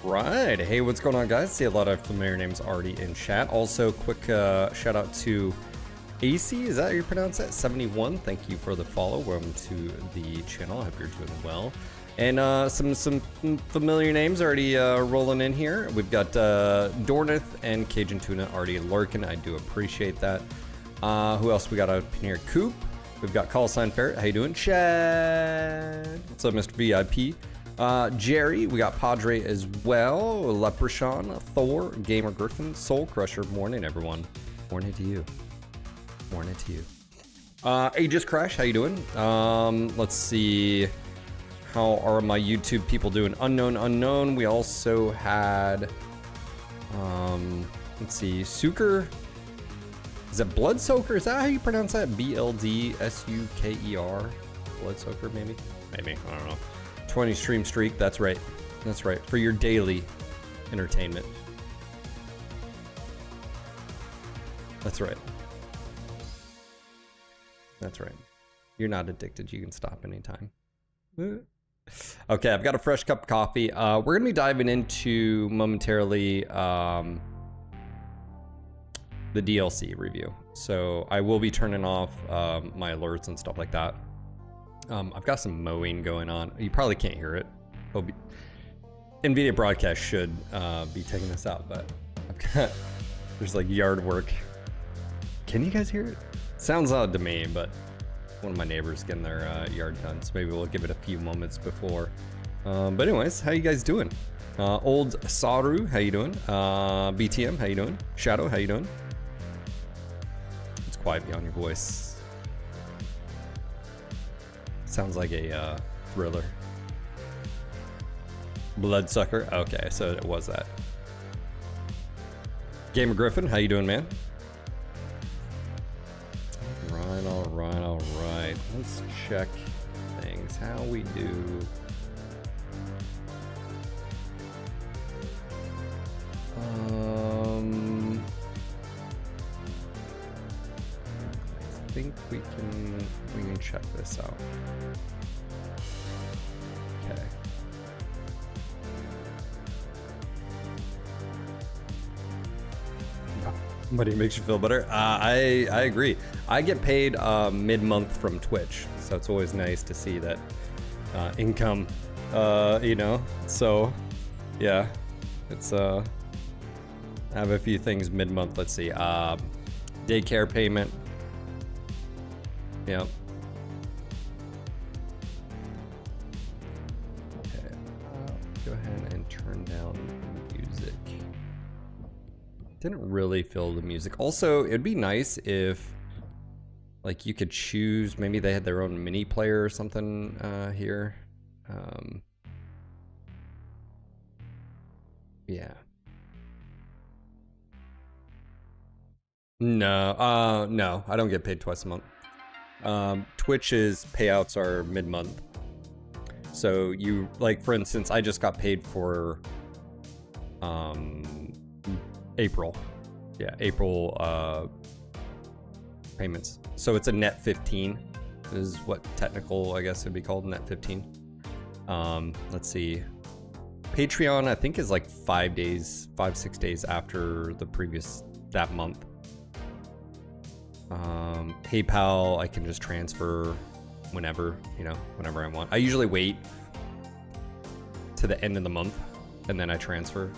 Alright, hey, what's going on, guys? See a lot of familiar names already in chat. Also, quick shout out to AC, is that how you pronounce it? 71, thank you for the follow. Welcome to the channel. I hope you're doing well. And some familiar names already rolling in here. We've got Dornith and Cajun Tuna already lurking. I do appreciate that. Who else we got up in here? Coop. We've got Call Sign Ferret. How you doing? Chad. What's up, Mr. VIP? Jerry, we got Padre as well, Leprechaun, Thor, Gamer Griffin, Soul Crusher. Morning, everyone. Morning to you. Morning to you. Aegis Crash, how you doing? Let's see. How are my YouTube people doing? Unknown. We also had, let's see, Suker. Is it Blood Soaker? Is that how you pronounce that? BLDSUKER? Blood Soaker, maybe? Maybe, I don't know. 20 stream streak, that's right. That's right, for your daily entertainment. That's right. That's right. You're not addicted, you can stop anytime. Okay, I've got a fresh cup of coffee. We're gonna be diving into momentarily the DLC review. So I will be turning off my alerts and stuff like that. I've got some mowing going on. You probably can't hear it. NVIDIA Broadcast should be taking this out, but I've got, there's like yard work. Can you guys hear it? Sounds loud to me, but one of my neighbors getting their yard done, so maybe we'll give it a few moments before. But anyways, how you guys doing? Old Saru, how you doing? BTM, how you doing? Shadow, how you doing? It's quiet beyond your voice. Sounds like a thriller. Bloodsucker. Okay, so it was that. Gamer Griffin, how you doing, man? All right. Let's check things. How we do. I think we can check this out. Okay. But it makes you feel better. I agree. I get paid mid-month from Twitch, so it's always nice to see that income. You know. So, yeah, it's I have a few things mid-month. Let's see. Daycare payment. Yep. Okay. Go ahead and turn down the music. Didn't really feel the music. Also, it'd be nice if, like, you could choose. Maybe they had their own mini player or something here. Yeah. No. No, I don't get paid twice a month. Twitch's payouts are mid-month. So you, like, for instance, I just got paid for April. Yeah, April payments. So it's a net 15 is what technical, I guess it'd be called, net 15. Let's see. Patreon, I think, is like 5 days, 6 days after the previous, that month. PayPal, I can just transfer whenever, you know, whenever I want. I usually wait to the end of the month and then I transfer.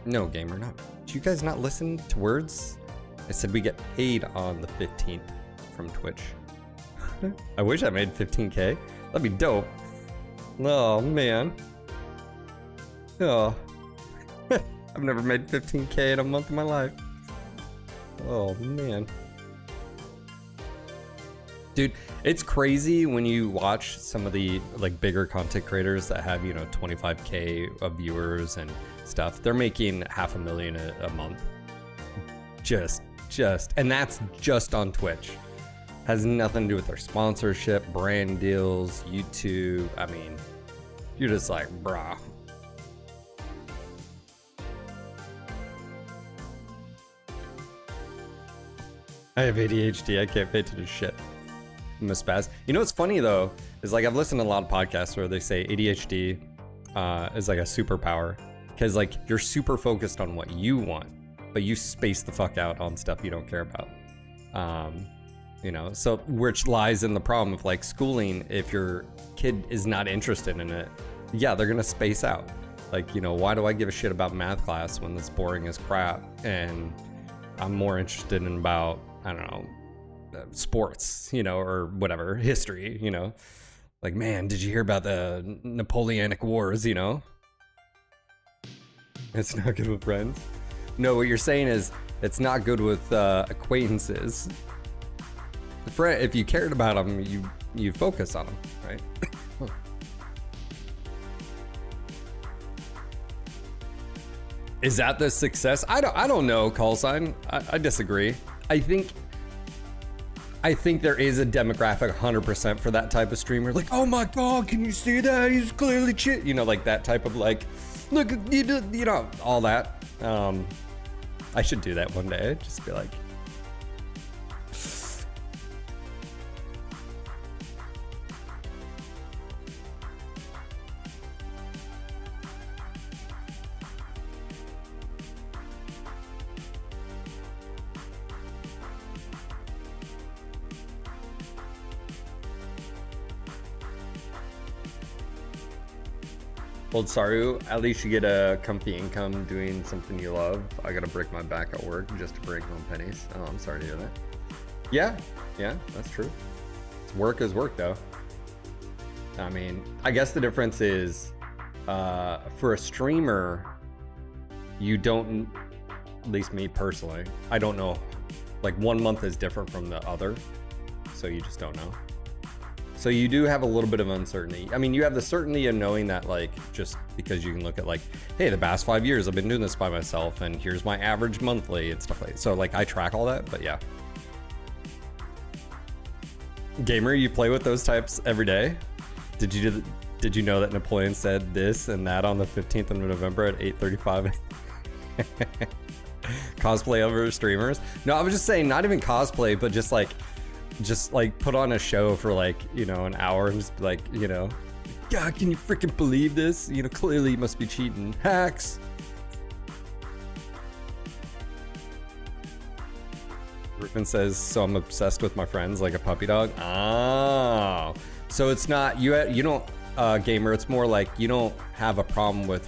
No, gamer, not. Do you guys not listen to words? I said we get paid on the 15th from Twitch. I wish I made 15K. That'd be dope. Oh, man. Oh. I've never made 15K in a month of my life. Oh, man. Dude, it's crazy when you watch some of the, like, bigger content creators that have, you know, 25K of viewers and stuff. They're making $500,000 a month. And that's just on Twitch. Has nothing to do with their sponsorship, brand deals, YouTube. I mean, you're just like, brah. I have ADHD. I can't pay attention to shit. spaz. You know what's funny though is like I've listened to a lot of podcasts where they say ADHD is like a superpower because like you're super focused on what you want, but you space the fuck out on stuff you don't care about. You know, so which lies in the problem of like schooling. If your kid is not interested in it, yeah, they're gonna space out. Like, you know, why do I give a shit about math class when it's boring as crap and I'm more interested in about, I don't know, sports, you know, or whatever, history, you know? Like, man, did you hear about the Napoleonic Wars, you know? It's not good with friends. No, what you're saying is it's not good with acquaintances. If you cared about them, you focus on them, right? Is that the success? I don't know, call sign. I disagree. I think there is a demographic 100% for that type of streamer. Like, oh my god, can you see that? He's clearly shit. You know, like that type of like, look, you know, all that. I should do that one day. Just be like. Old Saru, at least you get a comfy income doing something you love. I gotta break my back at work just to bring home pennies. Oh, I'm sorry to hear that. Yeah, that's true. Work is work though. I mean, I guess the difference is for a streamer, you don't, at least me personally, I don't know, like 1 month is different from the other, so you just don't know. So you do have a little bit of uncertainty. I mean, you have the certainty of knowing that, like, just because you can look at like, hey, the past 5 years I've been doing this by myself and here's my average monthly and stuff like that. So like I track all that, but yeah. Gamer, you play with those types every day? Did you know that Napoleon said this and that on the 15th of November at 8:35? Cosplay over streamers? No, I was just saying not even cosplay, but just like put on a show for like, you know, an hour and just like, you know, God, can you freaking believe this? You know, clearly you must be cheating. Hacks. Griffin says, so I'm obsessed with my friends like a puppy dog. Oh, so it's not, you don't, gamer, it's more like you don't have a problem with,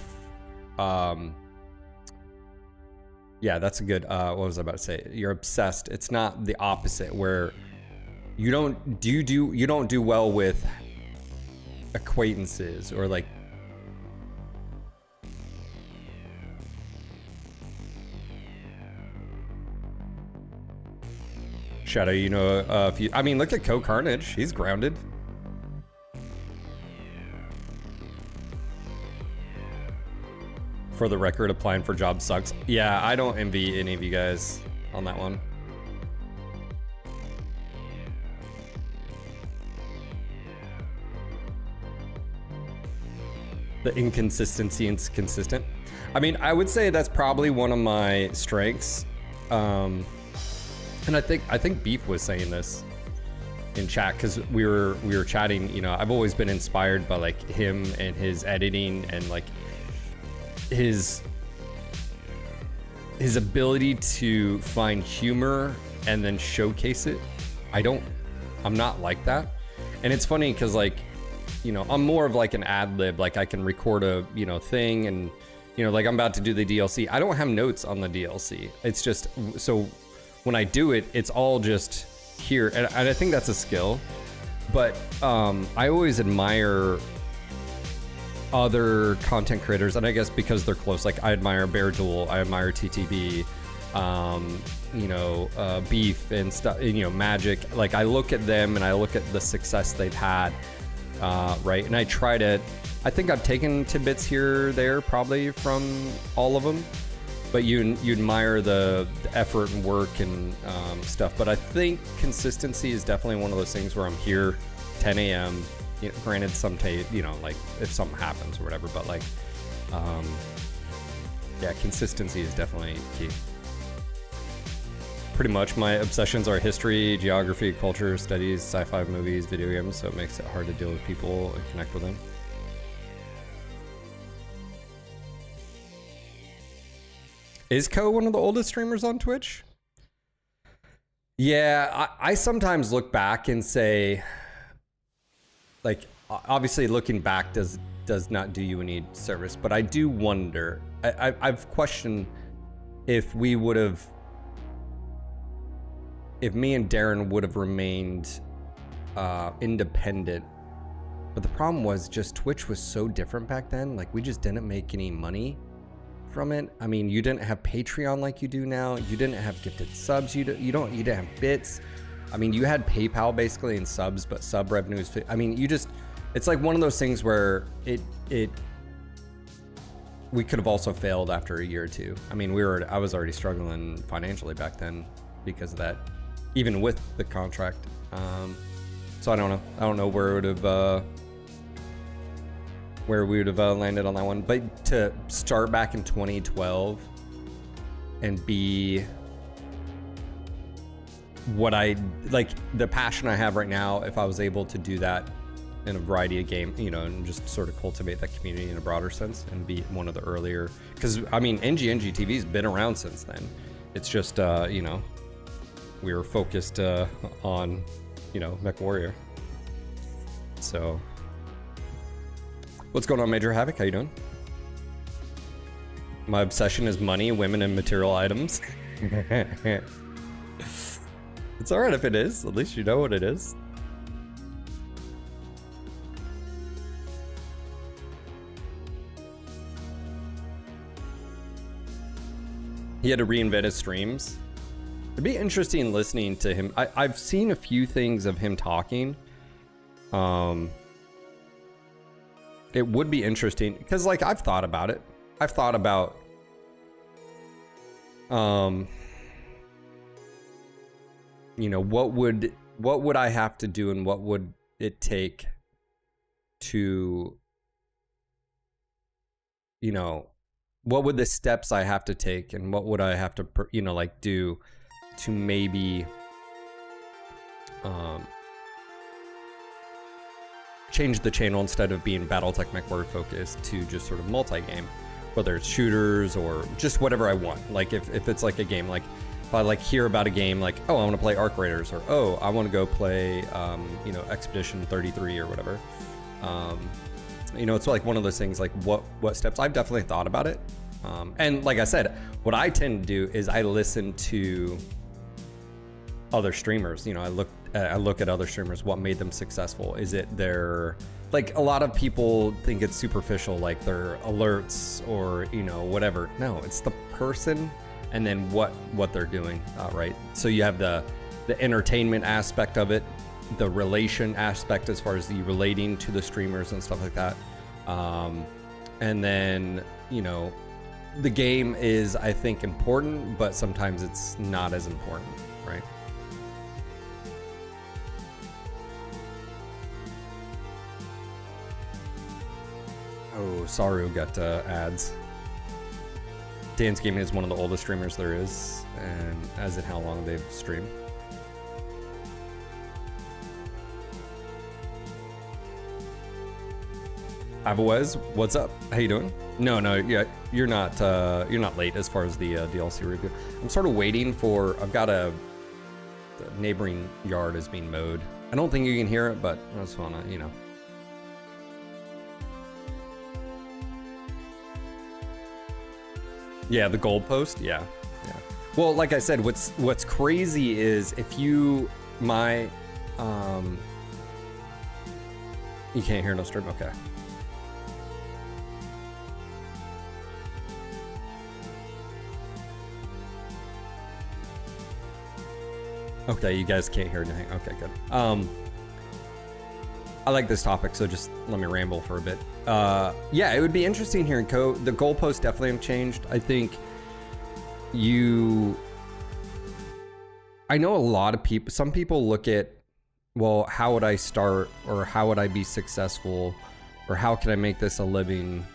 yeah, that's a good, what was I about to say? You're obsessed. It's not the opposite where you don't do well with acquaintances or like. Shadow, you know, if you, I mean, look at Co Carnage. He's grounded. For the record, applying for jobs sucks. Yeah, I don't envy any of you guys on that one. The inconsistency is consistent. I mean, I would say that's probably one of my strengths. And I think Beef was saying this in chat because we were chatting. You know, I've always been inspired by like him and his editing and like his ability to find humor and then showcase it. I'm not like that. And it's funny because like, you know, I'm more of like an ad lib. Like I can record a, you know, thing and, you know, like I'm about to do the DLC. I don't have notes on the DLC. It's just, so when I do it, it's all just here. And I think that's a skill, but I always admire other content creators. And I guess because they're close, like I admire Bear Duel, I admire TTV, you know, Beef and stuff, you know, Magic. Like I look at them and I look at the success they've had. Right, and I think I've taken tidbits here or there probably from all of them, but you admire the effort and work and stuff. But I think consistency is definitely one of those things where I'm here 10 a.m. You know, granted you know, like if something happens or whatever, but like yeah, consistency is definitely key. pretty much. My obsessions are history, geography, culture, studies, sci-fi movies, video games, so it makes it hard to deal with people and connect with them. Is Ko one of the oldest streamers on Twitch? Yeah, I sometimes look back and say, like, obviously looking back does not do you any service, but I do wonder, I've questioned if we would have, if me and Darren would have remained independent. But the problem was just Twitch was so different back then. Like, we just didn't make any money from it. I mean, you didn't have Patreon like you do now. You didn't have gifted subs. You didn't have bits. I mean, you had PayPal basically in subs, but sub revenues. I mean, it's like one of those things where we could have also failed after a year or two. I mean, I was already struggling financially back then because of that, even with the contract. So I don't know. I don't know where it would have, where we would have landed on that one. But to start back in 2012 and be what like the passion I have right now, if I was able to do that in a variety of games, you know, and just sort of cultivate that community in a broader sense and be one of the earlier, because I mean, NGTV's been around since then. It's just, you know, we were focused on, you know, MechWarrior. So, what's going on, Major Havoc? How you doing? My obsession is money, women, and material items. It's alright if it is. At least you know what it is. He had to reinvent his streams. It'd be interesting listening to him. I've seen a few things of him talking. It would be interesting because, like, I've thought about it. I've thought about, you know, what would I have to do and what would it take to, you know, what would the steps I have to take and what would I have to, you know, like do to maybe change the channel instead of being Battletech MechWarrior focused to just sort of multi-game, whether it's shooters or just whatever I want. Like if it's like a game, like if I like hear about a game like, oh, I want to play Arc Raiders, or oh, I want to go play, you know, Expedition 33 or whatever. You know, it's like one of those things, like what steps. I've definitely thought about it. And like I said, what I tend to do is I listen to other streamers. You know, I look at other streamers, what made them successful. Is it their, like, a lot of people think it's superficial, like their alerts or, you know, whatever. No, it's the person and then what they're doing, right? So you have the entertainment aspect of it, the relation aspect as far as the relating to the streamers and stuff like that. And then, you know, the game is, I think, important, but sometimes it's not as important, right? Oh, Saru got ads. Dan's Gaming is one of the oldest streamers there is, and as in how long they've streamed. Avawez, what's up? How you doing? No, yeah, you're not late as far as the DLC review. I'm sort of waiting for. I've got the neighboring yard is being mowed. I don't think you can hear it, but I just wanna, you know. Yeah, the goalpost. Yeah. Well, like I said, what's crazy is if you you can't hear no stream. Okay. Okay, you guys can't hear anything. Okay, good. I like this topic, so just let me ramble for a bit. Yeah, it would be interesting here in code. The goalposts definitely have changed. I think I know a lot of people, some people look at, well, how would I start, or how would I be successful, or how can I make this a living?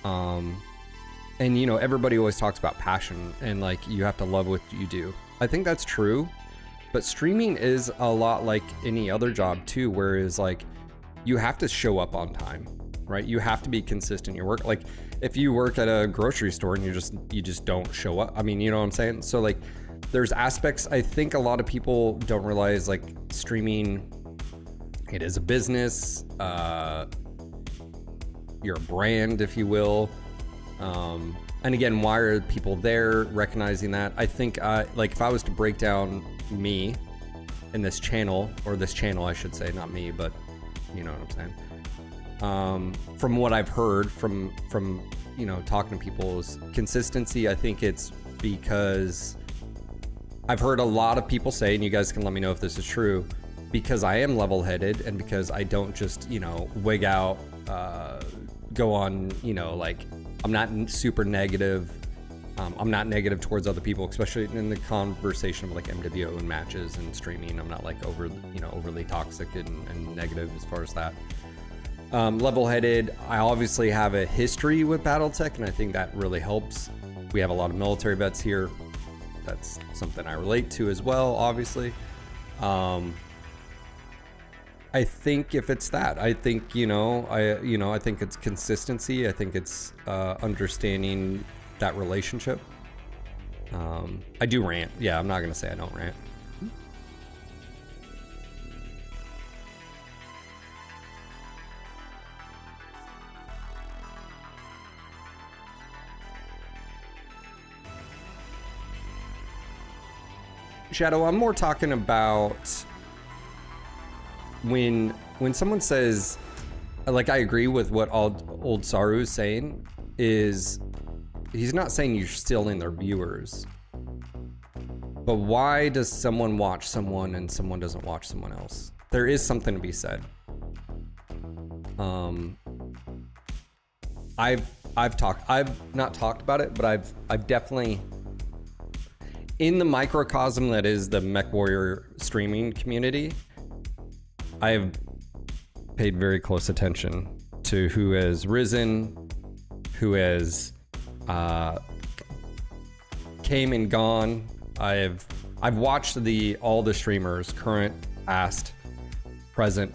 And you know, everybody always talks about passion and like you have to love what you do. I think that's true, but streaming is a lot like any other job too, whereas like you have to show up on time, right? You have to be consistent in your work. Like if you work at a grocery store and you just don't show up, I mean, you know what I'm saying? So like there's aspects, I think a lot of people don't realize, like streaming, it is a business, you're a brand, if you will. And again, why are people there recognizing that? I think like if I was to break down me in this channel, or this channel I should say, not me, but you know what I'm saying. From what I've heard from you know, talking to people, is consistency. I think it's because I've heard a lot of people say, and you guys can let me know if this is true, because I am level-headed and because I don't just, you know, wig out, go on, you know, like I'm not super negative. I'm not negative towards other people, especially in the conversation of like MWO and matches and streaming. I'm not like overly toxic and negative as far as that. Level-headed. I obviously have a history with BattleTech, and I think that really helps. We have a lot of military vets here. That's something I relate to as well, obviously. I think if it's that, I think, I think it's consistency. I think it's understanding that relationship. I do rant. Yeah, I'm not going to say I don't rant. Shadow, I'm more talking about when someone says, like, I agree with what old Saru is saying, is he's not saying you're stealing their viewers, but why does someone watch someone and someone doesn't watch someone else? There is something to be said. I've not talked about it, but I've definitely, in the microcosm that is the MechWarrior streaming community, I have paid very close attention to who has risen, who has came and gone. I've watched all the streamers, current, past, present,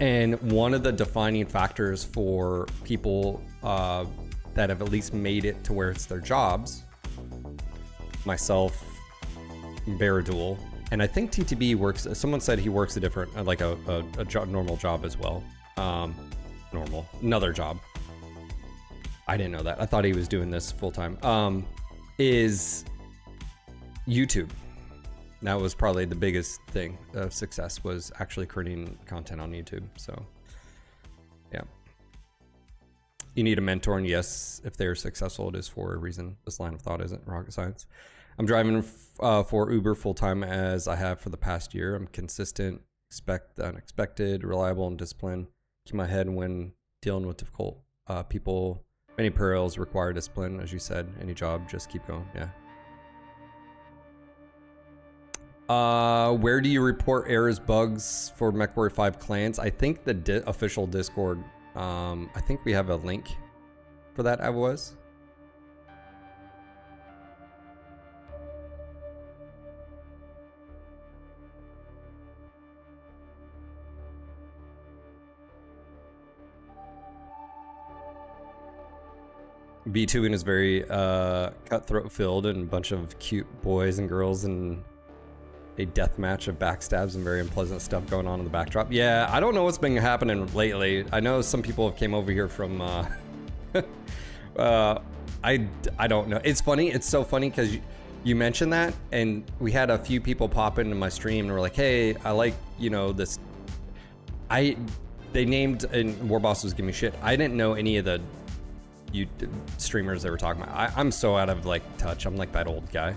and one of the defining factors for people that have at least made it to where it's their jobs, myself, Baradul, and I think TTB works. Someone said he works a different, like a normal job as well. Another job. I didn't know that. I thought he was doing this full time. Is YouTube. That was probably the biggest thing of success, was actually creating content on YouTube. So, yeah. You need a mentor, and yes, if they're successful, it is for a reason. This line of thought isn't rocket science. I'm driving for Uber full-time as I have for the past year. I'm consistent, expect the unexpected, reliable, and disciplined. Keep my head when dealing with difficult people. Many perils require discipline, as you said. Any job, just keep going. Yeah. Where do you report errors, bugs for MechWarrior 5 clans? I think the official Discord. I think we have a link for that. I was. V2 is very cutthroat filled, and a bunch of cute boys and girls, and a death match of backstabs and very unpleasant stuff going on in the backdrop. Yeah, I don't know what's been happening lately. I know some people have came over here from I don't know. It's funny. It's so funny because you mentioned that, and we had a few people pop into my stream and were like, hey, I like, this. They named, and Warboss was giving me shit. I didn't know any of the streamers they were talking about. I'm so out of like touch. I'm like that old guy.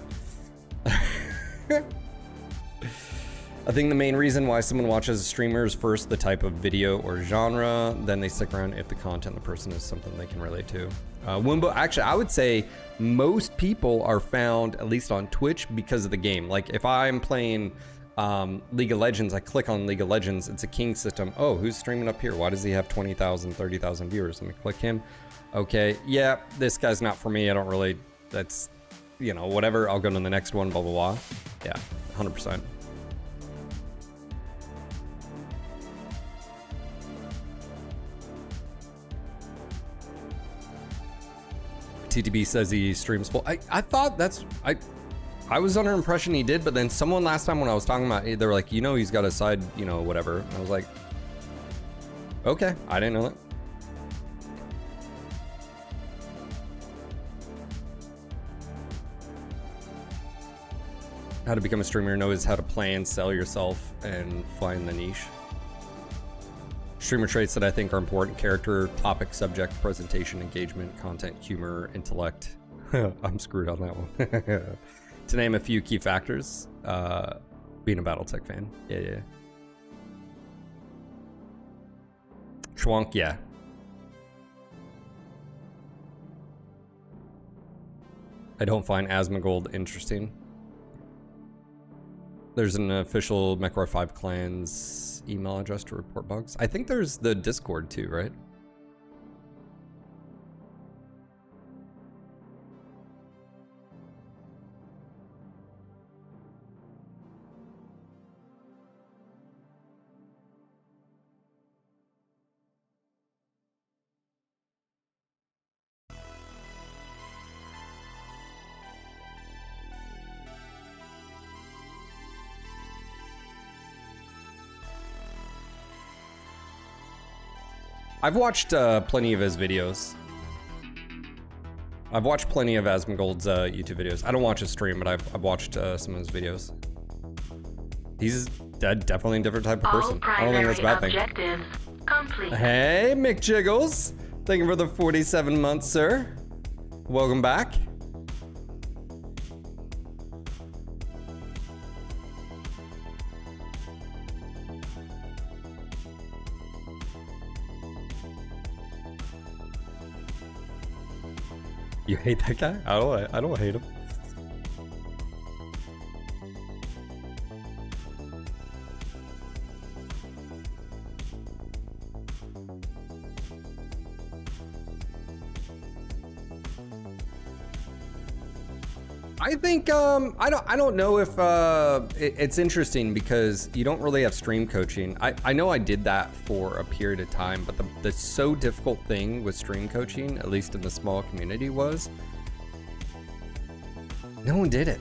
I think the main reason why someone watches a streamer is first the type of video or genre, then they stick around if the content the person is something they can relate to. Wumbo, actually, I would say most people are found at least on Twitch because of the game. Like if I'm playing League of Legends, I click on League of Legends, it's a king system. Oh, who's streaming up here? Why does he have 20,000, 30,000 viewers? Let me click him. Okay, yeah, this guy's not for me. I don't really, you know, whatever, I'll go to the next one, blah, blah, blah. Yeah, 100%. TTB says he streams full. I thought I was under impression he did, but then someone last time when I was talking about it, they were like, you know, he's got a side, you know, whatever. I was like, okay, I didn't know that. How to become a streamer knows how to play and sell yourself and find the niche. Streamer traits that I think are important: character, topic, subject, presentation, engagement, content, humor, intellect. I'm screwed on that one. To name a few key factors, being a Battletech fan. Yeah. Schwank, yeah. I don't find Asmongold interesting. There's an official MechWarrior 5 clans email address to report bugs. I think there's the Discord too, right? I've watched plenty of his videos. I've watched plenty of Asmongold's YouTube videos. I don't watch his stream, but I've watched some of his videos. He's definitely a different type of person. I don't think that's a bad thing. Complete. Hey, McJiggles. Thank you for the 47 months, sir. Welcome back. You hate that guy? I don't hate him. I think I don't know if it's interesting because you don't really have stream coaching. I know I did that for a period of time, but the so difficult thing with stream coaching, at least in the small community, was no one did it.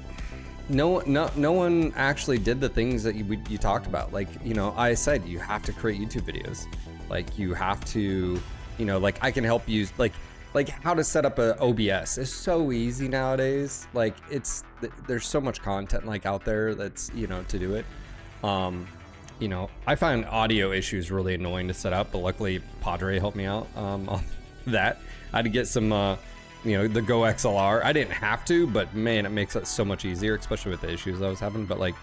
No one actually did the things that you talked about. Like, you know, I said you have to create YouTube videos. Like, you have to, you know, like, I can help you, like how to set up a OBS is so easy nowadays. Like, there's so much content like out there that's, you know, to do it. You know, I find audio issues really annoying to set up, but luckily Padre helped me out on that. I had to get some, you know, the Go XLR. I didn't have to, but man, it makes it so much easier, especially with the issues I was having. But like,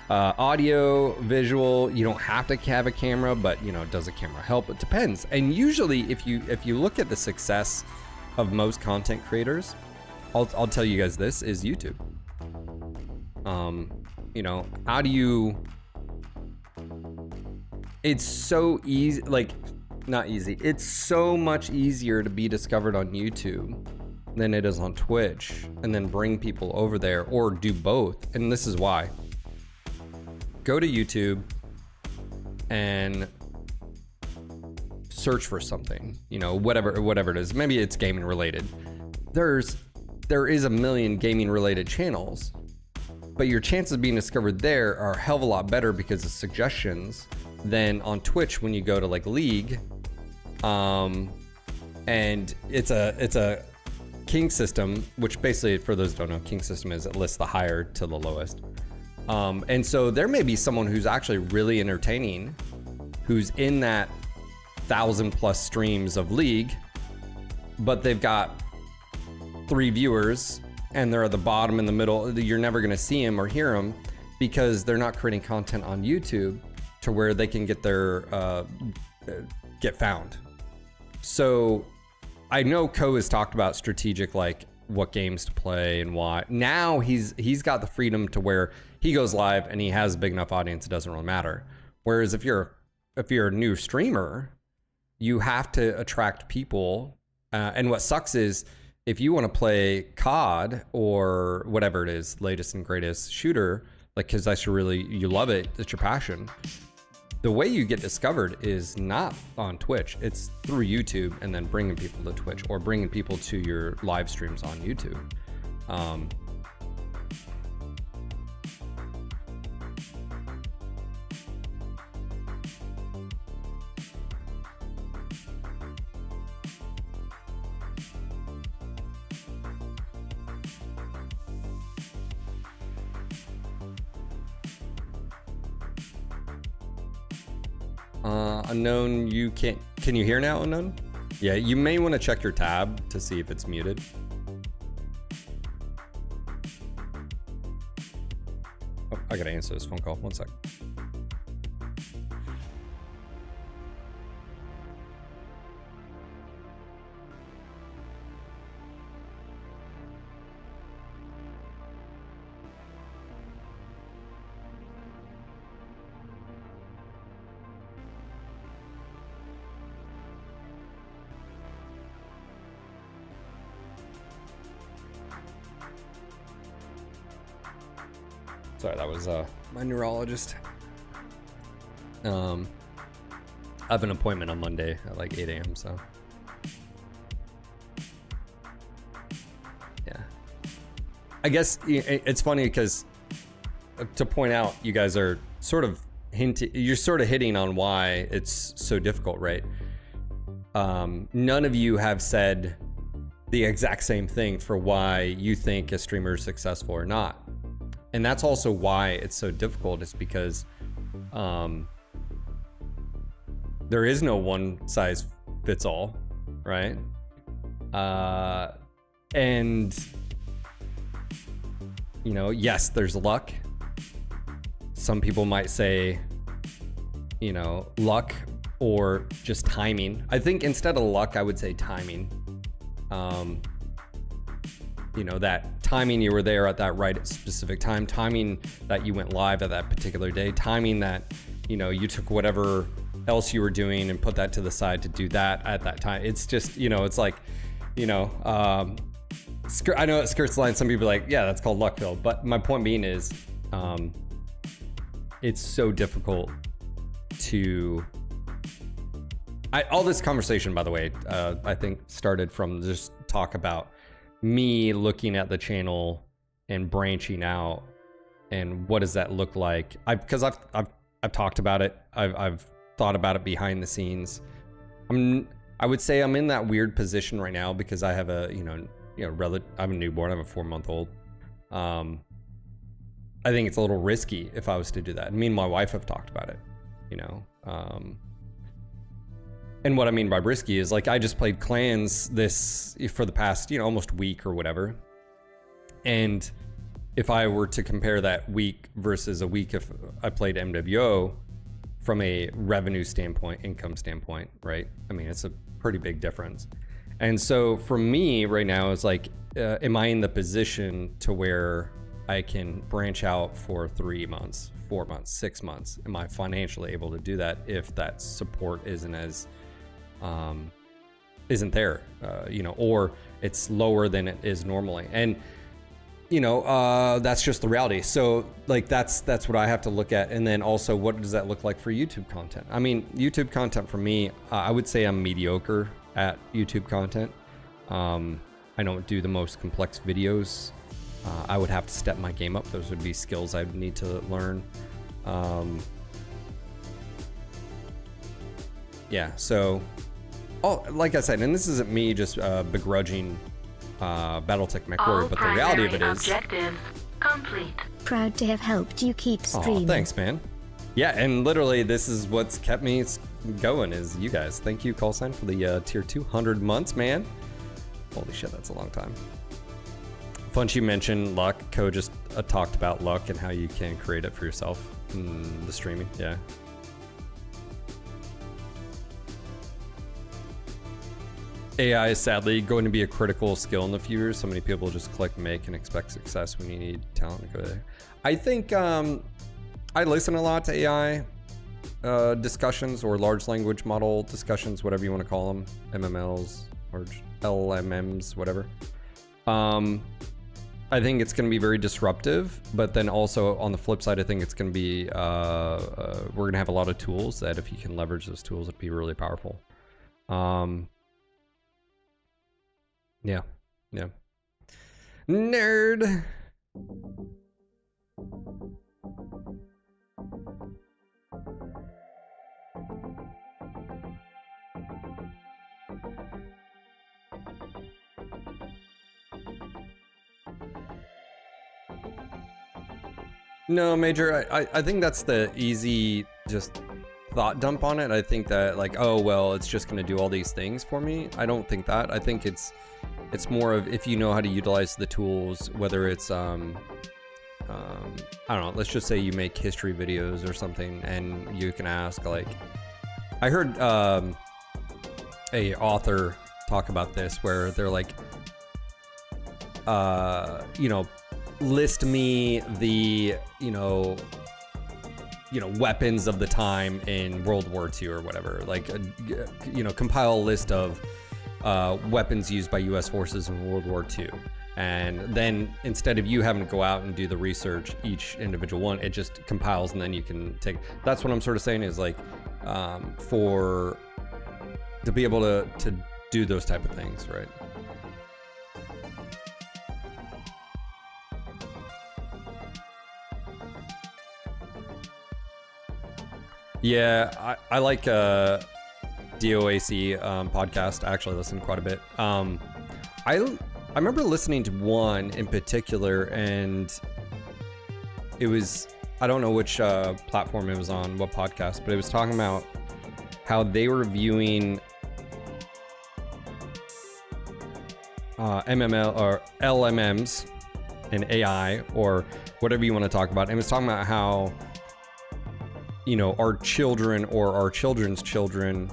audio, visual, you don't have to have a camera, but you know, does a camera help? It depends. And usually if you look at the success of most content creators, I'll tell you guys, this is YouTube. You know, how do you, it's so easy, like, not easy, it's so much easier to be discovered on YouTube than it is on Twitch, and then bring people over there, or do both. And this is why. Go to YouTube and search for something, you know, whatever it is. Maybe it's gaming related. There is a million gaming related channels, but your chances of being discovered there are a hell of a lot better because of suggestions than on Twitch when you go to like League. And it's a king system, which basically, for those who don't know, king system is it lists the higher to the lowest. And so there may be someone who's actually really entertaining, who's in that 1,000+ streams of League, but they've got 3 viewers and they're at the bottom in the middle. You're never going to see them or hear them because they're not creating content on YouTube to where they can get their get found. So I know Ko has talked about strategic, like what games to play and why. Now he's got the freedom to where he goes live and he has a big enough audience, it doesn't really matter. Whereas if you're a new streamer, you have to attract people. And what sucks is if you want to play COD or whatever it is, latest and greatest shooter, like, because that's you love it, it's your passion. The way you get discovered is not on Twitch. It's through YouTube and then bringing people to Twitch or bringing people to your live streams on YouTube. Unknown, you can't. Can you hear now, Unknown? Yeah, you may want to check your tab to see if it's muted. Oh, I gotta answer this phone call. One sec. Sorry, that was my neurologist. I have an appointment on Monday at like 8 a.m. So yeah, I guess it's funny because to point out, you guys are sort of you're sort of hitting on why it's so difficult, right? None of you have said the exact same thing for why you think a streamer is successful or not. And that's also why it's so difficult, is because there is no one size fits all, right? And, you know, yes, there's luck. Some people might say, you know, luck or just timing. I think instead of luck, I would say timing. You know, that timing you were there at that right specific time, timing that you went live at that particular day, timing that, you know, you took whatever else you were doing and put that to the side to do that at that time. It's just, you know, it's like, you know, I know it skirts the line. Some people are like, yeah, that's called luck, Phil. But my point being is, it's so difficult to, all this conversation, by the way, I think started from just talk about me looking at the channel and branching out, and what does that look like? Because I've talked about it. I've thought about it behind the scenes. I would say I'm in that weird position right now because I have a I'm a newborn. I have a 4-month-old. I think it's a little risky if I was to do that. Me and my wife have talked about it, you know. And what I mean by risky is, like, I just played clans for the past, you know, almost week or whatever. And if I were to compare that week versus a week if I played MWO from a revenue standpoint, income standpoint, right? I mean, it's a pretty big difference. And so for me right now, it's like, am I in the position to where I can branch out for 3 months, 4 months, 6 months? Am I financially able to do that if that support isn't there, you know, or it's lower than it is normally? And, you know, that's just the reality. So, like, that's what I have to look at. And then also, what does that look like for YouTube content? I mean, YouTube content for me, I would say I'm mediocre at YouTube content. I don't do the most complex videos. I would have to step my game up. Those would be skills I would need to learn. Yeah, so, like I said, and this isn't me just begrudging Battletech MechWarrior, but the reality of it is, objective complete. Proud to have helped you keep streaming. Oh, thanks, man. Yeah, and literally this is what's kept me going, is you guys. Thank you, callsign, for the tier 200 months, man. Holy shit, that's a long time. Funchy mentioned luck. Ko just talked about luck and how you can create it for yourself in the streaming. Yeah. AI is sadly going to be a critical skill in the future. So many people just click make and expect success when you need talent to go there. I think I listen a lot to AI discussions or large language model discussions, whatever you want to call them, MMLs or LMMs, whatever. I think it's going to be very disruptive, but then also on the flip side, I think it's going to be, we're going to have a lot of tools that if you can leverage those tools, it'd be really powerful. Yeah. Nerd. No, Major, I think that's the easy just thought dump on it. I think that like, oh, well, it's just going to do all these things for me. I don't think that. I think it's more of if you know how to utilize the tools, whether it's, I don't know, let's just say you make history videos or something and you can ask like, I heard a author talk about this where they're like, you know, list me the, you know, weapons of the time in World War II or whatever. Like, you know, compile a list of weapons used by U.S. forces in World War II. And then instead of you having to go out and do the research, each individual one, it just compiles and then you can take. That's what I'm sort of saying is like, to be able to do those type of things, right? Yeah, I like DOAC podcast. I actually listen quite a bit. I remember listening to one in particular, and it was, I don't know which platform it was on, what podcast, but it was talking about how they were viewing MML or LMMs and AI or whatever you want to talk about. And it was talking about how, you know, our children or our children's children,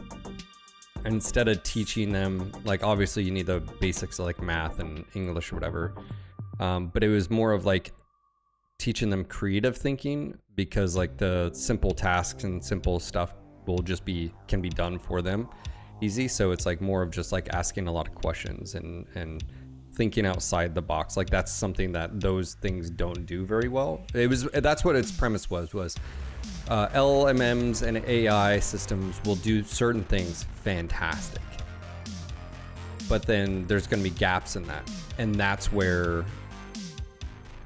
instead of teaching them, like obviously you need the basics of like math and English or whatever, but it was more of like teaching them creative thinking, because like the simple tasks and simple stuff can be done for them easy. So it's like more of just like asking a lot of questions and thinking outside the box. Like that's something that those things don't do very well. That's what its premise was LLMs and AI systems will do certain things fantastic, but then there's going to be gaps in that, and that's where,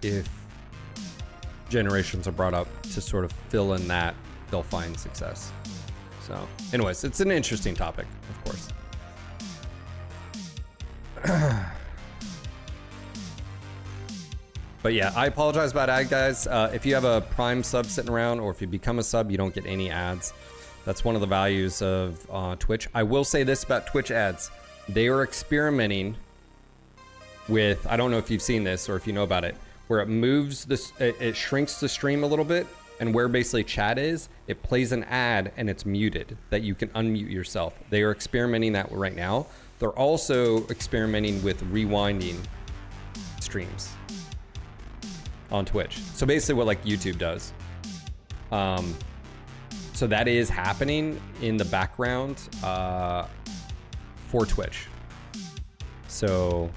if generations are brought up to sort of fill in that, they'll find success. So anyways, it's an interesting topic, of course. But yeah, I apologize about ad, guys. If you have a Prime sub sitting around, or if you become a sub, you don't get any ads. That's one of the values of Twitch. I will say this about Twitch ads. They are experimenting with, I don't know if you've seen this or if you know about it, where it moves this, it shrinks the stream a little bit, and where basically chat is, it plays an ad and it's muted, that you can unmute yourself. They are experimenting that right now. They're also experimenting with rewinding streams on Twitch. So basically what like YouTube does. So that is happening in the background for Twitch. So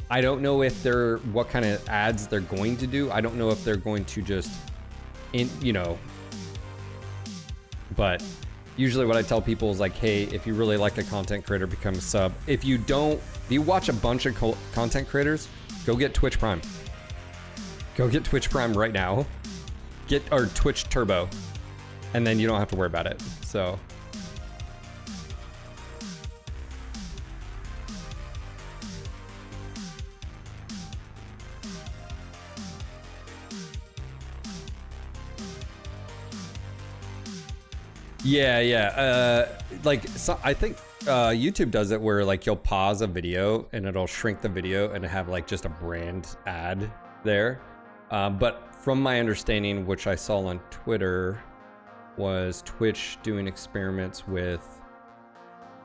I don't know if what kind of ads they're going to do. I don't know if they're going to just, but usually what I tell people is like, hey, if you really like a content creator, become a sub. If you watch a bunch of content creators, go get Twitch Prime. Go get Twitch Prime right now. Or Twitch Turbo, and then you don't have to worry about it. So yeah. I think YouTube does it where like you'll pause a video and it'll shrink the video and have like just a brand ad there. But from my understanding, which I saw on Twitter, was Twitch doing experiments with,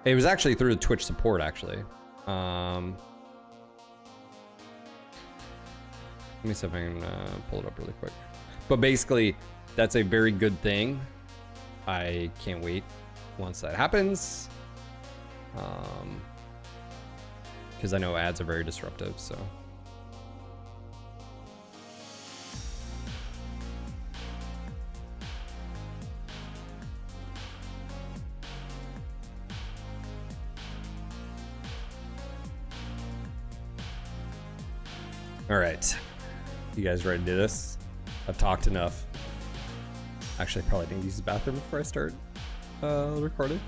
it was actually through the Twitch support actually. Let me see if I can pull it up really quick. But basically, that's a very good thing. I can't wait once that happens. because I know ads are very disruptive, so. All right, you guys ready to do this? I've talked enough. Actually, I probably need to use the bathroom before I start recording.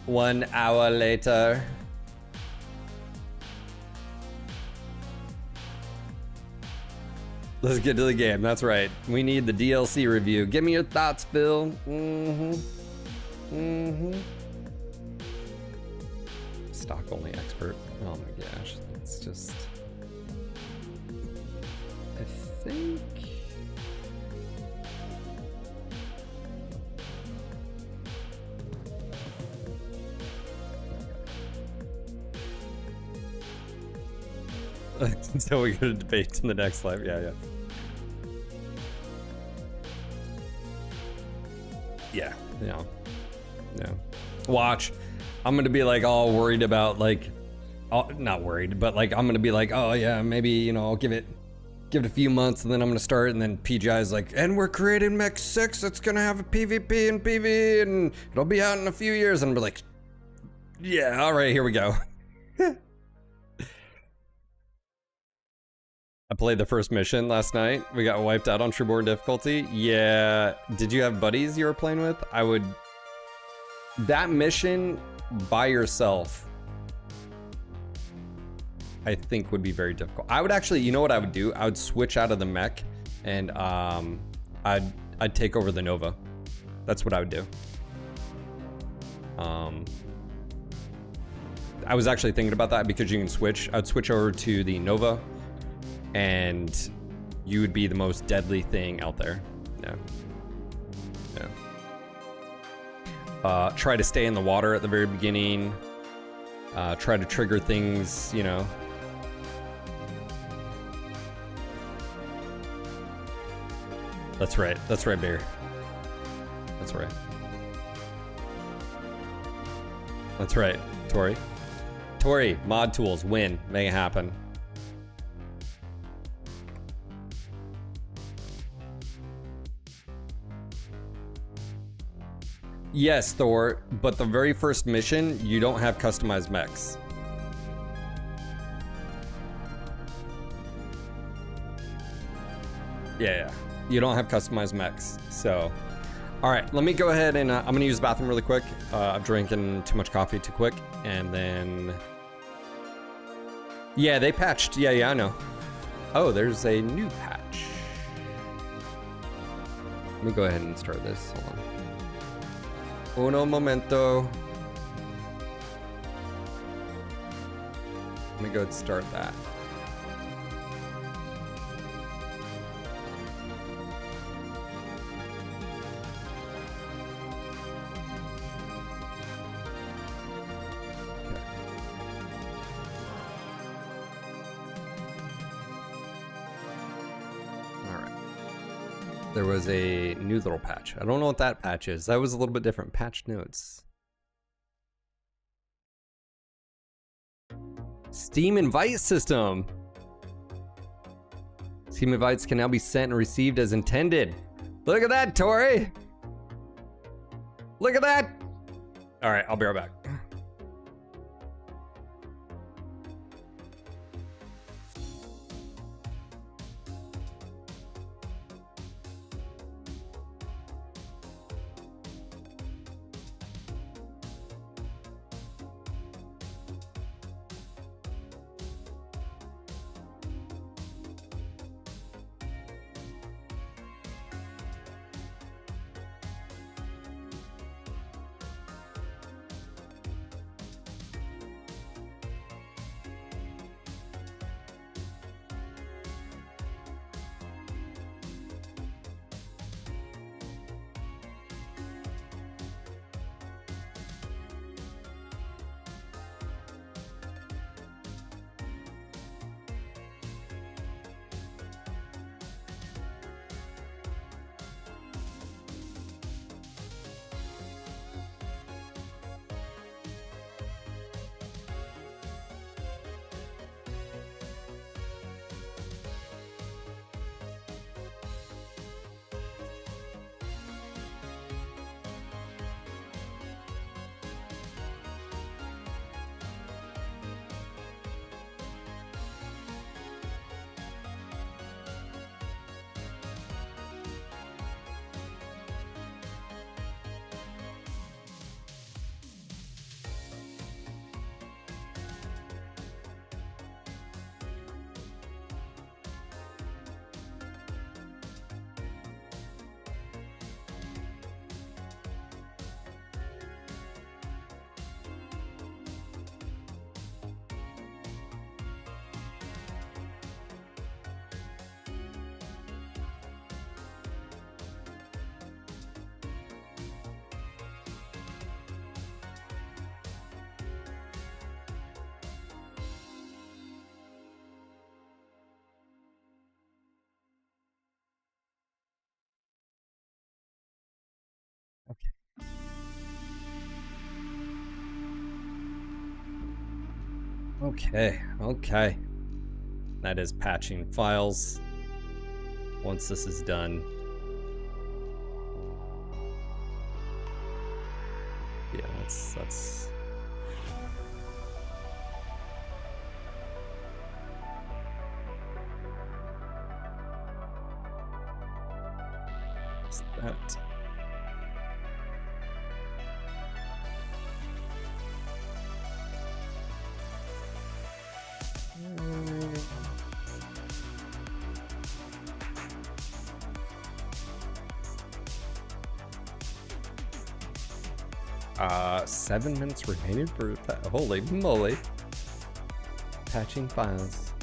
1 hour later. Let's get to the game. That's right. We need the DLC review. Give me your thoughts, Bill. Stock only expert. Oh my gosh. It's just. I think. So we're gonna debate in the next live. Yeah. Watch. I'm gonna be like all worried about like, not worried, but like I'm gonna be like, oh yeah, maybe you know I'll give it a few months and then I'm gonna start, and then PGI is like, and we're creating Mech 6. It's gonna have a PvP and PV and it'll be out in a few years, and I'm like, yeah, all right, here we go. I played the first mission last night. We got wiped out on Trueborn difficulty. Yeah. Did you have buddies you were playing with? That mission by yourself, I think would be very difficult. I would actually, you know what I would do? I would switch out of the mech and I'd take over the Nova. That's what I would do. I was actually thinking about that because you can switch. I'd switch over to the Nova, and you would be the most deadly thing out there. Yeah. Try to stay in the water at the very beginning. Try to trigger things, you know. That's right, Bear. That's right. That's right, Tori. Tori, mod tools, win, make it happen. Yes, Thor, but the very first mission, you don't have customized mechs. Yeah. You don't have customized mechs, so. All right, let me go ahead and I'm gonna use the bathroom really quick. I'm drinking too much coffee too quick, and then. Yeah, they patched, yeah, I know. Oh, there's a new patch. Let me go ahead and start this, hold on. Uno momento. Let me go and start that. Okay. All right. There was a new little patch. I don't know what that patch is. That was a little bit different. Patch notes. Steam invite system. Steam invites can now be sent and received as intended. Look at that, Tori. Look at that. All right, I'll be right back. Okay. That is patching files. Once this is done. Yeah, that's... What's that? Uh, 7 minutes remaining for that. Holy moly. Patching files.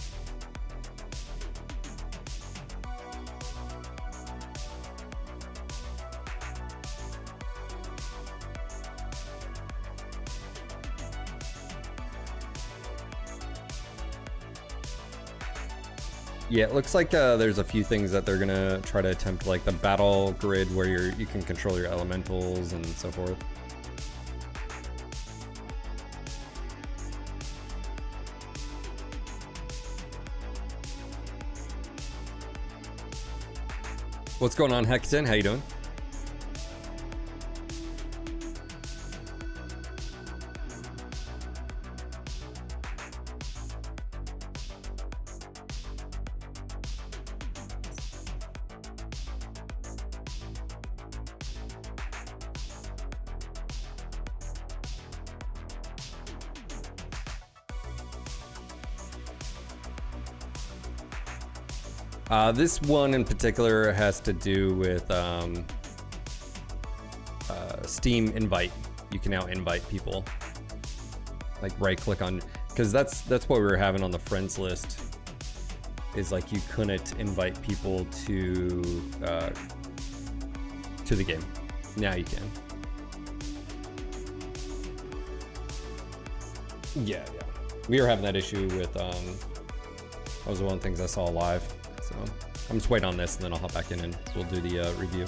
Yeah, it looks like there's a few things that they're gonna try to attempt, like the battle grid where you can control your elementals and so forth. What's going on, Hexton? How you doing? This one in particular has to do with Steam invite. You can now invite people. Like right click on, because that's what we were having on the friends list. Is like you couldn't invite people to the game. Now you can. Yeah. We were having that issue with that was one of the things I saw live. So I'm just waiting on this and then I'll hop back in and we'll do the review.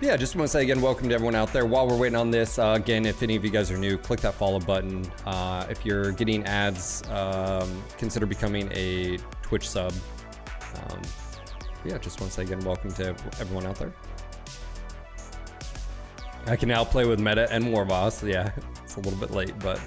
Yeah, just want to say again, welcome to everyone out there. While we're waiting on this, again, if any of you guys are new, click that follow button. If you're getting ads, consider becoming a Twitch sub. Yeah, just want to say again, welcome to everyone out there. I can now play with Meta and Warboss. Yeah, it's a little bit late, but...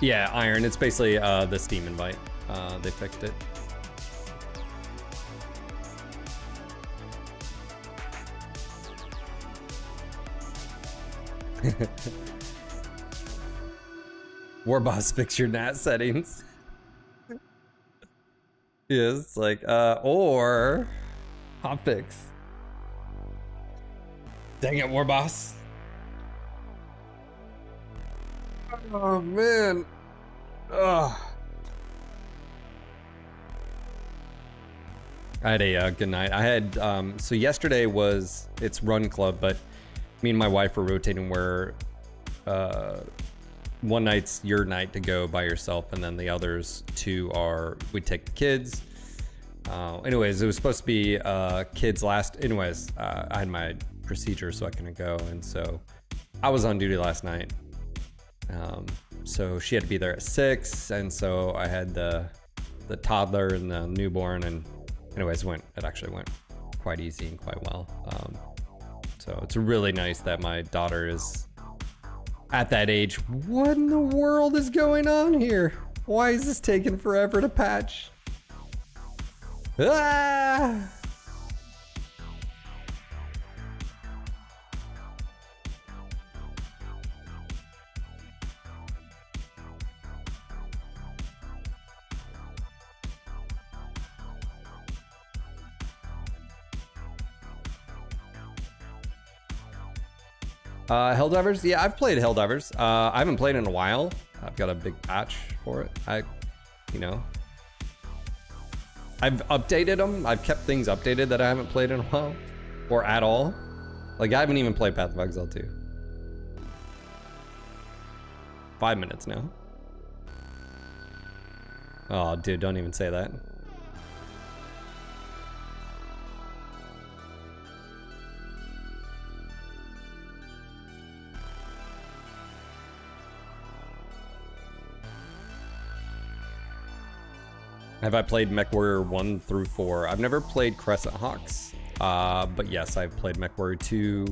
Yeah, Iron. It's basically the Steam invite. They fixed it. Warboss, fix your NAT settings. Yeah, it's like, or hotfix. Dang it, Warboss. Oh man. Ugh. I had a good night. I had so yesterday was it's run club, but me and my wife were rotating where one night's your night to go by yourself, and then the others two are we take the kids. Anyways, it was supposed to be kids last. Anyways, I had my procedure, so I couldn't go, and so I was on duty last night. So she had to be there at 6, and so I had the toddler and the newborn, and anyways, it actually went quite easy and quite well. So it's really nice that my daughter is at that age. What in the world is going on here? Why is this taking forever to patch? Ah! Helldivers? Yeah, I've played Helldivers. I haven't played in a while. I've got a big patch for it. I I've updated them. I've kept things updated that I haven't played in a while, or at all. Like I haven't even played Path of Exile 2. 5 minutes now. Oh, dude, don't even say that. Have I played MechWarrior 1 through 4? I've never played Crescent Hawks, but yes, I've played MechWarrior 2.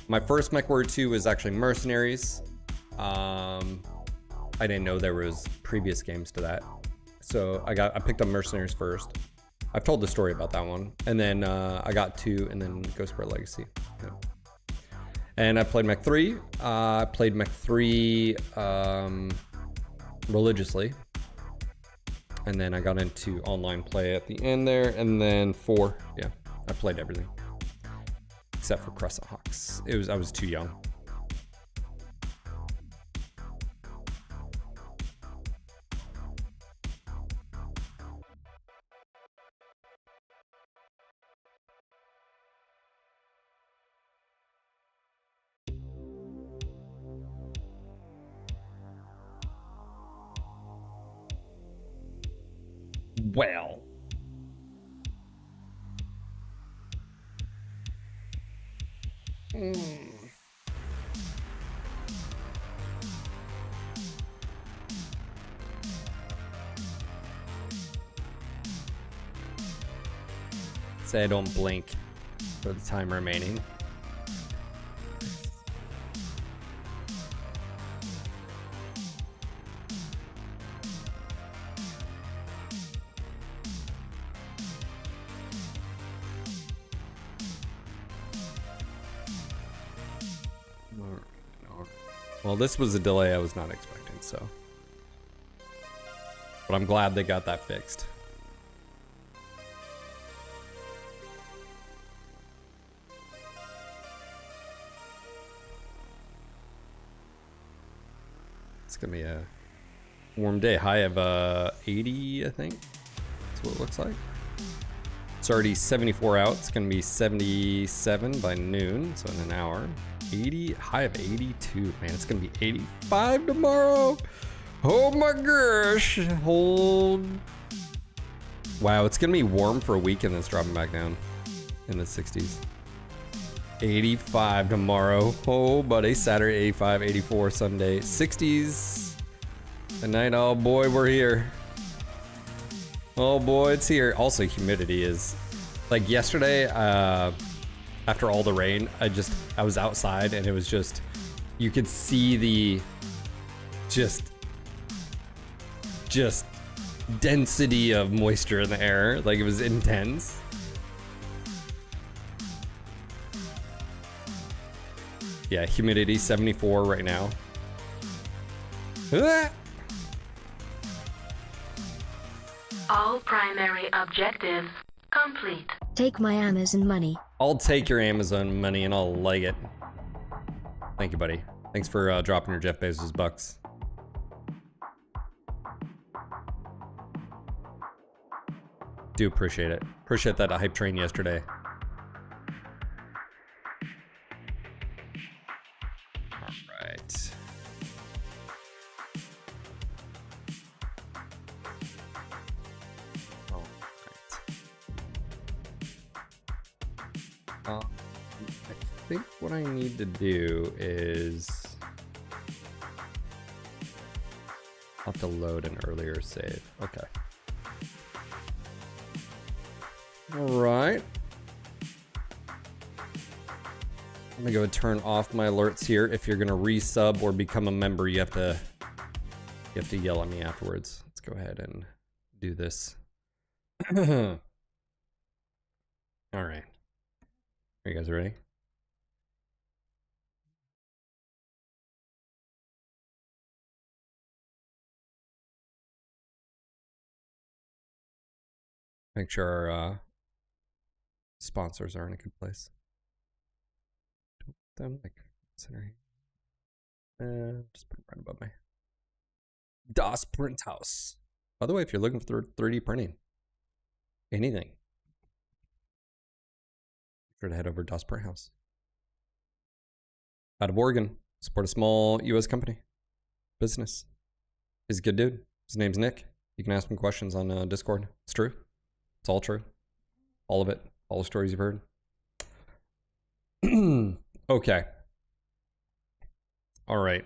My first MechWarrior 2 was actually Mercenaries. I didn't know there was previous games to that, so I picked up Mercenaries first. I've told the story about that one, and then I got 2, and then Ghostbird Legacy. Yeah. And I played Mech 3. I played Mech 3 religiously. And then I got into online play at the end there, and then 4, yeah, I played everything except for Crescent Hawks. I was too young. Well. Say I don't blink for the time remaining. Well, this was a delay I was not expecting, so. But I'm glad they got that fixed. It's gonna be a warm day. High of 80, I think. That's what it looks like. It's already 74 out. It's gonna be 77 by noon, so in an hour. 80, high of 82, man. It's gonna be 85 tomorrow. Oh my gosh. Hold. Wow, it's gonna be warm for a week and then it's dropping back down in the 60s. 85 tomorrow. Oh, buddy. Saturday, 85, 84 Sunday. 60s tonight. Oh boy, we're here. Oh boy, it's here. Also, humidity is like yesterday. After all the rain, I was outside and it was just, you could see the just density of moisture in the air. Like it was intense. Yeah, humidity 74 right now. All primary objectives complete. Take my Amazon money. I'll take your Amazon money and I'll like it. Thank you, buddy. Thanks for dropping your Jeff Bezos bucks. Do appreciate it. Appreciate that hype train yesterday. All right. I think what I need to do is I'll have to load an earlier save. Okay. All right. I'm gonna go and turn off my alerts here. If you're gonna resub or become a member, you have to yell at me afterwards. Let's go ahead and do this. All right. Are you guys ready? Make sure our sponsors are in a good place. Don't put them like center. Just put it right above me. Das Print House. By the way, if you're looking for 3D printing, anything, sure to head over to Das Per House. Out of Oregon, support a small U.S. company. Business. He's a good dude. His name's Nick. You can ask him questions on Discord. It's true. It's all true. All of it. All the stories you've heard. Okay. All right.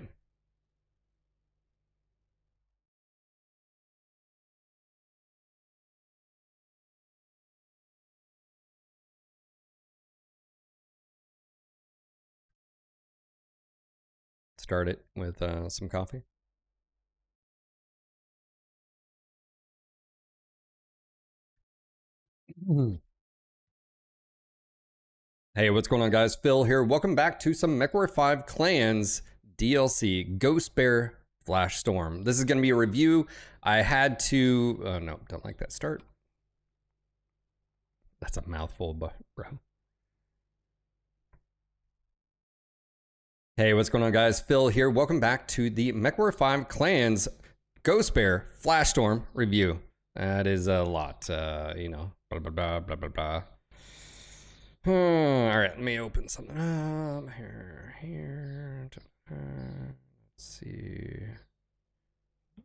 Start it with some coffee. Hey, what's going on, guys? Phil here. Welcome back to some MechWarrior 5 Clans DLC, Ghost Bear Flash Storm. This is going to be a review. I had to... no, don't like that start. That's a mouthful, bro. Hey, what's going on, guys? Phil here. Welcome back to the MechWarrior 5 Clans Ghost Bear Flash Storm review. That is a lot, you know, blah, blah, blah, blah, blah, blah. All right, let me open something up here. Let's see.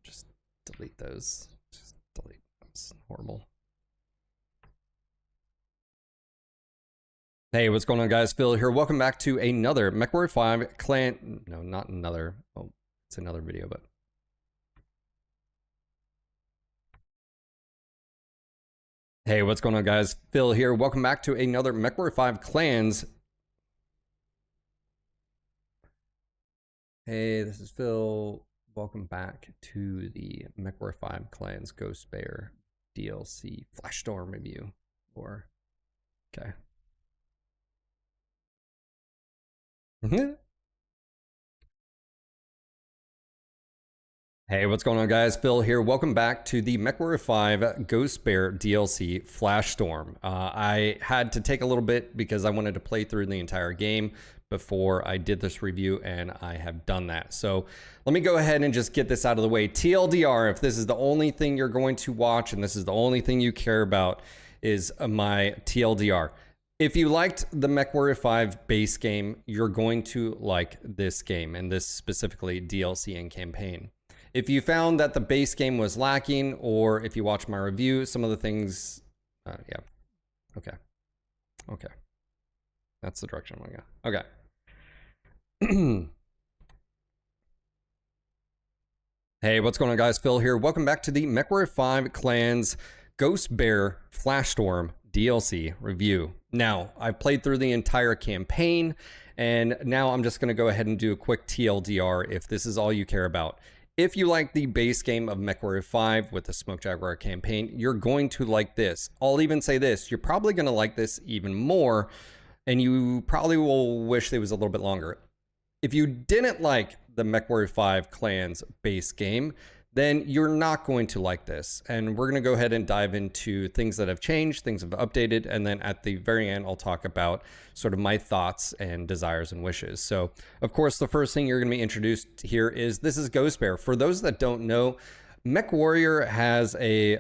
Just delete those. Just delete. That's horrible. Hey, what's going on, guys? Phil here. Welcome back to another MechWarrior 5 Clan. No, not another. Oh, it's another video, but. Hey, what's going on, guys? Phil here. Welcome back to another MechWarrior 5 Clans. Hey, this is Phil. Welcome back to the MechWarrior 5 Clans Ghost Bear DLC Flash Storm review. Okay. Hey, what's going on, guys? Phil here. Welcome back to the MechWarrior 5 Ghost Bear DLC Flash Storm. I had to take a little bit because I wanted to play through the entire game before I did this review, and I have done that. So let me go ahead and just get this out of the way. TLDR, if this is the only thing you're going to watch and this is the only thing you care about, is my TLDR. If you liked the MechWarrior 5 base game, you're going to like this game, and this specifically DLC and campaign. If you found that the base game was lacking, or if you watched my review, some of the things, yeah, okay. That's the direction I'm gonna go. Okay. Hey, what's going on, guys? Phil here. Welcome back to the MechWarrior 5 Clans Ghost Bear Flash Storm DLC review. Now, I've played through the entire campaign, and now I'm just gonna go ahead and do a quick TLDR if this is all you care about. If you like the base game of MechWarrior 5 with the Smoke Jaguar campaign, you're going to like this. I'll even say this, you're probably going to like this even more, and you probably will wish it was a little bit longer. If you didn't like the MechWarrior 5 Clans base game, then you're not going to like this. And we're going to go ahead and dive into things that have changed, things have updated, and then at the very end, I'll talk about sort of my thoughts and desires and wishes. So, of course, the first thing you're going to be introduced here is this is Ghost Bear. For those that don't know, MechWarrior has a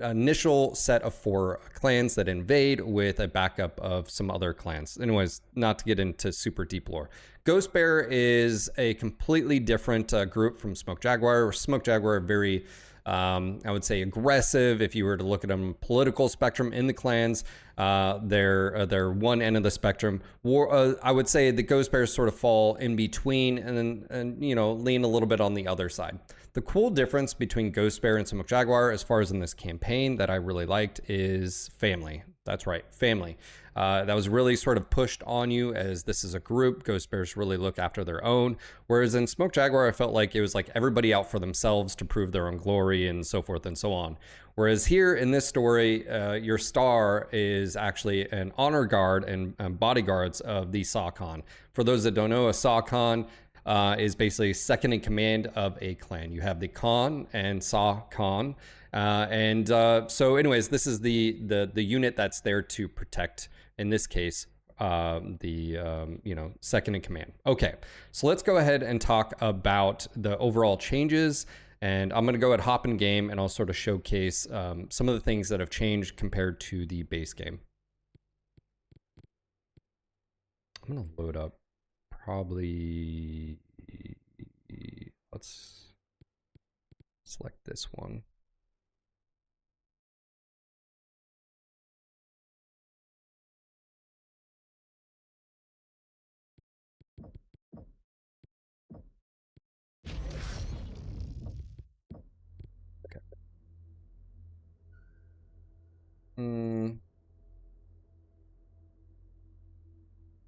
initial set of 4 clans that invade with a backup of some other clans. Anyways, not to get into super deep lore. Ghost Bear is a completely different group from Smoke Jaguar. Smoke Jaguar are very, I would say, aggressive. If you were to look at them political spectrum in the clans, they're one end of the spectrum. I would say the Ghost Bears sort of fall in between and you know, lean a little bit on the other side. The cool difference between Ghost Bear and Smoke Jaguar, as far as in this campaign that I really liked, is family. That's right, family. That was really sort of pushed on you as this is a group. Ghost Bears really look after their own. Whereas in Smoke Jaguar, I felt like it was like everybody out for themselves to prove their own glory and so forth and so on. Whereas here in this story, your star is actually an honor guard and bodyguards of the Sa-Khan. For those that don't know, a Sa-Khan is basically second in command of a clan. You have the Khan and Sa-Khan. So anyways, this is the unit that's there to protect, in this case, you know, second in command. Okay, so let's go ahead and talk about the overall changes And I'm going to go ahead, hop in game, and I'll sort of showcase some of the things that have changed compared to the base game. I'm going to load up probably, let's select this one.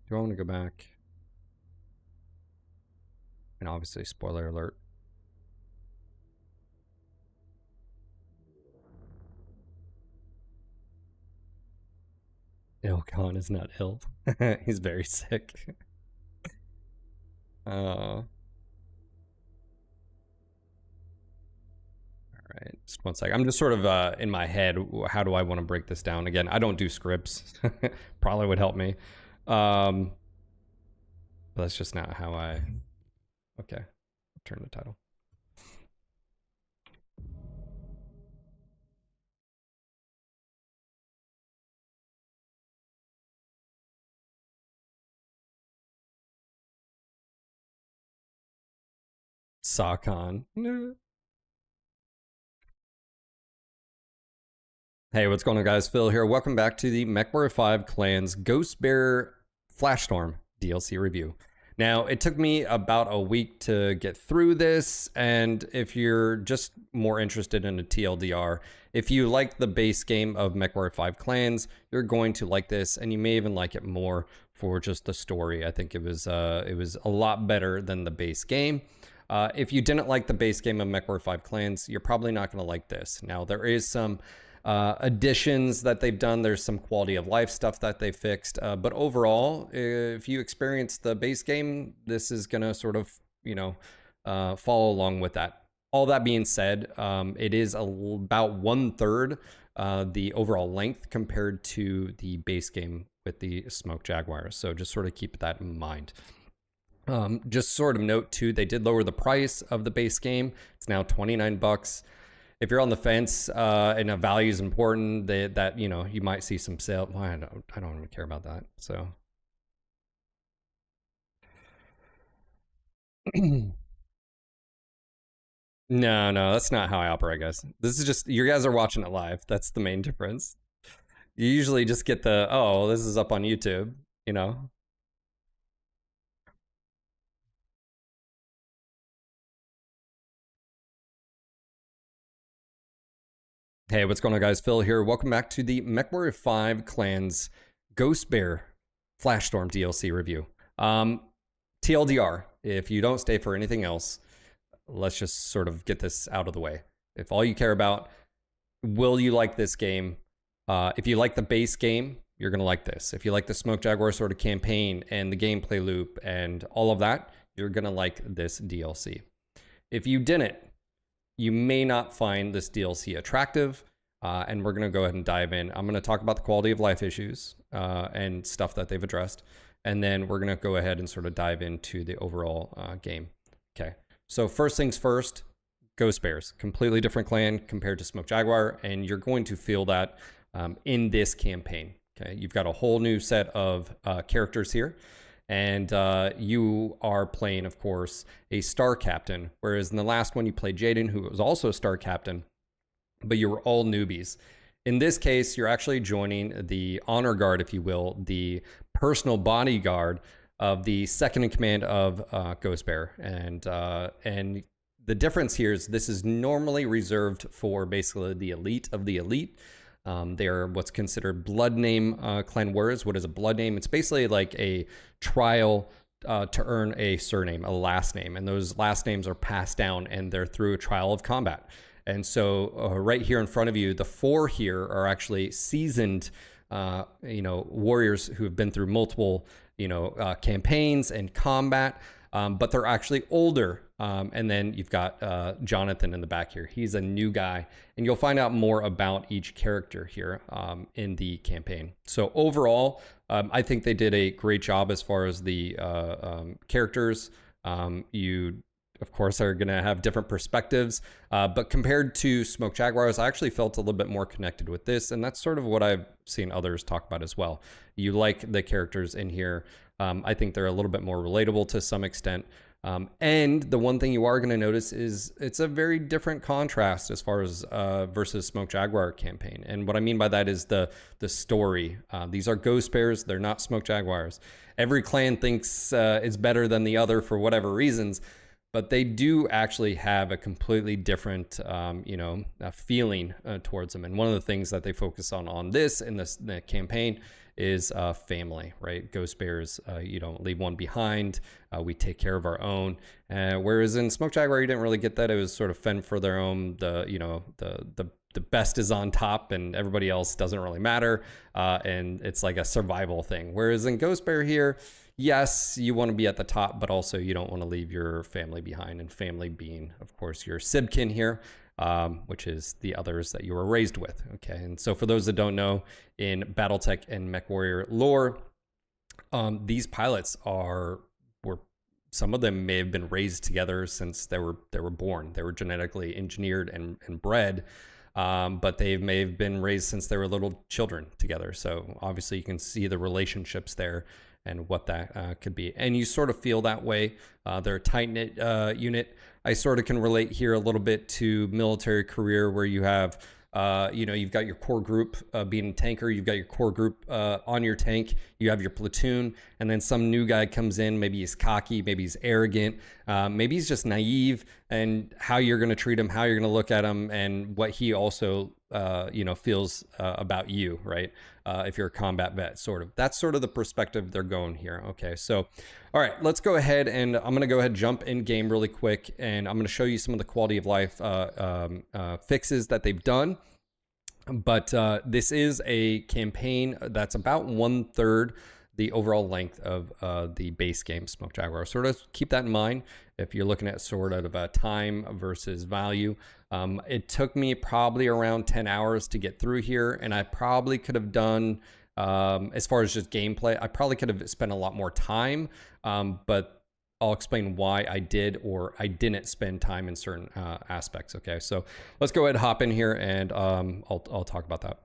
Do I want to go back? And obviously, spoiler alert. Ilkhan is not ill. He's very sick. All right, just one sec. I'm just sort of in my head, how do I want to break this down? Again, I don't do scripts. Probably would help me. But that's just not how I... Okay, I'll turn the title. Sakon. Hey, what's going on, guys? Phil here. Welcome back to the MechWarrior 5 Clans Ghost Bear Flashstorm DLC review. Now, it took me about a week to get through this, and if you're just more interested in a TLDR, if you like the base game of MechWarrior 5 Clans, you're going to like this, and you may even like it more for just the story. I think it was a lot better than the base game. If you didn't like the base game of MechWarrior 5 Clans, you're probably not going to like this. Now, there is some additions that they've done. There's some quality of life stuff that they fixed. But overall, if you experience the base game, this is going to sort of, you know, follow along with that. All that being said, it is about 1/3 the overall length compared to the base game with the Smoke Jaguars. So just sort of keep that in mind. Just sort of note too, they did lower the price of the base game. It's now $29. If you're on the fence and a value is important, that you know, you might see some sale. Well, I don't even care about that. So no, that's not how I operate, guys. This is just, you guys are watching it live. That's the main difference. You usually just get the, oh, this is up on YouTube, you know. Hey, what's going on, guys? Phil here. Welcome back to the MechWarrior 5 Clans Ghost Bear Flashstorm DLC review. TLDR, if you don't stay for anything else, let's just sort of get this out of the way. If all you care about, will you like this game? If you like the base game, you're going to like this. If you like the Smoke Jaguar sort of campaign and the gameplay loop and all of that, you're going to like this DLC. If you didn't, you may not find this DLC attractive, and we're going to go ahead and dive in. I'm going to talk about the quality of life issues and stuff that they've addressed, and then we're going to go ahead and sort of dive into the overall game. Okay, so first things first, Ghost Bears, completely different clan compared to Smoke Jaguar, and you're going to feel that in this campaign. Okay, you've got a whole new set of characters here. And you are playing, of course, a star captain, whereas in the last one you played Jaden, who was also a star captain, but you were all newbies. In this case, you're actually joining the honor guard, if you will, the personal bodyguard of the second in command of Ghost Bear. And the difference here is this is normally reserved for basically the elite of the elite. They're what's considered blood name clan warriors. What is a blood name? It's basically like a trial to earn a surname, a last name, and those last names are passed down, and they're through a trial of combat. And so right here in front of you, the 4 here are actually seasoned, you know, warriors who have been through multiple, you know, campaigns and combat, but they're actually older. And then you've got Jonathan in the back here. He's a new guy, and you'll find out more about each character here in the campaign. So overall, I think they did a great job as far as the characters. You of course, are going to have different perspectives. But compared to Smoke Jaguars, I actually felt a little bit more connected with this. And that's sort of what I've seen others talk about as well. You like the characters in here. I think they're a little bit more relatable to some extent. And the one thing you are going to notice is it's a very different contrast as far as versus Smoke Jaguar campaign. And what I mean by that is the story. These are Ghost Bears. They're not Smoke Jaguars. Every clan thinks it's better than the other for whatever reasons, but they do actually have a completely different, feeling towards them. And one of the things that they focus on this in the campaign is family, right? Ghost Bears, you don't leave one behind. We take care of our own. Whereas in Smoke Jaguar, you didn't really get that. It was sort of fend for their own. The best is on top, and everybody else doesn't really matter. And it's like a survival thing. Whereas in Ghost Bear here, yes, you want to be at the top, but also you don't want to leave your family behind. And family being, of course, your Sibkin here. Which is the others that you were raised with. Okay, and so for those that don't know, in BattleTech and MechWarrior lore, these pilots were some of them may have been raised together since they were born. They were genetically engineered and bred, but they may have been raised since they were little children together. So obviously you can see the relationships there and what that could be. And you sort of feel that way. They're a tight-knit unit. I sort of can relate here a little bit to military career where you have, you've got your core group being a tanker. You've got your core group on your tank. You have your platoon. And then some new guy comes in. Maybe he's cocky. Maybe he's arrogant. Maybe he's just naive. And how you're going to treat him, how you're going to look at him, and what he also, feels about you, right? If you're a combat vet, sort of. That's sort of the perspective they're going here. Okay, so, all right, let's go ahead and I'm going to go ahead and jump in game really quick, and I'm going to show you some of the quality of life fixes that they've done. But this is a campaign that's about 1/3 the overall length of the base game Smoke Jaguar. Sort of keep that in mind if you're looking at sort of a time versus value. It took me probably around 10 hours to get through here, and I probably could have done, as far as just gameplay, I probably could have spent a lot more time, but I'll explain why I did or I didn't spend time in certain aspects. Okay, so let's go ahead and hop in here, and I'll talk about that.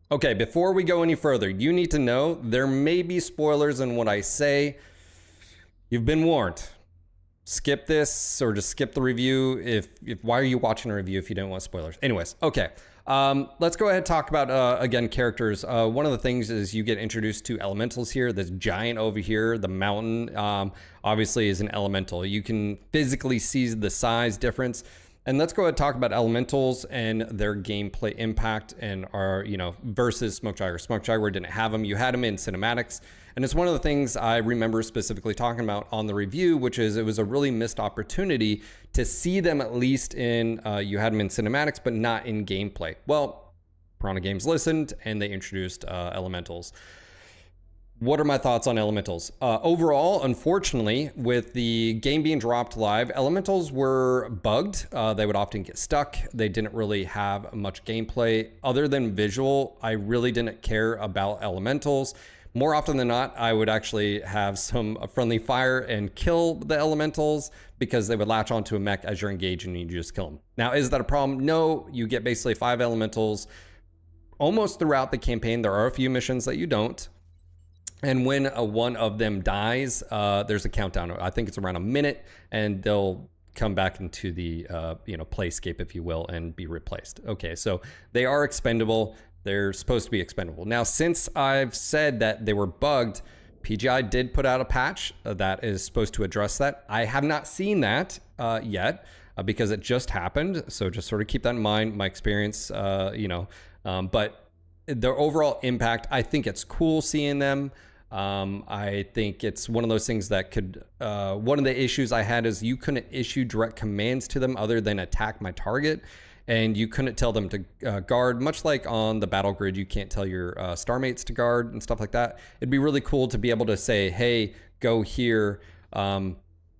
Okay, before we go any further, you need to know there may be spoilers in what I say. You've been warned. Skip this or just skip the review. If why are you watching a review if you don't want spoilers? Anyways, okay. Let's go ahead and talk about, again, characters. One of the things is you get introduced to elementals here. This giant over here, the mountain, obviously is an elemental. You can physically see the size difference. And let's go ahead and talk about elementals and their gameplay impact and versus Smoke Jaguar. Smoke Jaguar didn't have them. You had them in cinematics. And it's one of the things I remember specifically talking about on the review, which is it was a really missed opportunity to see them at least in, you had them in cinematics, but not in gameplay. Well, Piranha Games listened and they introduced elementals. What are my thoughts on elementals? Overall, unfortunately, with the game being dropped live, elementals were bugged. They would often get stuck. They didn't really have much gameplay. Other than visual, I really didn't care about elementals. More often than not, I would actually have some friendly fire and kill the elementals because they would latch onto a mech as you're engaged and you just kill them. Now, is that a problem? No, you get basically 5 elementals almost throughout the campaign. There are a few missions that you don't. And when one of them dies, there's a countdown. I think it's around a minute, and they'll come back into the playscape, if you will, and be replaced. Okay, so they are expendable. They're supposed to be expendable. Now, since I've said that they were bugged, PGI did put out a patch that is supposed to address that. I have not seen that yet because it just happened. So just sort of keep that in mind. My experience, but their overall impact, I think it's cool seeing them. I think it's one of those things that could, one of the issues I had is you couldn't issue direct commands to them other than attack my target. And you couldn't tell them to guard, much like on the battle grid, you can't tell your star mates to guard and stuff like that. It'd be really cool to be able to say, hey, go here.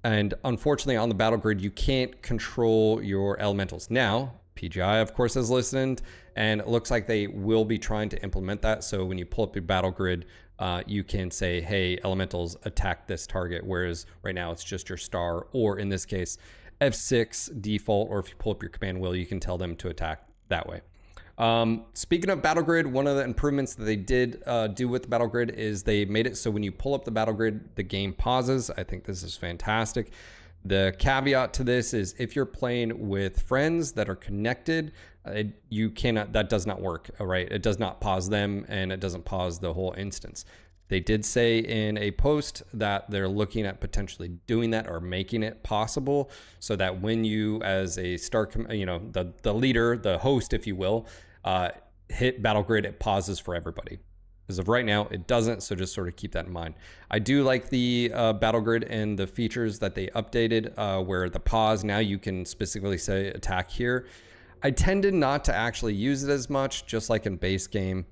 And unfortunately, on the battle grid, you can't control your elementals. Now, PGI, of course, has listened, and it looks like they will be trying to implement that. So when you pull up your battle grid, you can say, hey, elementals, attack this target. Whereas right now, it's just your star, or in this case, F6 default, or if you pull up your command wheel, you can tell them to attack that way. Speaking of battle grid, one of the improvements that they did do with the battle grid is they made it so when you pull up the battle grid, the game pauses. I think this is fantastic. The caveat to this is if you're playing with friends that are connected, you cannot, that does not work, all right? It does not pause them, and it doesn't pause the whole instance. They did say in a post that they're looking at potentially doing that or making it possible so that when you, as a star, the leader, the host, if you will, hit battle grid, it pauses for everybody. As of right now, it doesn't, so just sort of keep that in mind. I do like the battle grid and the features that they updated where the pause, now you can specifically say attack here. I tended not to actually use it as much, just like in base game.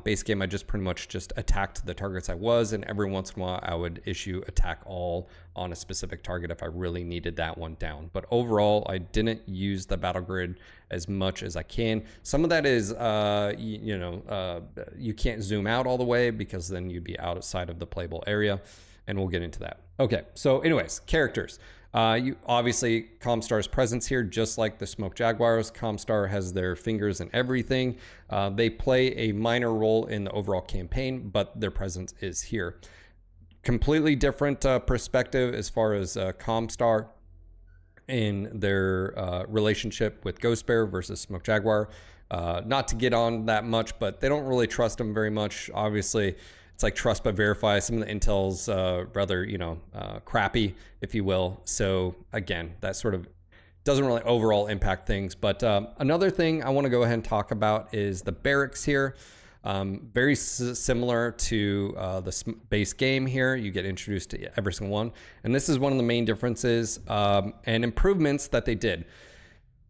Base game, I just pretty much just attacked the targets I was, and every once in a while I would issue attack all on a specific target if I really needed that one down. But overall, I didn't use the battle grid as much as I can. Some of that is, you can't zoom out all the way because then you'd be outside of the playable area, and we'll get into that. Okay, so anyways, characters. You obviously Comstar's presence here, just like the Smoke Jaguars. Comstar has their fingers in everything. They play a minor role in the overall campaign, but their presence is here. Completely different perspective as far as Comstar in their relationship with Ghost Bear versus Smoke Jaguar. Not to get on that much, but they don't really trust them very much. Obviously, it's like trust but verify. Some of the intel's rather, crappy, if you will. So again, that sort of doesn't really overall impact things. But another thing I want to go ahead and talk about is the barracks here. Very similar to the base game here. You get introduced to every single one. And this is one of the main differences and improvements that they did.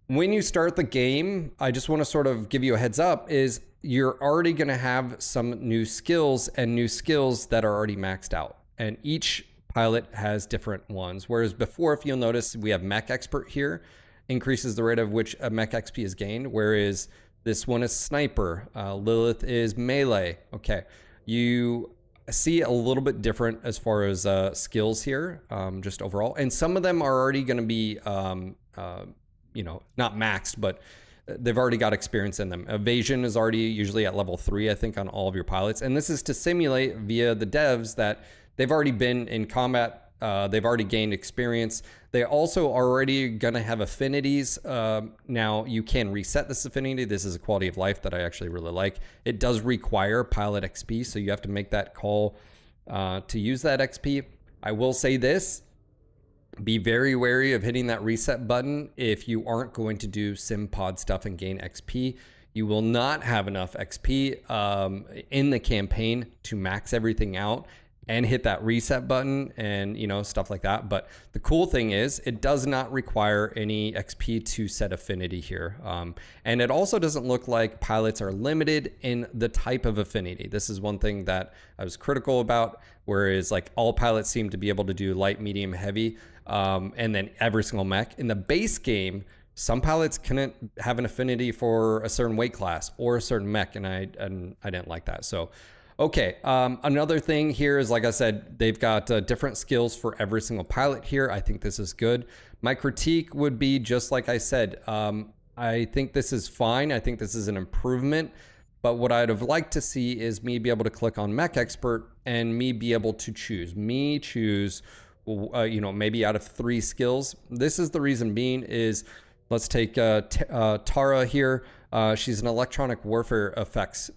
When you start the game, I just want to sort of give you a heads up, is you're already going to have some new skills and new skills that are already maxed out. And each pilot has different ones. Whereas before, if you'll notice, we have Mech Expert here, increases the rate of which a Mech XP is gained, whereas this one is Sniper. Lilith is Melee. Okay, you see a little bit different as far as skills here, just overall. And some of them are already going to be, not maxed, but they've already got experience in them. Evasion is already usually at level 3, I think, on all of your pilots. And this is to simulate via the devs that they've already been in combat. They've already gained experience. They also are already going to have affinities. Now, you can reset this affinity. This is a quality of life that I actually really like. It does require pilot XP, so you have to make that call to use that XP. I will say this. Be very wary of hitting that reset button if you aren't going to do sim pod stuff and gain XP. You will not have enough XP in the campaign to max everything out and hit that reset button and stuff like that. But the cool thing is it does not require any XP to set affinity here. And it also doesn't look like pilots are limited in the type of affinity. This is one thing that I was critical about, whereas like all pilots seem to be able to do light, medium, heavy, and then every single mech. In the base game, some pilots couldn't have an affinity for a certain weight class or a certain mech, and I didn't like that. So okay, another thing here is, like I said, they've got different skills for every single pilot here. I think this is good. My critique would be, just like I said, I think this is fine. I think this is an improvement. But what I'd have liked to see is me be able to click on Mech Expert and me be able to choose. Maybe out of 3 skills. This is the reason being is, let's take Tara here. She's an electronic warfare effects,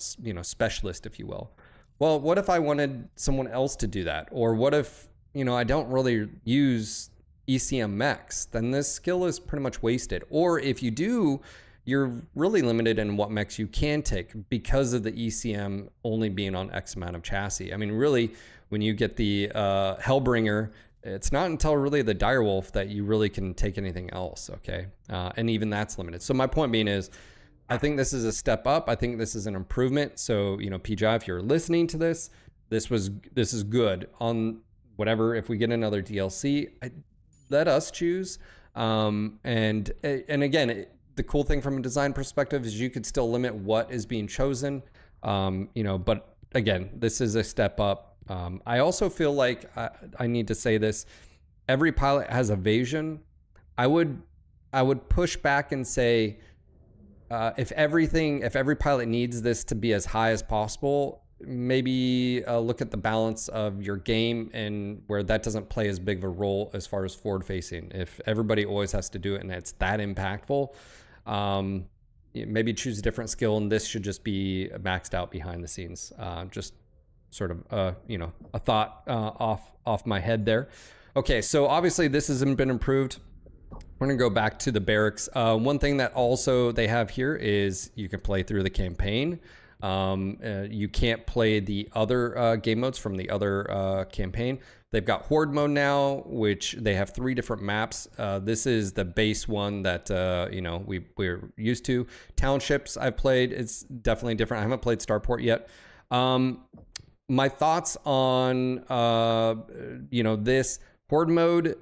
specialist, if you will. Well, what if I wanted someone else to do that? Or what if, I don't really use ECM mechs? Then this skill is pretty much wasted. Or if you do, you're really limited in what mechs you can take because of the ECM only being on X amount of chassis. I mean, really, when you get the Hellbringer, it's not until really the Direwolf that you really can take anything else, okay? And even that's limited. So my point being is, I think this is a step up. I think this is an improvement. So, PGI, if you're listening to this, this is good. On whatever. If we get another DLC, let us choose. And again, the cool thing from a design perspective is you could still limit what is being chosen. But again, this is a step up. I also feel like I need to say this. Every pilot has evasion. I would push back and say, if every pilot needs this to be as high as possible, maybe look at the balance of your game and where that doesn't play as big of a role as far as forward facing. If everybody always has to do it and it's that impactful, maybe choose a different skill, and this should just be maxed out behind the scenes. Just sort of a thought off my head there. Okay, so obviously this hasn't been improved. We're gonna go back to the barracks. One thing that also they have here is you can play through the campaign. You can't play the other game modes from the other campaign. They've got Horde mode now, which they have 3 different maps. This is the base one that we're used to. Townships I've played. It's definitely different. I haven't played Starport yet. My thoughts on this Horde mode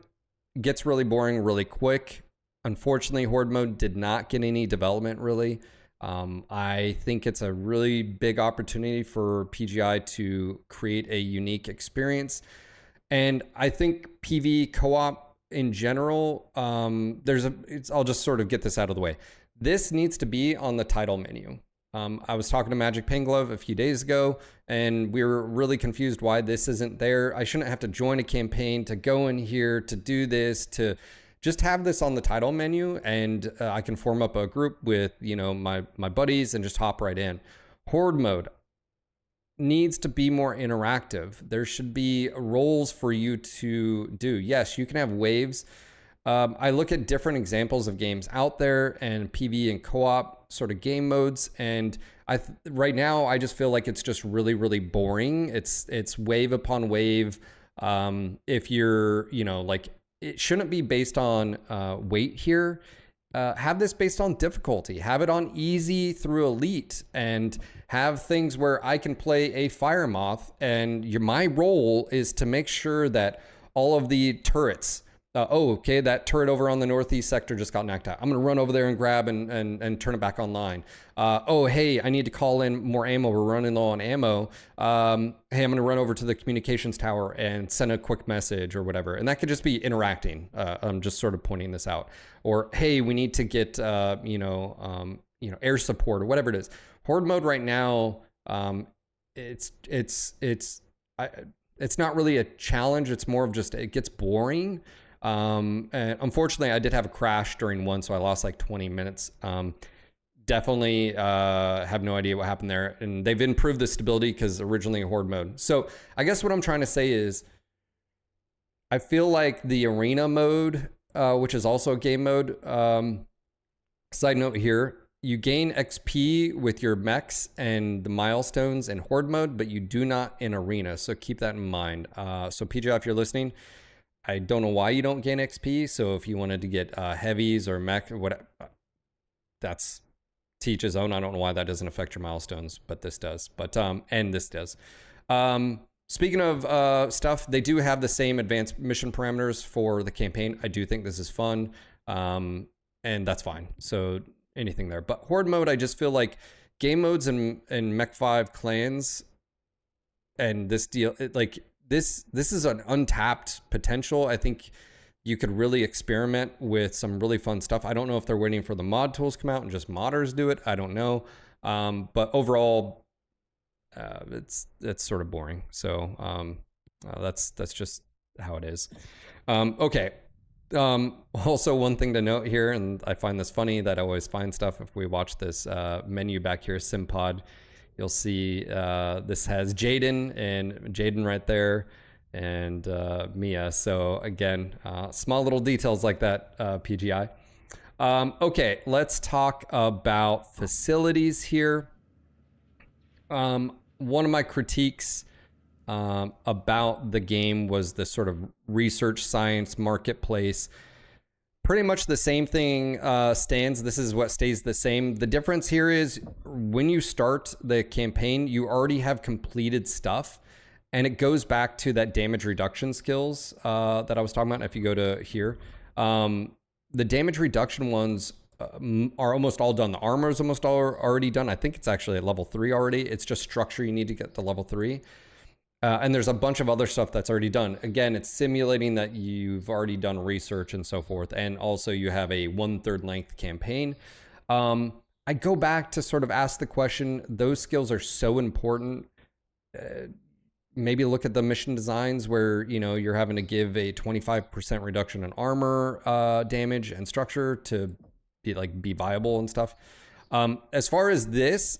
gets really boring really quick. Unfortunately, Horde mode did not get any development really. I think it's a really big opportunity for PGI to create a unique experience. And I think PV co-op in general, I'll just sort of get this out of the way. This needs to be on the title menu. I was talking to Magic Penglove a few days ago, and we were really confused why this isn't there. I shouldn't have to join a campaign to go in here to do this, to just have this on the title menu, and I can form up a group with my buddies and just hop right in. Horde mode needs to be more interactive. There should be roles for you to do. Yes, you can have waves. I look at different examples of games out there and PV and co-op sort of game modes, and right now I just feel like it's just really, really boring. It's wave upon wave. If you're, it shouldn't be based on weight here. Have this based on difficulty. Have it on easy through elite, and have things where I can play a fire moth, and my role is to make sure that all of the turrets, okay, that turret over on the northeast sector just got knocked out. I'm gonna run over there and grab and turn it back online. Oh, hey, I need to call in more ammo. We're running low on ammo. Hey, I'm gonna run over to the communications tower and send a quick message or whatever. And that could just be interacting. I'm just sort of pointing this out. Or, hey, we need to get, air support or whatever it is. Horde mode right now, it's not really a challenge. It's more of just, it gets boring. And unfortunately, I did have a crash during one, so I lost like 20 minutes. Definitely have no idea what happened there. And they've improved the stability because originally Horde mode. So I guess what I'm trying to say is I feel like the arena mode, which is also a game mode, side note here, you gain XP with your mechs and the milestones in Horde mode, but you do not in arena. So keep that in mind. So PGI, if you're listening, I don't know why you don't gain XP. So if you wanted to get heavies or mech, that's to each his own. I don't know why that doesn't affect your milestones, but this does. But and this does. Speaking of stuff, they do have the same advanced mission parameters for the campaign. I do think this is fun, and that's fine. So anything there. But Horde mode, I just feel like game modes in Mech 5 clans and this deal, this is an untapped potential. I think you could really experiment with some really fun stuff. I don't know if they're waiting for the mod tools to come out and just modders do it. I don't know. But overall, it's sort of boring. So that's just how it is. Okay. Also, one thing to note here, and I find this funny that I always find stuff if we watch this menu back here, Simpod. You'll see this has Jaden right there, and Mia. So again, small little details like that, PGI. Okay, let's talk about facilities here. One of my critiques about the game was the sort of research science marketplace. Pretty much the same thing stands. This is what stays the same. The difference here is when you start the campaign, you already have completed stuff. And it goes back to that damage reduction skills that I was talking about. If you go to here, the damage reduction ones are almost all done. The armor is almost already done. I think it's actually at level 3 already. It's just structure you need to get to level 3. And there's a bunch of other stuff that's already done. Again, it's simulating that you've already done research and so forth. And also you have a 1/3 length campaign. I go back to sort of ask the question, those skills are so important. Maybe look at the mission designs where, you know, you're having to give a 25% reduction in armor damage and structure to be viable and stuff. As far as this,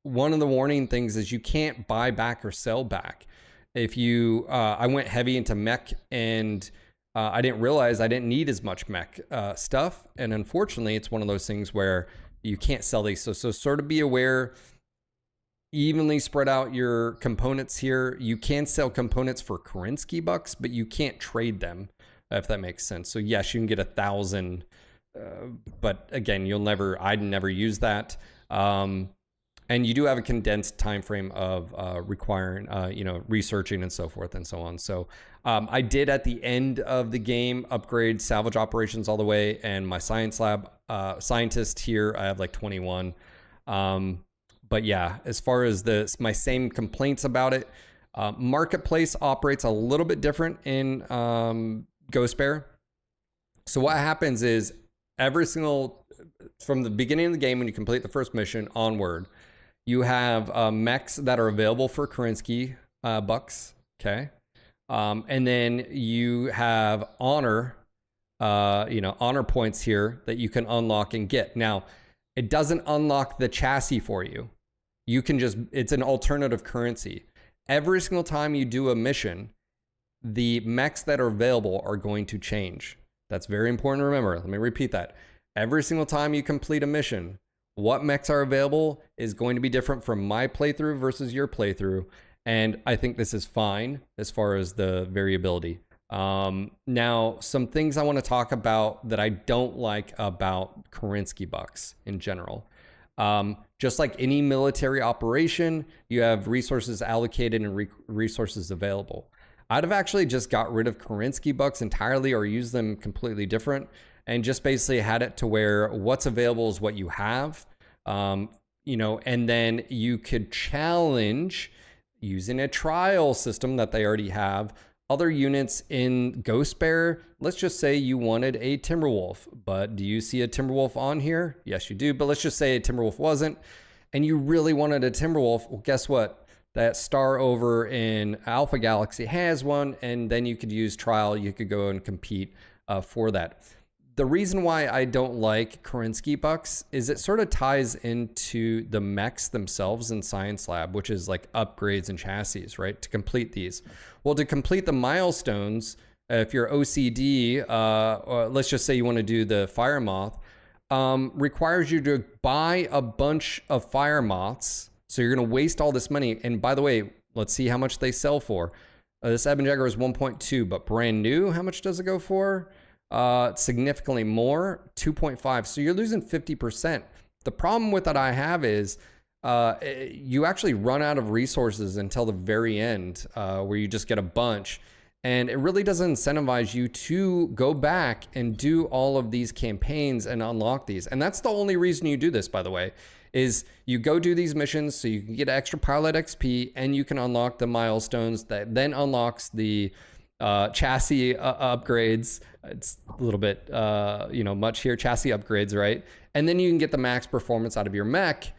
one of the warning things is you can't buy back or sell back. If you, I went heavy into mech and I didn't realize I didn't need as much mech stuff. And unfortunately, it's one of those things where you can't sell these. So sort of be aware, evenly spread out your components here. You can sell components for Kerensky bucks, but you can't trade them, if that makes sense. So yes, you can get 1,000, but again, I'd never use that. And you do have a condensed time frame of requiring, researching and so forth and so on. So I did at the end of the game upgrade salvage operations all the way, and my science lab scientist here, I have like 21. But yeah, as far as my same complaints about it, marketplace operates a little bit different in Ghost Bear. So what happens is from the beginning of the game, when you complete the first mission onward, you have mechs that are available for Kerensky bucks, okay? And then you have honor points here that you can unlock and get. Now, it doesn't unlock the chassis for you. It's an alternative currency. Every single time you do a mission, the mechs that are available are going to change. That's very important to remember. Let me repeat that. Every single time you complete a mission, what mechs are available is going to be different from my playthrough versus your playthrough. And I think this is fine as far as the variability. Now, some things I want to talk about that I don't like about Kerensky bucks in general. Just like any military operation, you have resources allocated and resources available. I'd have actually just got rid of Kerensky bucks entirely or used them completely different and just basically had it to where what's available is what you have. And then you could challenge using a trial system that they already have other units in Ghost Bear. Let's just say you wanted a Timberwolf, but do you see a Timberwolf on here? Yes, you do. But let's just say a Timberwolf wasn't, and you really wanted a Timberwolf. Well, guess what? That star over in Alpha Galaxy has one, and then you could use trial. You could go and compete for that. The reason why I don't like Kerensky bucks is it sort of ties into the mechs themselves in Science Lab, which is like upgrades and chassis, right? To complete these. Well, to complete the milestones, if you're OCD, or let's just say you want to do the Fire Moth, requires you to buy a bunch of Fire Moths. So you're going to waste all this money. And by the way, let's see how much they sell for. This Ebon Jaguar is 1.2, but brand new, how much does it go for? Significantly more, 2.5. So you're losing 50%. The problem with that I have is you actually run out of resources until the very end, where you just get a bunch. And it really doesn't incentivize you to go back and do all of these campaigns and unlock these. And that's the only reason you do this, by the way, is you go do these missions so you can get extra pilot XP and you can unlock the milestones that then unlocks the chassis upgrades. It's a little bit, much here, chassis upgrades, right? And then you can get the max performance out of your mech.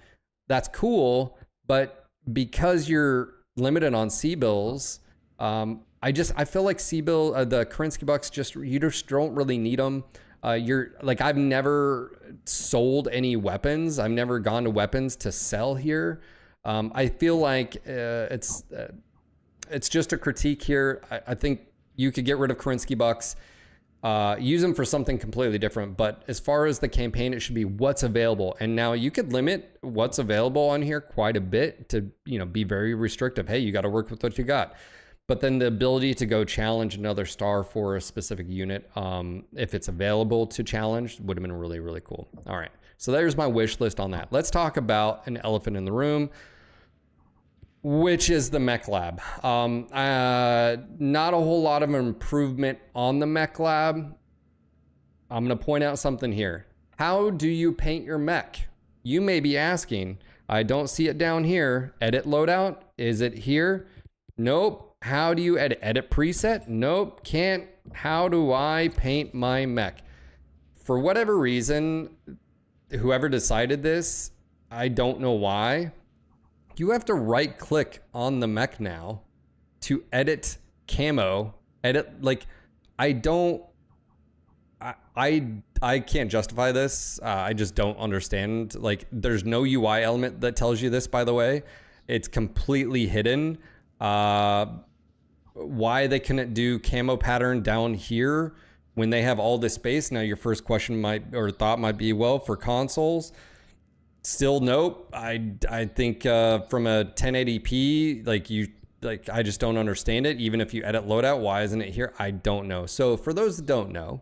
That's cool. But because you're limited on C-bills, I feel like C-bill, the Kerensky bucks, you just don't really need them. I've never sold any weapons. I've never gone to weapons to sell here. I feel like it's just a critique here. I think you could get rid of Kerensky bucks, use them for something completely different. But as far as the campaign, it should be what's available. And now you could limit what's available on here quite a bit to, be very restrictive. Hey, you got to work with what you got. But then the ability to go challenge another star for a specific unit, if it's available to challenge, would have been really, really cool. All right, so there's my wish list on that. Let's talk about an elephant in the room. which is the Mech Lab. Not a whole lot of improvement on the Mech Lab. I'm going to point out something here. How do you paint your mech? You may be asking. I don't see it down here. Edit loadout. Is it here? Nope. How do you edit? Edit preset? Nope. Can't. How do I paint my mech? For whatever reason, whoever decided this, I don't know why. You have to right click on the mech now to edit camo. Edit, like, I don't, I can't justify this. I just don't understand. Like, there's no UI element that tells you this, by the way. It's completely hidden. Why they couldn't do camo pattern down here when they have all this space. Now your first question might, or thought might be, well, for consoles, still nope. I think from a 1080p, I just don't understand it. Even if you edit loadout, why isn't it here? I don't know. So for those that don't know,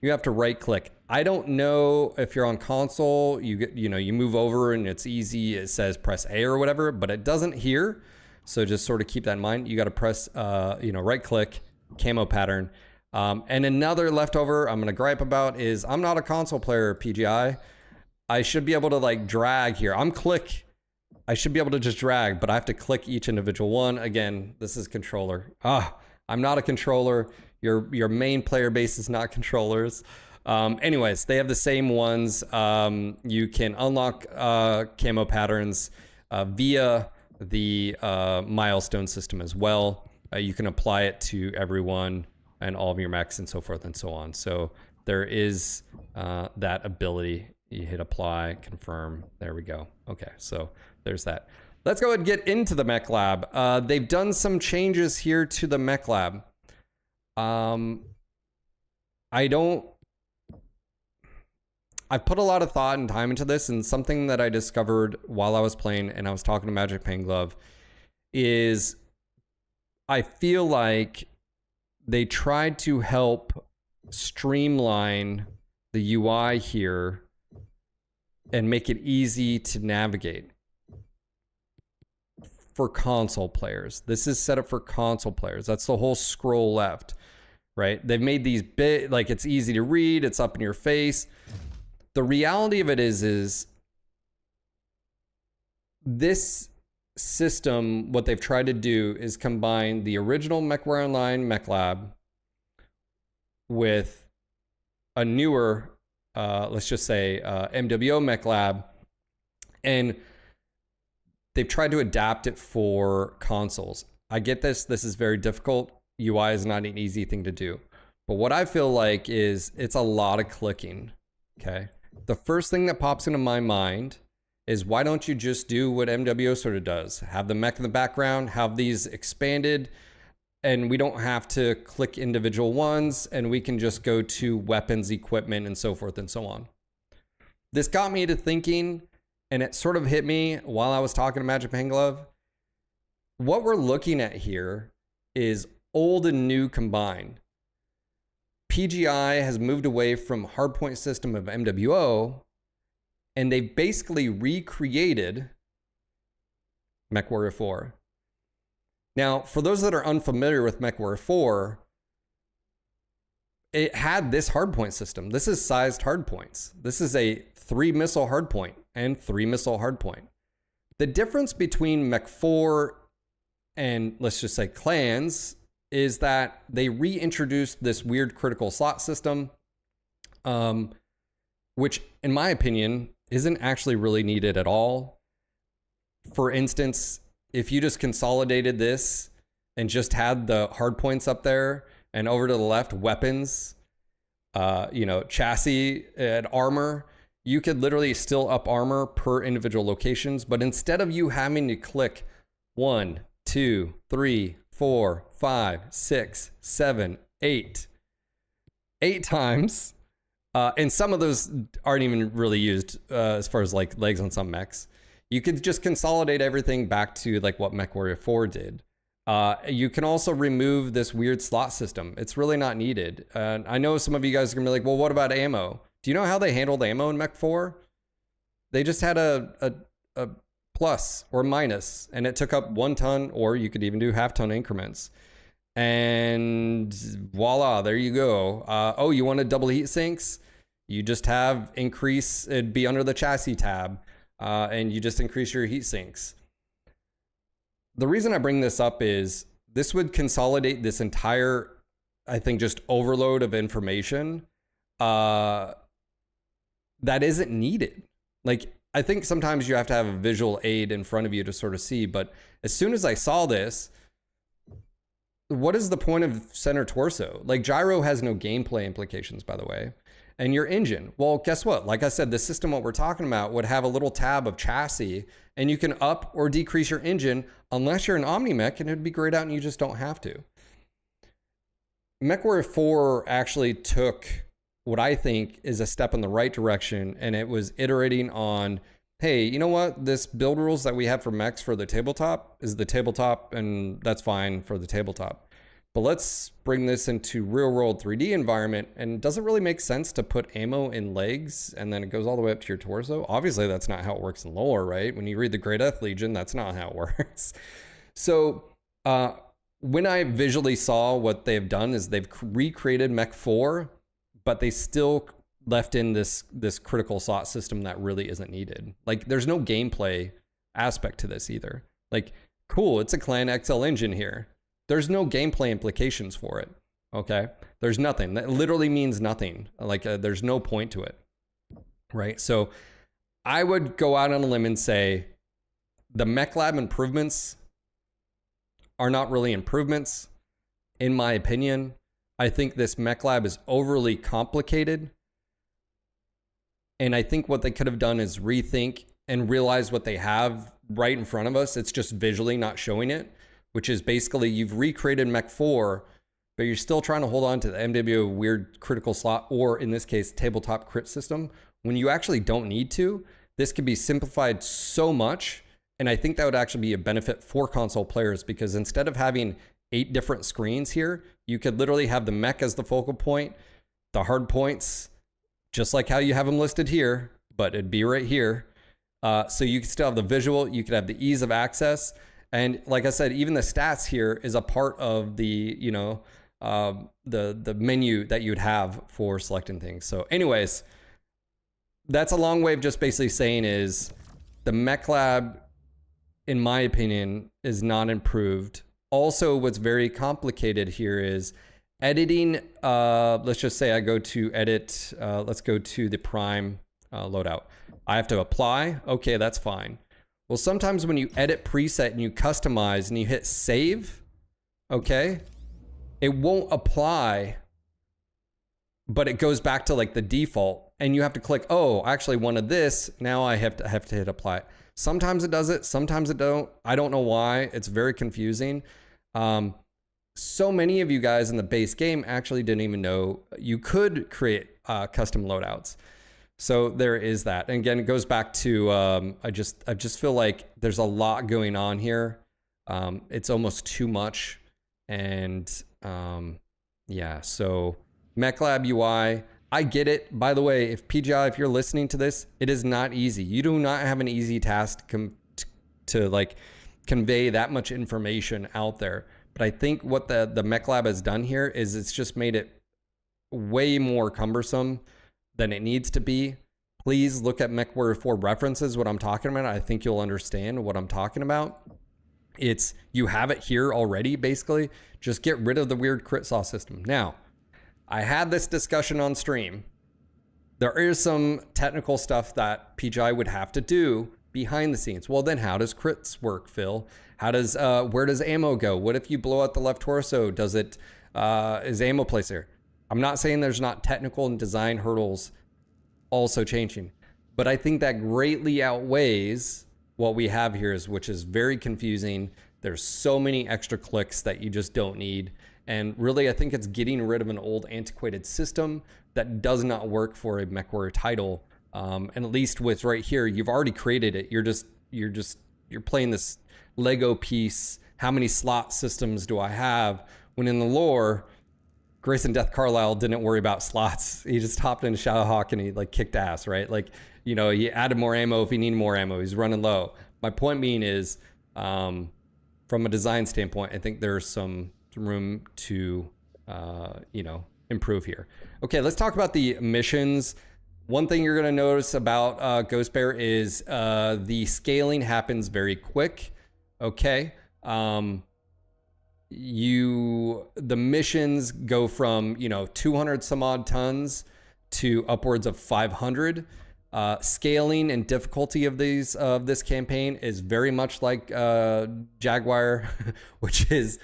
you have to right click. I don't know if you're on console, you move over and it's easy. It says press A or whatever, but it doesn't here. So just sort of keep that in mind. You got to press, right click, camo pattern. And another leftover I'm going to gripe about is I'm not a console player, PGI. I should be able to like drag here. I should be able to just drag, but I have to click each individual one. Again, this is controller. I'm not a controller. Your main player base is not controllers. Anyways, they have the same ones. You can unlock camo patterns via the milestone system as well. You can apply it to everyone and all of your mechs and so forth and so on. So there is that ability. You hit apply, confirm. There we go. Okay, so there's that. Let's go ahead and get into the Mech Lab. They've done some changes here to the Mech Lab. I've put a lot of thought and time into this, and something that I discovered while I was playing and I was talking to Magic Penglove is I feel like they tried to help streamline the UI here and make it easy to navigate for console players. This is set up for console players. That's the whole scroll left, right? They've made these bit like it's easy to read, it's up in your face. The reality of it is this system, what they've tried to do is combine the original MechWarrior Online Mech Lab with a newer, let's just say MWO Mech Lab, and they've tried to adapt it for consoles. I get this. This is very difficult. UI is not an easy thing to do. But what I feel like is it's a lot of clicking, okay? The first thing that pops into my mind is why don't you just do what MWO sort of does? Have the mech in the background, have these expanded, and we don't have to click individual ones, and we can just go to weapons, equipment, and so forth and so on. This got me to thinking, and it sort of hit me while I was talking to Magic Penglove. What we're looking at here is old and new combined. PGI has moved away from hardpoint system of MWO, and they basically recreated MechWarrior 4. Now, for those that are unfamiliar with MechWarrior 4, it had this hardpoint system. This is sized hardpoints. This is a 3-missile hardpoint and 3-missile hardpoint. The difference between Mech 4 and, let's just say, Clans is that they reintroduced this weird critical slot system, which, in my opinion, isn't actually really needed at all. For instance, if you just consolidated this and just had the hard points up there and over to the left, weapons, chassis and armor, you could literally still up armor per individual locations. But instead of you having to click 1, 2, 3, 4, 5, 6, 7, 8 times, and some of those aren't even really used as far as like legs on some mechs. You could just consolidate everything back to like what MechWarrior 4 did. You can also remove this weird slot system. It's really not needed. I know some of you guys are gonna be like, well, what about ammo? Do you know how they handled ammo in Mech 4? They just had a plus or minus, and it took up 1 ton, or you could even do half-ton increments. And voila, there you go. Oh, you wanted double heat sinks? You just have increase, it'd be under the chassis tab, and you just increase your heat sinks. The reason I bring this up is this would consolidate this entire, I think, just overload of information that isn't needed. Like, I think sometimes you have to have a visual aid in front of you to sort of see, but as soon as I saw this, what is the point of center torso? Like, gyro has no gameplay implications, by the way. And your engine, well, guess what? Like I said, the system, what we're talking about, would have a little tab of chassis, and you can up or decrease your engine unless you're an OmniMech, and it'd be grayed out and you just don't have to. MechWarrior 4 actually took what I think is a step in the right direction, and it was iterating on, hey, you know what? This build rules that we have for mechs for the tabletop is the tabletop, and that's fine for the tabletop. But let's bring this into real world 3D environment, and it doesn't really make sense to put ammo in legs and then it goes all the way up to your torso. Obviously, that's not how it works in lore, right? When you read the Great Death Legion, that's not how it works. So when I visually saw what they've done is they've recreated Mech 4, but they still left in this critical slot system that really isn't needed. Like, there's no gameplay aspect to this either. Like, cool, it's a Clan XL engine here. There's no gameplay implications for it, okay? There's nothing. That literally means nothing. Like, there's no point to it, right? So I would go out on a limb and say the Mech Lab improvements are not really improvements, in my opinion. I think this Mech Lab is overly complicated. And I think what they could have done is rethink and realize what they have right in front of us. It's just visually not showing it, which is basically you've recreated Mech 4, but you're still trying to hold on to the MWO weird critical slot, or in this case, tabletop crit system, when you actually don't need to. This could be simplified so much, and I think that would actually be a benefit for console players, because instead of having 8 different screens here, you could literally have the mech as the focal point, the hard points, just like how you have them listed here, but it'd be right here. So you could still have the visual, you could have the ease of access. And like I said, even the stats here is a part of the, you know, the menu that you'd have for selecting things. So anyways, that's a long way of just basically saying is the Mech Lab, in my opinion, is not improved. Also, what's very complicated here is editing. Let's just say I go to edit. Let's go to the Prime loadout. I have to apply. Okay, that's fine. Well, sometimes when you edit preset and you customize and you hit save, okay, it won't apply, but it goes back to like the default, and you have to click, oh, I actually wanted this. Now I have to hit apply. Sometimes it does it, sometimes it don't. I don't know why. It's very confusing. So many of you guys in the base game actually didn't even know you could create custom loadouts. So there is that. And again, it goes back to, I just feel like there's a lot going on here. It's almost too much. And yeah, so MechLab UI, I get it. By the way, if PGI, if you're listening to this, it is not easy. You do not have an easy task to like convey that much information out there. But I think what the MechLab has done here is it's just made it way more cumbersome than it needs to be. Please look at MechWarrior 4 references, what I'm talking about. I think you'll understand what I'm talking about. It's, you have it here already, basically. Just get rid of the weird crit saw system. Now, I had this discussion on stream. There is some technical stuff that PGI would have to do behind the scenes. Well, then how does crits work, Phil? How does, where does ammo go? What if you blow out the left torso? Does it, is ammo placed there? I'm not saying there's not technical and design hurdles also changing, but I think that greatly outweighs what we have here, which is very confusing. There's so many extra clicks that you just don't need. And really, I think it's getting rid of an old antiquated system that does not work for a MechWarrior title. And at least with right here, you've already created it. You're playing this Lego piece. How many slot systems do I have? When in the lore, Grayson Death Carlisle didn't worry about slots. He just hopped into Shadowhawk and he like kicked ass, right? Like, you know, he added more ammo if he needed more ammo. He's running low. My point being is, from a design standpoint, I think there's some room to, improve here. Okay, let's talk about the missions. One thing you're going to notice about Ghost Bear is the scaling happens very quick. Okay. The missions go from 200 some odd tons to upwards of 500. Scaling and difficulty of this campaign is very much like Jaguar, which is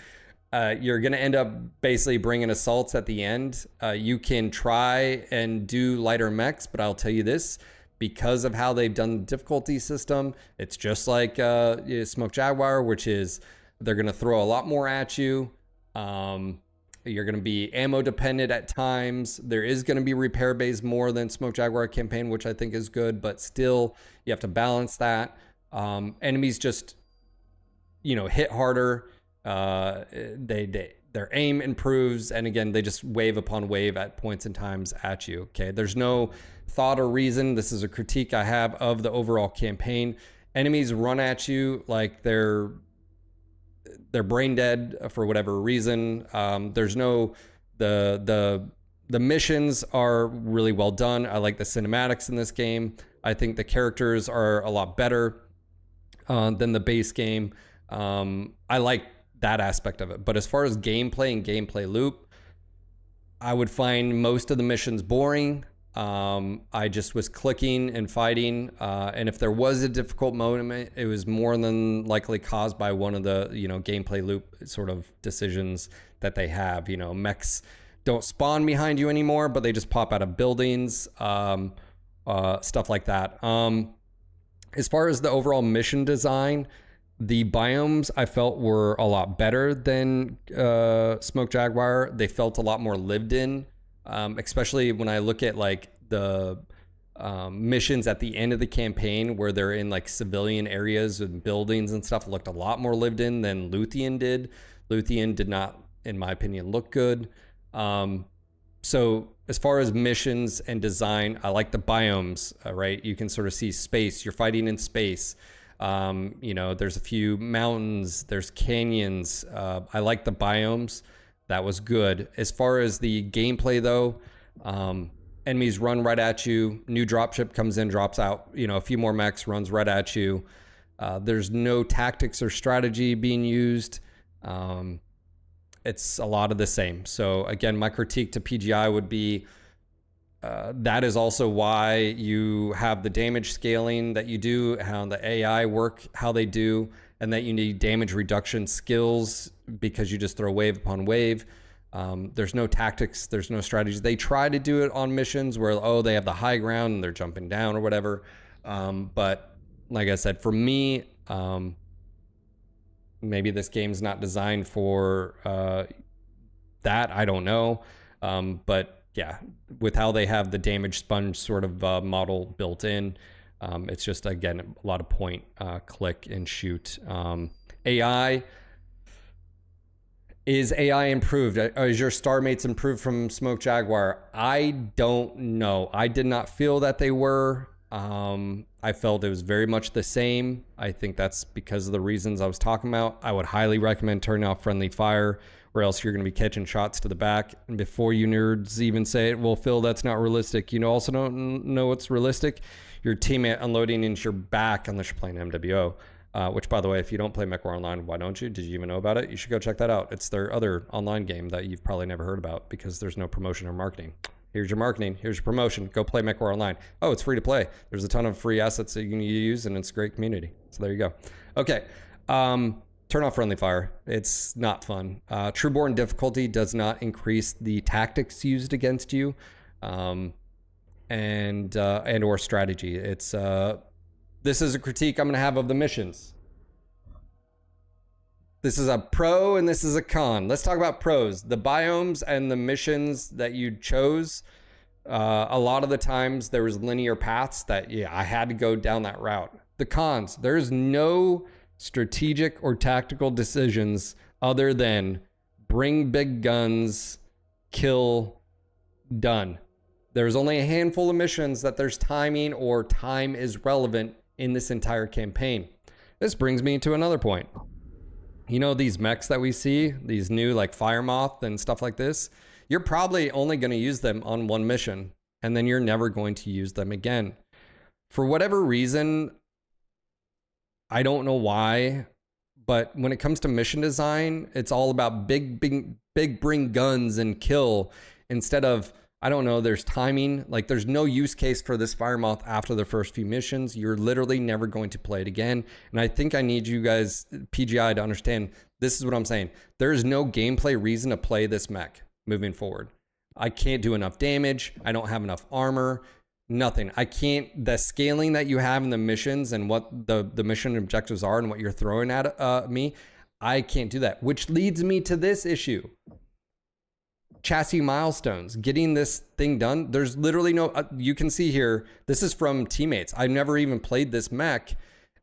you're going to end up basically bringing assaults at the end. You can try and do lighter mechs, but I'll tell you this, because of how they've done the difficulty system, it's just like Smoke Jaguar, which is they're going to throw a lot more at you. You're going to be ammo dependent at times. There is going to be repair bays more than Smoke Jaguar campaign, which I think is good, but still you have to balance that. Enemies just, hit harder. Their aim improves. And again, they just wave upon wave at points and times at you. Okay. There's no thought or reason. This is a critique I have of the overall campaign. Enemies run at you like they're brain dead for whatever reason. There's no, the missions are really well done. I like the cinematics in this game. I think the characters are a lot better than the base game. I like that aspect of it. But as far as gameplay and gameplay loop, I would find most of the missions boring. I just was clicking and fighting. And if there was a difficult moment, it was more than likely caused by one of the, gameplay loop sort of decisions that they have. Mechs don't spawn behind you anymore, but they just pop out of buildings, stuff like that. As far as the overall mission design, the biomes I felt were a lot better than Smoke Jaguar. They felt a lot more lived in. Especially when I look at like the missions at the end of the campaign where they're in like civilian areas and buildings and stuff, looked a lot more lived in than Luthien did. Luthien did not, in my opinion, look good. So as far as missions and design, I like the biomes, right? You can sort of see space. You're fighting in space. There's a few mountains, there's canyons. I like the biomes. That was good. As far as the gameplay though, enemies run right at you. New dropship comes in, drops out, a few more mechs, runs right at you. There's no tactics or strategy being used. It's a lot of the same. So again, my critique to PGI would be, that is also why you have the damage scaling that you do, how the AI work, how they do, and that you need damage reduction skills because you just throw wave upon wave. There's no tactics, there's no strategies. They try to do it on missions where, they have the high ground and they're jumping down or whatever. But like I said, for me, maybe this game's not designed for that. I don't know. But yeah, with how they have the damage sponge sort of model built in, it's just, again, a lot of point, click and shoot. AI, is AI improved? Is your star mates improved from Smoke Jaguar? I don't know. I did not feel that they were. I felt it was very much the same. I think that's because of the reasons I was talking about. I would highly recommend turning off friendly fire, or else you're going to be catching shots to the back. And before you nerds even say it, well, Phil, that's not realistic. Also don't know what's realistic. Your teammate unloading into your back unless you're playing MWO. Which, by the way, if you don't play MechWarrior Online, why don't you? Did you even know about it? You should go check that out. It's their other online game that you've probably never heard about because there's no promotion or marketing. Here's your marketing. Here's your promotion. Go play MechWarrior Online. Oh, it's free to play. There's a ton of free assets that you can use, and it's a great community. So there you go. Okay. Turn off friendly fire. It's not fun. Trueborn difficulty does not increase the tactics used against you, and or strategy. It's this is a critique I'm going to have of the missions. This is a pro and this is a con. Let's talk about pros. The biomes and the missions that you chose, a lot of the times there was linear paths that, I had to go down that route. The cons, there's no strategic or tactical decisions other than bring big guns, kill, done. There's only a handful of missions that there's timing or time is relevant in this entire campaign. This brings me to another point. You know, these mechs that we see, these new like Fire Moth and stuff like this, you're probably only going to use them on one mission, and then you're never going to use them again. For whatever reason, I don't know why, but when it comes to mission design, it's all about big bring guns and kill instead of, I don't know, there's timing. Like there's no use case for this Fire Moth after the first few missions. You're literally never going to play it again. And I think I need you guys, PGI, to understand this is what I'm saying. There is no gameplay reason to play this mech moving forward. I can't do enough damage. I don't have enough armor. Nothing. I can't, the scaling that you have in the missions and what the mission objectives are and what you're throwing at me, I can't do that. Which leads me to this issue. Chassis milestones, getting this thing done. There's literally no, you can see here, this is from teammates. I've never even played this mech.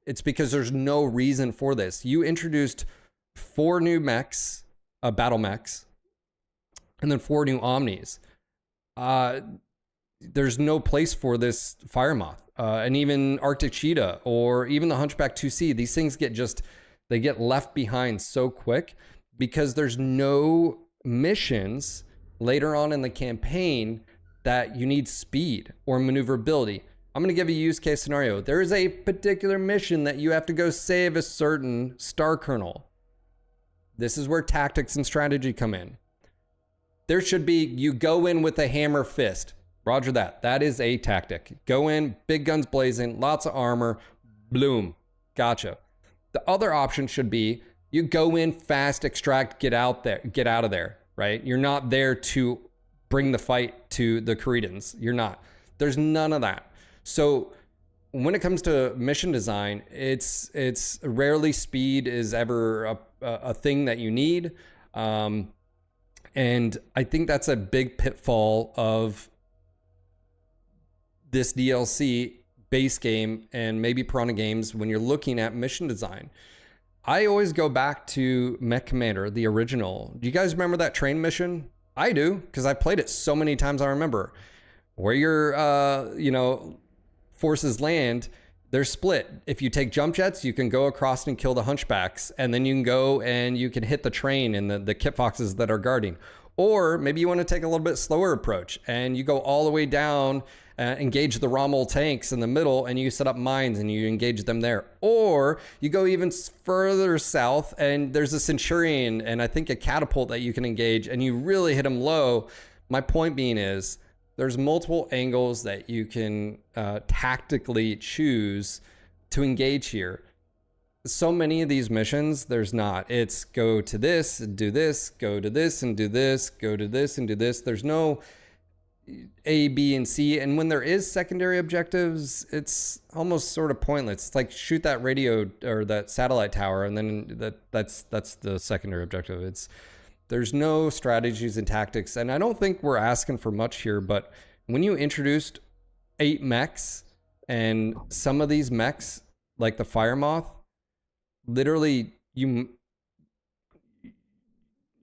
It's because there's no reason for this. You introduced 4 new mechs, battle mechs, and then 4 new Omnis. There's no place for this Fire Moth, and even Arctic Cheetah or even the Hunchback 2C. These things they get left behind so quick because there's no missions later on in the campaign that you need speed or maneuverability. I'm going to give a use case scenario. There is a particular mission that you have to go save a certain star kernel. This is where tactics and strategy come in. There should be, you go in with a hammer fist. Roger that. That is a tactic. Go in, big guns blazing, lots of armor, bloom. Gotcha. The other option should be you go in fast, extract, get out of there, right? You're not there to bring the fight to the Cretans. You're not. There's none of that. So when it comes to mission design, it's rarely speed is ever a thing that you need. And I think that's a big pitfall of this DLC base game and maybe Piranha Games when you're looking at mission design. I always go back to Mech Commander, the original. Do you guys remember that train mission? I do, because I played it so many times I remember. Where your forces land, they're split. If you take jump jets, you can go across and kill the Hunchbacks, and then you can go and you can hit the train and the Kit Foxes that are guarding. Or maybe you want to take a little bit slower approach and you go all the way down, engage the Rommel tanks in the middle, and you set up mines and you engage them there. Or you go even further south and there's a Centurion and I think a catapult that you can engage and you really hit them low. My point being is there's multiple angles that you can tactically choose to engage here. So many of these missions, there's not. It's go to this, do this, go to this and do this, go to this and do this. There's no A, B, and C. And when there is secondary objectives, it's almost sort of pointless. It's like shoot that radio or that satellite tower, and then that's the secondary objective. There's no strategies and tactics. And I don't think we're asking for much here, but when you introduced 8 mechs, and some of these mechs, like the Fire Moth, literally you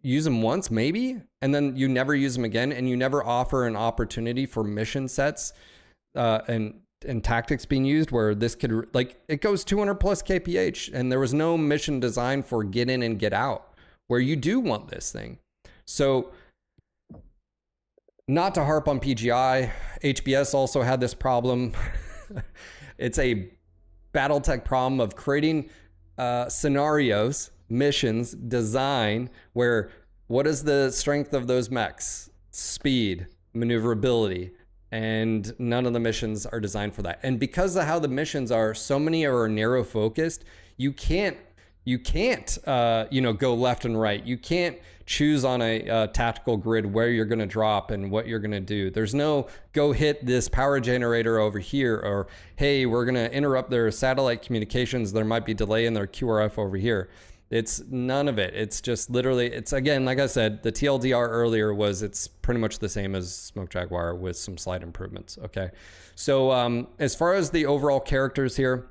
use them once maybe, and then you never use them again, and you never offer an opportunity for mission sets and tactics being used where this could, like, it goes 200 plus kph, and there was no mission design for get in and get out where you do want this thing. So not to harp on PGI, HBS also had this problem. It's a BattleTech problem of creating scenarios, missions, design, where what is the strength of those mechs? Speed, maneuverability, and none of the missions are designed for that. And because of how the missions are, so many are narrow focused, you can't go left and right. You can't choose on a tactical grid where you're going to drop and what you're going to do. There's no go hit this power generator over here, or hey, we're going to interrupt their satellite communications. There might be delay in their QRF over here. It's none of it. It's just literally, it's again, like I said, the TLDR earlier was it's pretty much the same as Smoke Jaguar with some slight improvements. Okay. So as far as the overall characters here,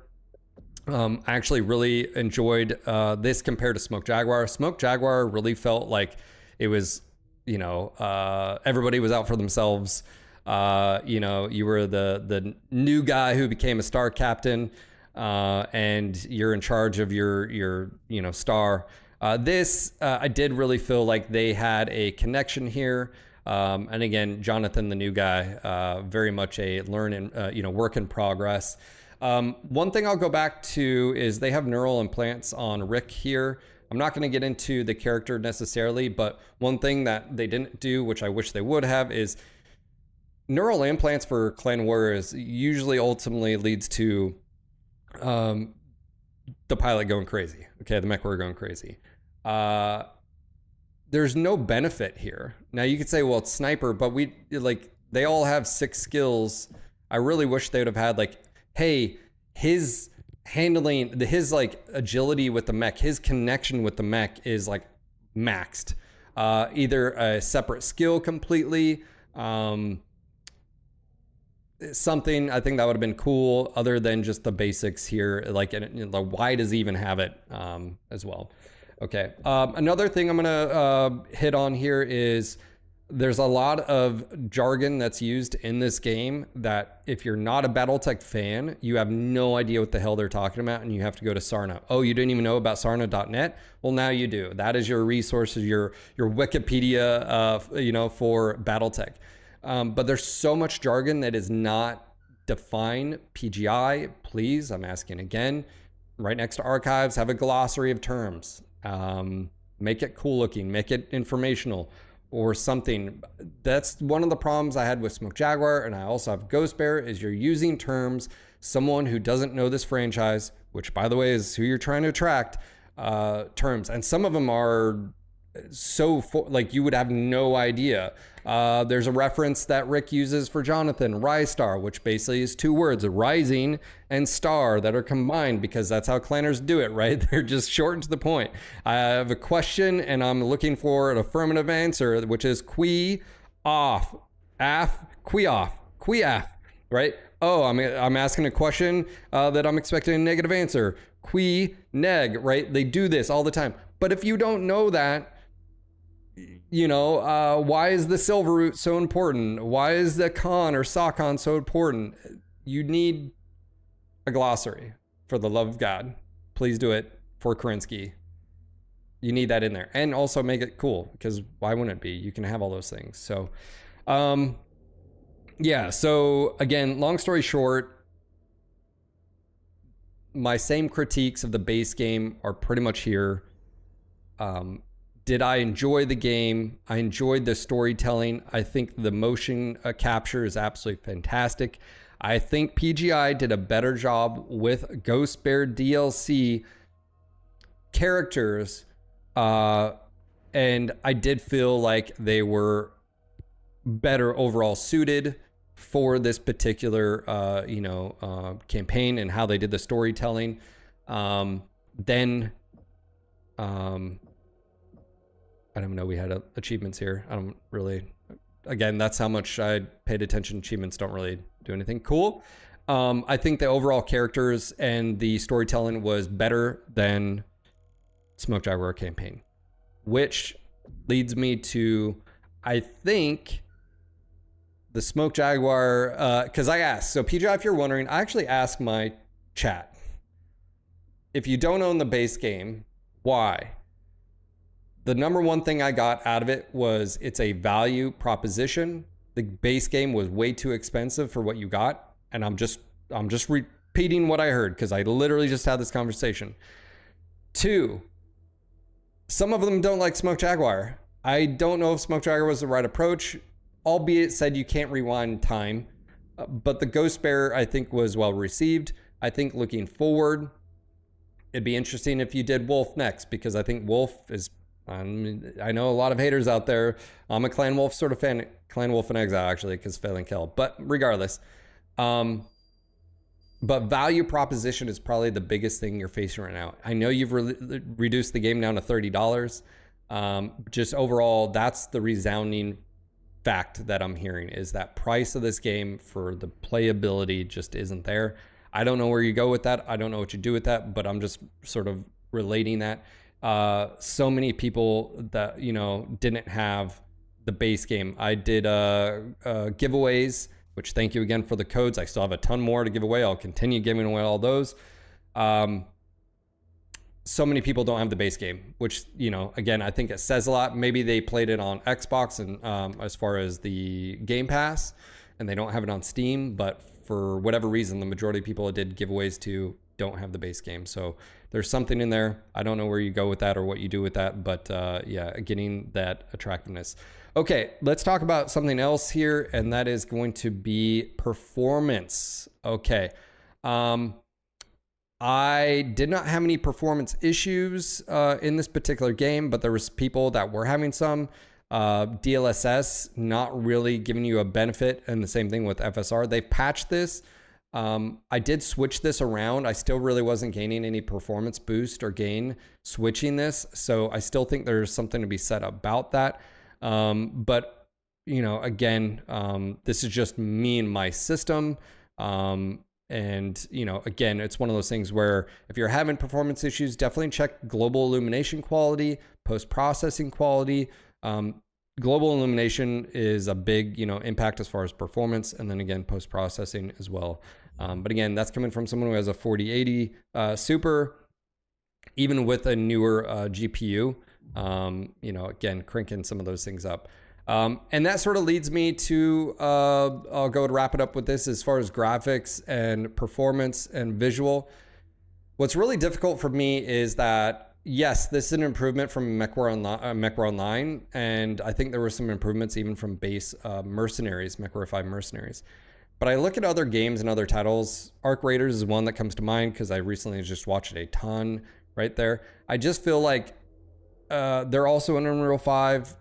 I actually really enjoyed this compared to Smoke Jaguar. Smoke Jaguar really felt like it was, everybody was out for themselves. You were the new guy who became a star captain. and you're in charge of your star. I did really feel like they had a connection here. And again, Jonathan, the new guy, very much a work in progress. One thing I'll go back to is they have neural implants on Rick here. I'm not going to get into the character necessarily, but one thing that they didn't do, which I wish they would have, is neural implants for clan warriors usually ultimately leads to the pilot going crazy. Okay, the MechWarrior going crazy. There's no benefit here. Now you could say, well, it's sniper, but they all have 6 skills. I really wish they would have had hey, his handling, his agility with the mech, his connection with the mech is maxed. Either a separate skill completely, something. I think that would have been cool other than just the basics here. Why does he even have it as well? Okay. Another thing I'm gonna hit on here is there's a lot of jargon that's used in this game that if you're not a BattleTech fan, you have no idea what the hell they're talking about, and you have to go to Sarna. Oh, you didn't even know about Sarna.net? Well, now you do. That is your resources, your Wikipedia, for BattleTech. But there's so much jargon that is not defined. PGI, please, I'm asking again, right next to archives, have a glossary of terms. Make it cool looking, make it informational or something. That's one of the problems I had with Smoke Jaguar, and I also have Ghost Bear, is you're using terms, someone who doesn't know this franchise, which by the way is who you're trying to attract, terms. And some of them are you would have no idea. There's a reference that Rick uses for Jonathan, Rise Star, which basically is 2 words, rising and star, that are combined because that's how clanners do it, right? They're just short and to the point. I have a question and I'm looking for an affirmative answer, which is qui off, af, qui off, qui af, right? Oh, I'm asking a question that I'm expecting a negative answer. Qui neg, right? They do this all the time. But if you don't know that, why is the silver root so important? Why is the con or socon so important? You need a glossary, for the love of God. Please do it for Kerensky. You need that in there. And also make it cool, because why wouldn't it be? You can have all those things. So, so again, long story short, my same critiques of the base game are pretty much here. Did I enjoy the game? I enjoyed the storytelling. I think the motion capture is absolutely fantastic. I think PGI did a better job with Ghost Bear DLC characters. And I did feel like they were better overall suited for this particular, campaign and how they did the storytelling. I don't know, we had achievements here. I don't really, again, that's how much I paid attention. Achievements don't really do anything cool. I think the overall characters and the storytelling was better than Smoke Jaguar campaign, which leads me to, I think, the Smoke Jaguar, because I asked, so PGI, if you're wondering, I actually asked my chat, if you don't own the base game, why? The number one thing I got out of it was it's a value proposition. The base game was way too expensive for what you got. And I'm just repeating what I heard because I literally just had this conversation. 2, some of them don't like Smoke Jaguar. I don't know if Smoke Jaguar was the right approach, albeit said you can't rewind time. But the Ghost Bear, I think, was well received. I think looking forward, it'd be interesting if you did Wolf next, because I think Wolf is, I know a lot of haters out there. I'm a Clan Wolf sort of fan. Clan Wolf in Exile, actually, because failing kill. But regardless, but value proposition is probably the biggest thing you're facing right now. I know you've reduced the game down to $30. Just overall, that's the resounding fact that I'm hearing, is that price of this game for the playability just isn't there. I don't know where you go with that. I don't know what you do with that, but I'm just sort of relating that. So many people that, didn't have the base game. I did giveaways, which thank you again for the codes. I still have a ton more to give away. I'll continue giving away all those. So many people don't have the base game, which, you know, again, I think it says a lot. Maybe they played it on Xbox and as far as the Game Pass, and they don't have it on Steam, but for whatever reason, the majority of people it did giveaways to don't have the base game. So there's something in there. I don't know where you go with that or what you do with that, but yeah, getting that attractiveness. Okay, let's talk about something else here, and that is going to be performance. Okay. I did not have any performance issues in this particular game, but there was people that were having some. DLSS not really giving you a benefit, and the same thing with FSR. They've patched this. I did switch this around. I still really wasn't gaining any performance boost or gain switching this, so I still think there's something to be said about that. But, you know, again, this is just me and my system. And, you know, again, it's one of those things where if you're having performance issues, definitely check global illumination quality, post-processing quality. Global illumination is a big, you know, impact as far as performance. And then again, post-processing as well. But again, that's coming from someone who has a 4080 Super, even with a newer GPU, you know, again, cranking some of those things up. And that sort of leads me to, I'll go to wrap it up with this as far as graphics and performance and visual. What's really difficult for me is that, yes, this is an improvement from MechWarrior Online, and I think there were some improvements even from base Mercenaries, MechWarrior 5 Mercenaries. But I look at other games and other titles. Arc Raiders is one that comes to mind because I recently just watched it a ton right there. I just feel like they're also in Unreal 5.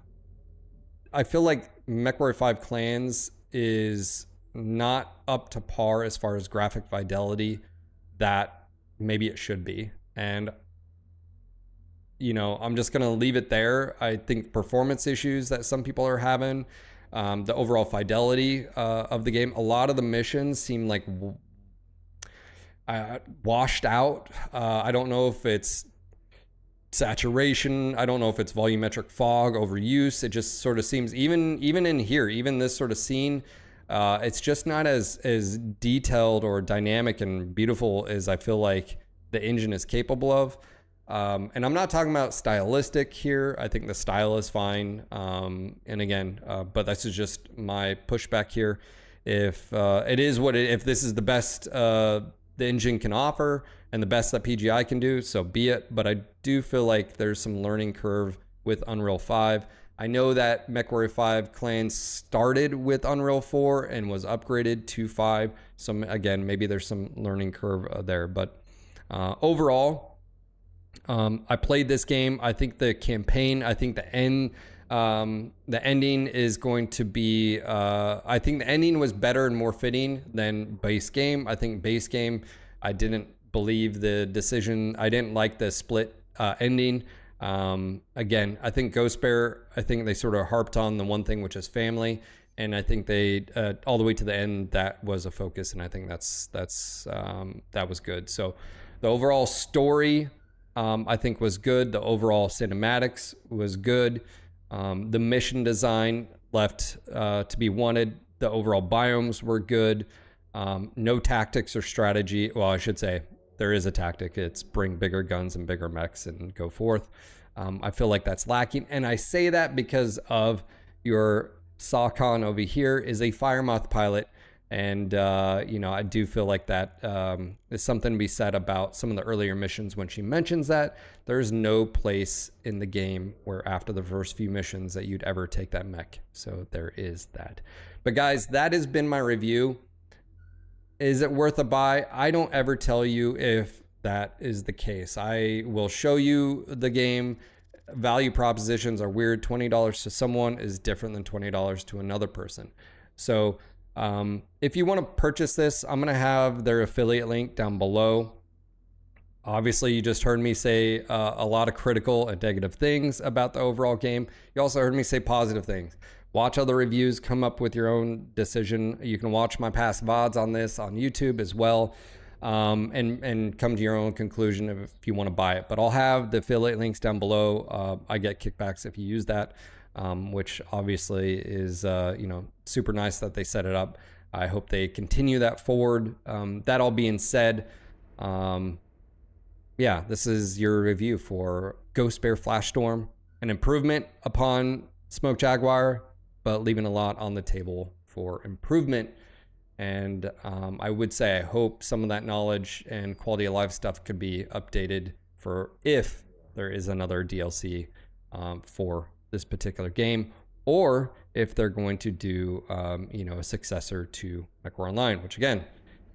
I feel like MechWarrior 5 Clans is not up to par as far as graphic fidelity that maybe it should be. And, you know, I'm just going to leave it there. I think performance issues that some people are having, the overall fidelity of the game, a lot of the missions seem like washed out. I don't know if it's saturation. I don't know if it's volumetric fog, overuse. It just sort of seems, even in here, even this sort of scene, it's just not as detailed or dynamic and beautiful as I feel like the engine is capable of. And I'm not talking about stylistic here. I think the style is fine. And again, but this is just my pushback here. If it is if this is the best the engine can offer and the best that PGI can do, so be it. But I do feel like there's some learning curve with Unreal 5. I know that MechWarrior 5 Clans started with Unreal 4 and was upgraded to 5. So again, maybe there's some learning curve there. But overall, I played this game. I think the campaign, I think the ending is going to be, I think the ending was better and more fitting than base game. I think base game, I didn't believe the decision. I didn't like the split ending. Again, I think Ghost Bear, I think they sort of harped on the one thing, which is family. And I think they, all the way to the end, that was a focus. And I think that was good. So the overall story, I think was good. The overall cinematics was good. The mission design left to be wanted. The overall biomes were good. No tactics or strategy. Well, I should say there is a tactic. It's bring bigger guns and bigger mechs and go forth. I feel like that's lacking. And I say that because of your Saucon over here is a Firemoth pilot. And, you know, I do feel like that is something to be said about some of the earlier missions when she mentions that there's no place in the game where after the first few missions that you'd ever take that mech. So there is that. But guys, that has been my review. Is it worth a buy? I don't ever tell you if that is the case. I will show you the game. Value propositions are weird. $20 to someone is different than $20 to another person. So if you want to purchase this, I'm going to have their affiliate link down below. Obviously, you just heard me say a lot of critical and negative things about the overall game. You also heard me say positive things. Watch other reviews, come up with your own decision. You can watch my past VODs on this on YouTube as well, and come to your own conclusion if you want to buy it. But I'll have the affiliate links down below. I get kickbacks if you use that. Which obviously is, you know, super nice that they set it up. I hope they continue that forward. That all being said, yeah, this is your review for Ghost Bear Flash Storm, an improvement upon Smoke Jaguar, but leaving a lot on the table for improvement. And I would say I hope some of that knowledge and quality of life stuff could be updated for if there is another DLC for this particular game, or if they're going to do a successor to MechWarrior Online, which again,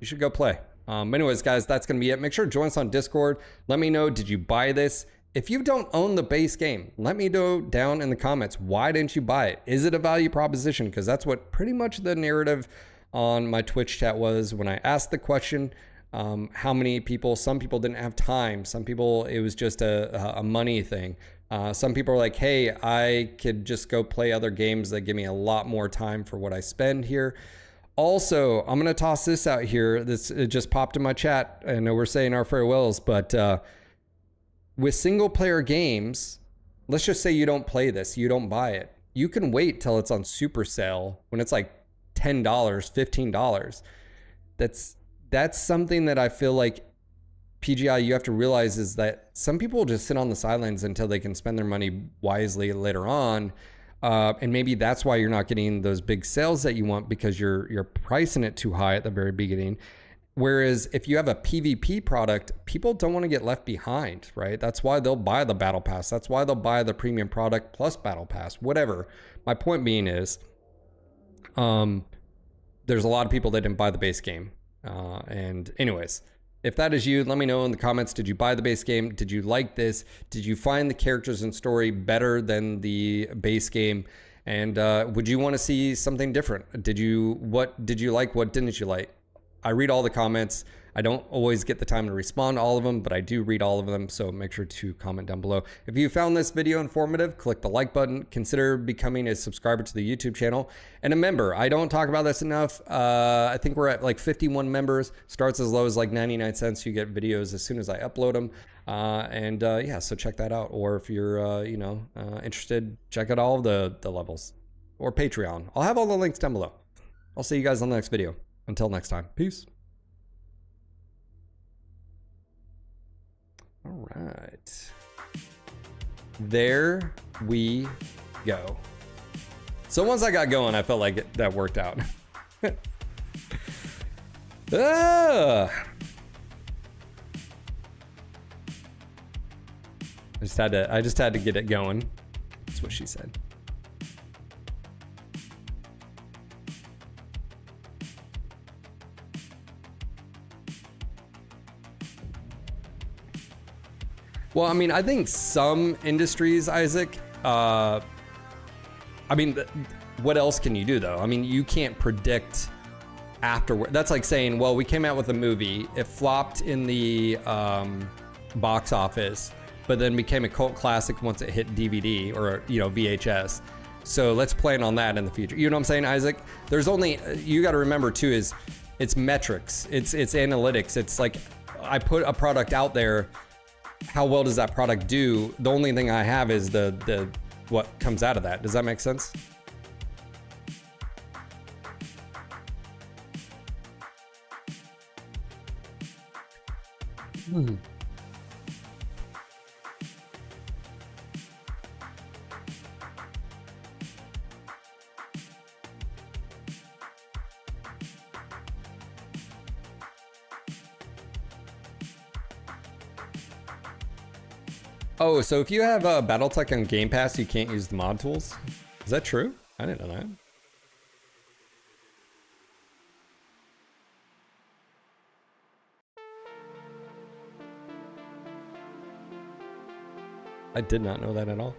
you should go play. Anyways, guys, that's going to be it. Make sure to join us on Discord. Let me know, did you buy this? If you don't own the base game, let me know down in the comments, why didn't you buy it? Is it a value proposition? Because that's what pretty much the narrative on my Twitch chat was when I asked the question. How many people, some people didn't have time. Some people, it was just a money thing. Some people are like, hey, I could just go play other games that give me a lot more time for what I spend here. Also, I'm going to toss this out here. It just popped in my chat. I know we're saying our farewells, but with single player games, let's just say you don't play this, you don't buy it. You can wait till it's on super sale when it's like $10, $15. That's something that I feel like PGI, you have to realize is that some people just sit on the sidelines until they can spend their money wisely later on. And maybe that's why you're not getting those big sales that you want, because you're pricing it too high at the very beginning. Whereas if you have a PvP product, people don't want to get left behind, right? That's why they'll buy the battle pass. That's why they'll buy the premium product plus battle pass, whatever. My point being is, there's a lot of people that didn't buy the base game. And anyways, if that is you, let me know in the comments. Did you buy the base game? Did you like this? Did you find the characters and story better than the base game? And would you want to see something different? What did you like? What didn't you like? I read all the comments. I don't always get the time to respond to all of them, but I do read all of them, so make sure to comment down below. If you found this video informative, click the like button. Consider becoming a subscriber to the YouTube channel. And a member, I don't talk about this enough. I think we're at like 51 members. Starts as low as like 99 cents. You get videos as soon as I upload them. Yeah, so check that out. Or if you're, interested, check out all of the levels. Or Patreon. I'll have all the links down below. I'll see you guys on the next video. Until next time, peace. All right. There we go. So once I got going, I felt like that worked out. I just had to get it going. That's what she said. Well, I mean, I think some industries, Isaac, what else can you do though? I mean, you can't predict afterward. That's like saying, well, we came out with a movie, it flopped in the box office, but then became a cult classic once it hit DVD or, VHS. So let's plan on that in the future. You know what I'm saying, Isaac? There's only, you got to remember too, is it's metrics, it's analytics. It's like, I put a product out there. How well does that product do? The only thing I have is the what comes out of that. Does that make sense? Oh, so if you have BattleTech on Game Pass, you can't use the mod tools? Is that true? I didn't know that. I did not know that at all.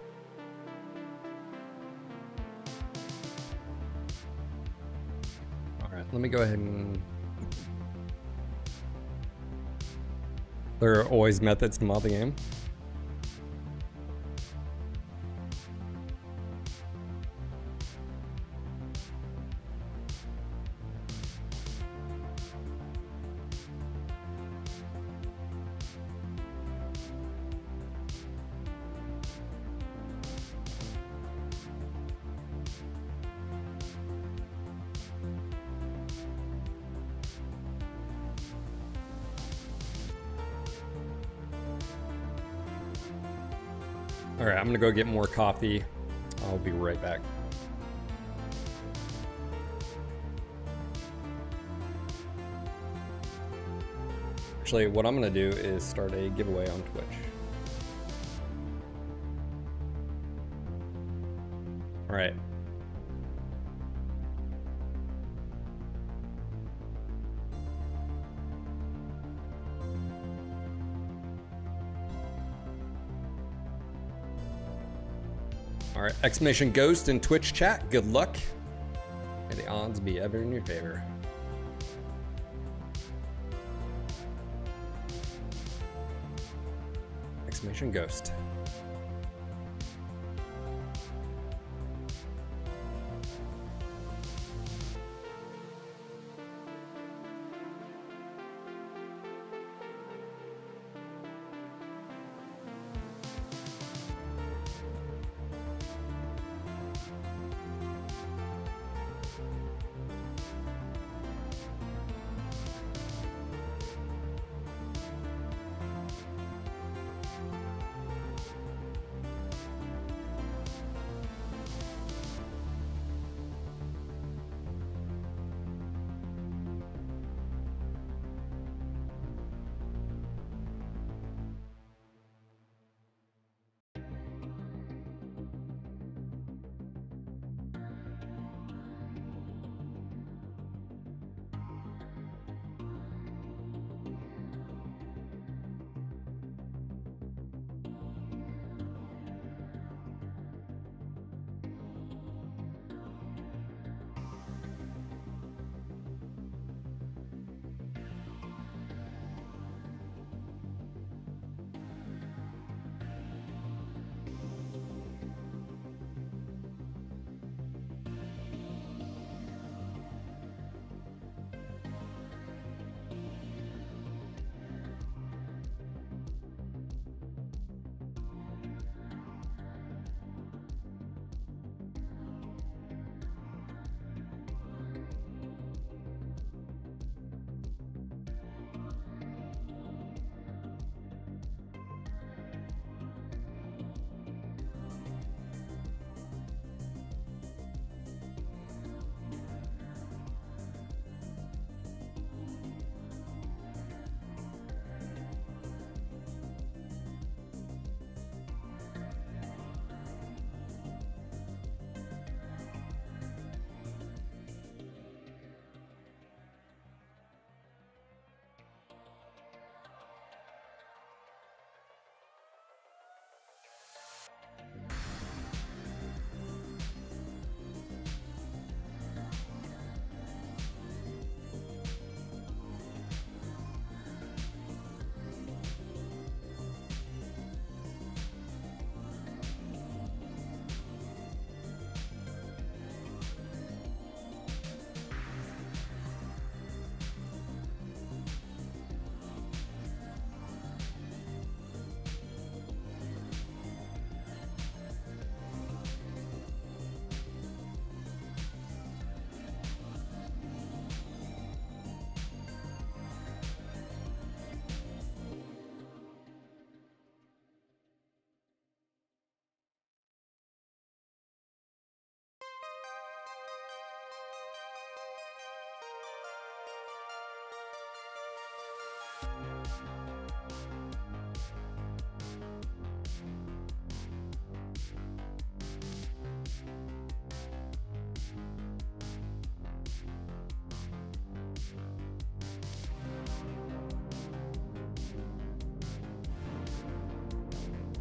All right, let me go ahead and... There are always methods to mod the game. All right, I'm gonna go get more coffee. I'll be right back. Actually, what I'm gonna do is start a giveaway on Twitch. All right. All right, exclamation ghost in Twitch chat. Good luck. May the odds be ever in your favor. Exclamation ghost.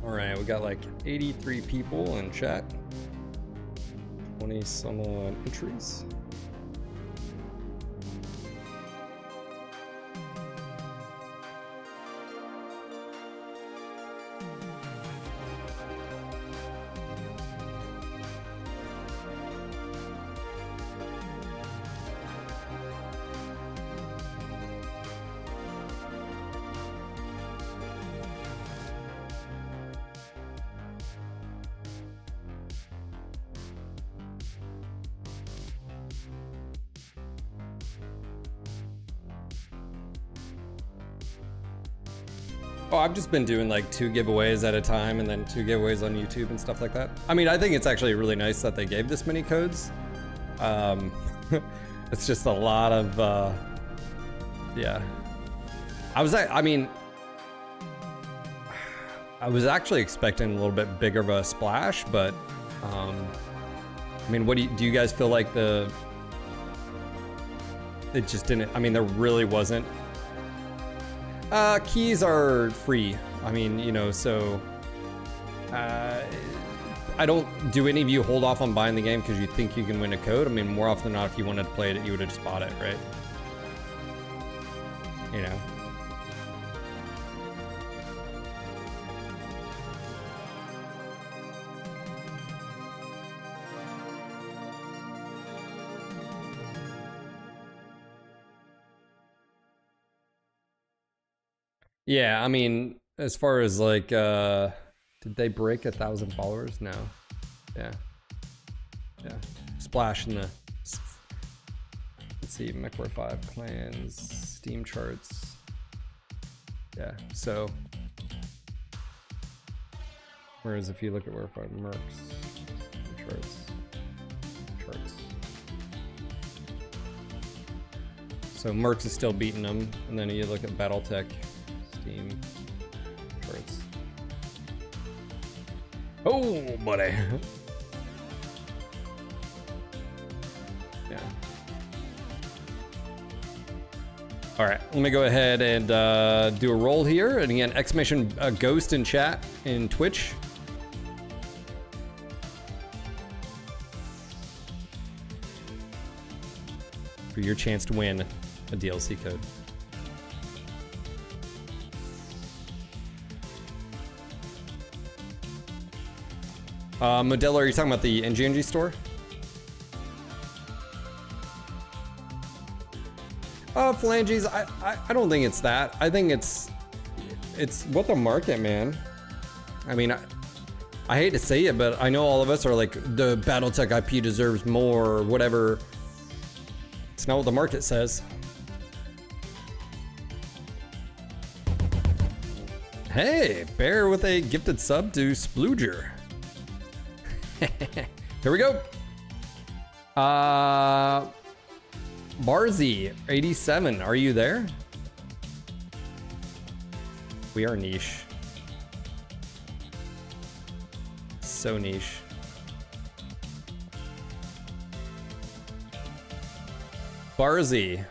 All right, we got like 83 people in chat, 20 some odd entries. Oh, I've just been doing like 2 giveaways at a time and then 2 giveaways on YouTube and stuff like that. I mean, I think it's actually really nice that they gave this many codes. It's just a lot of, yeah. I was actually expecting a little bit bigger of a splash, but, I mean, what do you guys feel like it just didn't, I mean, there really wasn't. Keys are free. I mean, you know, so, do any of you hold off on buying the game because you think you can win a code? I mean, more often than not, if you wanted to play it, you would have just bought it, right? You know? Yeah, I mean, as far as like, did they break 1,000 followers? No. Yeah. Yeah. Splash in the, let's see, MechWarrior 5 clans, Steam charts. Yeah, so. Whereas if you look at Warrior 5 mercs, charts. So mercs is still beating them, and then you look at BattleTech, Steam charts. Oh, buddy. Yeah. All right, let me go ahead and do a roll here. And again, exclamation ghost in chat in Twitch. For your chance to win a DLC code. Modelo, are you talking about the NGNG store? Phalanges, I don't think it's that. I think it's what the market, man. I mean, I hate to say it, but I know all of us are like, the BattleTech IP deserves more or whatever. It's not what the market says. Hey, Bear with a gifted sub to Splooger. Here we go. Barzy 87, are you there? We are niche. So niche. Barzy.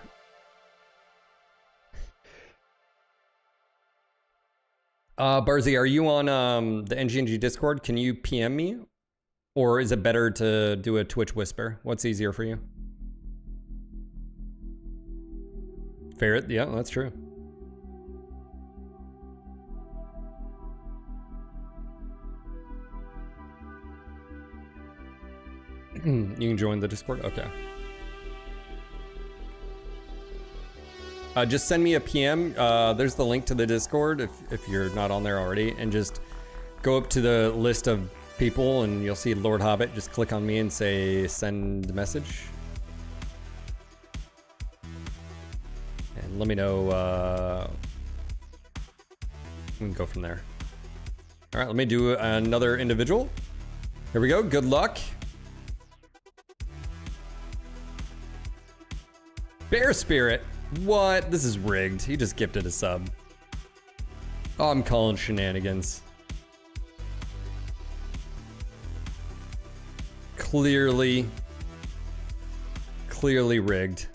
Barzy, are you on the NGNG Discord? Can you PM me? Or is it better to do a Twitch whisper? What's easier for you? Ferret, yeah, that's true. You can join the Discord? Okay. Just send me a PM. There's the link to the Discord if you're not on there already, and just go up to the list of people and you'll see Lord Hobbit. Just click on me and say send message. And let me know. We can go from there. All right, let me do another individual. Here we go. Good luck. Bear Spirit. What? This is rigged. He just gifted a sub. Oh, I'm calling shenanigans. Clearly rigged.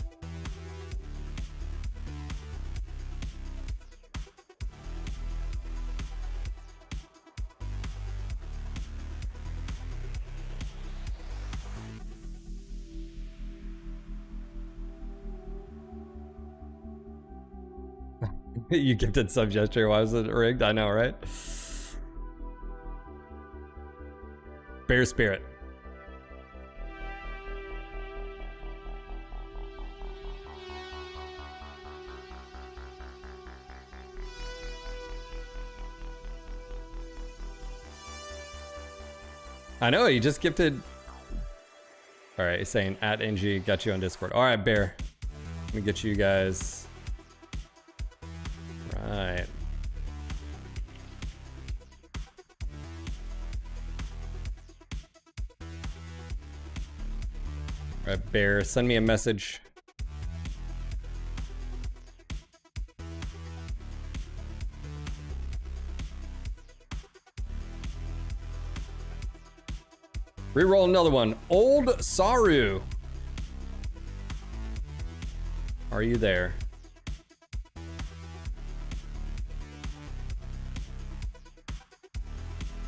You gifted subs yesterday. Why was it rigged? I know, right? Bear Spirit. I know, he just gifted. All right, he's saying at NG, got you on Discord. All right, Bear. Let me get you guys. Right. Alright, Bear, send me a message. Reroll another one. Old Saru. Are you there?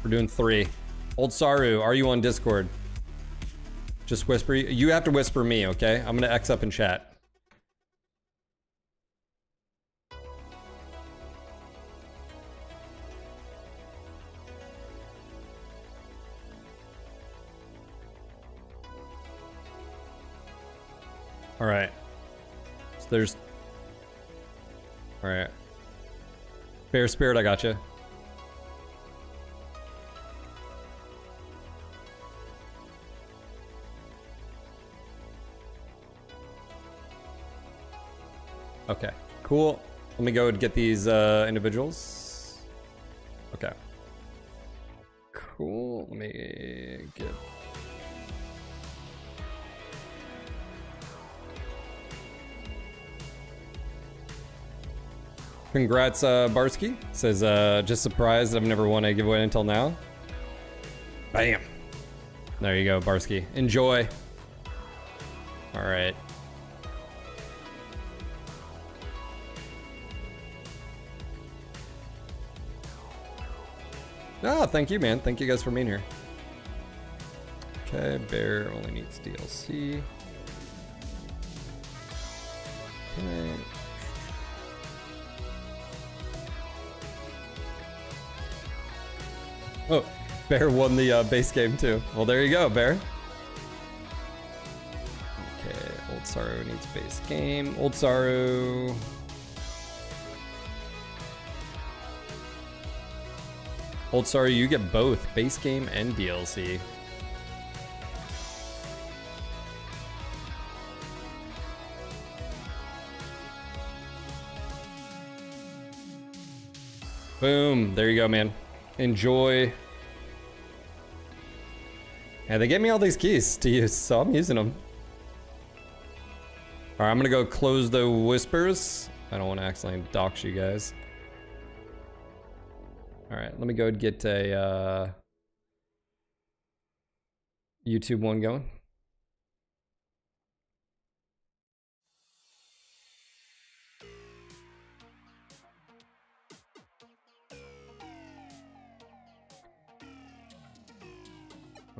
We're doing 3. Old Saru, are you on Discord? Just whisper. You have to whisper me, okay? I'm gonna X up in chat. All right. So there's. All right. Bear Spirit, I got you. Okay, cool. Let me go and get these individuals. Okay. Cool. Let me get. Congrats, Barsky. Says, just surprised I've never won a giveaway until now. Bam. There you go, Barsky. Enjoy. All right. Oh, thank you, man. Thank you guys for being here. Okay, Bear only needs DLC. Okay. Oh, Bear won the base game too. Well, there you go, Bear. Okay, Old Saru needs base game. Old Saru. Old Saru, you get both base game and DLC. Boom, there you go, man. Enjoy. Yeah, they gave me all these keys to use, so I'm using them. All right, I'm gonna go close the whispers. I don't want to accidentally dox you guys. All right, let me go and get a YouTube one going.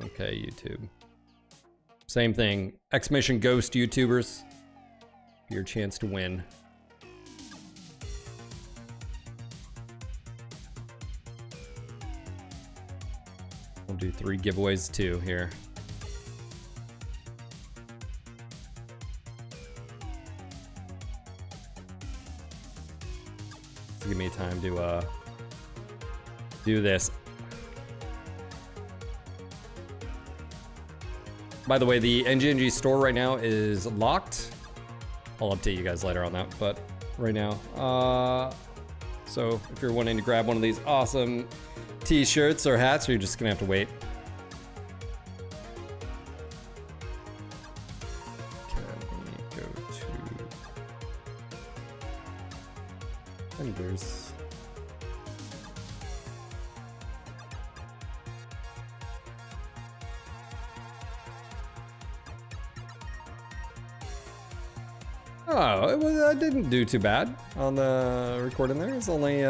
Okay, YouTube. Same thing. Exclamation Ghost YouTubers. Your chance to win. We'll do 3 giveaways too here. Give me time to do this. By the way, the NGNG store right now is locked. I'll update you guys later on that, but right now. So if you're wanting to grab one of these awesome t-shirts or hats, you're just gonna have to wait. Okay, let me go to vendors. Oh, it was, I didn't do too bad on the recording there. It's only,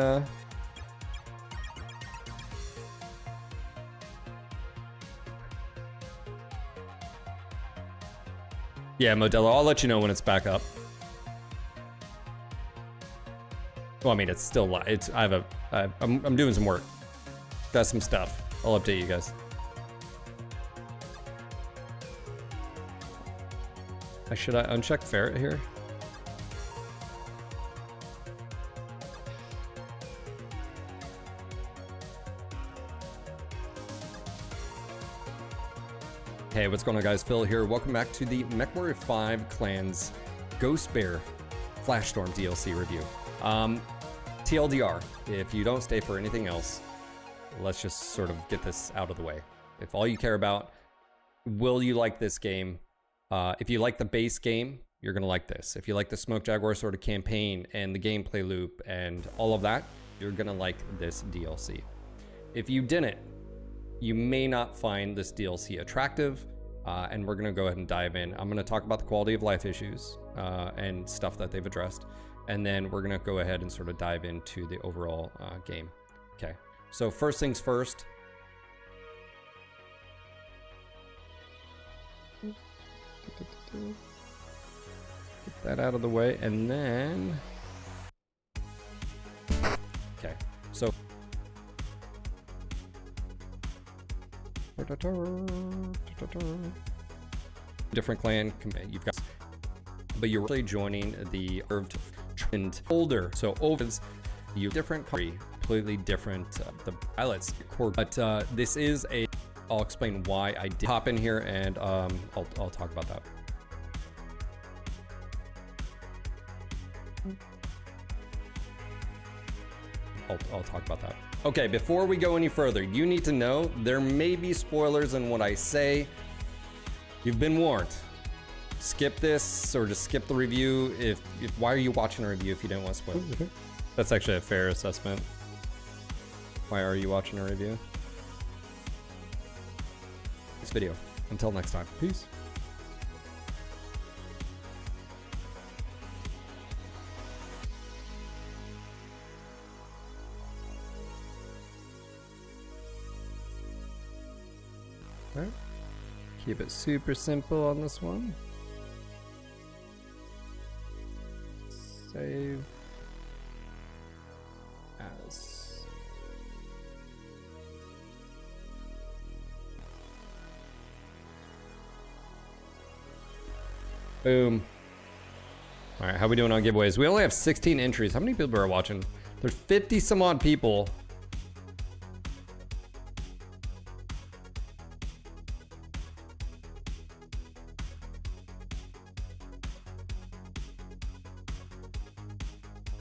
Yeah, Modelo, I'll let you know when it's back up. Well, I mean, it's still live. It's, I'm doing some work. Got some stuff. I'll update you guys. Should I uncheck Ferret here? Hey, what's going on, guys? Phil here. Welcome back to the MechWarrior 5 Clans Ghost Bear Flashstorm DLC review. TLDR, if you don't stay for anything else, let's just sort of get this out of the way. If all you care about, will you like this game? If you like the base game, you're gonna like this. If you like the Smoke Jaguar sort of campaign and the gameplay loop and all of that, you're gonna like this DLC. If you didn't, you may not find this DLC attractive, and we're gonna go ahead and dive in. I'm gonna talk about the quality of life issues and stuff that they've addressed, and then we're gonna go ahead and sort of dive into the overall game. Okay, so first things first. Get that out of the way, and then... Okay, so... Different clan, you've got... But you're really joining the Curved Trend Holder. So overs, you different country, completely different the pilots. But this is a... I'll explain why I did hop in here, and I'll talk about that. I'll talk about that. Okay, before we go any further, you need to know there may be spoilers in what I say. You've been warned. Skip this, or just skip the review. Why are you watching a review if you didn't want spoilers? That's actually a fair assessment. Why are you watching a review? This video. Until next time. Peace. All right. Keep it super simple on this one. Save as. Boom. All right, how we doing on giveaways? We only have 16 entries. How many people are watching? There's 50 some odd people.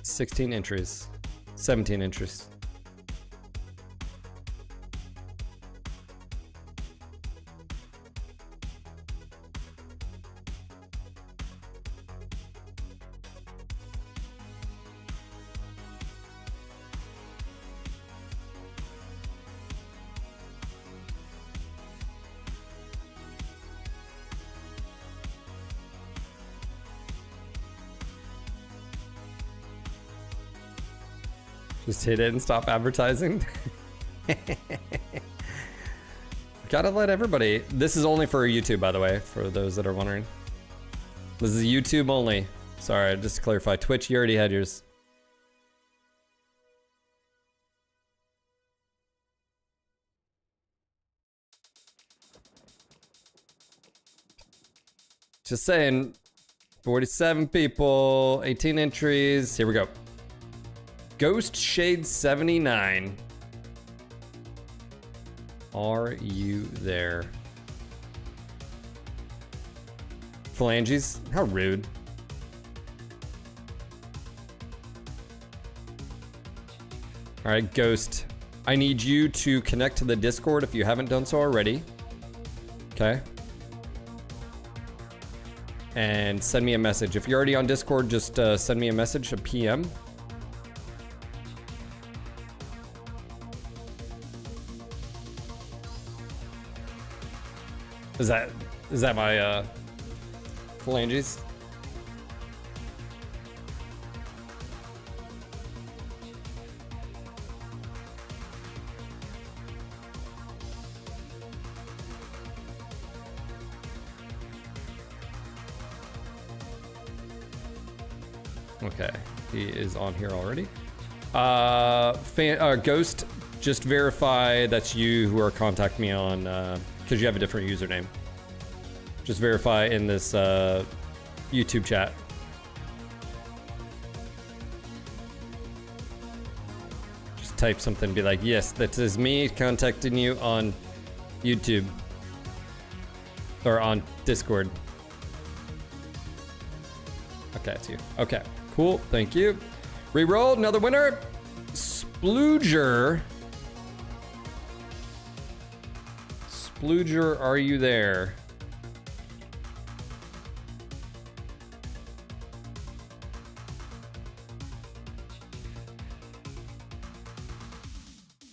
$16 entries, 17 entries. Just hit it and stop advertising. Gotta let everybody. This is only for YouTube, by the way, for those that are wondering. This is YouTube only. Sorry, just to clarify. Twitch, you already had yours. Just saying. 47 people, 18 entries. Here we go. Ghost Shade 79. Are you there? Phalanges? How rude. All right, Ghost. I need you to connect to the Discord if you haven't done so already. Okay. And send me a message. If you're already on Discord, just send me a message, a PM. Is that my phalanges? Okay, he is on here already. Ghost, just verify that's you who are contacting me on, because you have a different username. Just verify in this YouTube chat. Just type something, be like, yes, that is me contacting you on YouTube. Or on Discord. Okay, it's you. Okay, cool, thank you. Reroll, another winner. Splooger. Splooger, are you there?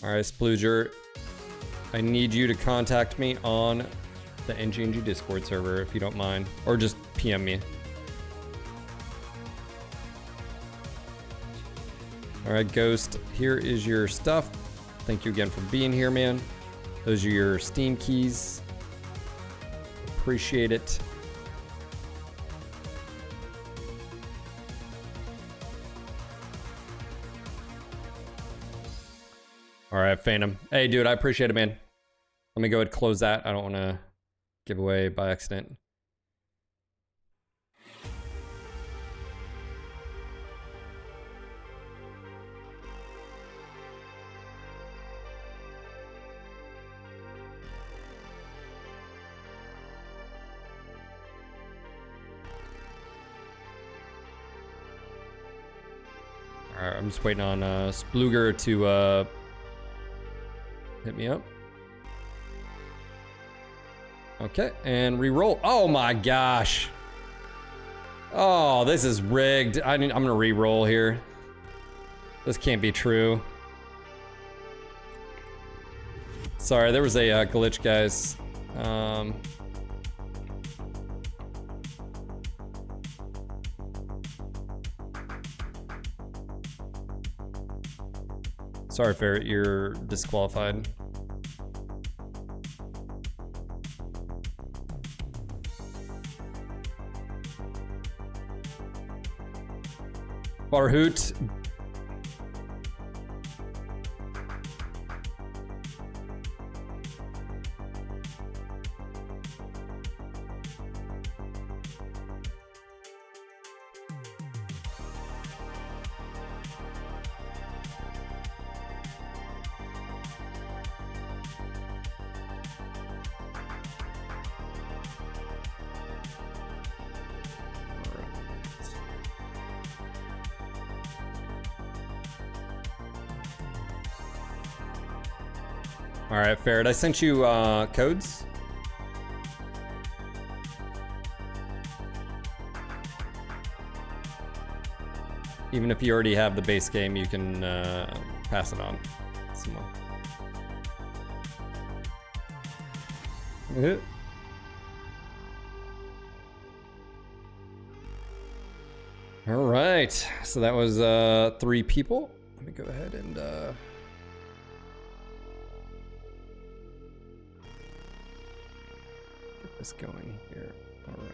All right, Splooger, I need you to contact me on the NGNG Discord server if you don't mind, or just PM me. All right, Ghost, here is your stuff. Thank you again for being here, man. Those are your Steam keys. Appreciate it. All right, Phantom. Hey, dude, I appreciate it, man. Let me go ahead and close that. I don't want to give away by accident. All right, I'm just waiting on Splooger to hit me up. Okay, and re-roll. Oh my gosh. Oh, this is rigged. I'm gonna re-roll here. This can't be true. Sorry, there was a glitch, guys. Sorry, Ferret, you're disqualified. Barhoot. All right, Ferret, I sent you codes. Even if you already have the base game, you can pass it on to someone. All right, so that was 3 people. Let me go ahead and get this going here. All right.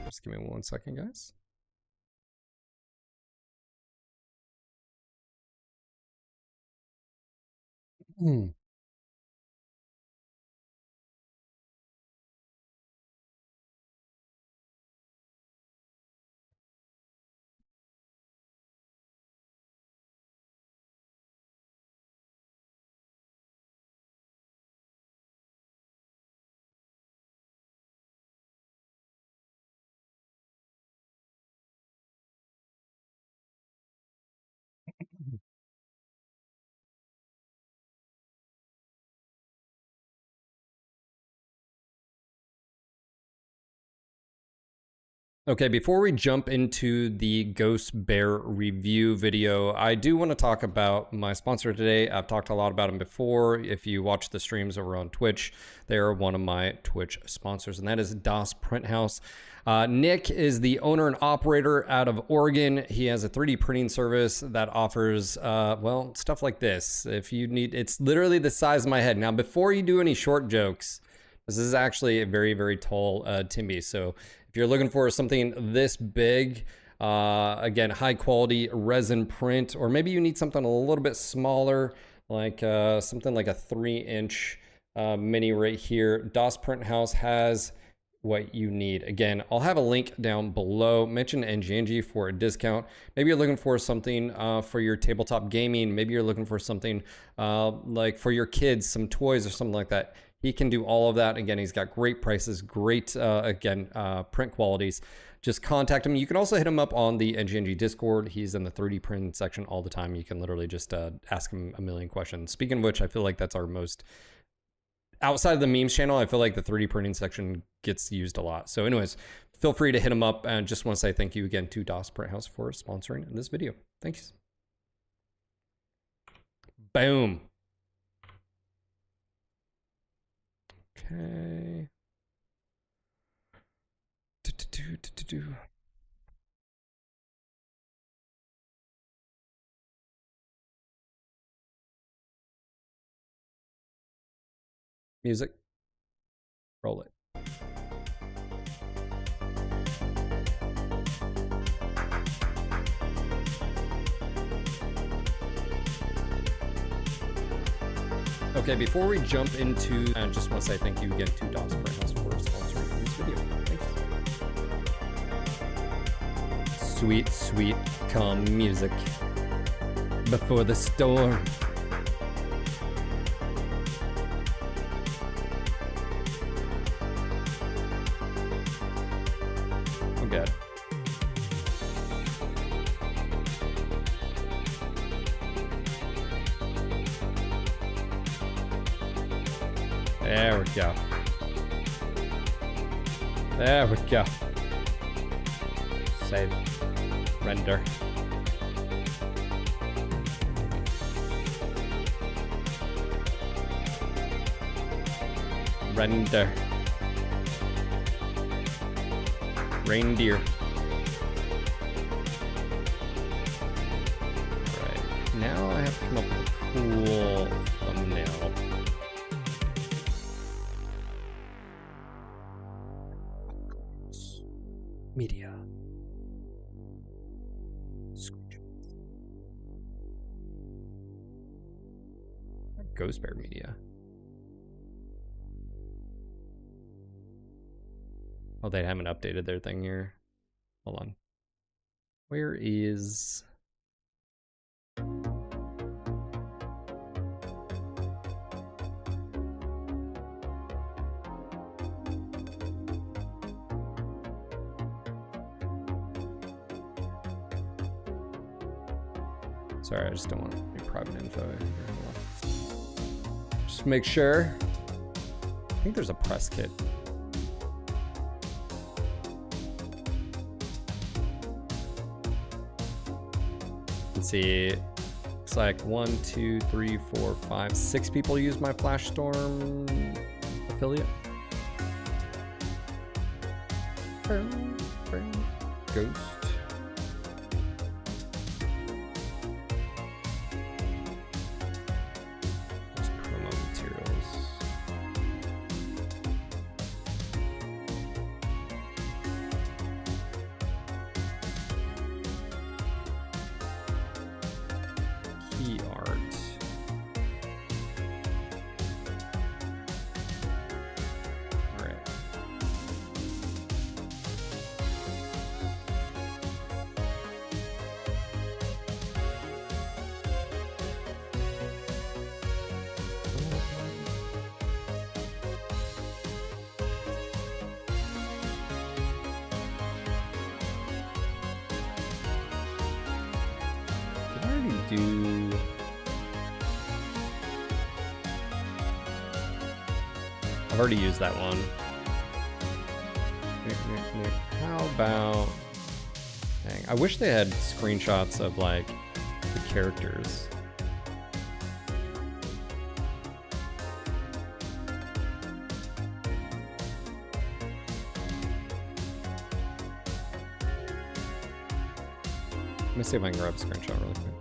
Just give me 1 second, guys. Okay, before we jump into the Ghost Bear review video, I do want to talk about my sponsor today. I've talked a lot about them before. If you watch the streams over on Twitch, they are one of my Twitch sponsors, and that is DOS Print House. Nick is the owner and operator out of Oregon. He has a 3D printing service that offers, well, stuff like this. If you need, it's literally the size of my head. Now, before you do any short jokes, this is actually a very, very tall Timby. So if you're looking for something this big, again, high quality resin print, or maybe you need something a little bit smaller, like something like a 3-inch mini right here, DOS Print House has what you need. Again, I'll have a link down below. Mention NGNG for a discount. Maybe you're looking for something for your tabletop gaming. Maybe you're looking for something like for your kids, some toys or something like that. He can do all of that. Again, he's got great prices, great, print qualities. Just contact him. You can also hit him up on the NGNG Discord. He's in the 3D print section all the time. You can literally just ask him a million questions. Speaking of which, I feel like that's our most, outside of the memes channel, I feel like the 3D printing section gets used a lot. So anyways, feel free to hit him up. And just want to say thank you again to DOS Print House for sponsoring this video. Thanks. Boom. Okay. Music. Roll it. Okay, before we jump into, I just want to say thank you again to DOS Print House for sponsoring this video. Thanks. Sweet, sweet, calm music before the storm. Oh, God. There we go. There we go. Save. Render. Render. Reindeer. Alright, now I have to come up with a cool thumbnail. Media. Screenshots. Ghost Bear Media. Oh, they haven't updated their thing here. Hold on. Where is... Sorry, I just don't want any private info. Just make sure. I think there's a press kit. Let's see. Looks like 1, 2, 3, 4, 5, 6 people use my Flash Storm affiliate. Ghost. I've already used that one. How about... Dang, I wish they had screenshots of, like, the characters. Let me see if I can grab a screenshot really quick.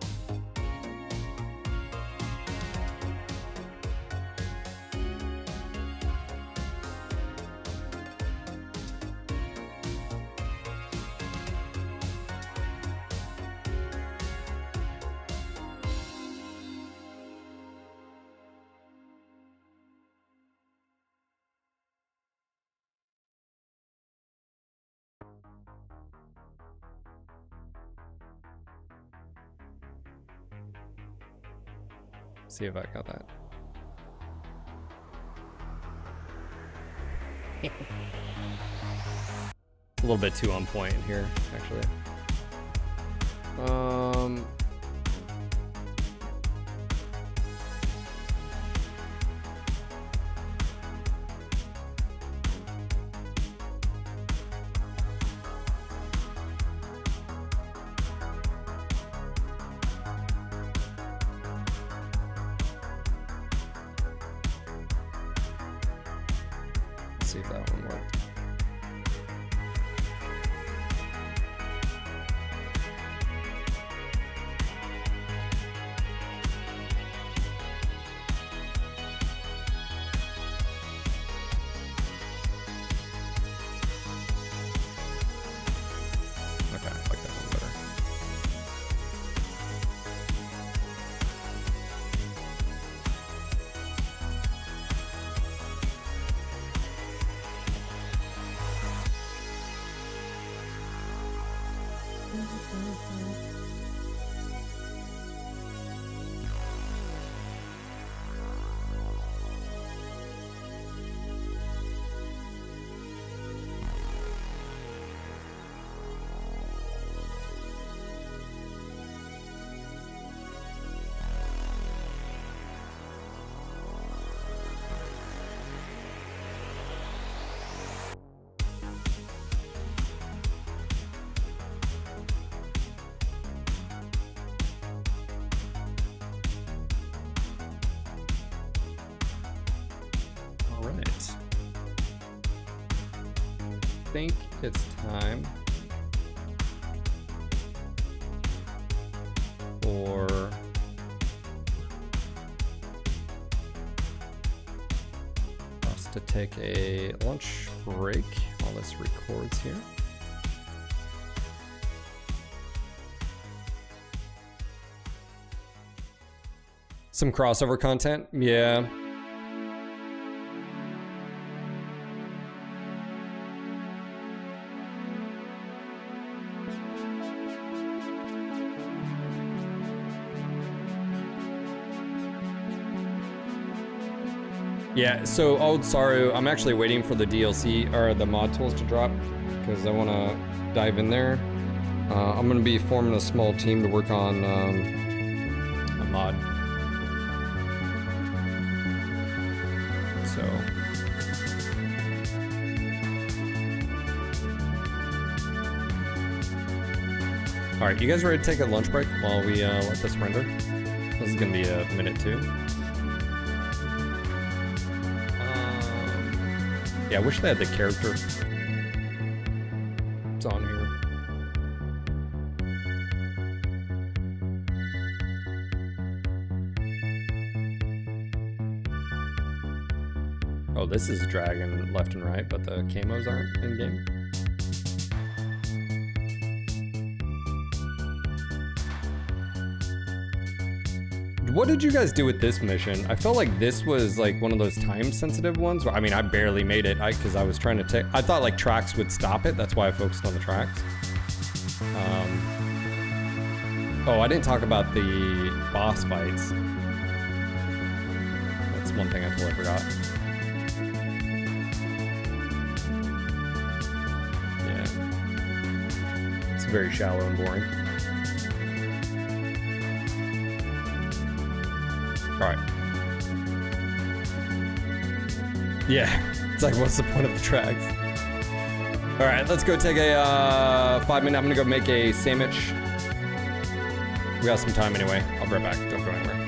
See if I got that. A little bit too on point here, actually. Let's see if that one worked. Okay, I like that one better. All right. I think it's time for us to take a lunch break while this records here. Some crossover content, yeah. Yeah, so Old Saru, I'm actually waiting for the DLC or the mod tools to drop because I want to dive in there. I'm going to be forming a small team to work on a mod. So. All right, you guys ready to take a lunch break while we let this render? This is going to be a minute too. Yeah, I wish they had the character. It's on here. Oh, this is dragging left and right, but the camos aren't in game. What did you guys do with this mission? I felt like this was like one of those time-sensitive ones. I mean, I barely made it because I was trying to take. I thought like tracks would stop it. That's why I focused on the tracks. Oh, I didn't talk about the boss fights. That's one thing I totally forgot. Yeah, it's very shallow and boring. All right. Yeah, it's like, what's the point of the tracks? All right, let's go take a 5 minute. I'm gonna go make a sandwich. We got some time anyway. I'll be right back. Don't go anywhere.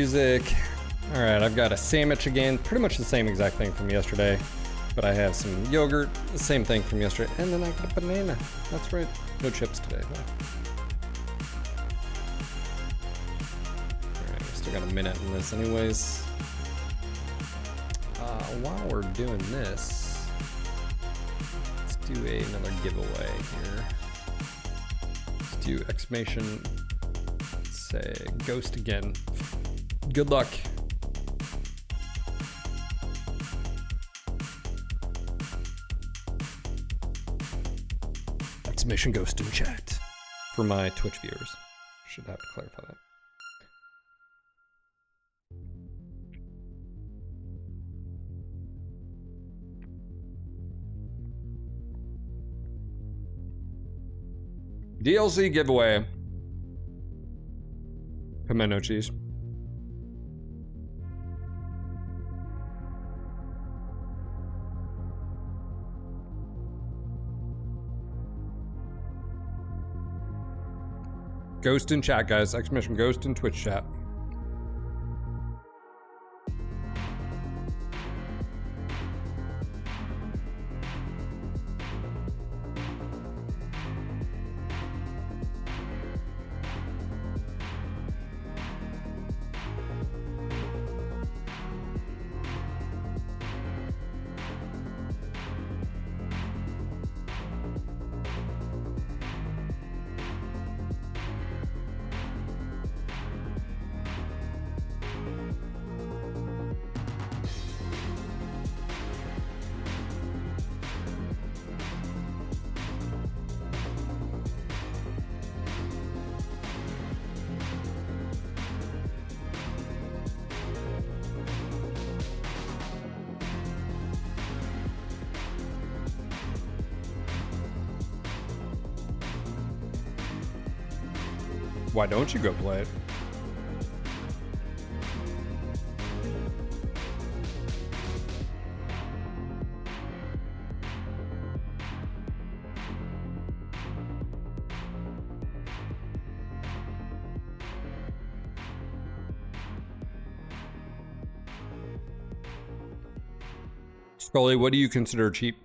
music. All right, I've got a sandwich again, pretty much the same exact thing from yesterday, but I have some yogurt, the same thing from yesterday, and then I got a banana. That's right, no chips today. All right, we still got a minute in this anyways. While we're doing this, let's do another giveaway here. Let's do exclamation, let's say ghost again. Good luck. Exclamation ghost in chat for my Twitch viewers. Should have to clarify that. DLC giveaway. Pimento cheese. Ghost in chat, guys. Exclamation ghost in Twitch chat. Why don't you go play it? Scully, what do you consider cheap?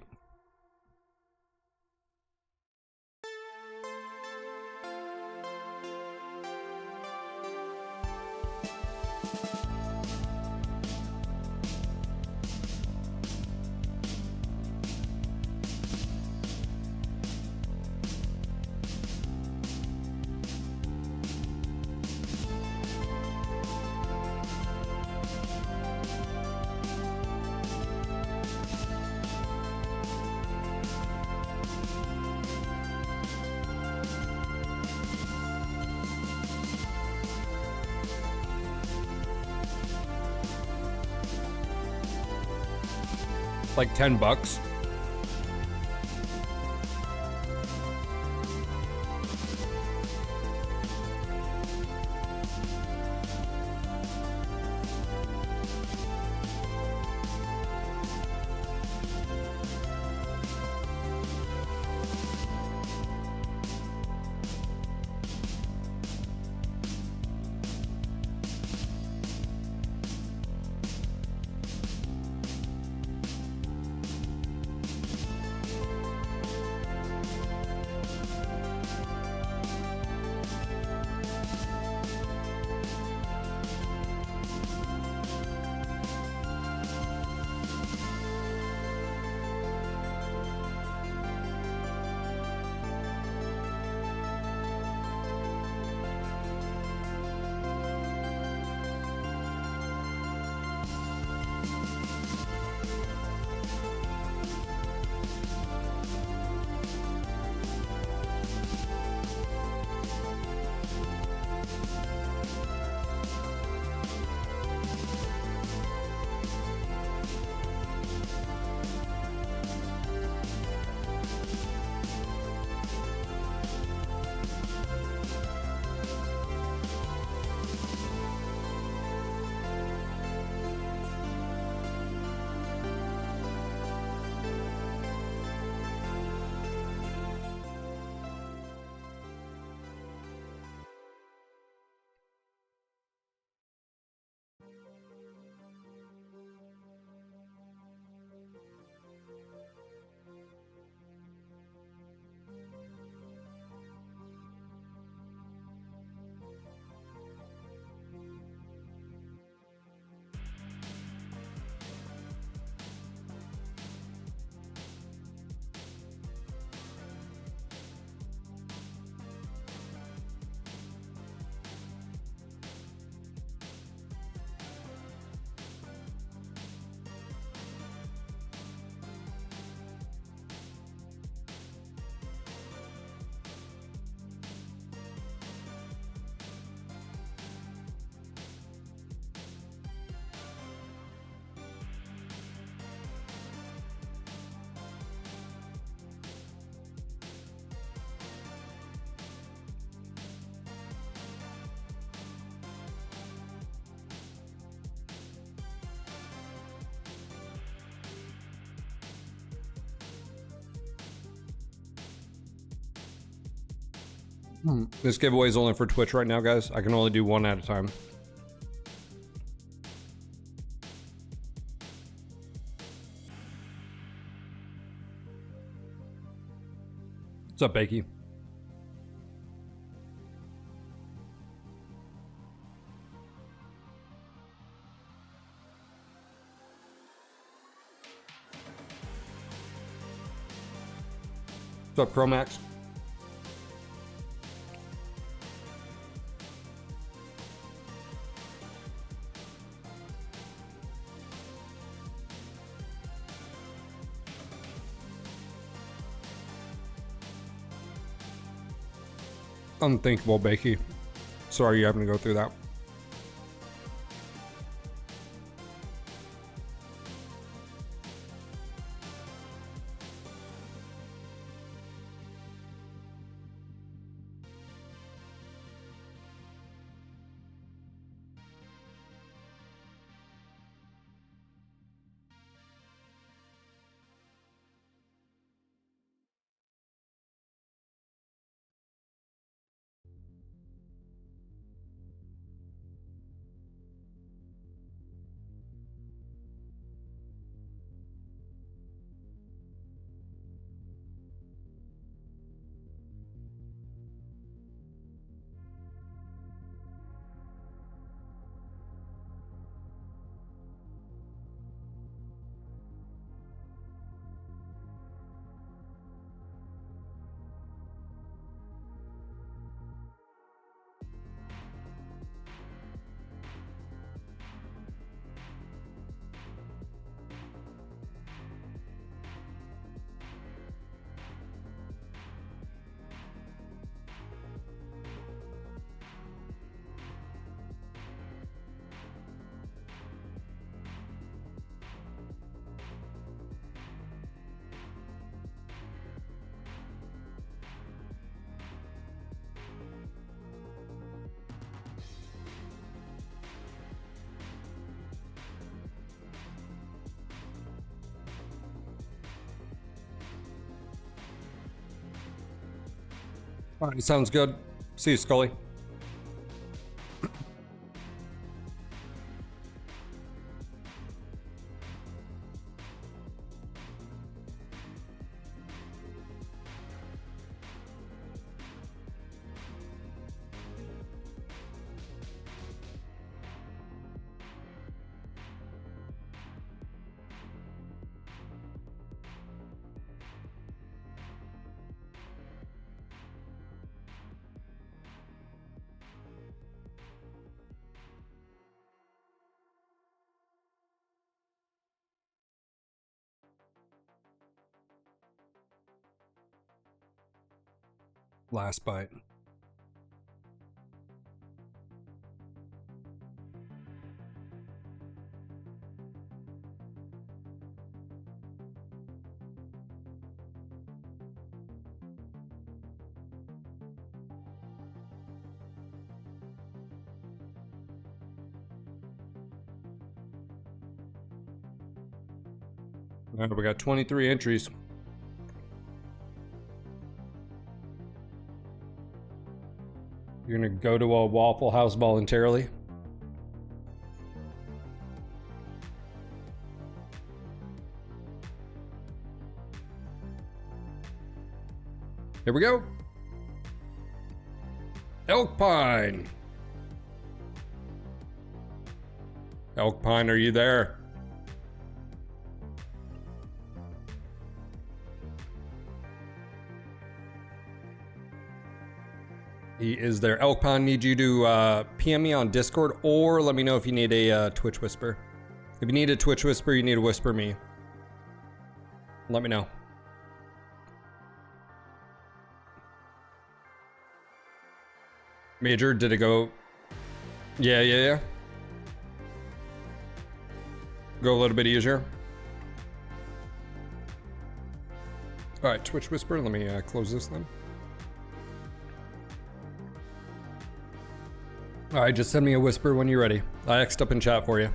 Like $10. This giveaway is only for Twitch right now, guys. I can only do one at a time. What's up, Bakey? What's up, Chromax? Unthinkable, Bakey. Sorry you're having to go through that. All right, sounds good. See you, Scully. Last bite. All right, we got 23 entries. You're gonna go to a Waffle House voluntarily? Here we go. Elk Pine. Elk Pine, are you there? He is there. Elk Pine, need you to PM me on Discord, or let me know if you need a Twitch Whisper. If you need a Twitch Whisper, you need to whisper me. Let me know. Major, did it go? Yeah. Go a little bit easier. All right, Twitch Whisper, let me close this then. All right, just send me a whisper when you're ready. I X'd up in chat for you.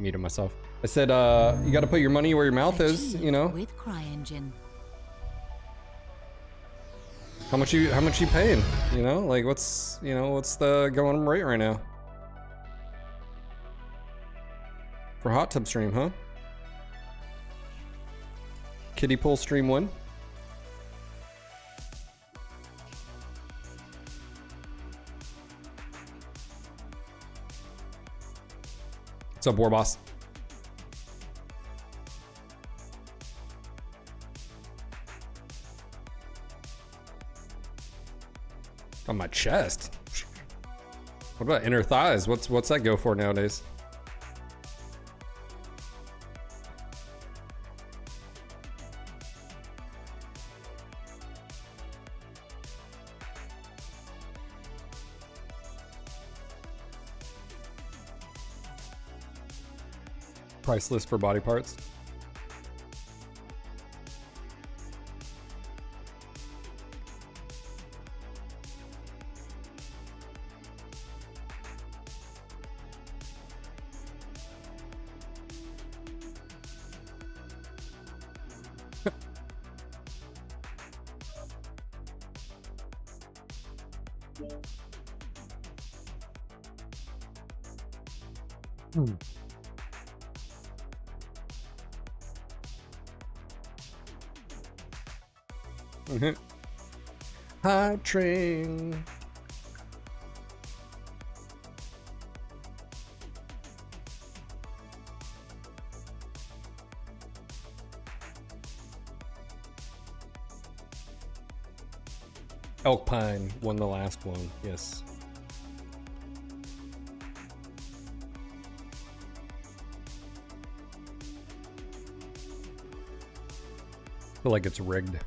muted myself. I said, you gotta put your money where your mouth is, you know? With CryEngine. How much you paying? You know, like what's the going rate right now? For hot tub stream, huh? Kiddie pool stream 1. What's up, War Boss? On my chest. What about inner thighs? What's that go for nowadays? Price list for body parts. High train. Elk Pine won the last one, yes. Feel like it's rigged.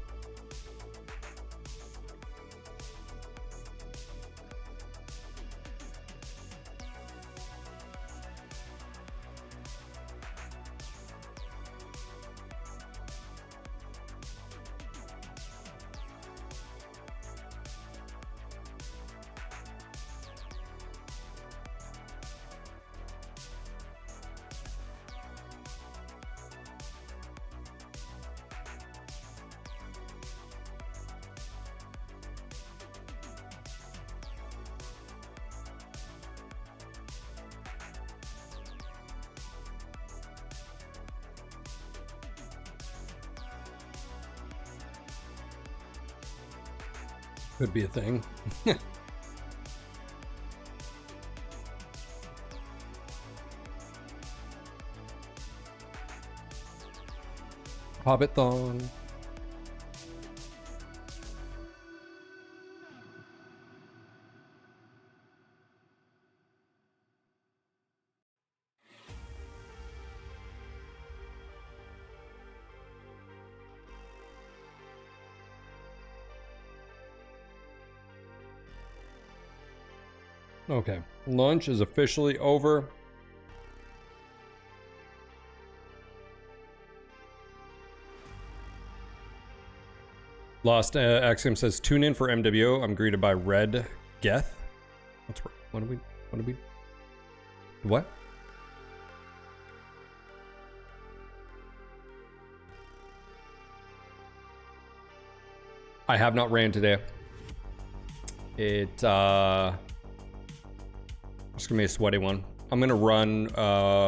Could be a thing. Hobbit-thon. Okay, lunch is officially over. Lost Axiom says, tune in for MWO. I'm greeted by Red Geth. What do we? What? I have not ran today. It's gonna be a sweaty one. I'm gonna run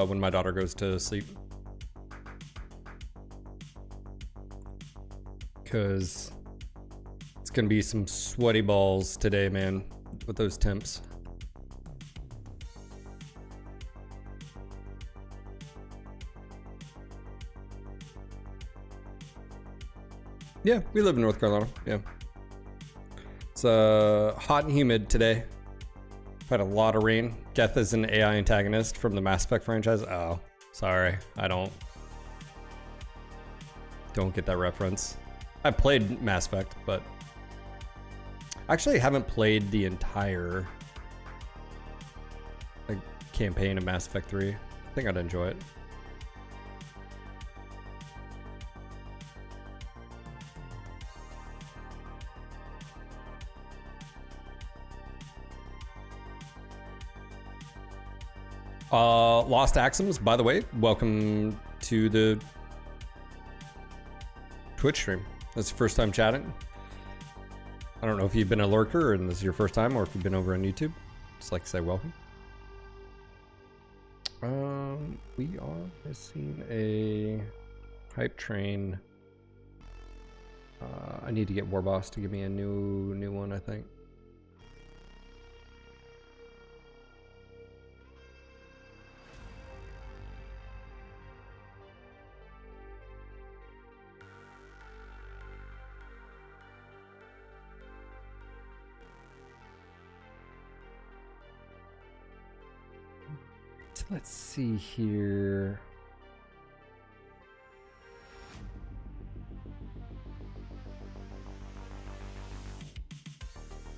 when my daughter goes to sleep. Cause it's gonna be some sweaty balls today, man, with those temps. Yeah, we live in North Carolina, yeah. It's hot and humid today. Had a lot of rain. Geth is an AI antagonist from the Mass Effect franchise. Oh, sorry. I don't get that reference. I played Mass Effect, but actually haven't played the entire campaign of Mass Effect 3. I think I'd enjoy it. Lost Axums, by the way, welcome to the Twitch stream. That's your first time chatting. I don't know if you've been a lurker and this is your first time, or if you've been over on YouTube. Just like to say welcome. We are missing a hype train. I need to get Warboss to give me a new one, I think. Let's see here.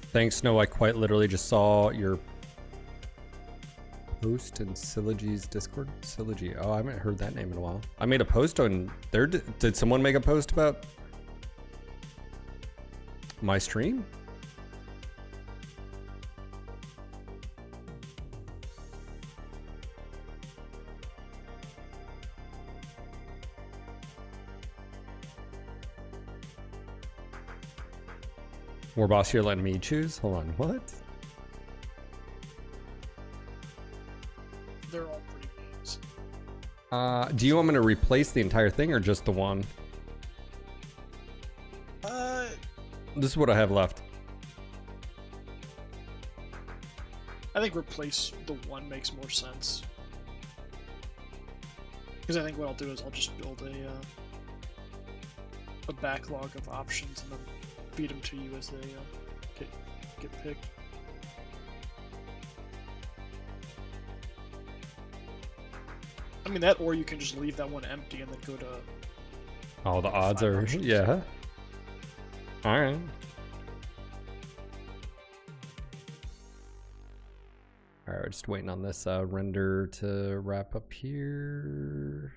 Thanks, Snow. I quite literally just saw your post in Syllogy's Discord. Syllogy. Oh, I haven't heard that name in a while. I made a post on there. Did someone make a post about my stream? Warboss, you're letting me choose? Hold on, what? They're all pretty names. Do you want me to replace the entire thing or just the one? This is what I have left. I think replace the one makes more sense. Because I think what I'll do is I'll just build a backlog of options and then feed them to you as they get picked. I mean that, or you can just leave that one empty and then go to. Oh, the odds are options. Yeah. All right. All right, we're just waiting on this render to wrap up here.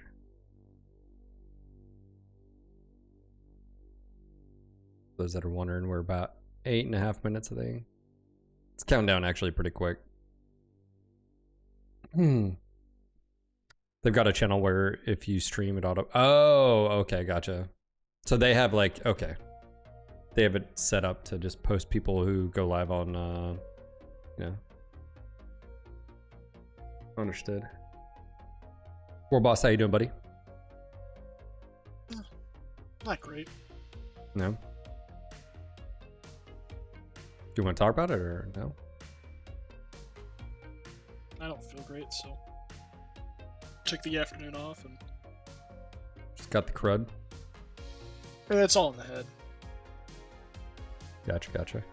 Those that are wondering, we're about 8.5 minutes, I think. It's counting down actually pretty quick. They've got a channel where if you stream it auto. Oh, okay, gotcha. So they have like, okay. They have it set up to just post people who go live on, yeah. Understood. Warboss, how you doing, buddy? Not great. No? Do you want to talk about it or no? I don't feel great, so took the afternoon off and Just got the crud. that's all in the head. Gotcha, gotcha.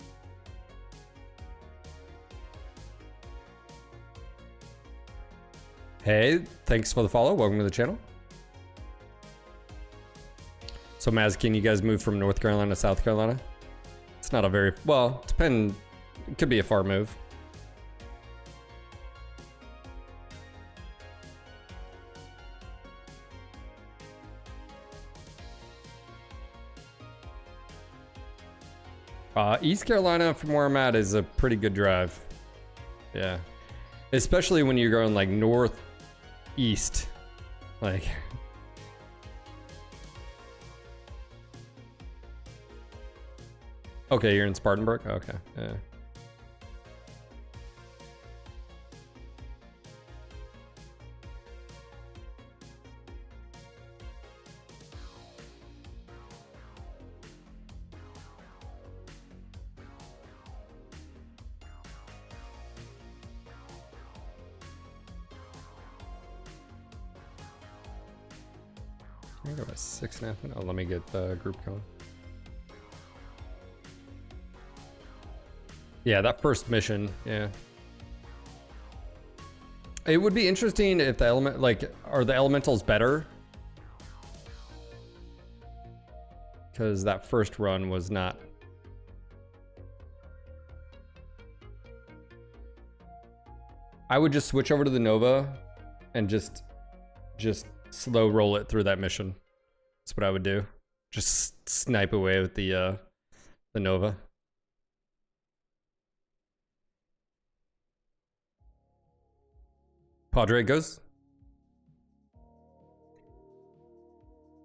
Hey, thanks for the follow. Welcome to the channel. So, Maz, can you guys move from North Carolina to South Carolina? It's not a very, well, it could be a far move. East Carolina, from where I'm at, is a pretty good drive. Yeah. Especially when you're going like northeast. Like. Okay, you're in Spartanburg? Okay, yeah. I got about 6.5 minutes. Oh, let me get the group going. Yeah, that first mission, yeah. It would be interesting if the element, like, are the elementals better? Because that first run was not. I would just switch over to the Nova and just slow roll it through that mission. That's what I would do. Just snipe away with the Nova. Padre goes.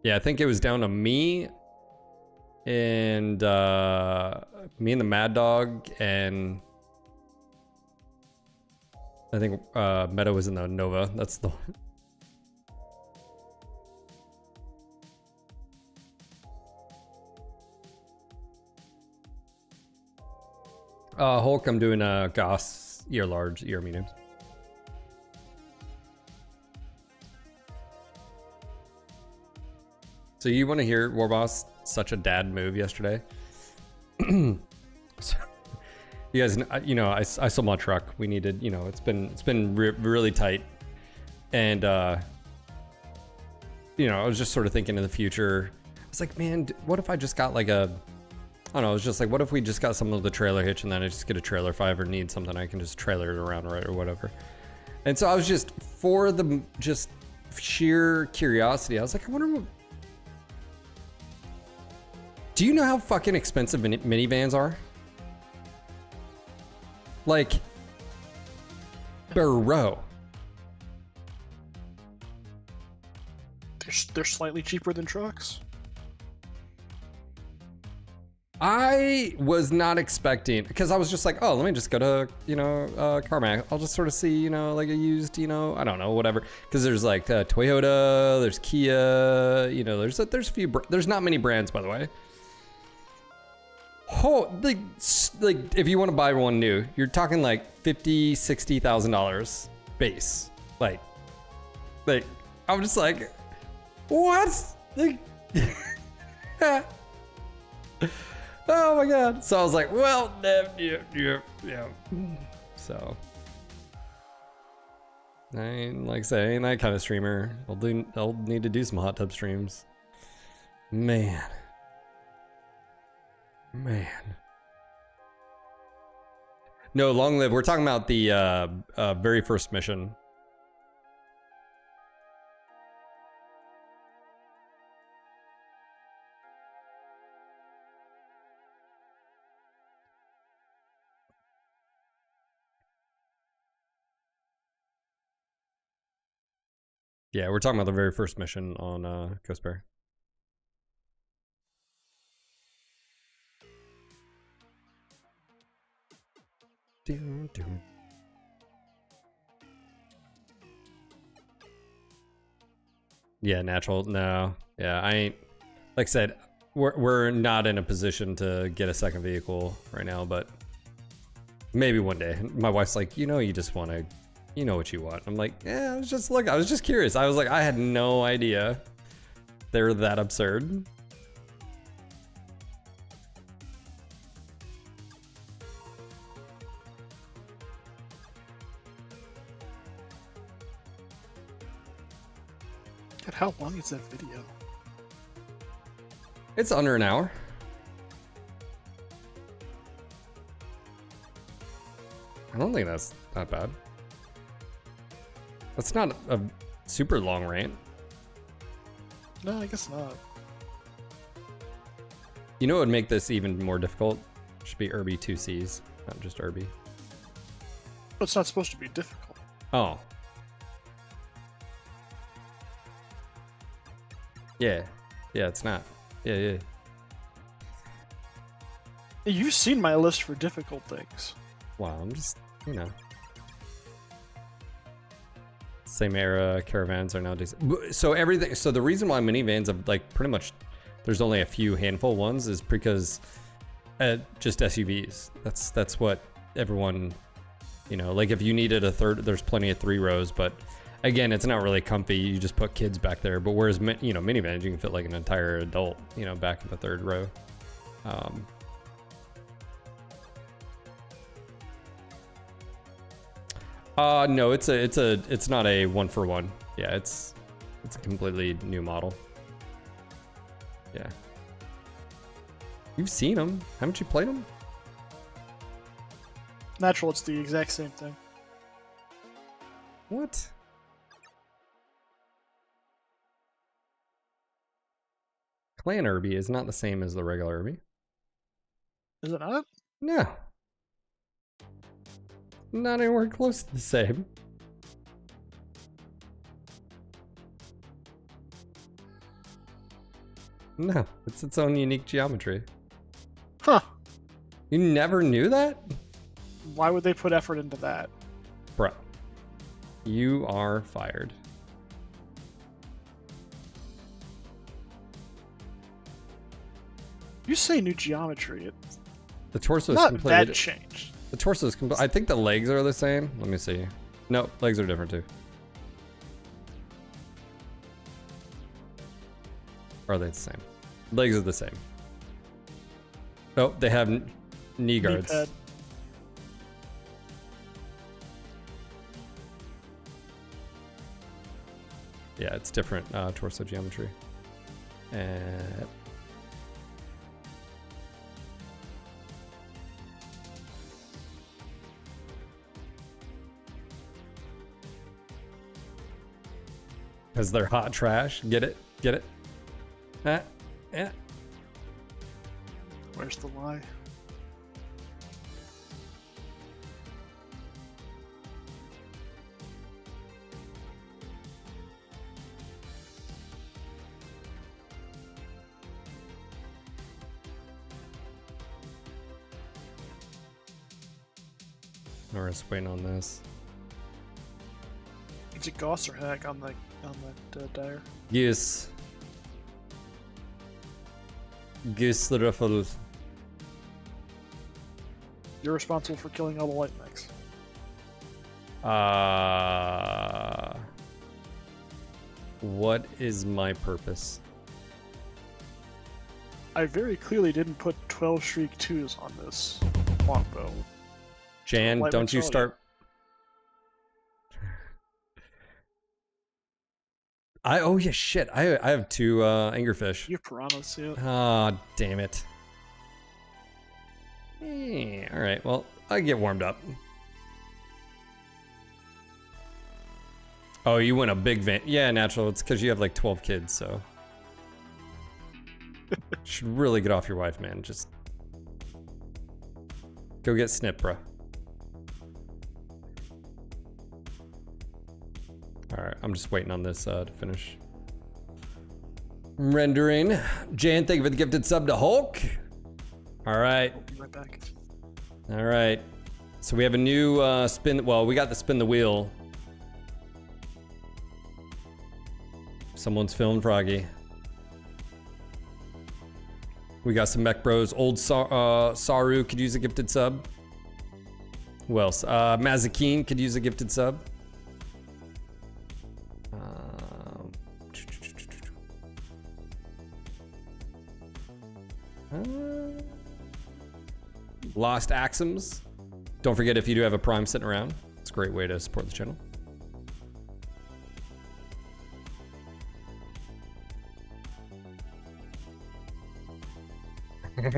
Yeah, I think it was down to me and the Mad Dog, and I think Meta was in the Nova. That's the one. Hulk, I'm doing Goss, ear large, ear mediums. So you want to hear Warboss? Such a dad move yesterday. So, you guys, you know, I sold my truck. We needed, you know, it's been really tight, and you know, I was just sort of thinking in the future. I was like, man, what if I just got like a, I don't know. I was just like, what if we just got something with a trailer hitch, and then I just get a trailer if I ever need something, I can just trailer it around, right, or whatever. And so I was just, for the just sheer curiosity, I was like, I wonder what. Do you know how fucking expensive minivans are? Like, bro. They're slightly cheaper than trucks. I was not expecting, because I was just like, oh, let me just go to, you know, CarMax. I'll just sort of see, you know, like a used, you know, I don't know, whatever. Because there's like Toyota, there's Kia, you know, there's a few, there's not many brands, by the way. Oh, like if you want to buy one new, you're talking like $50,000-$60,000 base. Like I'm just like, what? Like, oh my god. So I was like, well, yeah. So I ain't like saying that kind of streamer. I'll need to do some hot tub streams. Man. No, long live. We're talking about the very first mission. Yeah, we're talking about the very first mission on Coast Bear. Yeah, natural. No. Yeah, I ain't. Like I said, we're not in a position to get a second vehicle right now, but maybe one day. My wife's like, you know, you just want to, you know what you want. I'm like, yeah, I was just curious. I was like, I had no idea they're that absurd. God, how long is that video? It's under an hour. I don't think that's not bad. That's not a super long rant. No, I guess not. You know what would make this even more difficult? It should be Irby 2Cs, not just Irby. But it's not supposed to be difficult. Oh. Yeah. Yeah, it's not. Yeah. You've seen my list for difficult things. Wow, I'm just, you know. Same era caravans are nowadays. So everything, so the reason why minivans have like pretty much, there's only a few handful ones is because just SUVs. That's what everyone, you know, like if you needed a third, there's plenty of 3 rows, but again, it's not really comfy. You just put kids back there. But whereas, you know, minivans, you can fit like an entire adult, you know, back in the 3rd row. No, it's not a 1-for-1. Yeah, it's a completely new model. Yeah. You've seen them. Haven't you played them? Natural, it's the exact same thing. What? Clan Irby is not the same as the regular Irby. Is it not? No. Not anywhere close to the same. No, it's its own unique geometry. Huh. You never knew that? Why would they put effort into that? Bro, you are fired. You say new geometry. The torso is Not completely that changed. The torso is complete. I think the legs are the same. Let me see. No, legs are different too. Or are they the same? Legs are the same. Oh, they have knee guards. Knee pad. Yeah, it's different torso geometry. And because they're hot trash. Get it? Get it? Yeah. Where's the lie? We're just waiting on this. Is it Goss or Hack on that dire? Goose. Goose the ruffle. You're responsible for killing all the light mechs. What is my purpose? I very clearly didn't put 12 Shriek 2s on this longbow. Jan, Light don't you mechs start. Oh yeah, shit. I have two angerfish. You have piranhas, yeah. Ah, damn it. All right, well, I get warmed up. Oh, you went a big van. Yeah, natural. It's because you have like 12 kids, so. Should really get off your wife, man. Just go get Snip, bro. Alright, I'm just waiting on this to finish rendering. Jan, thank you for the gifted sub to Hulk. Alright. I'll be right back. Alright. So we have a new spin. Well, we got the spin the wheel. Someone's feeling froggy. We got some Mech Bros. Old Saru could use a gifted sub. Who else? Mazakine could use a gifted sub. Lost Axums. Don't forget, if you do have a Prime sitting around, it's a great way to support the channel.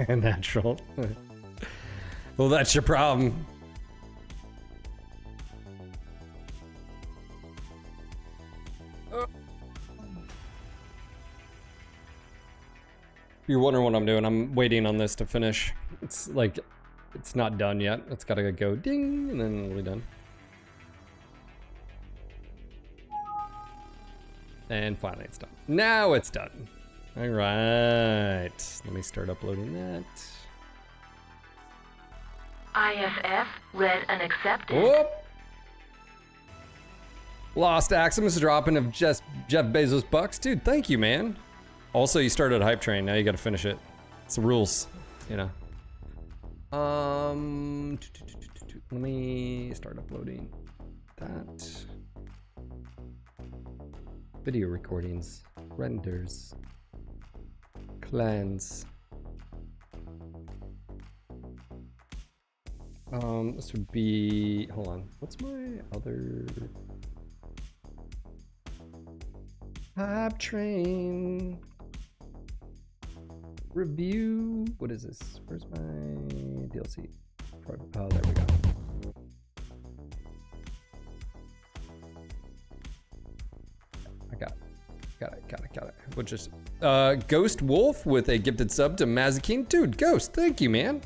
Natural. Well, that's your problem. You're wondering what I'm doing. I'm waiting on this to finish. It's like, it's not done yet. It's gotta go ding, and then it'll be done. And finally it's done. Now it's done. All right. Let me start uploading that. IFF read and accepted. Whoop! Lost Aximus dropping of just Jeff Bezos bucks. Dude, thank you, man. Also, you started a hype train. Now you gotta finish it. It's the rules, you know. Let me start uploading that. Video recordings, renders, clans. This would be, hold on, what's my other hype train review? What is this? Where's my DLC? Oh, there we go. I got it. We'll just Ghost Wolf with a gifted sub to Mazakine. Dude, Ghost, thank you, man.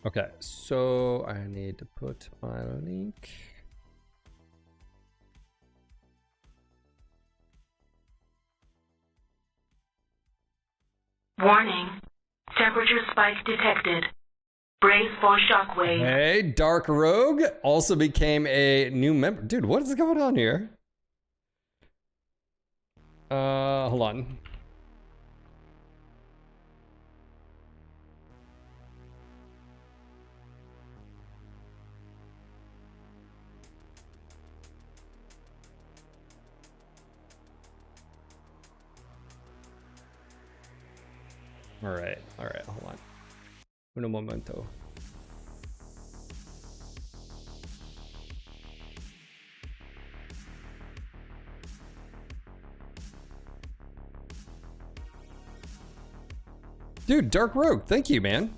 Okay, so I need to put my link. Warning. Temperature spike detected. Brace for shockwave. Hey, Dark Rogue also became a new member. Dude, what is going on here? Hold on. All right, hold on. Un momento. Dude, Dark Rogue, thank you, man.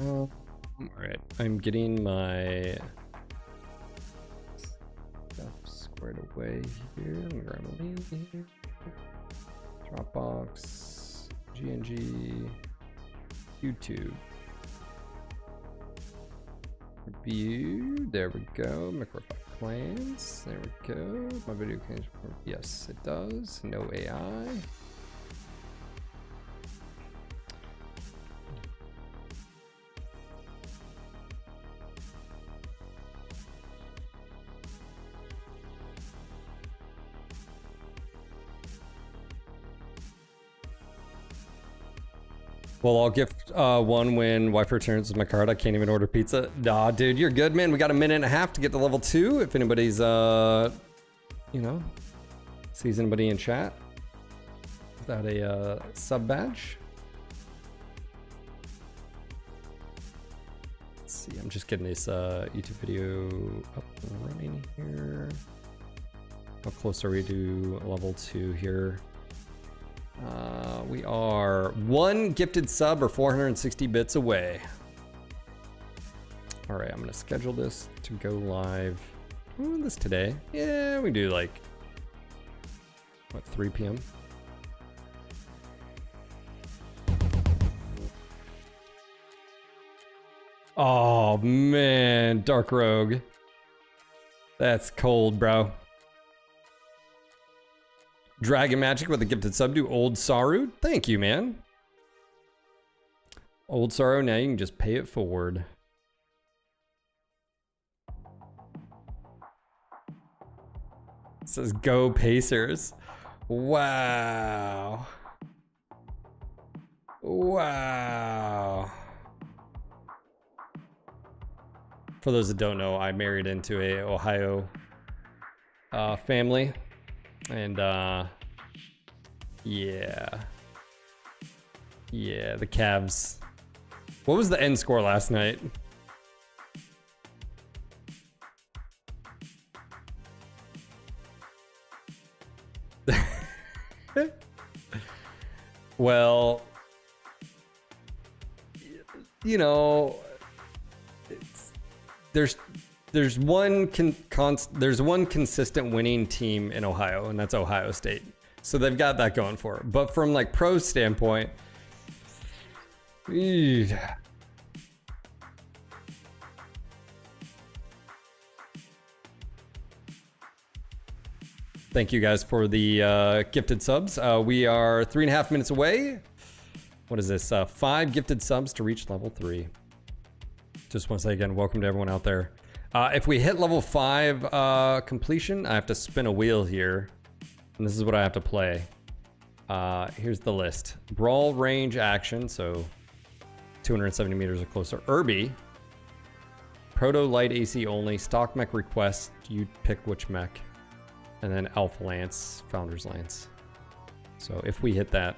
All right, I'm getting my stuff squared away here. I'm gonna grab a link here. Dropbox, GNG, YouTube. Review, there we go. MechWarrior Clans, there we go. My video can, yes, it does. No AI. Well, I'll gift one when wife returns with my card. I can't even order pizza. Nah, dude, you're good, man. We got a minute and a half to get to level 2. If anybody's, you know, sees anybody in chat without a sub badge. Let's see. I'm just getting this YouTube video up and running here. How close are we to level 2 here? We are 1 gifted sub or 460 bits away. All right, I'm gonna schedule this to go live. Ooh, this today. Yeah, we do like, what, 3 p.m.? Oh man, Dark Rogue. That's cold, bro. Dragon Magic with a gifted sub to Old Saru. Thank you, man. Old Saru, now you can just pay it forward. It says go Pacers. Wow. Wow. For those that don't know, I married into a Ohio family. And yeah, the Cavs. What was the end score last night? Well, you know, there's one consistent winning team in Ohio, and that's Ohio State. So they've got that going for it. But from like pro standpoint, thank you guys for the gifted subs. We are 3.5 minutes away. What is this? 5 gifted subs to reach level 3. Just want to say again, welcome to everyone out there. If we hit level 5 completion, I have to spin a wheel here. And this is what I have to play. Here's the list. Brawl range action, so 270 meters or closer. Irby. Proto light AC only. Stock mech request. You pick which mech. And then Alpha Lance, Founder's Lance. So if we hit that.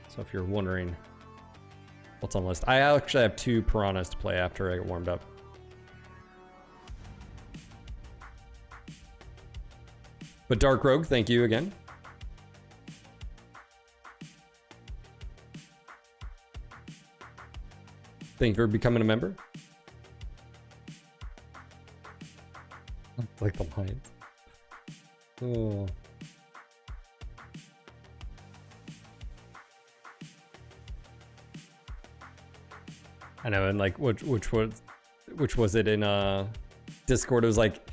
So if you're wondering what's on the list. I actually have 2 piranhas to play after I get warmed up. But Dark Rogue, thank you again. Thank you for becoming a member. Like the lines. Oh. I know, and like which was it in Discord? It was like,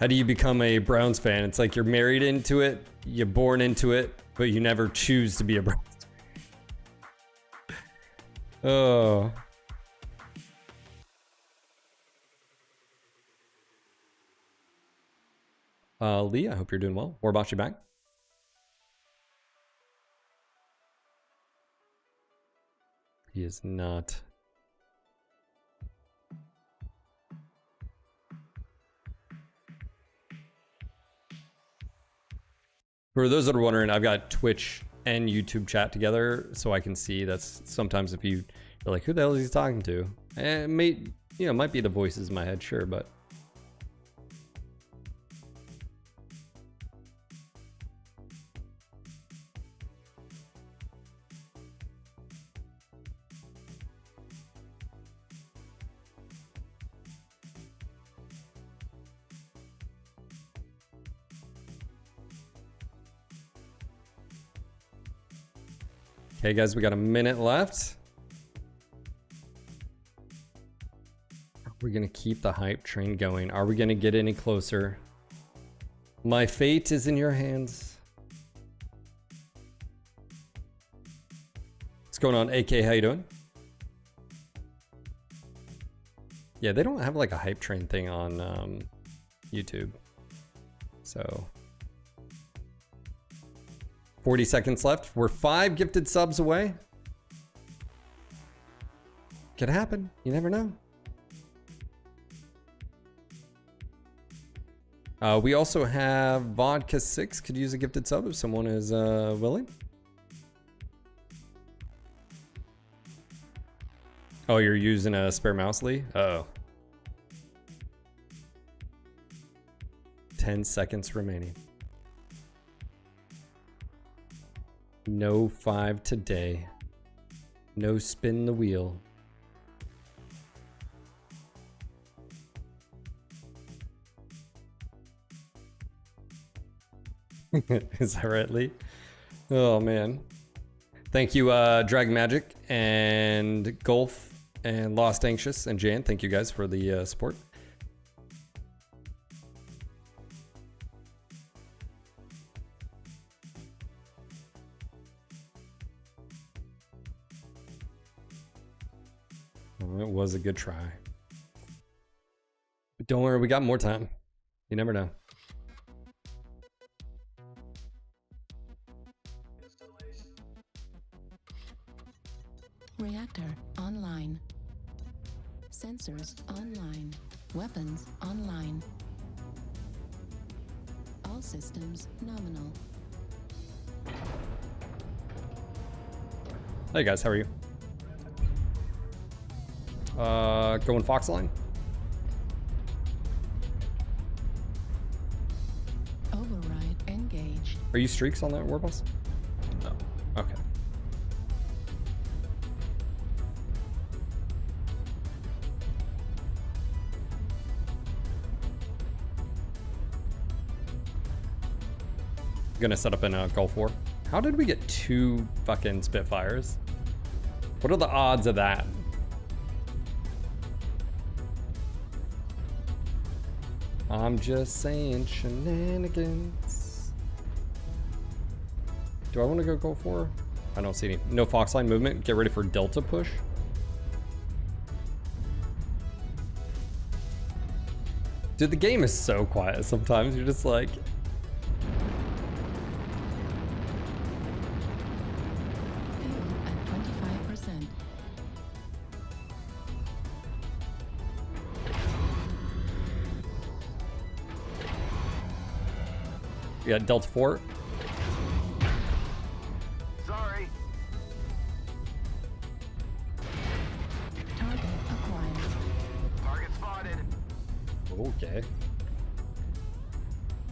how do you become a Browns fan? It's like you're married into it, you're born into it, but you never choose to be a Browns fan. Oh. Lee, I hope you're doing well. Warbosh, you back? He is not. For those that are wondering, I've got Twitch and YouTube chat together, so I can see. That's sometimes if you're like, who the hell is he talking to? And it might be the voices in my head, sure, but. Okay, guys, we got a minute left. We're gonna keep the hype train going. Are we gonna get any closer? My fate is in your hands. What's going on, AK? How you doing? Yeah, they don't have like a hype train thing on YouTube. So 40 seconds left. We're 5 gifted subs away. Could happen. You never know. We also have Vodka 6. Could use a gifted sub if someone is willing. Oh, you're using a spare mouse, Lee? Uh-oh. 10 seconds remaining. No 5 today. No spin the wheel. Is that right, Lee? Oh, man. Thank you, Drag Magic and Golf and Lost Anxious and Jan. Thank you guys for the support. It was a good try. But don't worry, we got more time. You never know. Reactor online. Sensors online. Weapons online. All systems nominal. Hey guys, how are you? Going Fox line. Override engaged. Are you streaks on that Warboss? No. Okay. Gonna set up in a Gulf War. How did we get 2 fucking Spitfires? What are the odds of that? I'm just saying shenanigans. Do I want to go Gulf War? I don't see any. No Fox line movement. Get ready for Delta push. Dude, the game is so quiet sometimes. You're just like... Yeah, Delta 4. Sorry. Target acquired. Target spotted. Okay.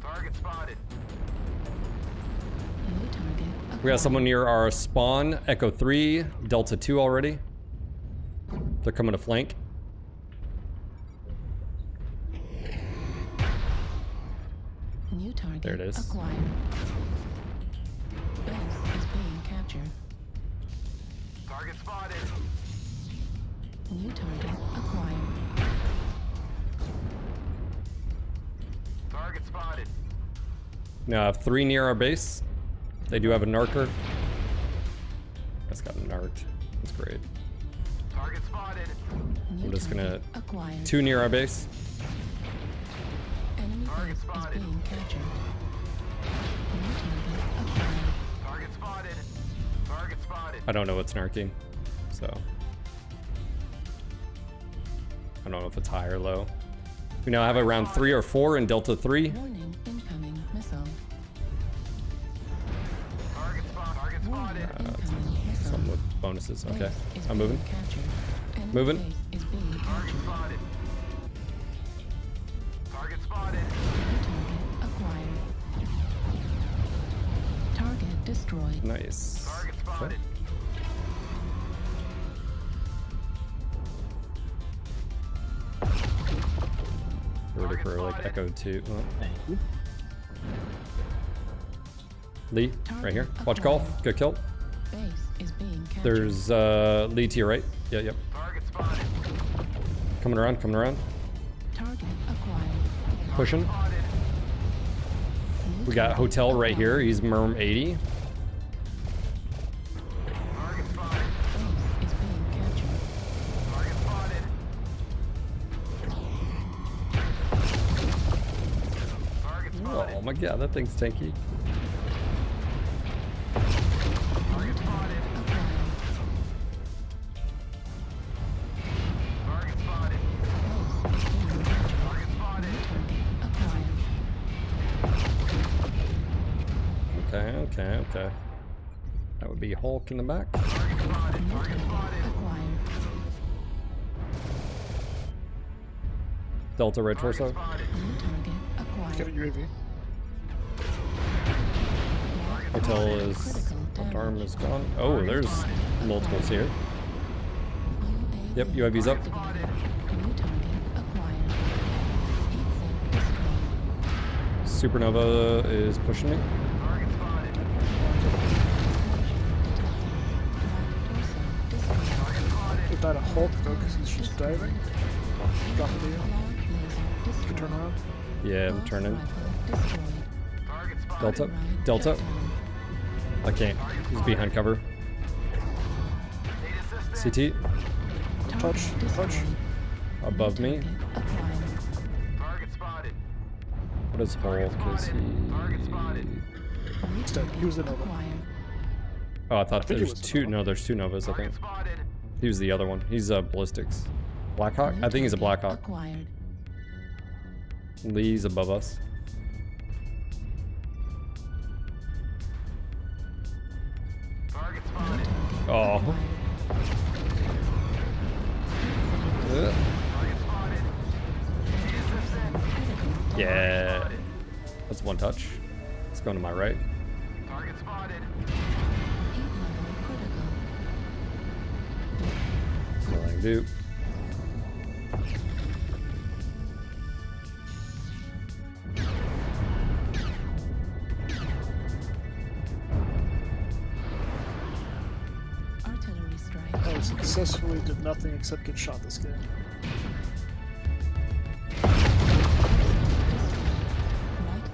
Target spotted. New target acquired. We got someone near our spawn. Echo 3, Delta 2 already. They're coming to flank. New target There it is. acquired. Base is being captured. Target spotted. New target acquired. Target spotted. Now I have 3 near our base. They do have a narker. That's got narked. That's great. Target spotted. New I'm just gonna target acquired. 2 near our base. Enemy Target base is spotted. being captured. New target acquired. Target spotted. Target spotted. I don't know what's narking, so I don't know if it's high or low. We now have around 3 or 4 in Delta 3. Warning, incoming missile. Target spotted. Warning, incoming Some missile. with bonuses. Okay, Base is I'm being moving. captured. Enemy Moving. base is being Target captured. spotted. Target spotted. New target acquired. Target destroyed. Nice. Target Okay. spotted. Ready for like Echo 2. Oh. Lee, right here. Watch golf. Good kill. Base is being captured. There's Lee to your right. Yeah, yep. Target spotted. Coming around, coming around. Target acquired. Pushing. Spotted. New We got target Hotel right acquired. here. He's Merm 80. Target spotted. Base is being captured. Target spotted. Target spotted. Oh my god, that thing's tanky. Target spotted. Acquired. Target spotted. Base is being captured. Target spotted. New target acquired. Okay. That would be Hulk in the back. Target spotted. New Target target spotted. acquired. Delta right Target torso. spotted. New target acquired. Get a UAV. Hotel is Critical left arm damage. is gone. Oh, there's multiples here. Yep, UAV's up. Activated. New target acquired. Heat sink destroyed. Supernova is pushing me. Target spotted. Target spotted. Get that a Hulk though, because he's just diving. Drop it in. You can turn around. Yeah, I'm turning. Target spotted. Delta. Delta. I can't. He's behind cover. Need assistance. CT. Touch. Above me. Target spotted. What is Hulk? Is Target spotted. he... He's dead. He was the Nova. Oh, I thought think it there's was the 2. Nova. No, there's 2 Novas, I Target think. spotted. He was the other one. He's Ballistics. Blackhawk? I think he's a Blackhawk. Acquired. Lee's above us. Target spotted. Oh. Target spotted. Need assistance. Yeah. That's one touch. It's going to my right. Target spotted. Heat level critical. Nothing to do. Artillery strike. I successfully did nothing except get shot this game. Right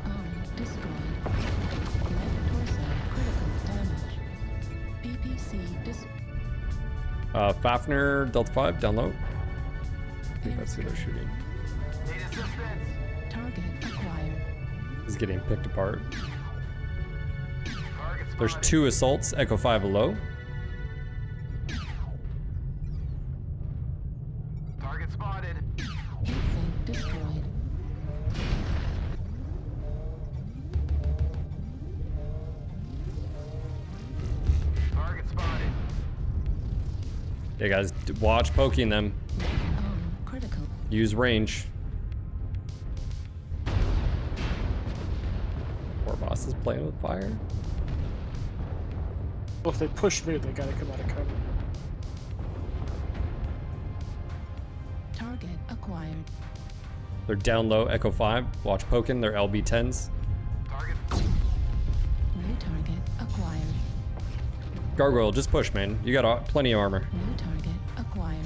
arm destroyed. Left torso critical damage. PPC destroyed. Fafnir, Delta 5, down low. I think that's who they're shooting. Need assistance. Target acquired. He's getting picked apart. Target spotted. There's 2 assaults, Echo 5 low. Target spotted. Heat sink destroyed. Target spotted. Yeah, guys, watch poking them. Left arm critical. Use range. Poor boss is playing with fire. Well, if they push me, they gotta come out of cover. Target acquired. They're down low, Echo 5. Watch poking, they're LB10s. Target. New target acquired. Gargoyle, just push, man. You got plenty of armor. New target acquired.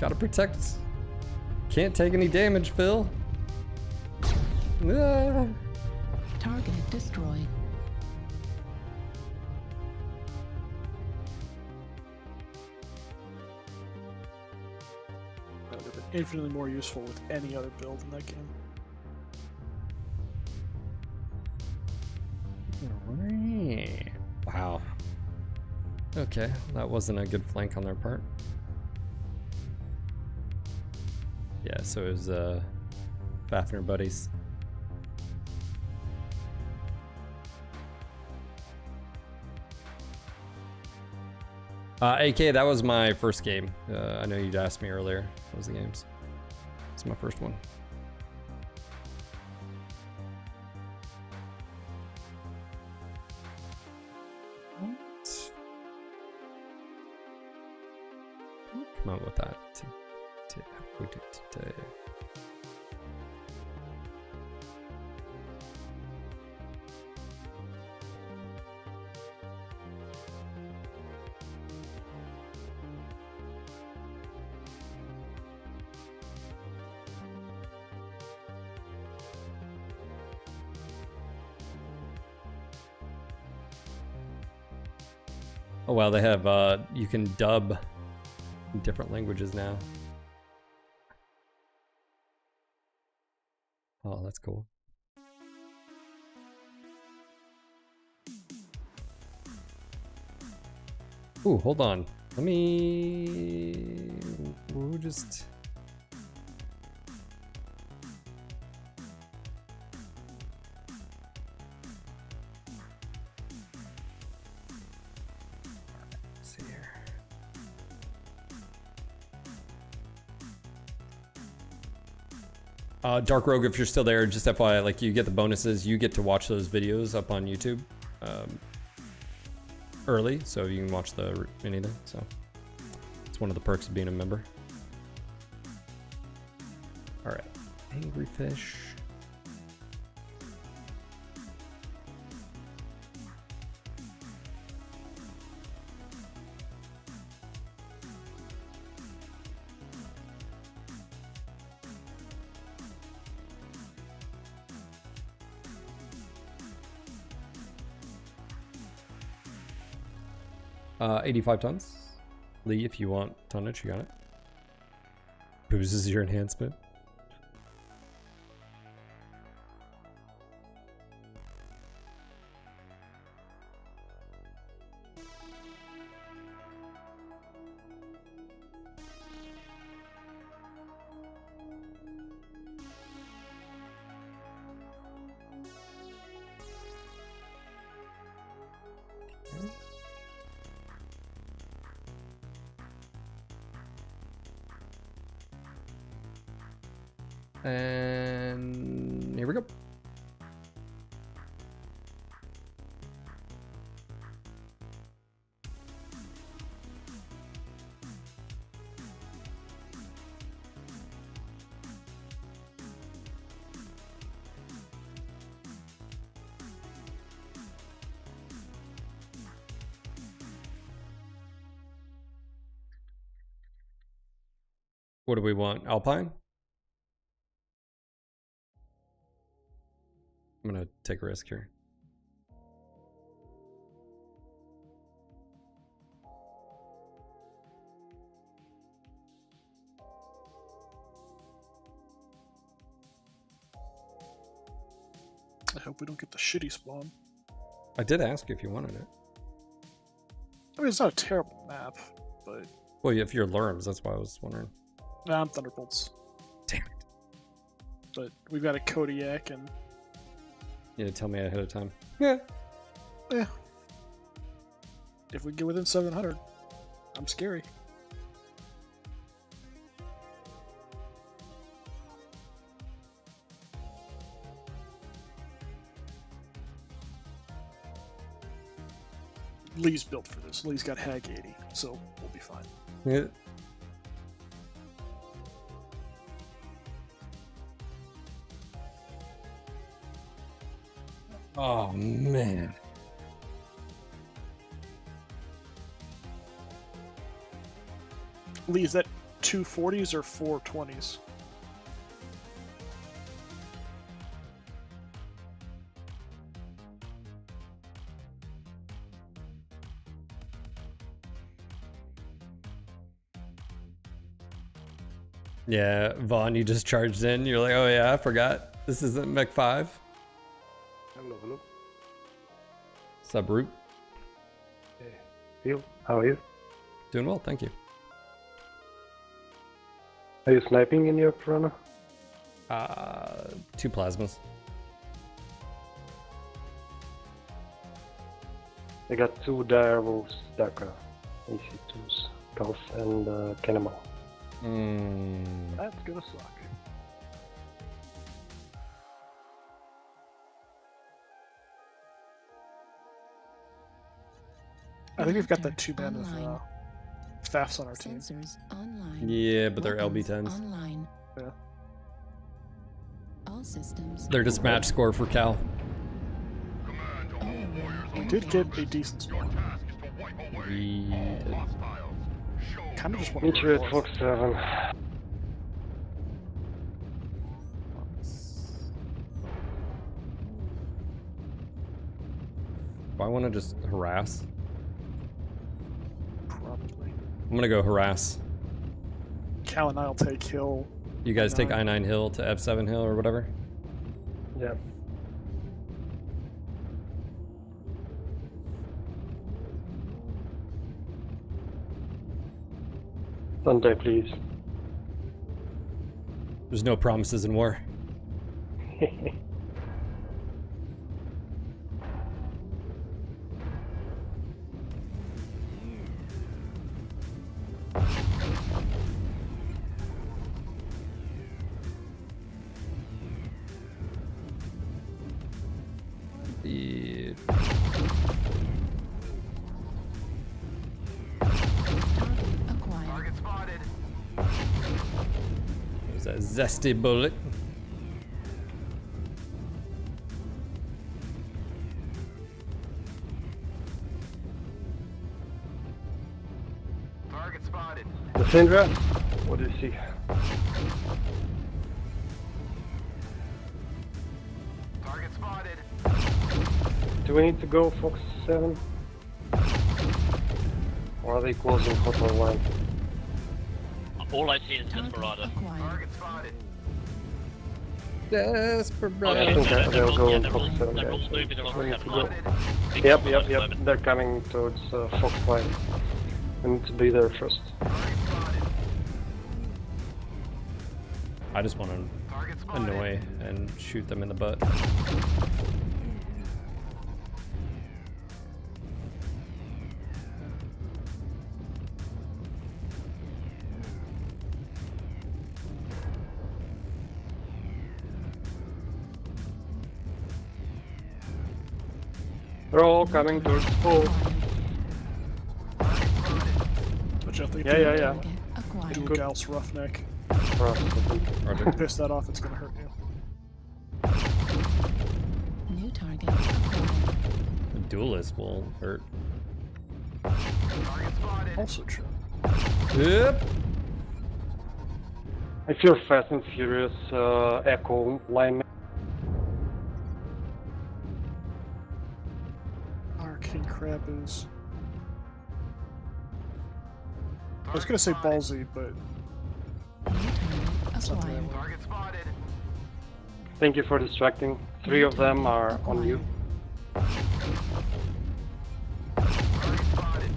Gotta protect. Can't take any damage, Phil. Ah. Target destroyed. That would have been infinitely more useful with any other build in that game. Alright. Wow. Okay, that wasn't a good flank on their part. Yeah, so it was Fafnir buddies. AK, that was my first game. I know you'd asked me earlier. What was the games? It's my first one. Come on with that. We do today. Oh wow, they have you can dub in different languages now. Oh, that's cool. Ooh, hold on. Let me... We'll just... Let's see here. Dark Rogue, if you're still there, just FYI, like you get the bonuses, you get to watch those videos up on YouTube early, so you can watch anything. So it's one of the perks of being a member. All right, Angry Fish. Uh, 85 tons. Lee, if you want tonnage, you got it. Boozes your enhancement. And here we go. What do we want? Alpine? I'm gonna take a risk here. I hope we don't get the shitty spawn. I did ask you if you wanted it. I mean, it's not a terrible map, but... Well, if you're Lurms, that's why I was wondering. Nah, I'm Thunderbolts. Damn it. But we've got a Kodiak and... You had to tell me ahead of time. Yeah. Yeah. If we get within 700, I'm scary. Lee's built for this. Lee's got Hag 80, so we'll be fine. Yeah. Oh, man. Lee, is that 2 40s or 4 20s? Yeah, Vaughn, you just charged in. You're like, oh yeah, I forgot. This isn't Mech 5. Hello, hello. Sub Root. Hey, Phil, how are you? Doing well, thank you. Are you sniping in your Piranha? 2 plasmas. I got 2 direwolves, Daka, AC2s, Golf and Cannibal. That's gonna suck. I think we've got that 2 man of Online. Fafs on our team. Sensors online. Yeah, but they're Weapons LB10s. Online. Yeah. All systems. They're just match score for Cal. We did get a decent score. Kind of just want Meet to you at Fox 7. I want to just harass. Probably. I'm gonna go harass. Cal and I'll take Hill. You guys take I9. I9 Hill to F7 Hill or whatever. Yeah. Sunday, please. There's no promises in war. The Target acquired. Target spotted. there's a zesty bullet. Target spotted. The Syndra? What do you see? Target spotted. Do we need to go Fox 7? Or are they closing hotline line? All I see is Target Desperado. acquired. Target spotted. Desperado. I think they're they'll all- go yeah, in they're Fox all- 7, they're all guys. moving along We the need to same go. line. Big Yep, trouble yep, at the yep. moment. They're coming towards Fox 5. We need to be there first. Target spotted. I just want to Target spotted. annoy and shoot them in the butt. They're all coming towards full. Which I think Yeah, yeah, yeah. Target acquired. do Gauss Roughneck. For us, I think. Roger. Piss that off, it's gonna hurt you. New target acquired. The duelist will hurt. Target spotted. Also true. Yep. I feel Fast and Furious Echo line. Our King Crab is. I was gonna say ballsy, but New target Something acquired. like Target spotted. Thank you for distracting. 3 of them are on you. Target spotted.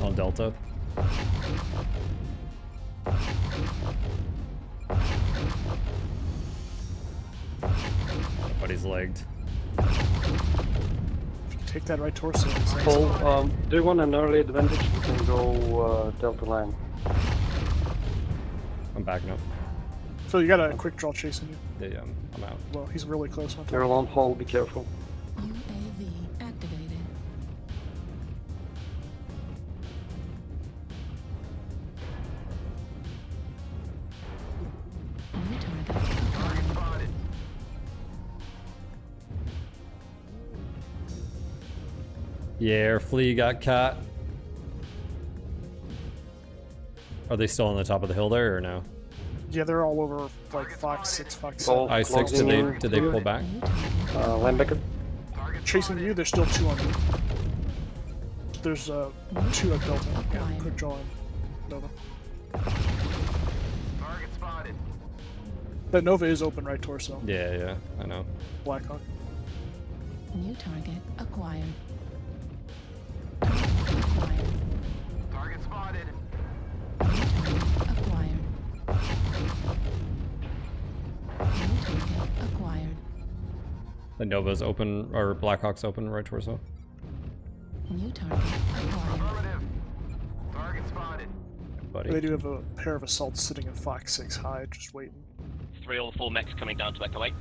On Delta. Nobody's legged. if you take that right torso, it's like- Paul, do you want an early advantage? We can go Delta line. I'm backing up. Phil, you got a quick draw chasing you. Yeah, yeah, I'm out. Well, he's really close on They're top. on hold, be careful. UAV activated. New target acquired. Spotted. Yeah, our flea got caught. Are they still on the top of the hill there or no? Yeah, they're all over like Fox 6, Fox Golf 7. I6, closing in. did they pull back? New target. Linebacker. Chasing you, there's still 2 on you. There's 2 at Delta. Yeah, quick draw on Nova. Target spotted. But Nova is open right torso. Yeah, I know. Blackhawk. New target acquired. Target acquired. Target spotted. New target acquired. New target acquired. The Nova's open, or Blackhawk's open right torso. New target acquired. Affirmative. Target spotted. Buddy. They do have a pair of assaults sitting in Fox 6 high, just waiting. 3 or 4 mechs coming down to Echo 8.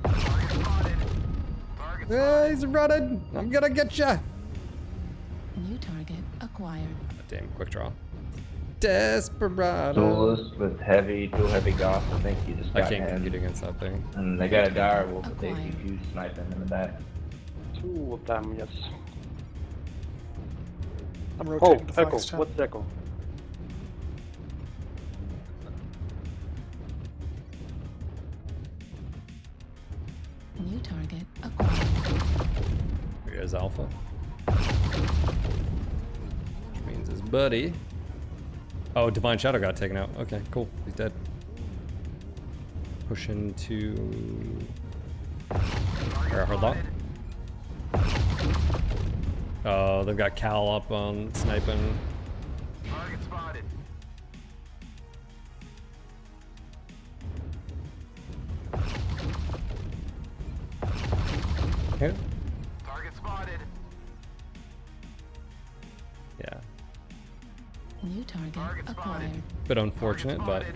Target spotted. Target Hey, he's running! I'm gonna get ya! New target acquired. Damn, quick draw. Desperado. Duelist with heavy, dual heavy goss. I think you just I got can't him. compete against that thing. And they got a dire wolf with Acquired. ACQ sniping in the back. 2 of them, yes. I'm Oh, rotating to Echo. Fox 10. What's Echo? New target acquired. Here is Alpha. Which means his buddy. Oh, Divine Shadow got taken out. Okay, cool. He's dead. Pushing to... Air Hardlock. Oh, they've got Cal up on sniping. Target spotted. Okay. Target spotted. Yeah. New target Target spotted. acquired. Bit unfortunate, but Spotted.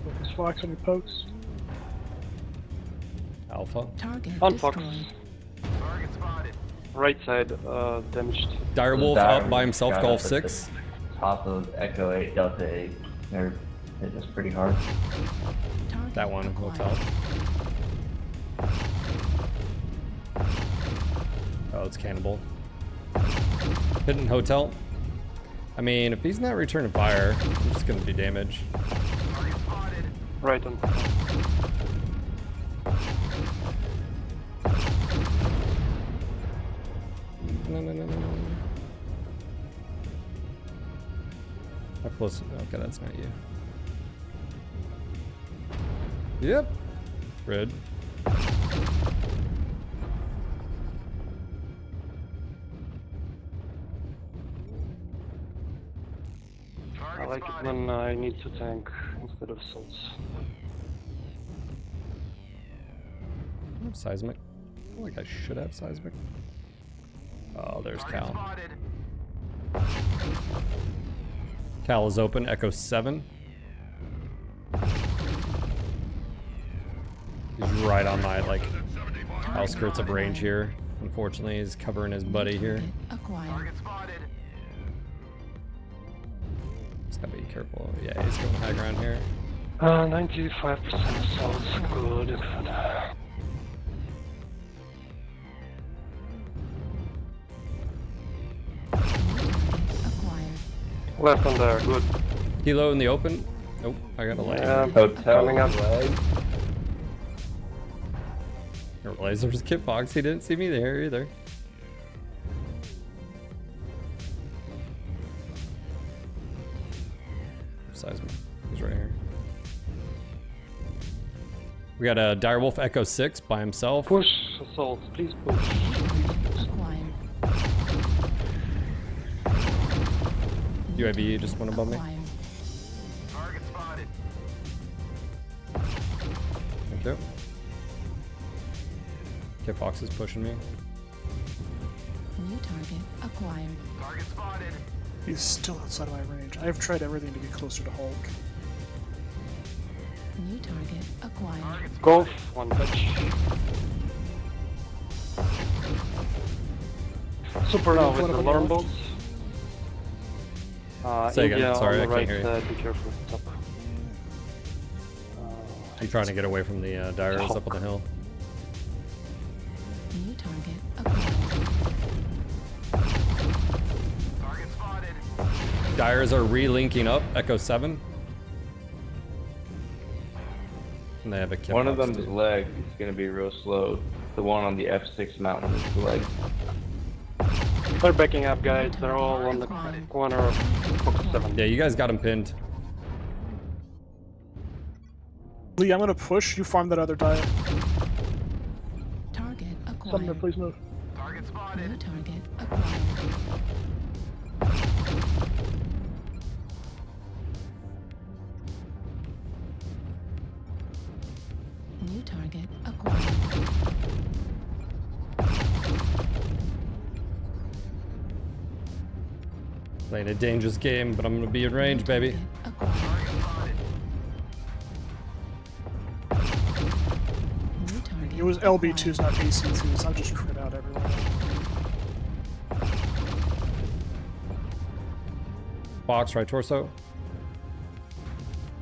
Focus Fox on your pokes. Alpha. Target On Fox. destroyed. Target spotted. Right side, damaged. Direwolf Dire up by himself, got Golf up at 6. the Top of Echo 8, Delta 8. They're hitting us pretty hard. Target That one, acquired. hotel. Oh, it's Cannibal. Hidden hotel. I mean, if he's not returning fire, I'm just gonna do damage. Target spotted. Right on. No. How close? Okay, that's not you. Yep. Red. I Target like it spotted. when I need to tank instead of souls. I have seismic. I feel like I should have seismic. Oh, there's Target Cal. spotted. Cal is open. Echo 7. He's right on my like outskirts of range here. Unfortunately, he's covering his buddy here. Target acquired. Target spotted. Just gotta be careful. Yeah, he's going high ground here. 95% souls. Good. Acquired. Left on there, good. Kilo in the open. Nope, I got a leg. Hotel Coming up. leg. Lasers kit box. He didn't see me there either. Seismic. He's right here. We got a Direwolf Echo 6 by himself. Push assault, please push. Acquired. UAV just went above me. Acquired. Target spotted. Thank you. Kit Fox is pushing me. New target acquired. Target spotted. He's still outside of my range. I've tried everything to get closer to Hulk. New target acquired. Target Golf, spotted. one touch. Super now with the alarm bolts. Say again, India sorry, on I the can't right, hear you. be careful. Top. I'm trying to get away from the Direwolves up on the hill. New New target acquired. Target spotted. Dyers are re-linking up. Echo 7. And they have a kit One of box, them is too. leg. It's gonna be real slow. The one on the F6 mountain is leg. They're backing up, guys. They're all on the corner of Fox 7. Yeah, you guys got him pinned. Lee, I'm gonna push. You farm that other dire. Target Summoner, acquired. please move. Target spotted. New target acquired. New target acquired. Playing a dangerous game, but I'm gonna be in range, baby. Acquired. New target It was LB2s, not AC2s. I'll just crit out everyone. Box, right torso.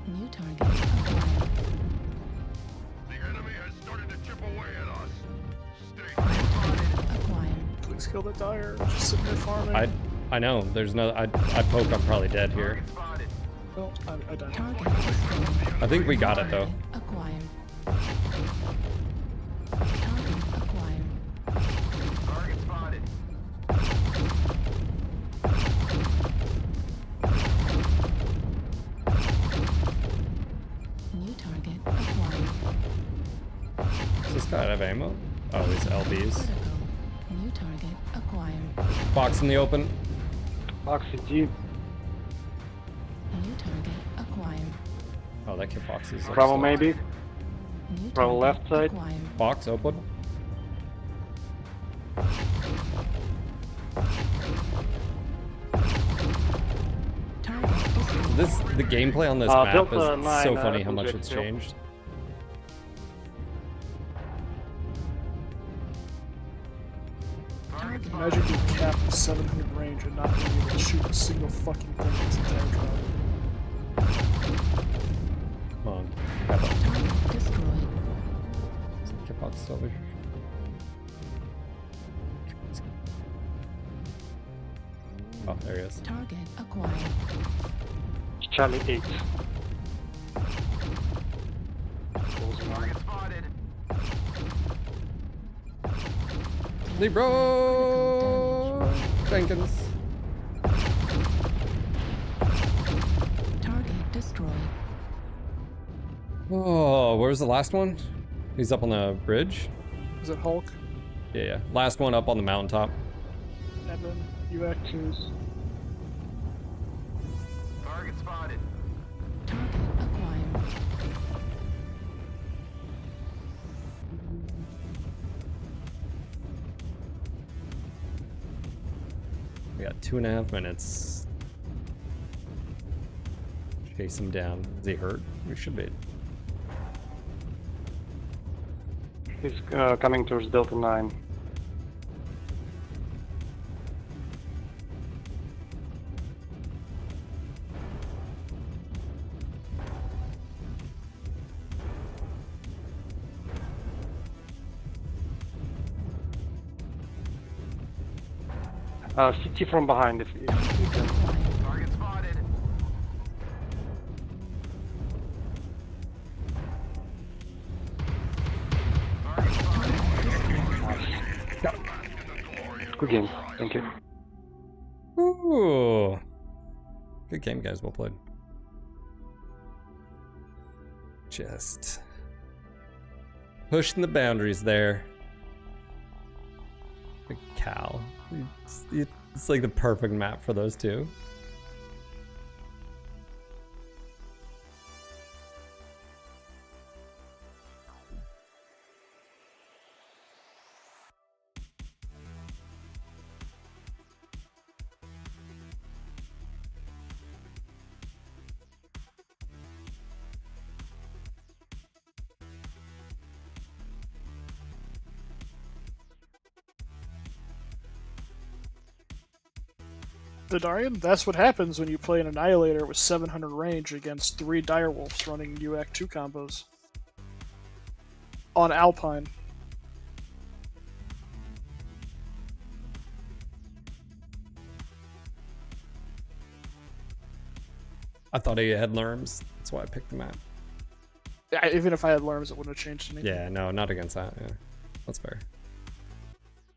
New target acquired. The enemy has started to chip away at us. Stay Acquired. Please kill the dire. Just sitting there farming. I know. There's no. I poke. I'm probably dead here. spotted. Oh, I died. Target destroyed. I think we got it though. Acquired. Target acquired. Target spotted. New target acquired. Does this guy have ammo? Oh, he's LBs. Critical. New target acquired. Box in the open. Fox CT. New target acquired. Oh, that kid box is. Bravo maybe. New Bravo target left side. acquired. Box open. Target destroyed. The gameplay on this map Delta is 9, so funny how much object it's still. changed. Target Imagine being capped with 700 range and not being able to shoot a single fucking thing this entire job. Come on. Got that. target destroyed. Kit box still there. Oh, there he is. Target acquired. Charlie 8. Target spotted. Libro Jenkins. Target destroyed. Oh, where's the last one? He's up on the bridge. Is it Hulk? Yeah, yeah. Last one up on the mountaintop. And then UAC2s. Target spotted. Target acquired. We got 2.5 minutes. Chase him down. Is he hurt? We should be. He's coming towards Delta 9. CT from behind if you can. Target spotted. Target spotted. Good game. Thank you. Ooh. Good game, guys. Well played. Just pushing the boundaries there. Big cow. It's like the perfect map for those two. The Darian? That's what happens when you play an Annihilator with 700 range against 3 Direwolves running UAC2 combos. On Alpine. I thought he had Lerms. That's why I picked the map. Even if I had Lerms, it wouldn't have changed anything. Yeah, no, not against that. Yeah, that's fair.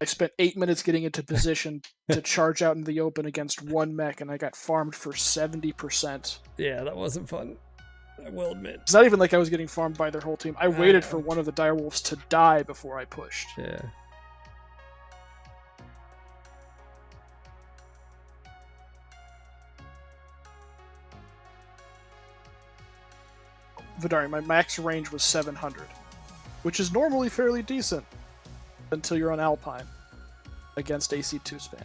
I spent 8 minutes getting into position to charge out in the open against one mech, and I got farmed for 70%. Yeah, that wasn't fun. I will admit. It's not even like I was getting farmed by their whole team. I waited for one of the direwolves to die before I pushed. Yeah. Vidari, my max range was 700, which is normally fairly decent until you're on Alpine against AC2 spam.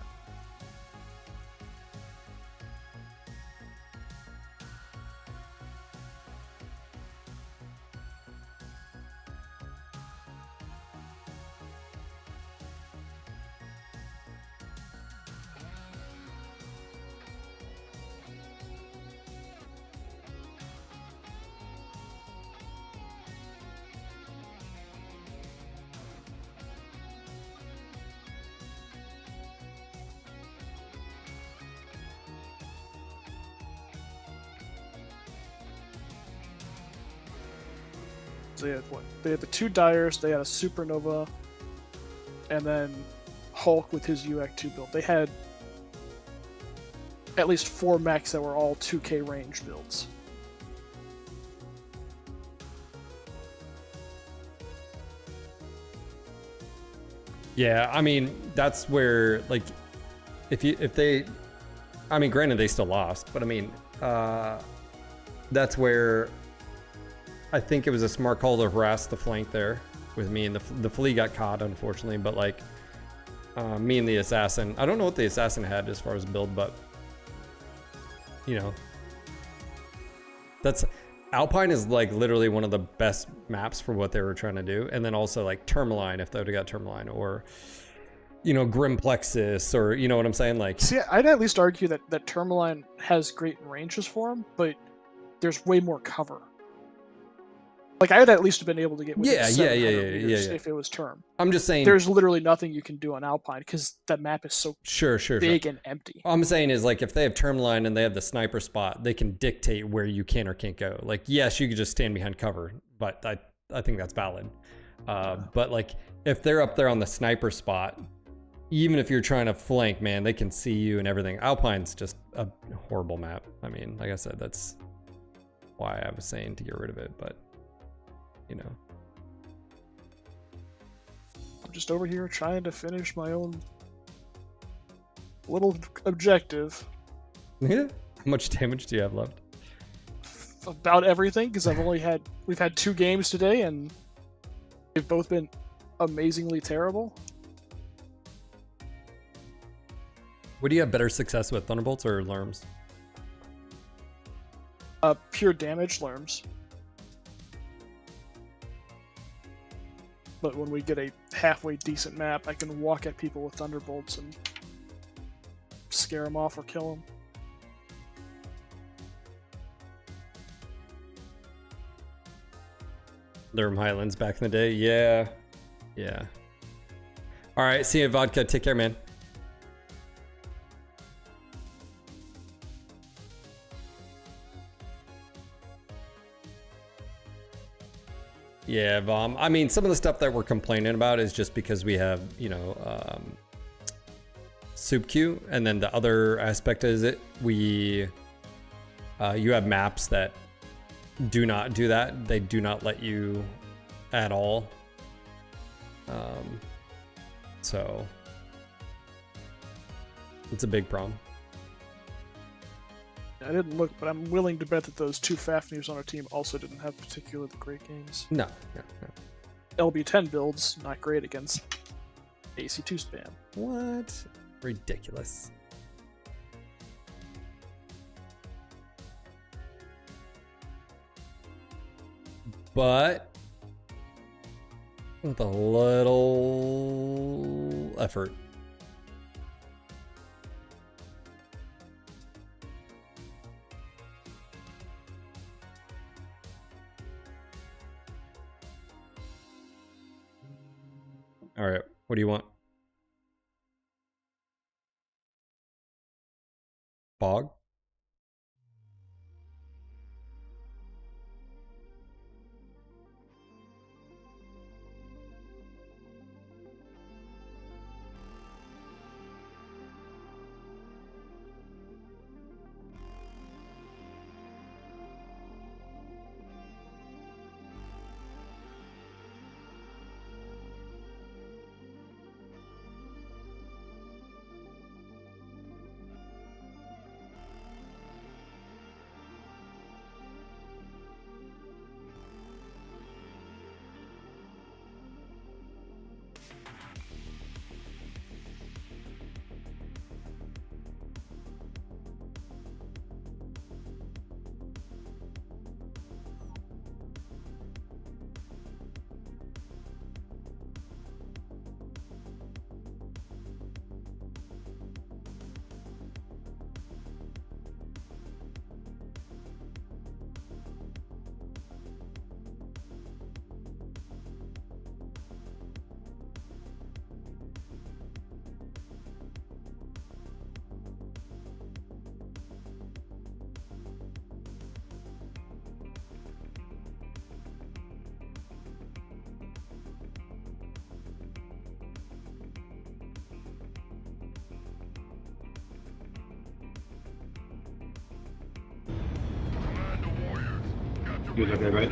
So they had what? They had the 2 Dyers, they had a Supernova, and then Hulk with his UAC2 build. They had at least 4 mechs that were all 2k range builds. Yeah, I mean, that's where, like, if they, I mean, granted they still lost, but I mean, that's where I think it was a smart call to harass the flank there with me, and the flea got caught, unfortunately, but like, me and the assassin, I don't know what the assassin had as far as build, but, you know, that's, Alpine is like literally one of the best maps for what they were trying to do. And then also like Tourmaline, if they would have got Tourmaline, or, you know, Grim Plexus, or, you know what I'm saying? Like, see, I'd at least argue that Tourmaline has great ranges for him, but there's way more cover. Like, I would at least have been able to get within 700 meters if it was Term. I'm just saying, there's literally nothing you can do on Alpine because that map is so big and empty. All I'm saying is, like, if they have Tourmaline and they have the sniper spot, they can dictate where you can or can't go. Like, yes, you could just stand behind cover, but I think that's valid. But like, if they're up there on the sniper spot, even if you're trying to flank, man, they can see you and everything. Alpine's just a horrible map. I mean, like I said, that's why I was saying to get rid of it, but, you know. I'm just over here trying to finish my own little objective. Yeah. How much damage do you have left? About everything, because we've had 2 games today, and they've both been amazingly terrible. What do you have better success with, Thunderbolts or Lerms? Pure damage Lerms. But when we get a halfway decent map, I can walk at people with Thunderbolts and scare them off or kill them. Lerm Highlands back in the day, yeah. Yeah. All right, see you, Vodka. Take care, man. Yeah, Vom. I mean, some of the stuff that we're complaining about is just because we have, you know, Soup Queue, and then the other aspect is you have maps that do not do that. They do not let you at all. So it's a big problem. I didn't look, but I'm willing to bet that those 2 Fafnirs on our team also didn't have particularly great games. No. LB10 builds, not great against AC2 spam. What? Ridiculous. But with a little effort. All right, what do you want? Bog? He's okay, right?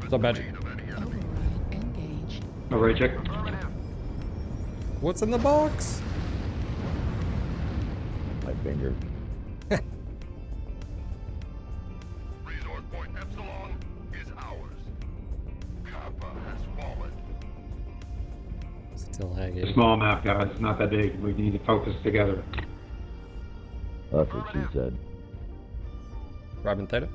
What's up, Magic? Override engaged. Override check. What's in the box? My finger. Resource point Epsilon is ours. Kappa has fallen. Still It's a hanging. small map, guys. It's not that big. We need to focus together. That's what she said. Robin Theta.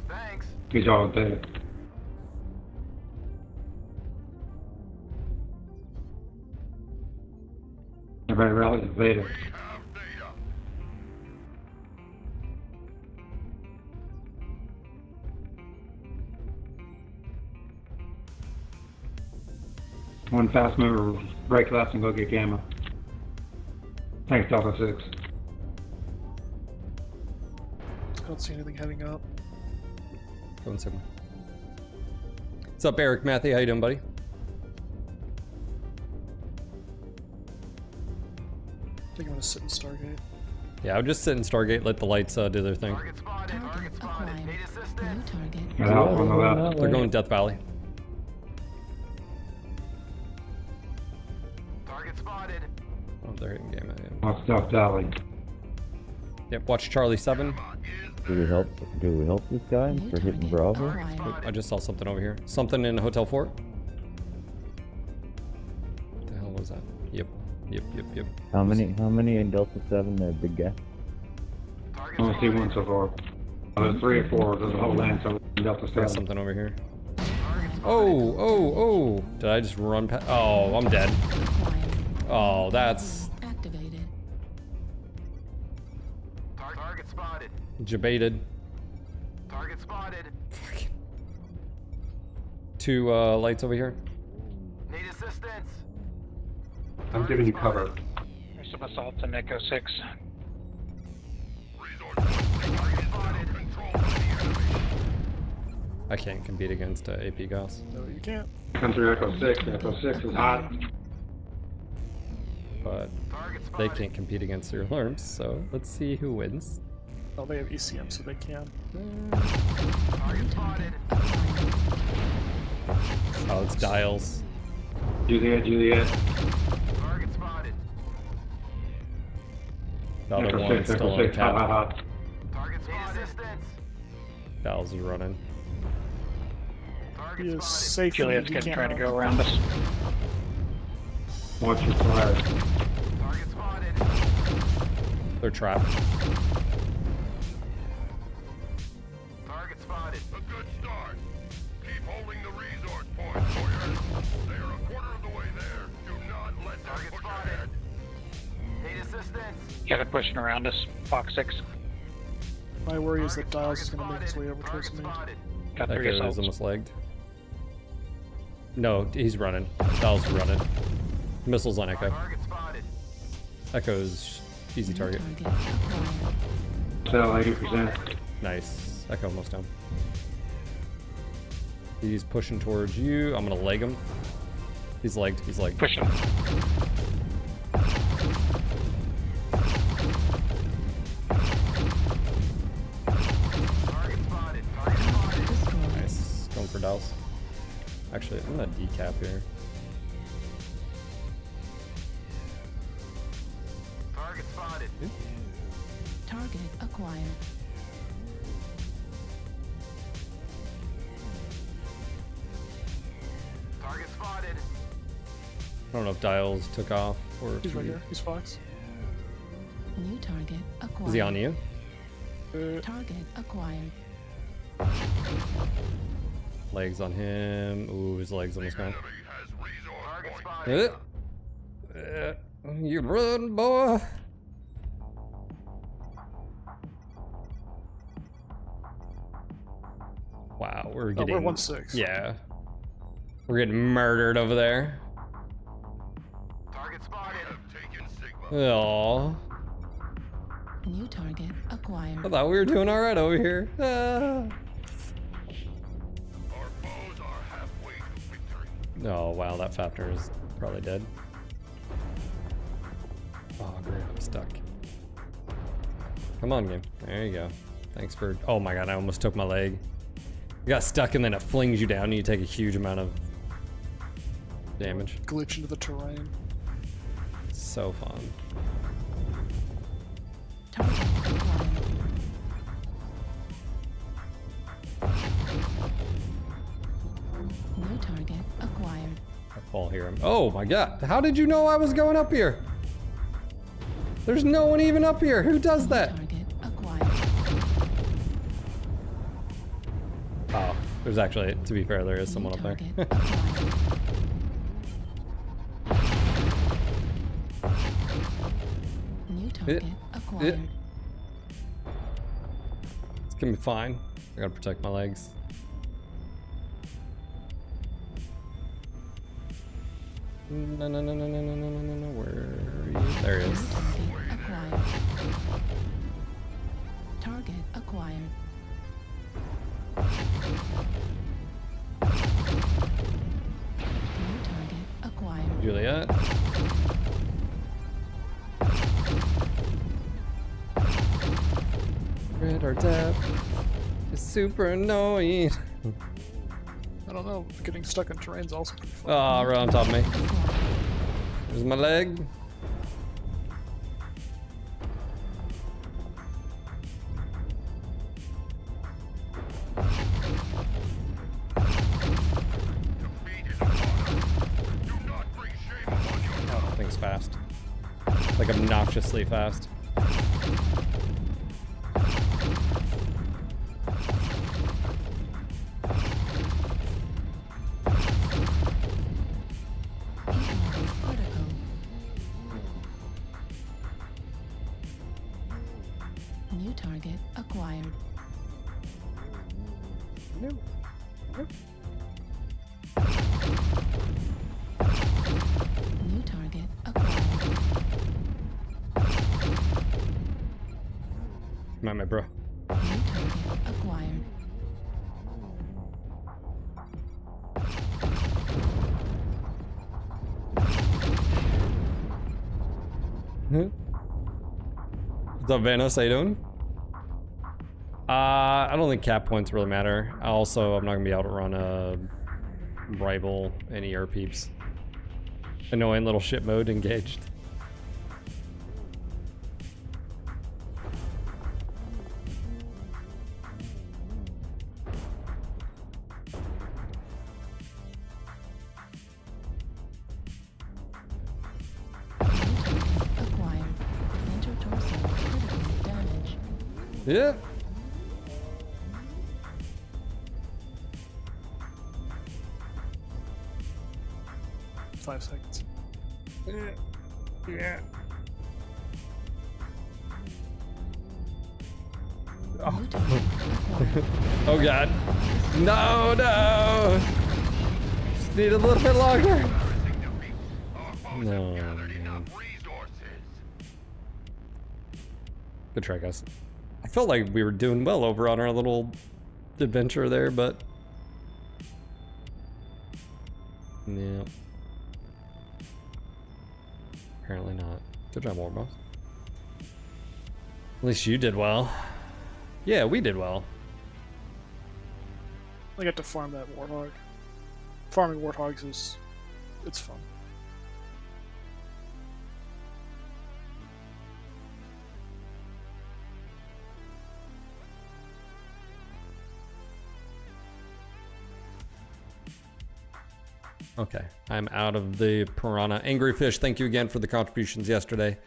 Thanks. Good job, Data. Everybody rally to Beta. We have data. One fast mover, break left and go get Gamma. Thanks, Delta 6. I don't see anything heading up. Going somewhere. What's up, Eric Matthew? How you doing, buddy? I think I'm gonna sit in Stargate. Yeah, I'll just sit in Stargate, let the lights do their thing. Target spotted. Target spotted. Need assistance. New target. Get out on the left. They're going Death Valley. Target spotted. Oh, they're hitting Gamma. Yeah. Watch Death Valley. Yep, watch Charlie 7. Do we help this guy New for hitting target Bravo? acquired. Oh, I just saw something over here. Something in Hotel 4. What the hell was that? Yep. Yep. How many in Delta 7 there, big guy? I only see one so far. Oh, there's 3 or 4. There's a whole land, so Delta Got 7. something over here. Oh. Did I just run past? Oh, I'm dead. Acquired. Oh, that's Activated. Target spotted. debated. Target spotted. 2 lights over here. Need assistance. I'm giving you cover. There's some assaults in Echo 6. Resource point. Target spotted. Controlled by the enemy. I can't compete against AP Gauss, No, you can't. Come through Echo 6. Echo 6 is hot. but Target they spotted. can't compete against their alarms. So let's see who wins. Oh, they have ECM, so they can. Target spotted. Oh, it's Dials. Juliet. Target spotted. The other Echo one's 6, still Echo on 6, hot, cap. hot. Target spotted. Need assistance. Dials is running. He Target is spotted. safe. Juliet's he getting can't trying to run. go around us. Watch your fire. Target spotted. They're trapped. Target spotted. A good start. Keep holding the resource point, warriors. They are a quarter of the way there. Do not let them push ahead. Need assistance. Yeah, they're pushing around us. Fox 6. My worry is that Dials is going to make his way over towards me. Got That 3 guy is assaults. almost legged. No, he's running. Dials is running. Missiles on Echo. Target spotted. Echo's easy New target. acquired. Sell 80%. Nice. Echo almost down. He's pushing towards you. I'm gonna leg him. He's legged. Push him. Target spotted. Target spotted. Destroyed. Nice. Going for Dials. Actually, I'm gonna decap here. Target spotted. Target acquired. Target spotted. I don't know if Dials took off or if He's right he- here. He's Fox. New target acquired. Is he on you? Target acquired. Legs on him. Ooh, his legs almost gone. Enemy has resource point. You run, boy. Wow, we're Oh, getting. we're 1-6. Yeah. We're getting murdered over there. Target spotted. Have taken Sigma. Oh, New target I acquired. thought we were doing alright over here. Ah. Our foes are halfway to Oh wow, that Fafnir is probably dead. Oh great, I'm stuck. Come on, game. There you go. Thanks for. Oh my god, I almost took my leg. You got stuck and then it flings you down and you take a huge amount of damage. Glitch into the terrain. So fun. New target acquired. I fall here. Oh my god. How did you know I was going up here? There's no one even up here. Who does that? Target acquired. Oh, there's actually, to be fair, there is someone up there. New target acquired. It's gonna be fine. I gotta protect my legs. No, no, no, no, no, no, no, no, no, no. Where are you? There he is. Target acquired. New target acquired. Juliet. Red or death is super annoying. I don't know. Getting stuck in terrain's also pretty fun. Oh, right on top of me. There's my leg. Oh, that thing's fast. Like obnoxiously fast. New target acquired. No. New target acquired. Come on, my bro. New target acquired. What's up, Vanos? How you doing? I don't think cap points really matter. Also, I'm not gonna be able to run a rival any air peeps. Annoying little shit mode engaged. Acquired. Enter torso. Critical damage. Yeah. Five seconds. Yeah. Oh. Oh god. No, no. Just need a little bit longer. No. Man. Good try, guys. I felt like we were doing well over on our little adventure there, but yeah. Apparently not. Good job, Warboss. At least you did well. Yeah, we did well. I get to farm that warthog. Farming warthogs it's fun. Okay, I'm out of the piranha. Angry Fish, thank you again for the contributions yesterday.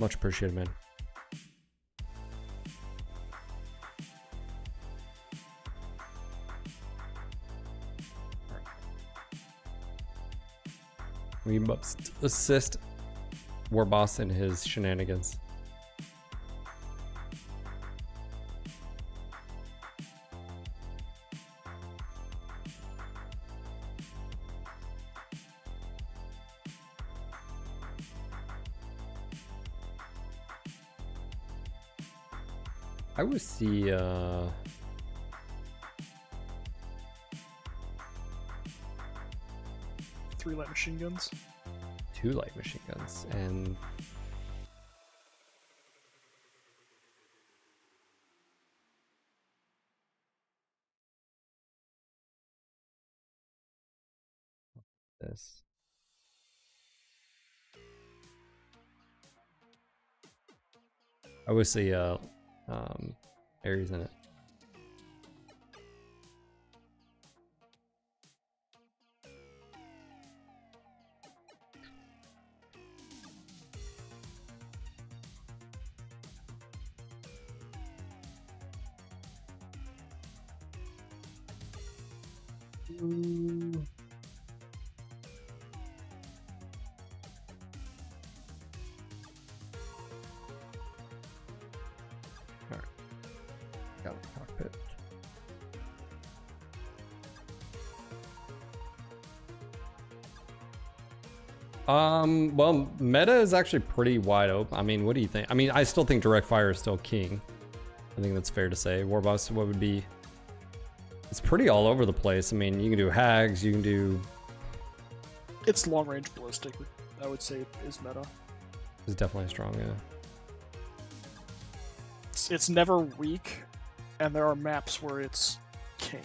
Much appreciated, man. We must assist Warboss in his shenanigans. I would see 3 light machine guns. 2 light machine guns, and this. I wish the Ares in it. Alright. Got the cockpit. Well, meta is actually pretty wide open. I mean, what do you think? I mean, I still think direct fire is still king. I think that's fair to say. Warboss, what would be? It's pretty all over the place. I mean, you can do hags, you can do. It's long range ballistic, I would say, is meta. It's definitely strong, yeah. It's never weak, and there are maps where it's king.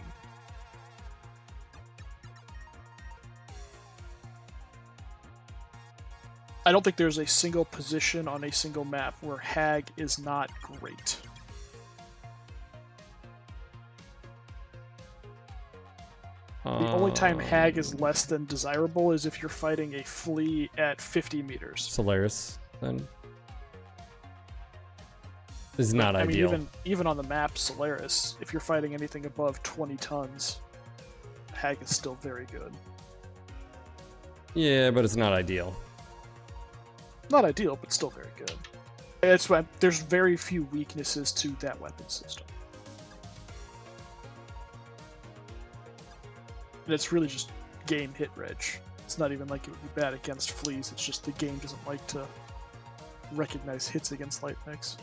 I don't think there's a single position on a single map where hag is not great. The only time hag is less than desirable is if you're fighting a flea at 50 meters. Solaris, then. This is not ideal. Mean, even on the map Solaris, if you're fighting anything above 20 tons, hag is still very good. Yeah, but it's not ideal. Not ideal, but still very good. That's why there's very few weaknesses to that weapon system. And it's really just game hit reg. It's not even like it would be bad against fleas, it's just the game doesn't like to recognize hits against light mix.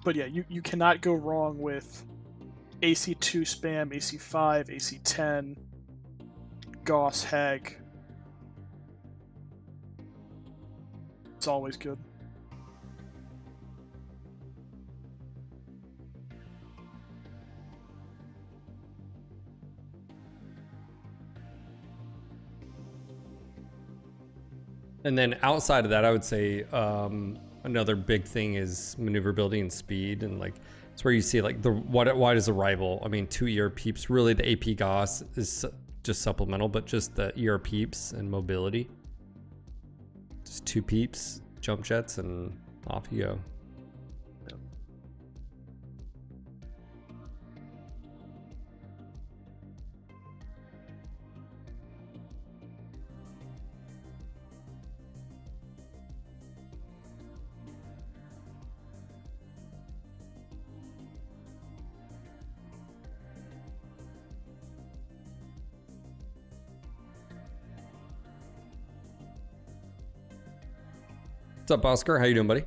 But yeah, you cannot go wrong with AC2 spam, AC5, AC10, Gauss, Hag. It's always good. And then outside of that, I would say another big thing is maneuverability and speed, and like it's where you see like the why does a rival? I mean, 2 ER peeps. Really, the AP Gauss is just supplemental, but just the ER peeps and mobility. Just 2 peeps, jump jets, and off you go. What's up, Oscar? How you doing, buddy?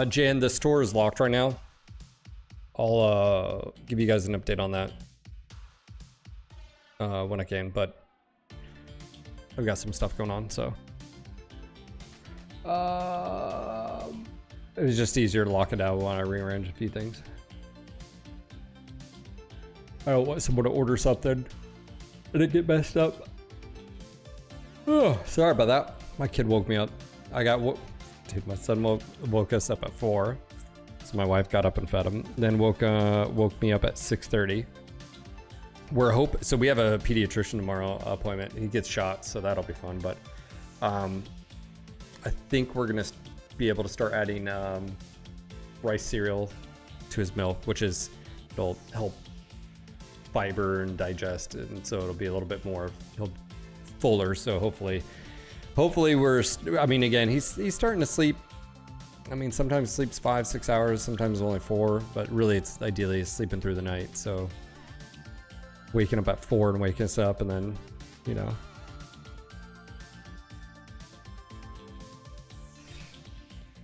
Jan, the store is locked right now. I'll give you guys an update on that when I can, but I've got some stuff going on, so it was just easier to lock it out when I rearrange a few things. I don't want someone to order something and it get messed up. Oh, sorry about that. My kid woke me up. Dude, my son woke us up at 4. So my wife got up and fed him. Then woke me up at 6:30. So we have a pediatrician tomorrow appointment. He gets shots, so that'll be fun. But I think we're gonna be able to start adding rice cereal to his milk, it'll help fiber and digest, and so it'll be a little bit more fuller. So hopefully again, he's starting to sleep. I mean, sometimes sleeps 5-6 hours, sometimes only 4, but really it's ideally sleeping through the night. So waking up at 4 and waking us up, and then, you know.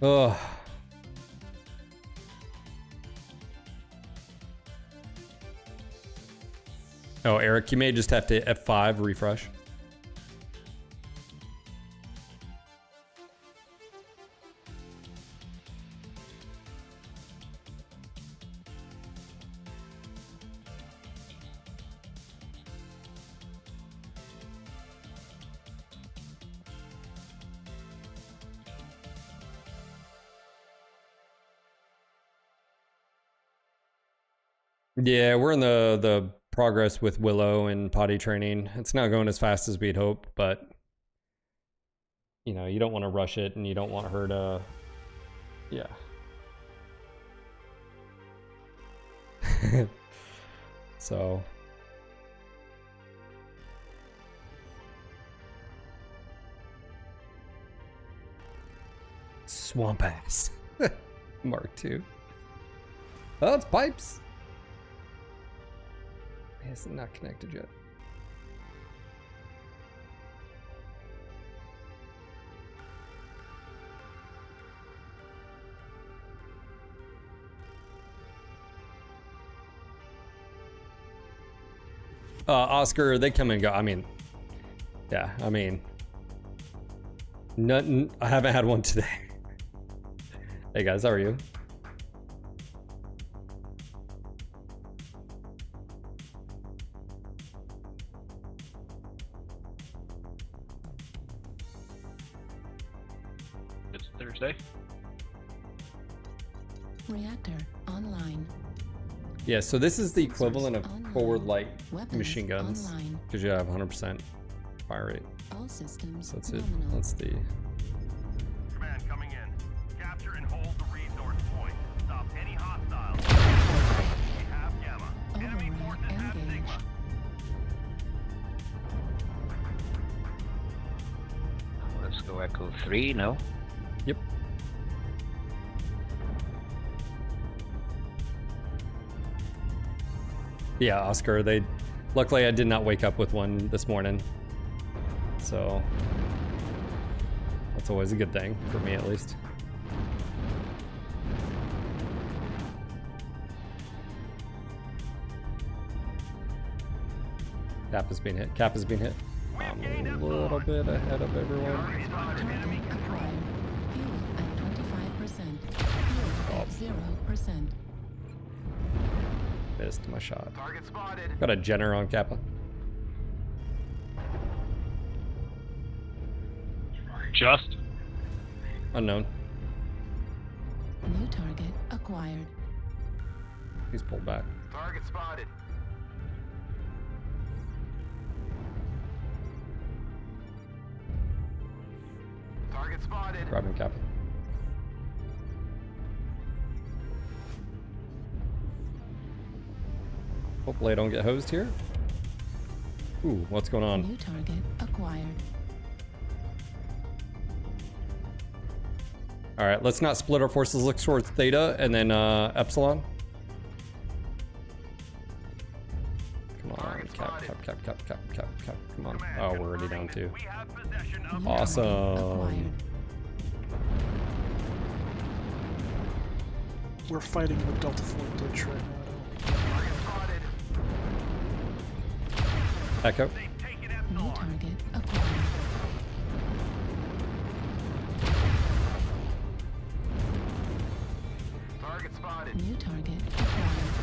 Oh. Oh, Eric, you may just have to F5 refresh. Yeah, we're in the progress with Willow and potty training. It's not going as fast as we'd hoped, but you know, you don't want to rush it, and you don't want her to, yeah. So swamp ass. Mark II. Oh, it's pipes. It's not connected yet. Oscar, they come and go. I mean, yeah, I mean, nothing. I haven't had one today. Hey guys, how are you? It's Thursday. Reactor online. Yeah, so this is the equivalent of Online. forward light Weapons machine guns, online. because you have 100% fire rate. All systems So that's it. nominal. That's the. Command coming in. Capture and hold the resource point. Stop any hostiles. We have Gamma. Enemy Override forces have engaged. Sigma. Let's go Echo 3 now. Yep. Yeah, Oscar, luckily I did not wake up with one this morning. So that's always a good thing, for me at least. Cap has been hit. Cap has been hit. I'm a little bit ahead of everyone. Target acquired. Fuel at 25%. Fuel at 0%. Missed my shot. Target spotted. Got a Jenner on Kappa. Just. Unknown. New target acquired. He's pulled back. Target spotted. Target spotted. Grabbing Kappa. Hopefully I don't get hosed here. Ooh, what's going on? New target acquired. All right, let's not split our forces. Look towards Theta and then Epsilon. Come on, Cap. Come on. Oh, we're already down 2. We have possession of Awesome. Acquired. we're fighting the Delta 4 ditch right now. Echo. New target acquired. Target spotted. New target acquired.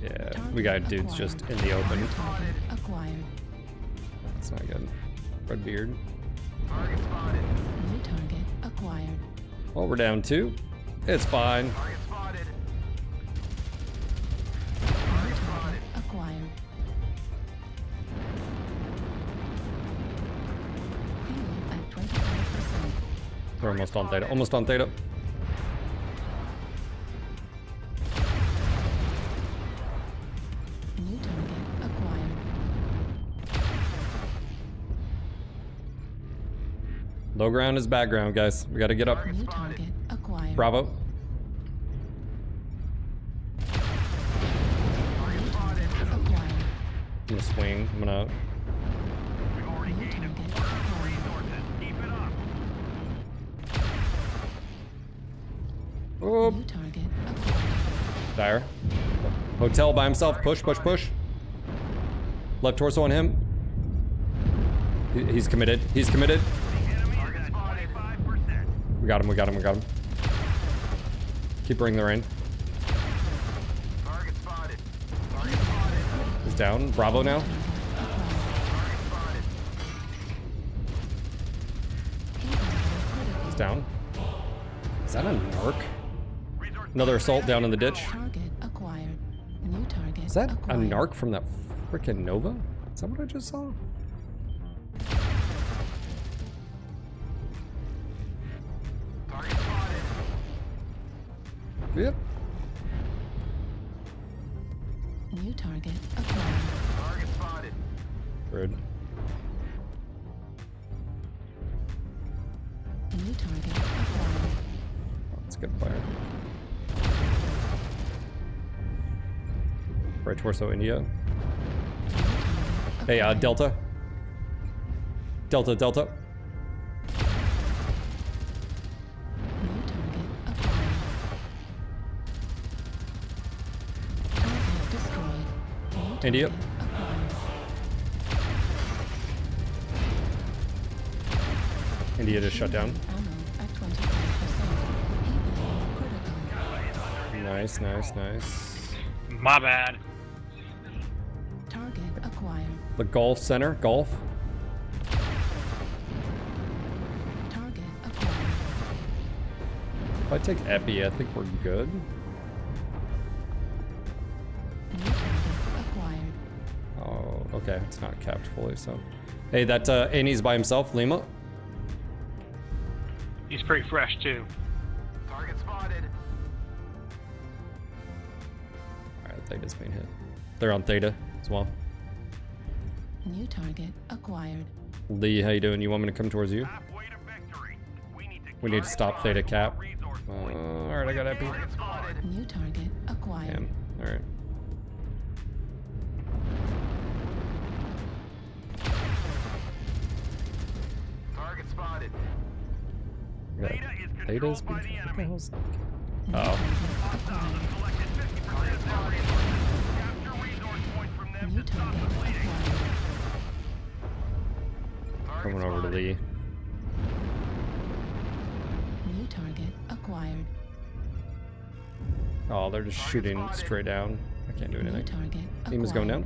Yeah, Target we got dudes acquired. just in the open. New target acquired. That's not good. Red beard. Target spotted. New target acquired. Well, we're down 2. It's fine. Target spotted. New target acquired. Fuel at 25%. We're almost on Theta. Almost on Theta. New target acquired. Low ground is background, guys. We gotta get up. New target acquired. Bravo. New target acquired. I'm gonna swing. I'm gonna. New target acquired. Oh, New target acquired. dire. Hotel by himself. Push, push, push. Left torso on him. He's committed. He's committed. We got him. We got him. We got him. Keep bringing the rain. Target spotted. He's down. Bravo now. He's down. Is that a narc? Another assault down in the ditch. Target acquired. New target Is that a acquired. narc from that freaking Nova? Is that what I just saw? Target spotted. Yep. New target acquired. Target spotted. Rude. New target acquired. Oh, that's good fire. Right torso, India. Hey, Delta. Delta, Delta. New target acquired. Target destroyed. New India. target acquired. India just shut down. Ammo at 25%. Heat level critical. Nice, nice, nice. My bad. Target acquired. The Golf Center, Golf. Target acquired. If I take Epi, I think we're good. New target acquired. Oh, okay. It's not capped fully, so. Hey, that Annie's by himself, Lima. He's pretty fresh too. Target spotted. Alright, Theta's being hit. They're on Theta as well. New target acquired. Lee, how you doing? You want me to come towards you? Halfway to victory. We need to stop Theta cap. Alright, I got Epi. Target spotted. New target acquired. Damn. Alright. Target spotted. We got Theta's being. What the hell's that? Oh. New target acquired. Coming over to Lee. New target acquired. Oh, they're just shooting straight down. I can't do New anything. target Team is going down.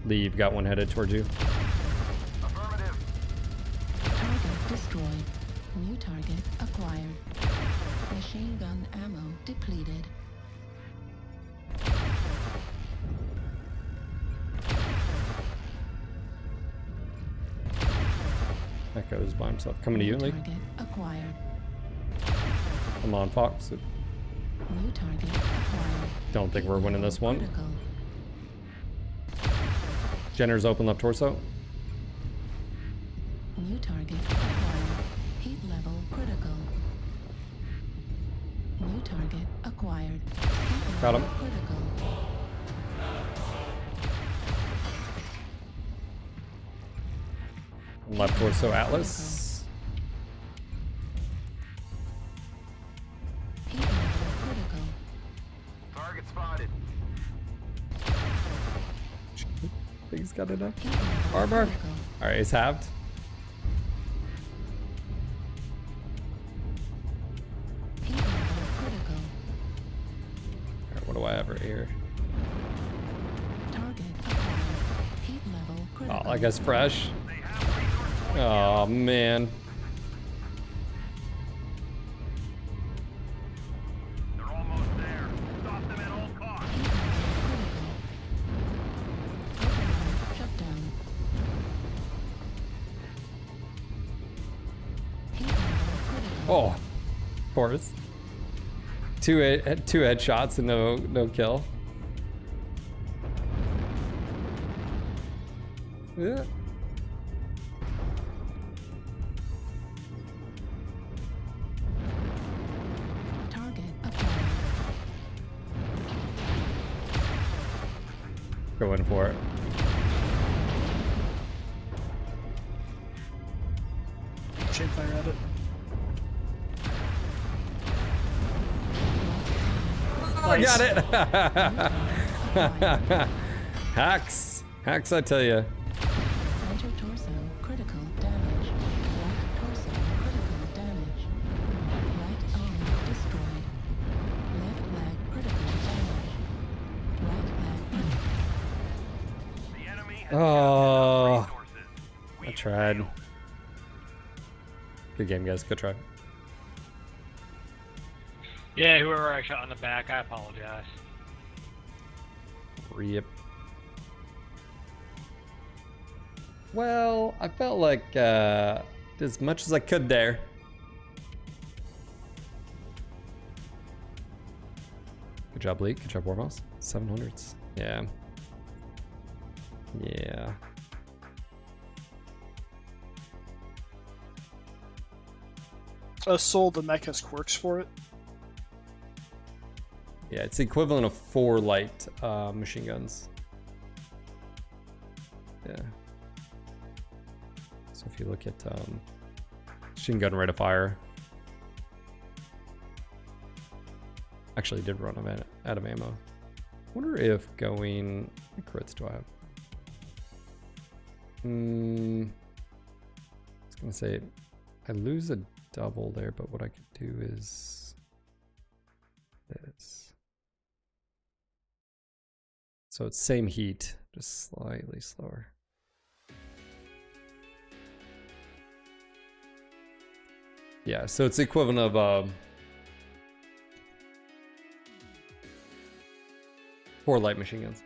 Lee, you've got one headed towards you. Affirmative. Target destroyed. New target acquired. Machine gun ammo depleted. Echo's by himself. Coming to you, New Lee. target acquired. I'm on Fox. New target acquired. Don't think we're winning this one. Critical. Jenner's open left torso. New target acquired. Heat level critical. New target acquired. Heat Got level him. critical. Left torso Atlas. spotted. He's got enough armor. All right, he's halved. All right, what do I have right here? Oh, I guess fresh. Oh man. They're almost there. Stop them at all costs. Shut down. Oh, of course. Two headshots and no kill. Yeah. Target acquired. Going for it. Chain fire at it. I got it. Hacks, I tell you. Center torso critical damage. Right torso critical damage. Right arm destroyed. Left leg critical damage. Right leg. The enemy has Oh, resources. I tried. Good game, guys. Good try. Yeah, whoever I shot in the back, I apologize. Rip. Well, I felt like did as much as I could there. Good job, Leak. Good job, Warmouse. 700s. Yeah. Yeah. Soul, the mech has quirks for it. Yeah, it's the equivalent of 4 light machine guns. Yeah. So if you look at machine gun rate of fire, actually did run out of ammo. Wonder if going, how many crits do I have? I was gonna say I lose a double there, but what I could do is this. So it's same heat, just slightly slower. Yeah, so it's the equivalent of 4 light machine guns.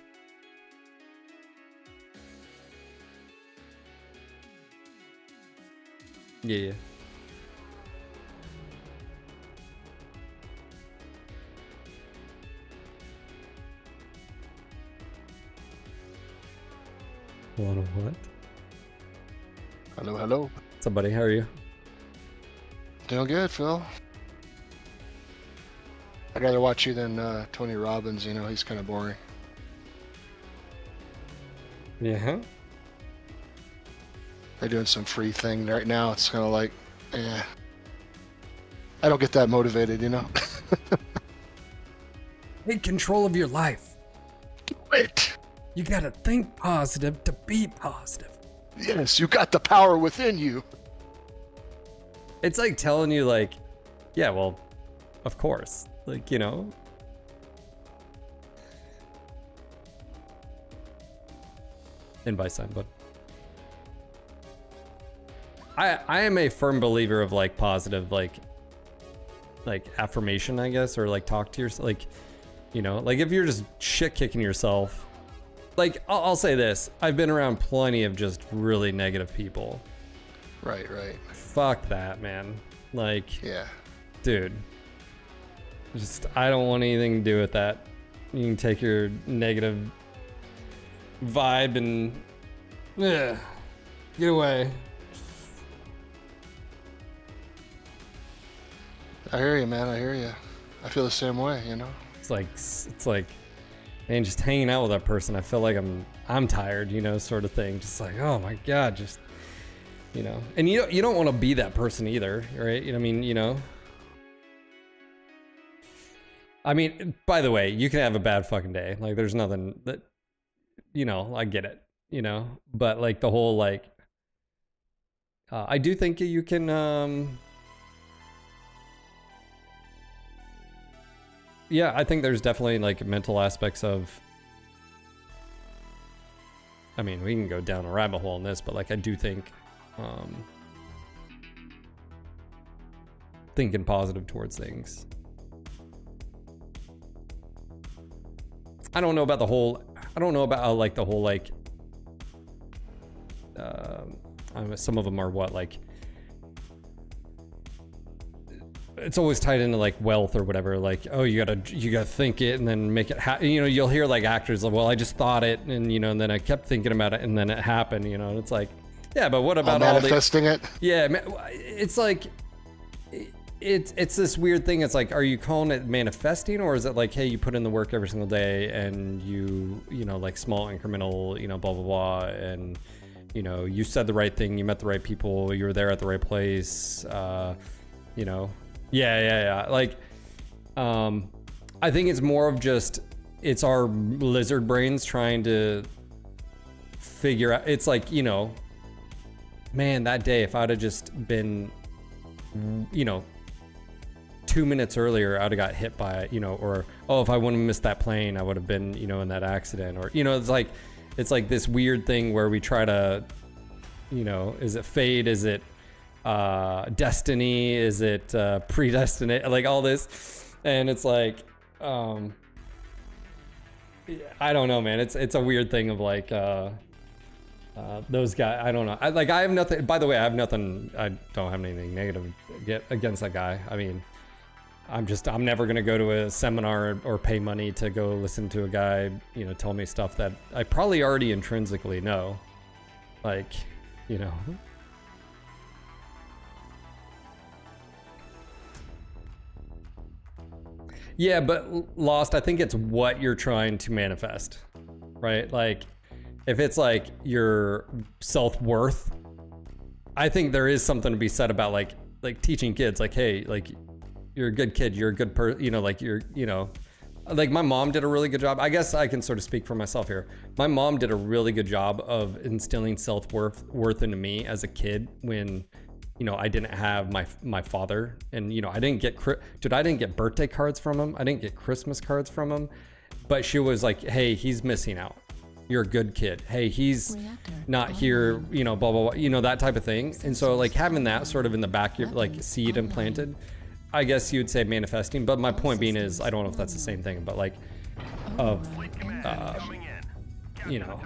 Yeah. One of what? Hello, hello. What's up, buddy? How are you? Doing good, Phil. I'd rather watch you than Tony Robbins. You know, he's kind of boring. Yeah. They're doing some free thing right now. It's kind of like, eh. I don't get that motivated, you know? Take control of your life. Wait. You gotta think positive to be positive. Yes, you got the power within you. It's like telling you, like, yeah, well, of course. Like, you know. Invite sign, but I am a firm believer of like positive, like affirmation, I guess, or like talk to yourself, like, you know, like if you're just shit kicking yourself, like I'll say this, I've been around plenty of just really negative people. Right. Fuck that, man. Like, yeah, dude, just I don't want anything to do with that. You can take your negative vibe and get away. I hear you, man. I hear you. I feel the same way, you know? It's like, man, just hanging out with that person, I feel like I'm tired, you know, sort of thing. Just like, oh my God, just, you know. And you don't want to be that person either, right? You know what I mean, you know? I mean, by the way, you can have a bad fucking day. Like, there's nothing that, you know, I get it, you know, but like the whole, like, I do think you can, yeah, I think there's definitely like mental aspects of, I mean, we can go down a rabbit hole in this, but like, I do think, thinking positive towards things. I don't know about the whole, I don't know about like the whole, like, some of them are what, like, it's always tied into like wealth or whatever, like, oh, you gotta think it and then make it happen. You know, you'll hear like actors like, well, I just thought it, and you know, and then I kept thinking about it and then it happened, you know, and it's like, yeah, but what about all manifesting it? Yeah, it's like, it's this weird thing. It's like, are you calling it manifesting, or is it like, hey, you put in the work every single day and you know, like small incremental, you know, blah, blah, blah. And, you know, you said the right thing, you met the right people, you were there at the right place, you know? Yeah. Like, I think it's more of just, it's our lizard brains trying to figure out, it's like, you know, man, that day, if I'd have just been, you know, 2 minutes earlier, I'd have got hit by it, you know, or, oh, if I wouldn't have missed that plane, I would have been, you know, in that accident, or, you know, it's like this weird thing where we try to, you know, is it fate? Is it destiny? Is it predestinate? Like all this, and it's like, I don't know, man. It's a weird thing of like, those guys, I don't know. I have nothing, by the way, I don't have anything negative against that guy. I mean, I'm never going to go to a seminar or pay money to go listen to a guy, you know, tell me stuff that I probably already intrinsically know. Like, you know. Yeah, but Lost, I think it's what you're trying to manifest, right? Like, if it's like your self-worth, I think there is something to be said about like teaching kids, like, hey, like, you're a good kid, you're a good person, you know, like you're, you know, like my mom did a really good job. I guess I can sort of speak for myself here. My mom did a really good job of instilling self-worth into me as a kid when, you know, I didn't have my father, and, you know, I didn't get birthday cards from him. I didn't get Christmas cards from him, but she was like, hey, he's missing out. You're a good kid. Hey, he's not here, you know, blah, blah, blah, you know, that type of thing. And so like having that sort of in the back, like seed implanted, I guess you would say manifesting, but my point being is, I don't know if that's the same thing, but like, of, you know,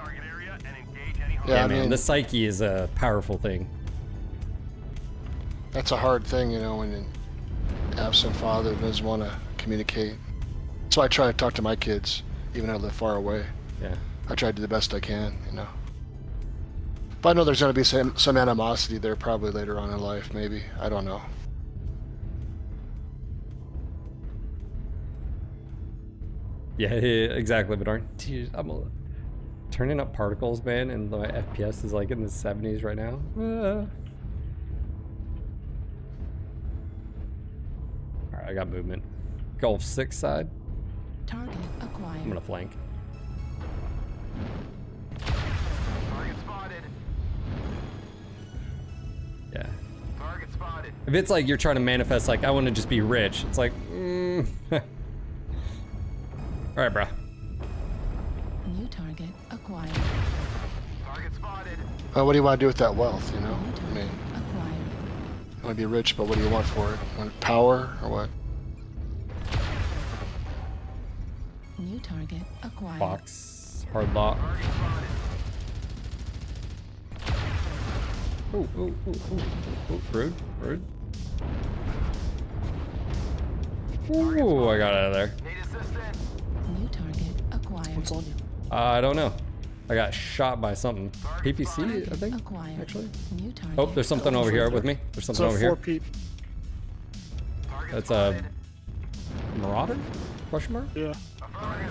yeah, man, the psyche is a powerful thing. That's a hard thing, you know, when an absent father doesn't want to communicate. So I try to talk to my kids, even though I live far away. Yeah. I try to do the best I can, you know. But I know there's going to be some animosity there probably later on in life, maybe. I don't know. Yeah, exactly, but dude, I'm turning up particles, man, and my FPS is like in the 70s right now. Alright, I got movement. Gulf 6 side. Target acquired. I'm gonna flank. Target spotted. Yeah. Target spotted. If it's like you're trying to manifest, like, I want to just be rich, it's like, Alright, bro. New target acquired. Target spotted. Well, what do you want to do with that wealth, you know? I mean, Acquired. you want to be rich, but what do you want for it? You want power or what? New target acquired. Box. Hard lock. Oh, rude. Ooh, I got out of there. New target acquired. What's on you? I don't know. I got shot by something. PPC, I think, Acquired. actually. New target. Oh, there's something over here with me. There's something over here. That's a Marauder? Question mark? Yeah.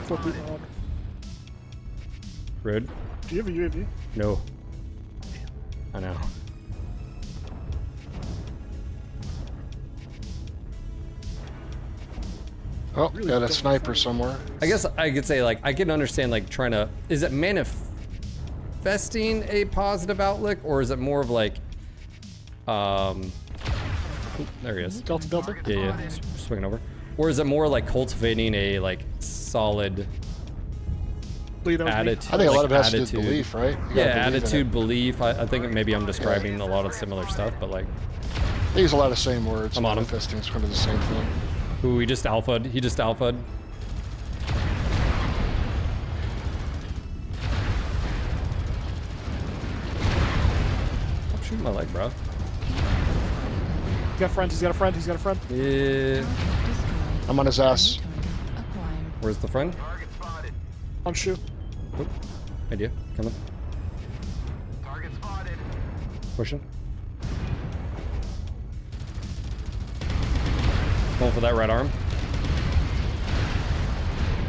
4 people Marauder. Rude. Do you have a UAV? No. I know. Oh, Really got a don't sniper find- somewhere. I guess I could say, like, I can understand, like, trying to, is it manifesting a positive outlook, or is it more of like, oop, there he is. Delta. Yeah, swinging over. Or is it more like cultivating a, like, solid attitude? I think a lot of it has to do attitude. with belief, right? You Yeah, gotta believe in attitude, it. belief. I think maybe I'm describing a lot of similar stuff, but like, They use a lot of same words. I'm on him. Manifesting is kind of the same thing. ooh, he just alpha'd. He just alpha'd. I'm shooting my leg, bro. He's got a friend. Yeah. I'm on his ass. Where's the friend? On shoe. Oop. Idea. Coming. Target spotted. Pushing. Going for that right arm.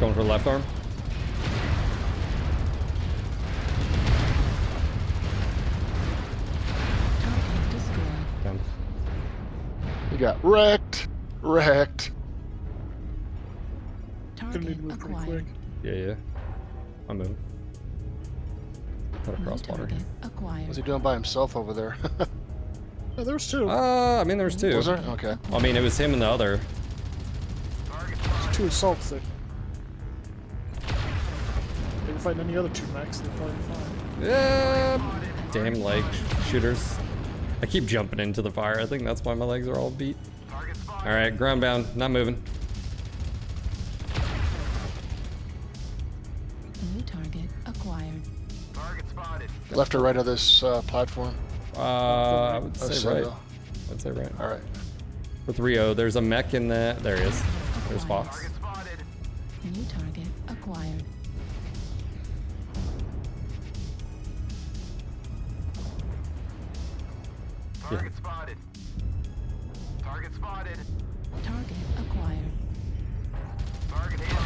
Going for the left arm. Down. You got wrecked. Wrecked. Gonna need to move pretty quick. Yeah. I'm moving. Put a crosswater here. What's he doing by himself over there? Oh, there was two. I mean, there's two. Was there? Okay. I mean, it was him and the other. There's two assaults that. They were fighting any other two mechs, they're probably fine. Yeah. Damn leg shooters. I keep jumping into the fire. I think that's why my legs are all beat. All right, ground bound, not moving. New target acquired. Target spotted. Left or right of this platform? I would say so right. no. I'd say right. All right. For 3-0, there's a mech in that. There he is. There's Fox. New target acquired. Target spotted. Target spotted. Target acquired. Target hit.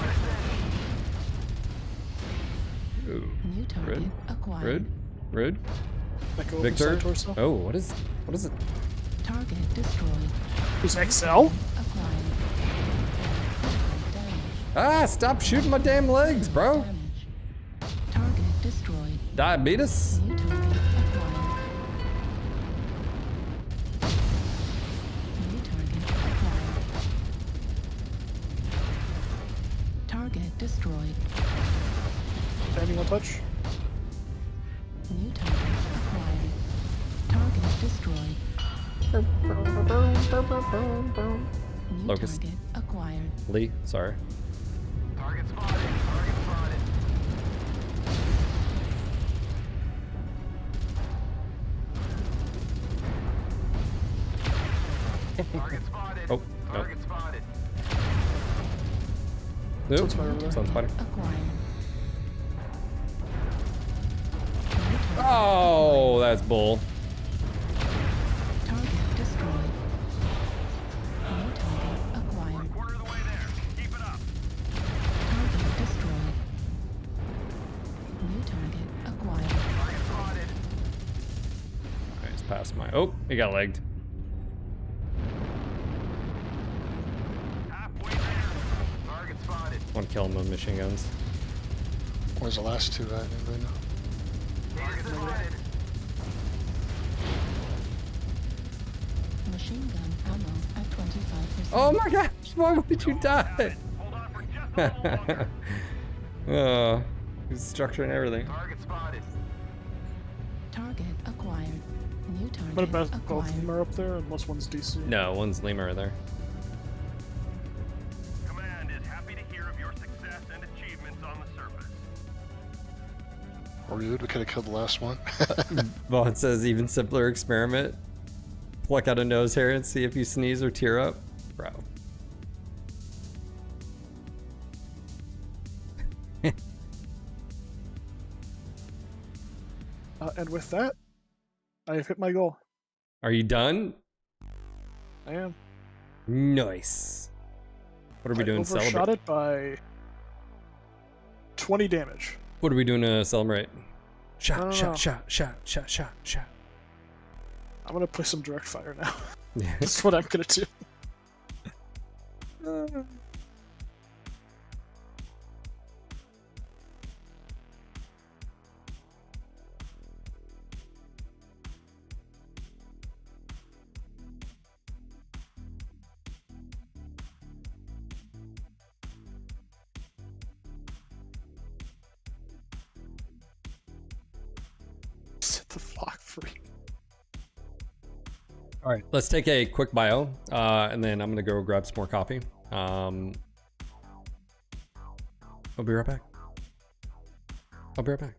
Ooh. New target Rude. acquired. Rude. Like over Victor. side torso. Oh, what is it? Target destroyed. Who's XL? Acquired. Ah, stop shooting my damn legs, bro. Damage. Target destroyed. Diabetes. New target acquired. New target acquired. Target destroyed. Anyone touch? New target acquired. Target destroyed. New Locust. target acquired. Lee, sorry. Target spotted. Target spotted. Target spotted. Oh, no. Target spotted. Nope. Sounds better over there. Sounds better. Acquired. Oh, that's bull. Target destroyed. New target acquired. Quarter of the way there. Keep it up. Target destroyed. New target acquired. Target spotted. Okay, it's past my. Oh, he got legged. Halfway there. Target spotted. One kill him with machine guns. Where's the last two at? Anybody know? Target spotted. Machine gun ammo at 25%. Oh my gosh, why would you die? Hold on for just a moment longer. Oh, he's structuring everything. Target spotted. Target acquired. New I'm gonna target bet both of them acquired. are up there unless one's DC. No, one's lemur there. Command is happy to hear of your success and achievements on the surface. Rude. We could have killed the last one. Well, it says even simpler experiment. Pluck out a nose hair and see if you sneeze or tear up. Bro. And with that, I have hit my goal. Are you done? I am. Nice. What are we doing to Overshot celebrate? it by 20 damage. What are we doing to celebrate? Shot, No. shot. I'm gonna play some direct fire now. Yeah. That's what I'm gonna do. The flock free. All right, let's take a quick bio, and then I'm gonna go grab some more coffee. I'll be right back. I'll be right back.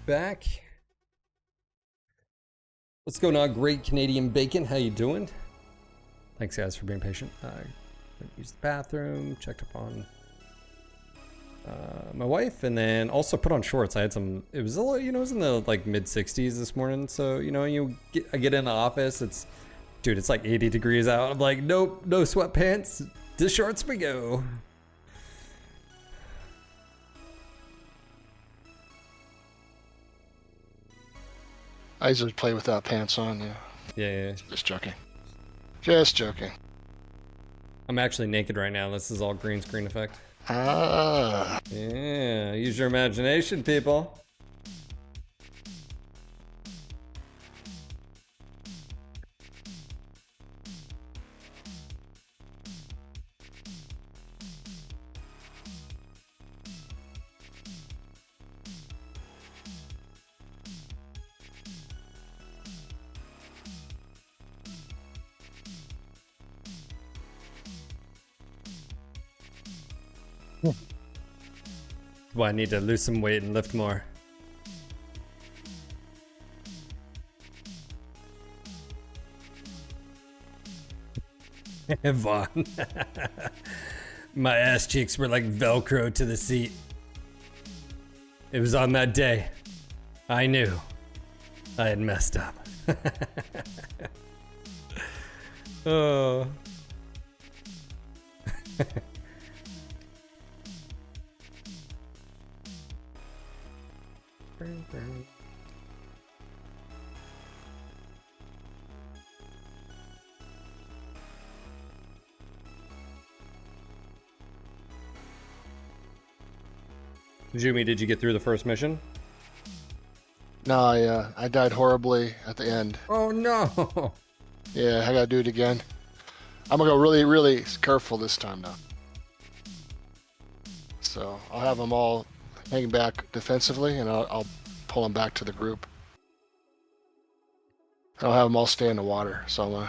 back. What's going on, Great Canadian Bacon? How you doing? Thanks, guys, for being patient. Used the bathroom, checked up on my wife, and then also put on shorts. I had some. It was a little, you know, it was in the like mid 60s this morning. So you know, I get in the office. Dude, it's like 80 degrees out. I'm like, nope, no sweatpants. To shorts we go. I usually play without pants on. Yeah. Yeah. Just joking. Just joking. I'm actually naked right now. This is all green screen effect. Ah. Yeah, use your imagination, people. Well, I need to lose some weight and lift more. Vaughn. My ass cheeks were like Velcro to the seat. It was on that day I knew I had messed up. Oh. Jimmy, did you get through the first mission? No, I died horribly at the end. Oh no! Yeah, I gotta do it again. I'm gonna go really, really careful this time now. So I'll have them all hang back defensively, and I'll pull them back to the group. I'll have them all stay in the water. So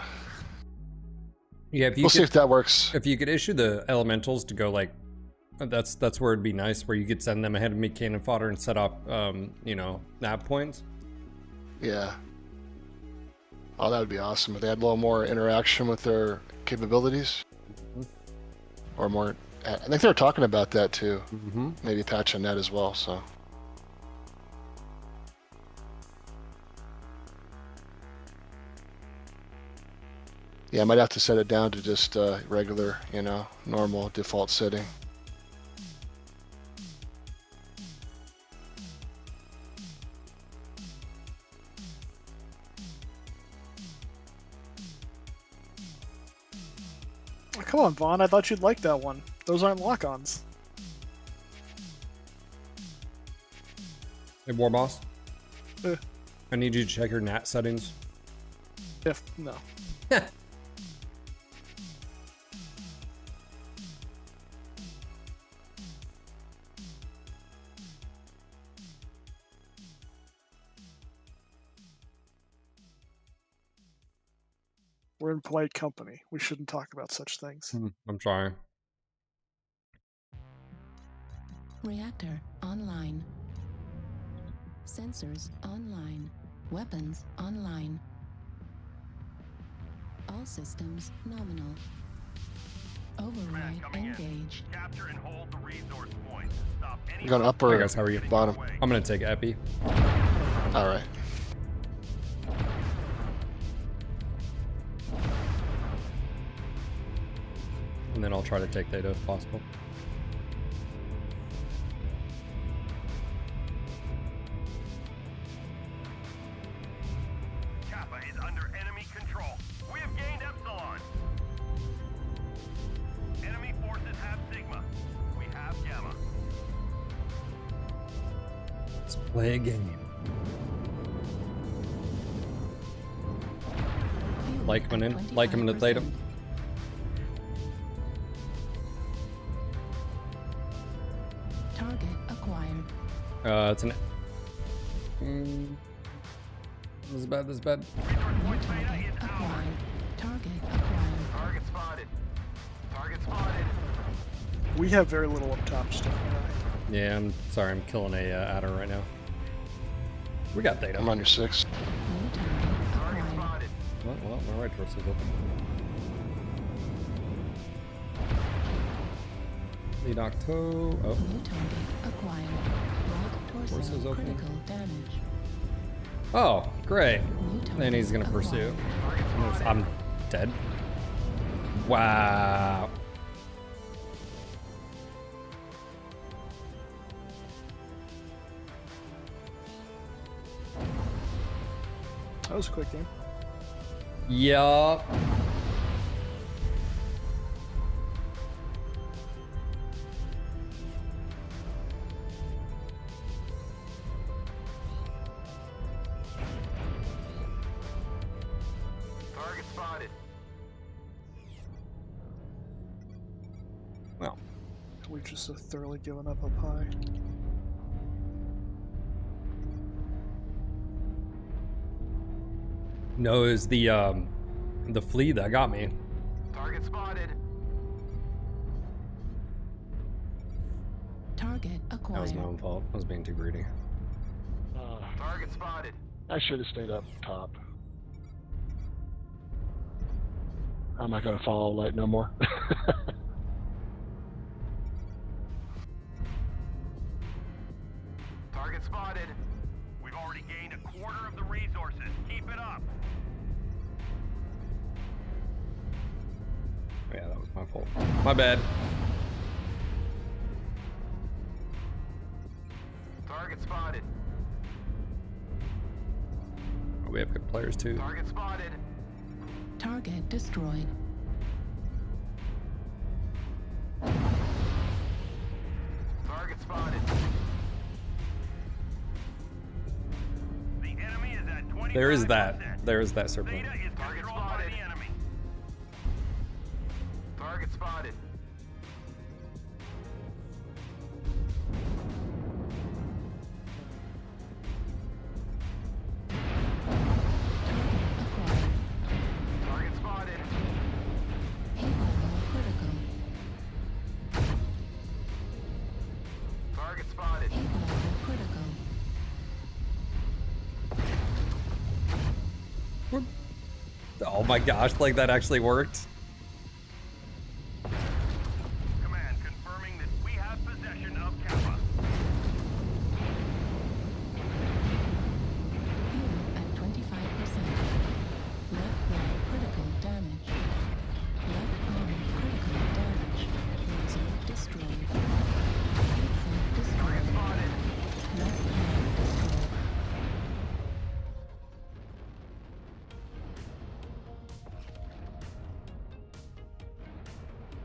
yeah, we'll see if that works. If you could issue the elementals to go like, that's where it'd be nice, where you could send them ahead of me cannon fodder and set up, you know, nav points. Yeah. Oh, that would be awesome if they had a little more interaction with their capabilities, or more. I think they were talking about that too. Maybe patching that as well. So. Yeah, I might have to set it down to just regular, you know, normal default setting. Oh, come on, Vaughn. I thought you'd like that one. Those aren't lock-ons. Hey, War Boss. Eh. I need you to check your NAT settings. No. We're in polite company. We shouldn't talk about such things. I'm sorry. Reactor online. Sensors online. Weapons online. All systems nominal. Override engaged. Capture and hold the resource point. Stop any. You going up or Hey guys, how are you? bottom? I'm gonna take Epi. All right. And then I'll try to take Theta if possible. Kappa is under enemy control. We have gained Epsilon. Enemy forces have Sigma. We have Gamma. Let's play a game. Like him in. Like him in the Theta. Target acquired. It's an. This is bad. This is bad. New target acquired. Target acquired. Target spotted. Target spotted. We have very little up top stuff. Yeah, I'm sorry. I'm killing a adder right now. We got data. I'm on your 6. Well, my right torso's open. Lead Octo. Oh. New target acquired. Right torso Torso's open. critical damage. Oh, great. New target Then he's gonna pursue. I'm dead. Wow. That was a quick game. Yup. Target spotted. Well, We've just so thoroughly given up high. no, it was the flea that got me. Target spotted. Target That was acquired. my own fault. I was being too greedy. Target spotted. I should have stayed up top. I'm not gonna follow light no more. Target spotted. We've already gained a quarter of the resources. Keep it up. Yeah, that was my fault. My bad. Target spotted. Oh, we have good players too. Target spotted. Target destroyed. Target spotted. The enemy is at 20. There is that. There is that serpent. Beta is controlled by the enemy. Target spotted. Target spotted. Heat level critical. Target spotted. Heat level critical. Oh my gosh, like that actually worked. Command confirming that we have possession of Kappa. Fuel at 25%. Left leg critical damage. Left arm critical damage. Laser destroyed. Heat sink destroyed. Spotted. Left leg destroyed.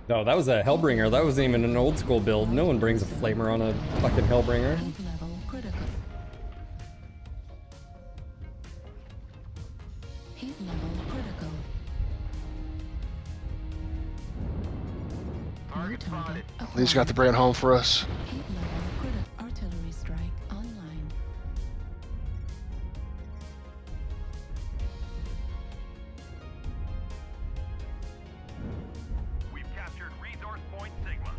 No, that was a Hellbringer. That wasn't even an old school build. No one brings a flamer on a fucking Hellbringer. Heat level critical. Heat level critical. New target Lee's got the brand home for us. Heat level critical. Artillery strike online. We've captured resource point Sigma.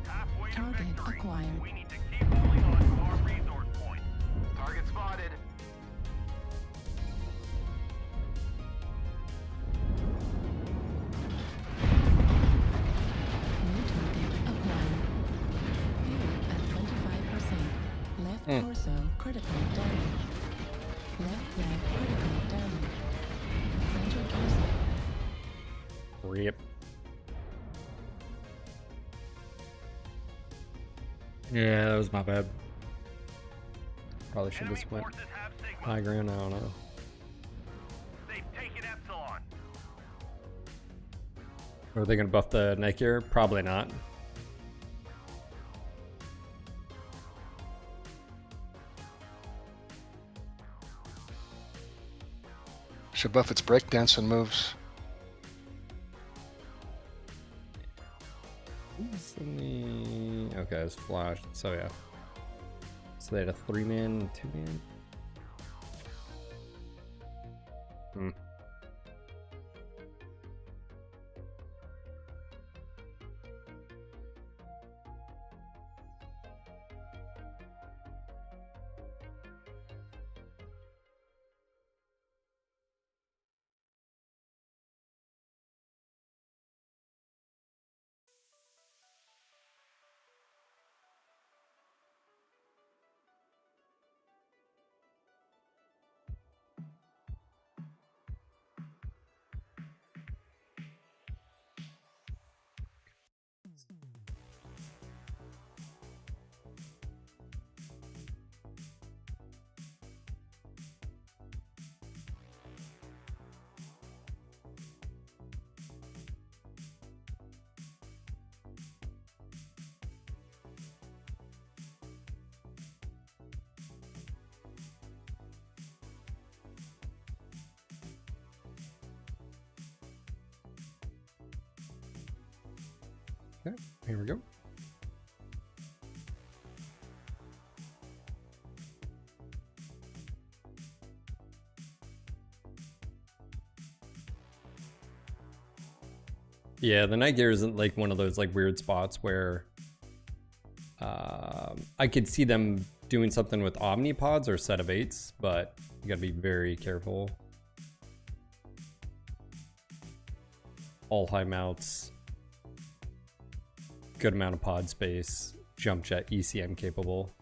Halfway to Target victory. acquired. We need to keep holding on to our resource point. Target spotted. New target acquired. Fuel at 25%. Left torso critical damage. Left leg critical damage. Center torso. Rip. Yeah, that was my bad. Probably should have just went Forces have Sigma. high ground. I don't know. They've taken Epsilon. Are they gonna buff the Nakier? Probably not. Should buff its breakdancing moves. Who's in the... Okay, it's Flash. So yeah. So they had a 3-man and 2-man. Hmm. Okay, here we go. Yeah, the night gear isn't like one of those like weird spots where I could see them doing something with omnipods or set of 8s, but you gotta be very careful. All high mounts, good amount of pod space, jump jet ECM capable.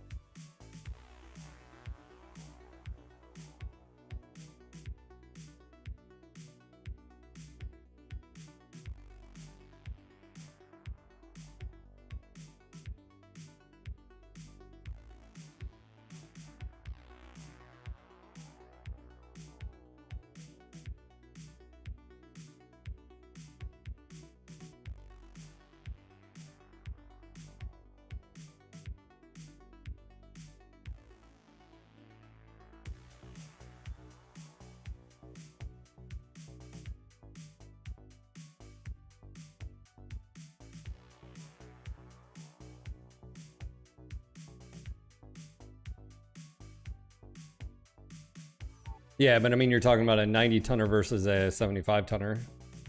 Yeah, but I mean, you're talking about a 90 tonner versus a 75 tonner,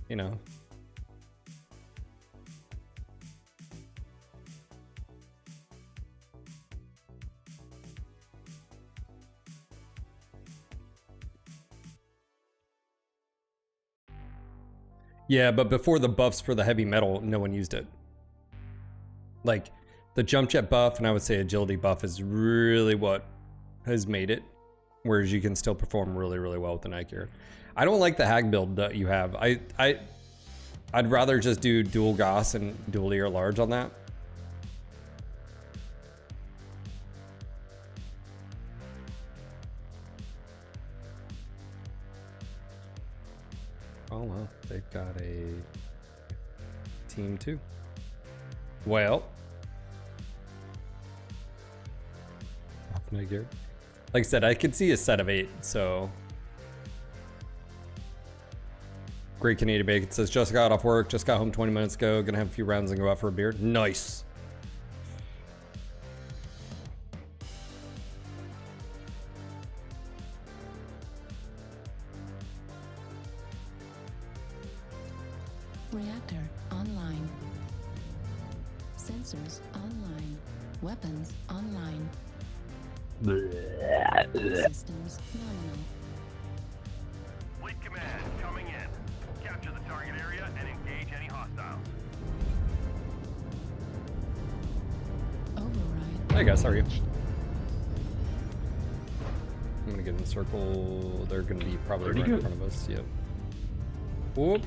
you know. Yeah, but before the buffs for the heavy metal, no one used it. Like, the jump jet buff and I would say agility buff is really what has made it. Whereas you can still perform really, really well with the night gear. I don't like the hag build that you have. I'd rather just do dual Goss and dual ear large on that. Oh well, they've got a team too. Well, off night gear. Like I said, I could see a set of 8, so. Great Canadian Bacon says, just got off work, just got home 20 minutes ago, gonna have a few rounds and go out for a beer. Nice. Reactor online. Sensors online. Weapons online. Systems nominal. Fleet command coming in. Capture the target area and engage any hostiles. Override. Hey guys, how are you? I'm gonna get in the circle. They're gonna be probably right in front of us. Yep. Whoop.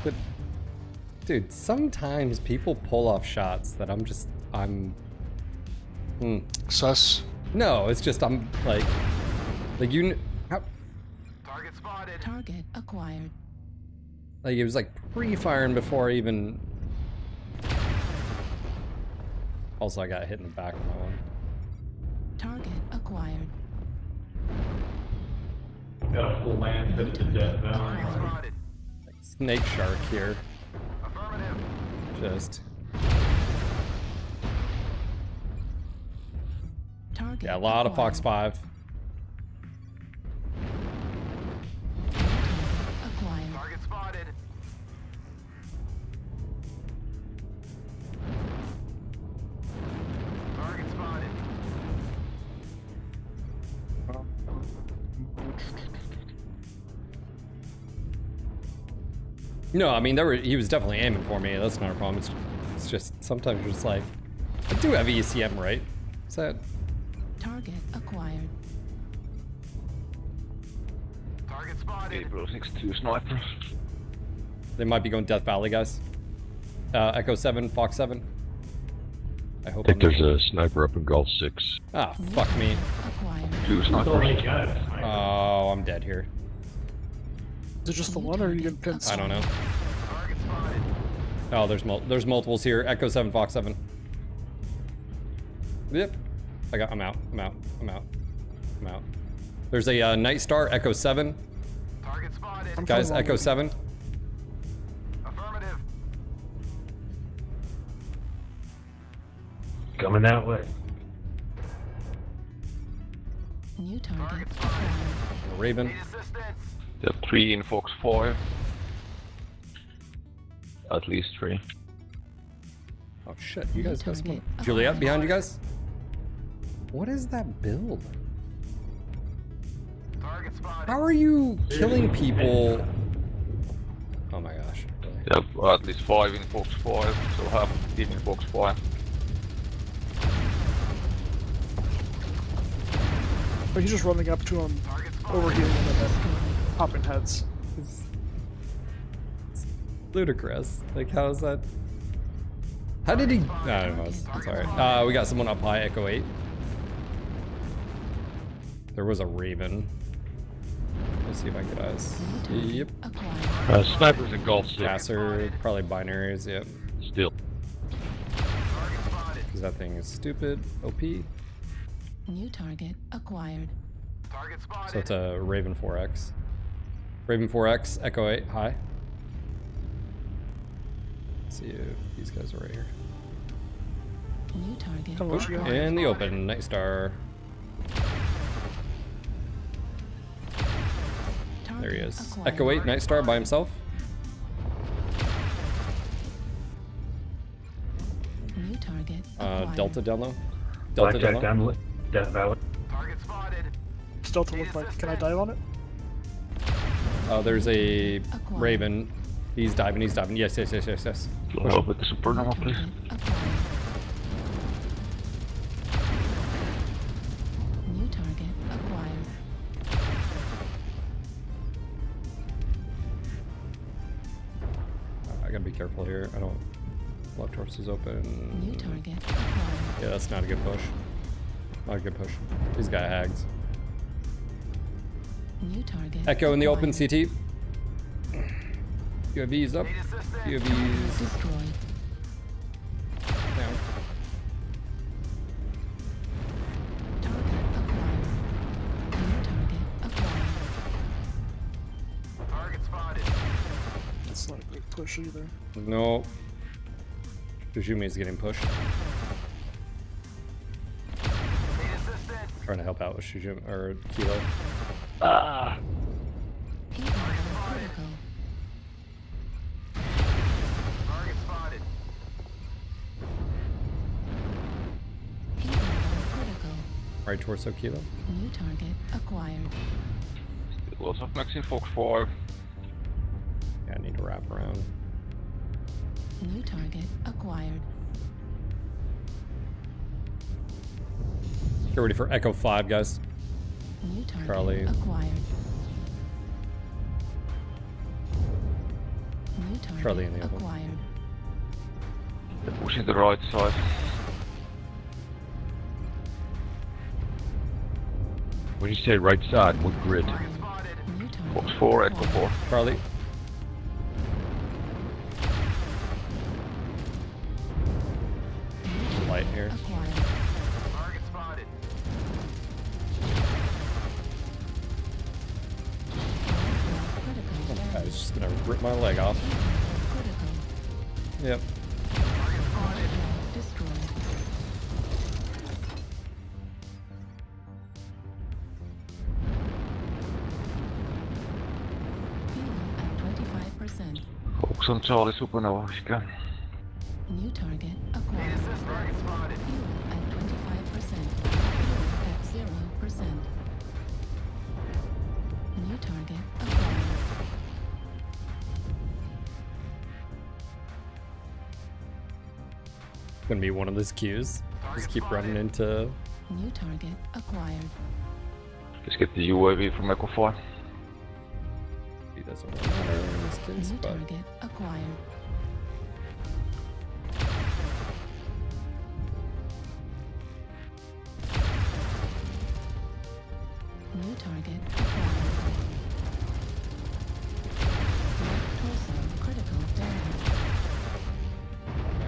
But, dude, sometimes people pull off shots that I'm Sus. No, it's just I'm like you. How? Target spotted. Target acquired. Like it was like pre-firing before I even. Also, I got hit in the back on that one. Target acquired. Got a full land hit to death now. Target spotted. Like snake shark here. Affirmative. Just. Target Yeah, a lot of Fox 5. Acquired. Target spotted. Target spotted. No, I mean he was definitely aiming for me. That's not a problem. It's just sometimes you're just like, I do have ECM, right? Is that? Target acquired. Target spotted. Gabriel 6-2 sniper. They might be going Death Valley, guys. Echo 7, Fox 7. I hope I think I'm there's a sniper up in Golf 6. Ah, fuck me. 2 snipers. Oh, I'm dead here. Is it just the one, or are you gonna pin? I don't know. Oh, there's multiples here. Echo 7, Fox 7. Yep. I'm out. There's a Night Star, Echo 7. Target spotted. Guys, Echo 7. Affirmative. Coming that way. New target. Raven. Need assistance. They have 3 in Fox 5. At least 3. Oh shit, you guys got some. Juliet, behind you guys? What is that build? Target spotted. How are you killing people? Oh my gosh. They have at least 5 in Fox 5, so half the team in Fox 5. But he's just running up to him, overheating him, and then popping heads. It's ludicrous. Like, how is that? How did he? I don't know. It's alright. We got someone up high, Echo 8. There was a Raven. Let's see if I get eyes. Yep. Snipers in Golf 6. Passer, probably binaries, yep. Still. Because that thing is stupid. OP. New target acquired. Target spotted. So it's a Raven 4X. Raven 4X, Echo 8, high. Let's see if these guys are right here. New target. Oh, in the open, Night Star. There he is. Echo 8, Night Star by himself. New target. Delta down low. Delta down Blackjack low. down Death Valley. Target spotted. Does Delta look like? Can I dive on it? There's a Raven. He's diving, Yes. Can you help with the support number, please? New target acquired. I gotta be careful here. I don't. Left horse is open. New target acquired. Yeah, that's not a good push. Not a good push. He's got hags. New target. Echo in the open, acquired. CT. UAV's up. UAV's Destroyed. down. Target acquired. New target acquired. Target spotted. That's not a great push either. No. Jujumi's getting pushed. Trying to help out with Shujumi or Kilo. Ah! Critical. Target spotted. Critical. Right torso, Kilo. New target acquired. Lots of max in Fox 5. Yeah, I need to wrap around. New target acquired. Get ready for Echo 5, guys. New target Charlie. acquired. New target Charlie in the open. acquired. They're pushing the right side. When you say right side, what grid? New target Fox 4, Echo 4. Charlie. Light here. acquired. Target spotted. Critical. I was just gonna rip my leg off. Critical. Yep. Destroyed. Fuel at 25%. Fox on Charlie Supernova, if you can. New target acquired. Target spotted. Fuel at 25%. Fuel at 0%. New target acquired. It's gonna be one of those queues. Just keep running into. New target acquired. Let's get the UAV from Echo 5. He doesn't really matter in this case, New but target acquired. New target acquired. Left torso critical damage.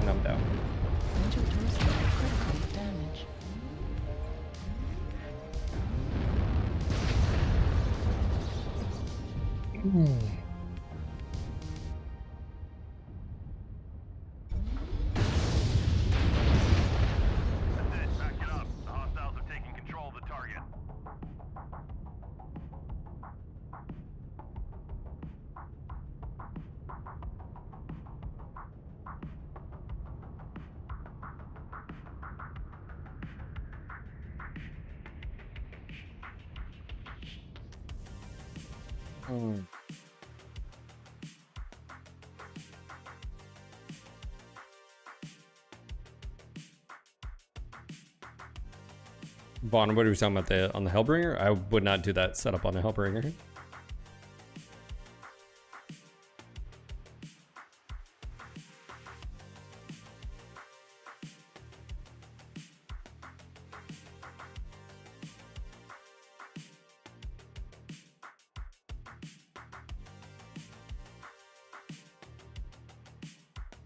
and I'm down. Center torso critical damage. That's it. Back it up. The hostiles are taking control of the target. Vaughn, what are we talking about on the Hellbringer? I would not do that setup on the Hellbringer.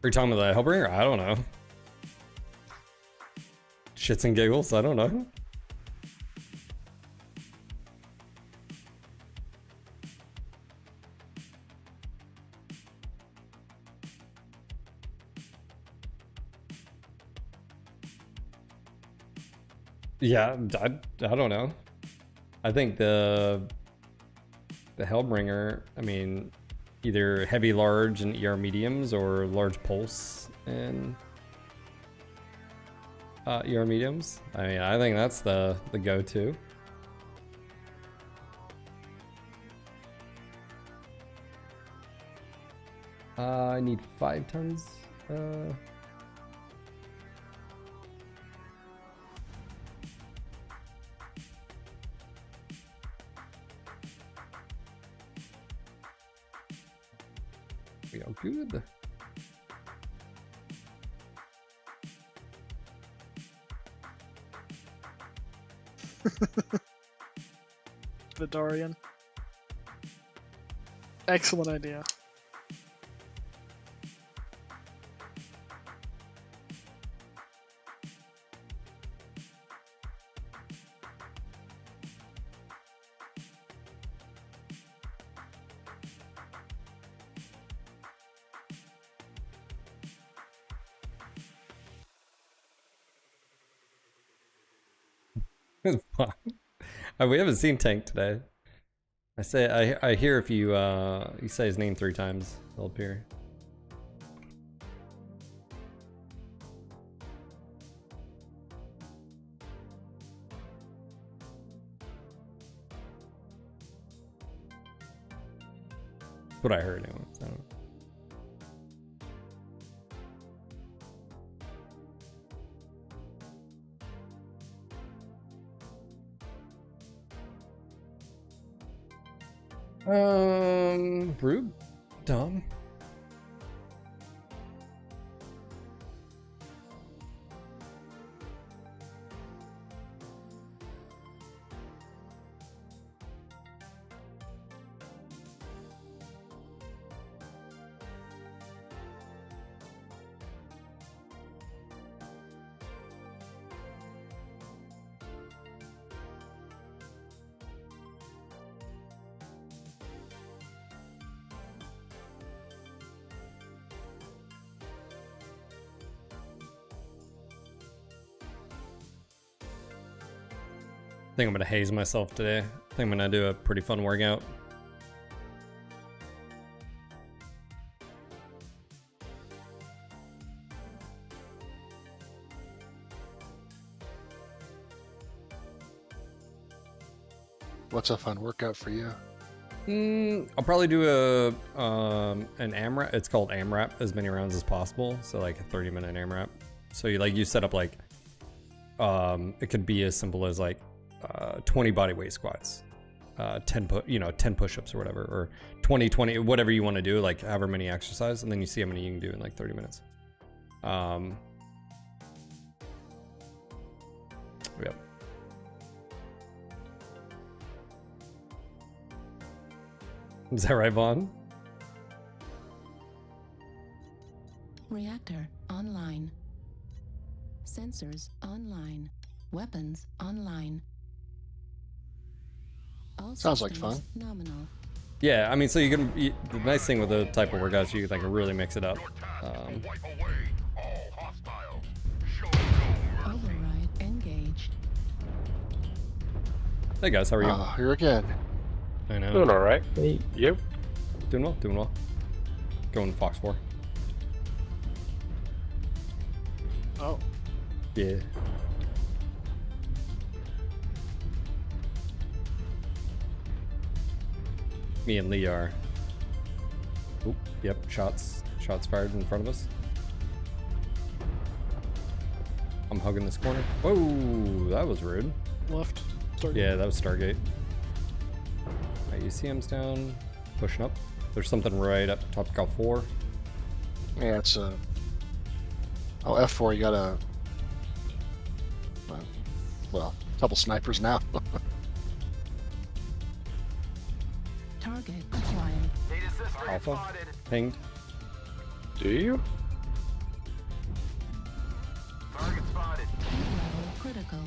Are you talking about the Hellbringer? I don't know. Shits and giggles, I don't know. Yeah, I don't know. I think the Hellbringer, I mean, either heavy large and ER mediums or large pulse and ER mediums. I mean, I think that's the go-to. I need 5 tons. We are good. Vidarian. Excellent idea. We haven't seen Tank today. I hear if you say his name 3 times, he'll appear. What I heard anyway. I don't know. Rube? Dom? I think I'm gonna haze myself today. I think I'm gonna do a pretty fun workout. What's a fun workout for you? I'll probably do an AMRAP. It's called AMRAP, as many rounds as possible. So like a 30-minute AMRAP. So you set up like, it could be as simple as like 20 body weight squats. 10 push-ups or whatever, or 20, whatever you want to do, like however many exercise, and then you see how many you can do in like 30 minutes. Yep. Is that right, Vaughn? Reactor online. Sensors online. Weapons online. All Sounds like systems fun. Nominal. Yeah, I mean, so the nice thing with the type of workouts, you can like really mix it up. Override engaged. Hey guys, how are you? Here again. I know. Doing alright. Hey. You? Doing well, doing well. Going Fox 4. Oh. Yeah. Me and Lee are. Oop, yep, shots fired in front of us. I'm hugging this corner. Whoa, that was rude. Left. Stargate. Yeah, that was Stargate. Alright, UCM's down, pushing up. There's something right up top of 4. Yeah, it's oh, F4. You got well, a couple snipers now. Target acquired. Alpha, pinged. Do you? Target spotted. Level critical.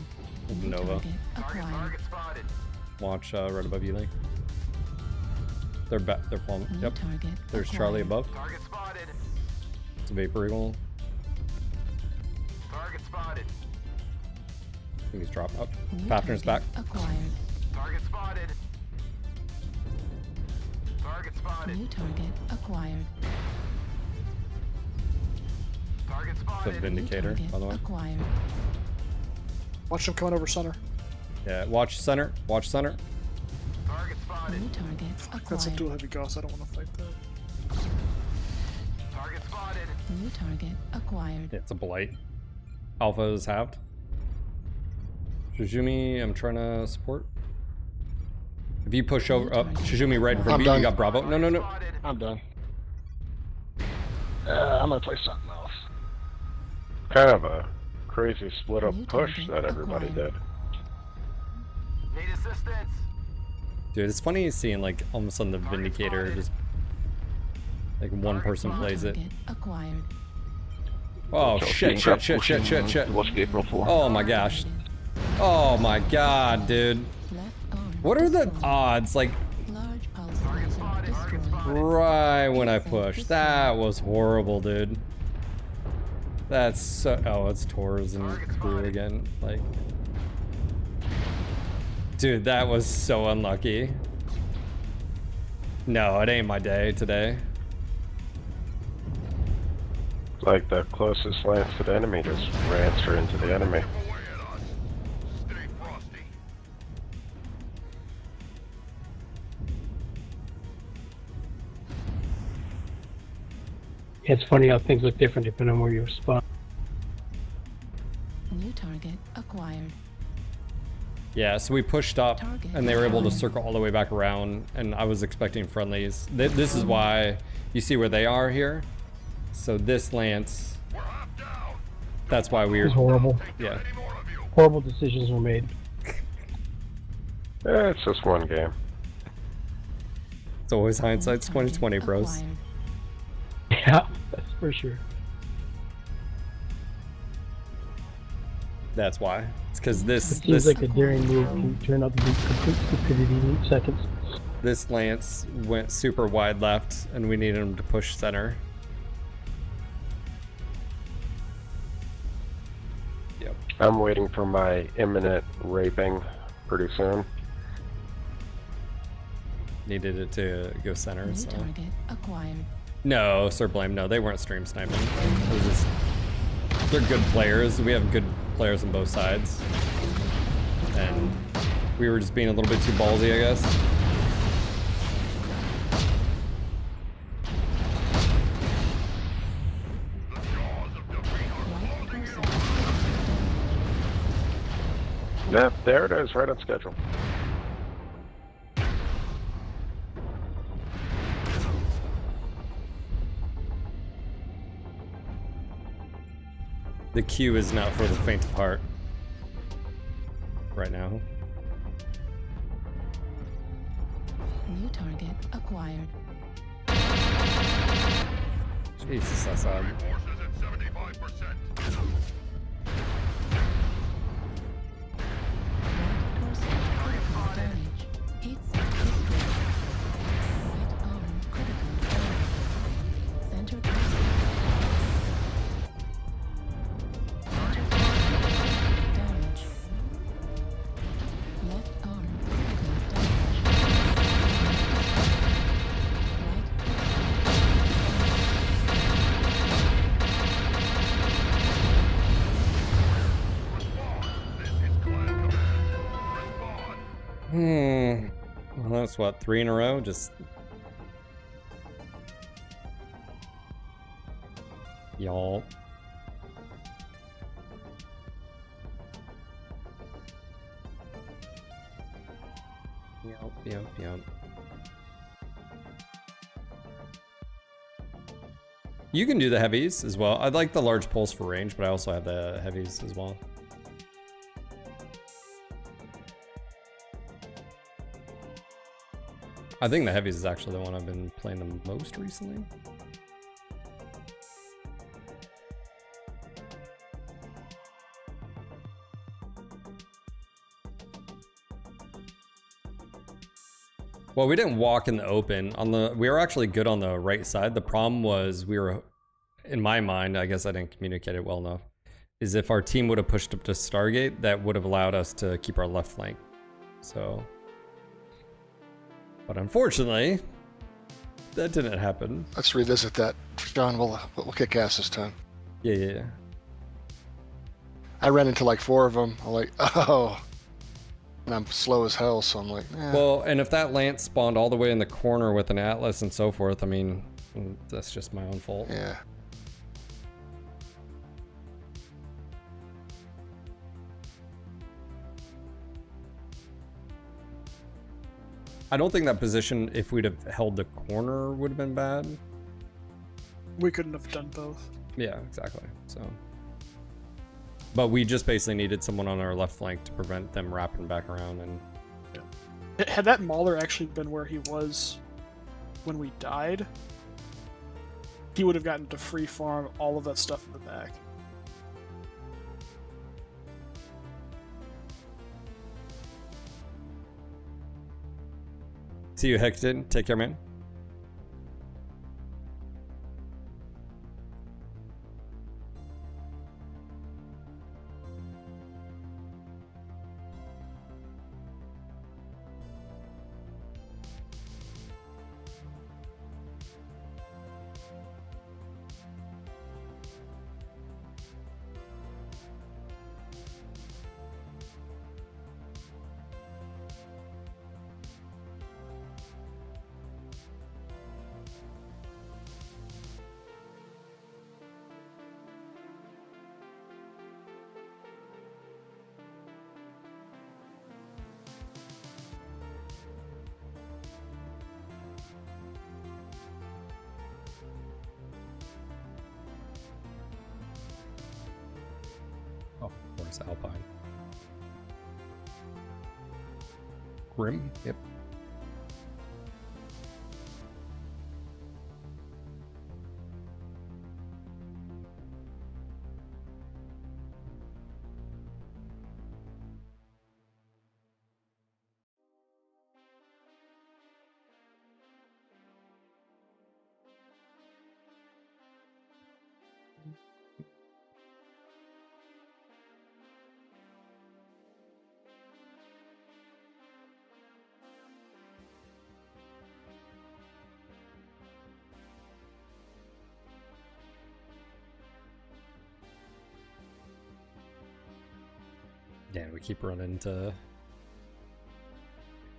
Nova. Target acquired. Target spotted. Launch right above you, Lee. They're falling. New Yep. target There's acquired. Charlie above. Target spotted. It's a Vapor Eagle. Target spotted. I think he's dropped up. New Fafner's back. target Acquired. Target spotted. Target spotted. New target acquired. Target The spotted. Vindicator, New target by the way. acquired. Watch them coming over center. Yeah, watch center. Watch center. Target spotted. New target That's a acquired. dual heavy Gauss. I don't want to fight that. Target spotted. New target acquired. Yeah, it's a blight. Alpha is halved. Shizumi, I'm trying to support. If you push over, up, Shizumi right in front of you, you got Bravo. No, no, no. I'm done. I'm gonna play something else. Kind of a crazy split up New push target that everybody acquired. did. Need assistance. Dude, it's funny seeing like all of a sudden the Vindicator just like one person New plays it. target acquired. Oh shit! Watch April 4. Oh my gosh! Oh my god, dude! Left arm What are the destroyed. odds? Like Large pulse laser destroyed. right when I pushed, that was horrible, dude. That's so. Oh, it's Tors and crew again. Like, dude, that was so unlucky. No, it ain't my day today. Like the closest lance to the enemy just ran straight into the enemy. Away at us. Stay frosty. It's funny how things look different depending on where you spawn. New target acquired. Yeah, so we pushed up, Target and they were able to acquired. circle all the way back around, and I was expecting friendlies. This is why you see where they are here. So this lance, that's why we It were. was horrible. Yeah. Horrible decisions were made. It's just one game. It's always hindsight's New target 2020, bros. acquired. Yeah, that's for sure. That's why. It's because this It seems this like a daring move can turn out to be complete stupidity in seconds. this lance went super wide left, and we needed him to push center. Yep. I'm waiting for my imminent raping pretty soon. Needed it to go center. New So target acquired. no, Sir Blame. No, they weren't stream sniping. It was just they're good players. We have good players on both sides, and we were just being a little bit too ballsy, I guess. Right person. Yep, there it is, right on schedule. The queue is not for the faint of heart. Right now. New target acquired. Jesus, that's odd. Forces at 75%. Right torso critical damage. Heat sink destroyed. Right arm critical damage. Center torso. Center torso damage. Left arm critical damage. Well, that's what, 3 in a row? Just. Y'all. Yep. You can do the heavies as well. I'd like the large pulse for range, but I also have the heavies as well. I think the heavies is actually the one I've been playing the most recently. Well, we didn't walk in the open. We were actually good on the right side. The problem was we were, in my mind, I guess I didn't communicate it well enough, is if our team would have pushed up to Stargate, that would have allowed us to keep our left flank. So, but unfortunately, that didn't happen. Let's revisit that, John. We'll kick ass this time. Yeah. I ran into like 4 of them. I'm like, oh. And I'm slow as hell, so I'm like, eh. Well, and if that Lance spawned all the way in the corner with an Atlas and so forth, I mean, that's just my own fault. Yeah. I don't think that position, if we'd have held the corner, would have been bad. We couldn't have done both. Yeah, exactly. So, but we just basically needed someone on our left flank to prevent them wrapping back around. And had that Mauler actually been where he was when we died, he would have gotten to free farm all of that stuff in the back. see you, Hecton. Take care, man. Alpine. Grim? Yep. Yeah, we keep running into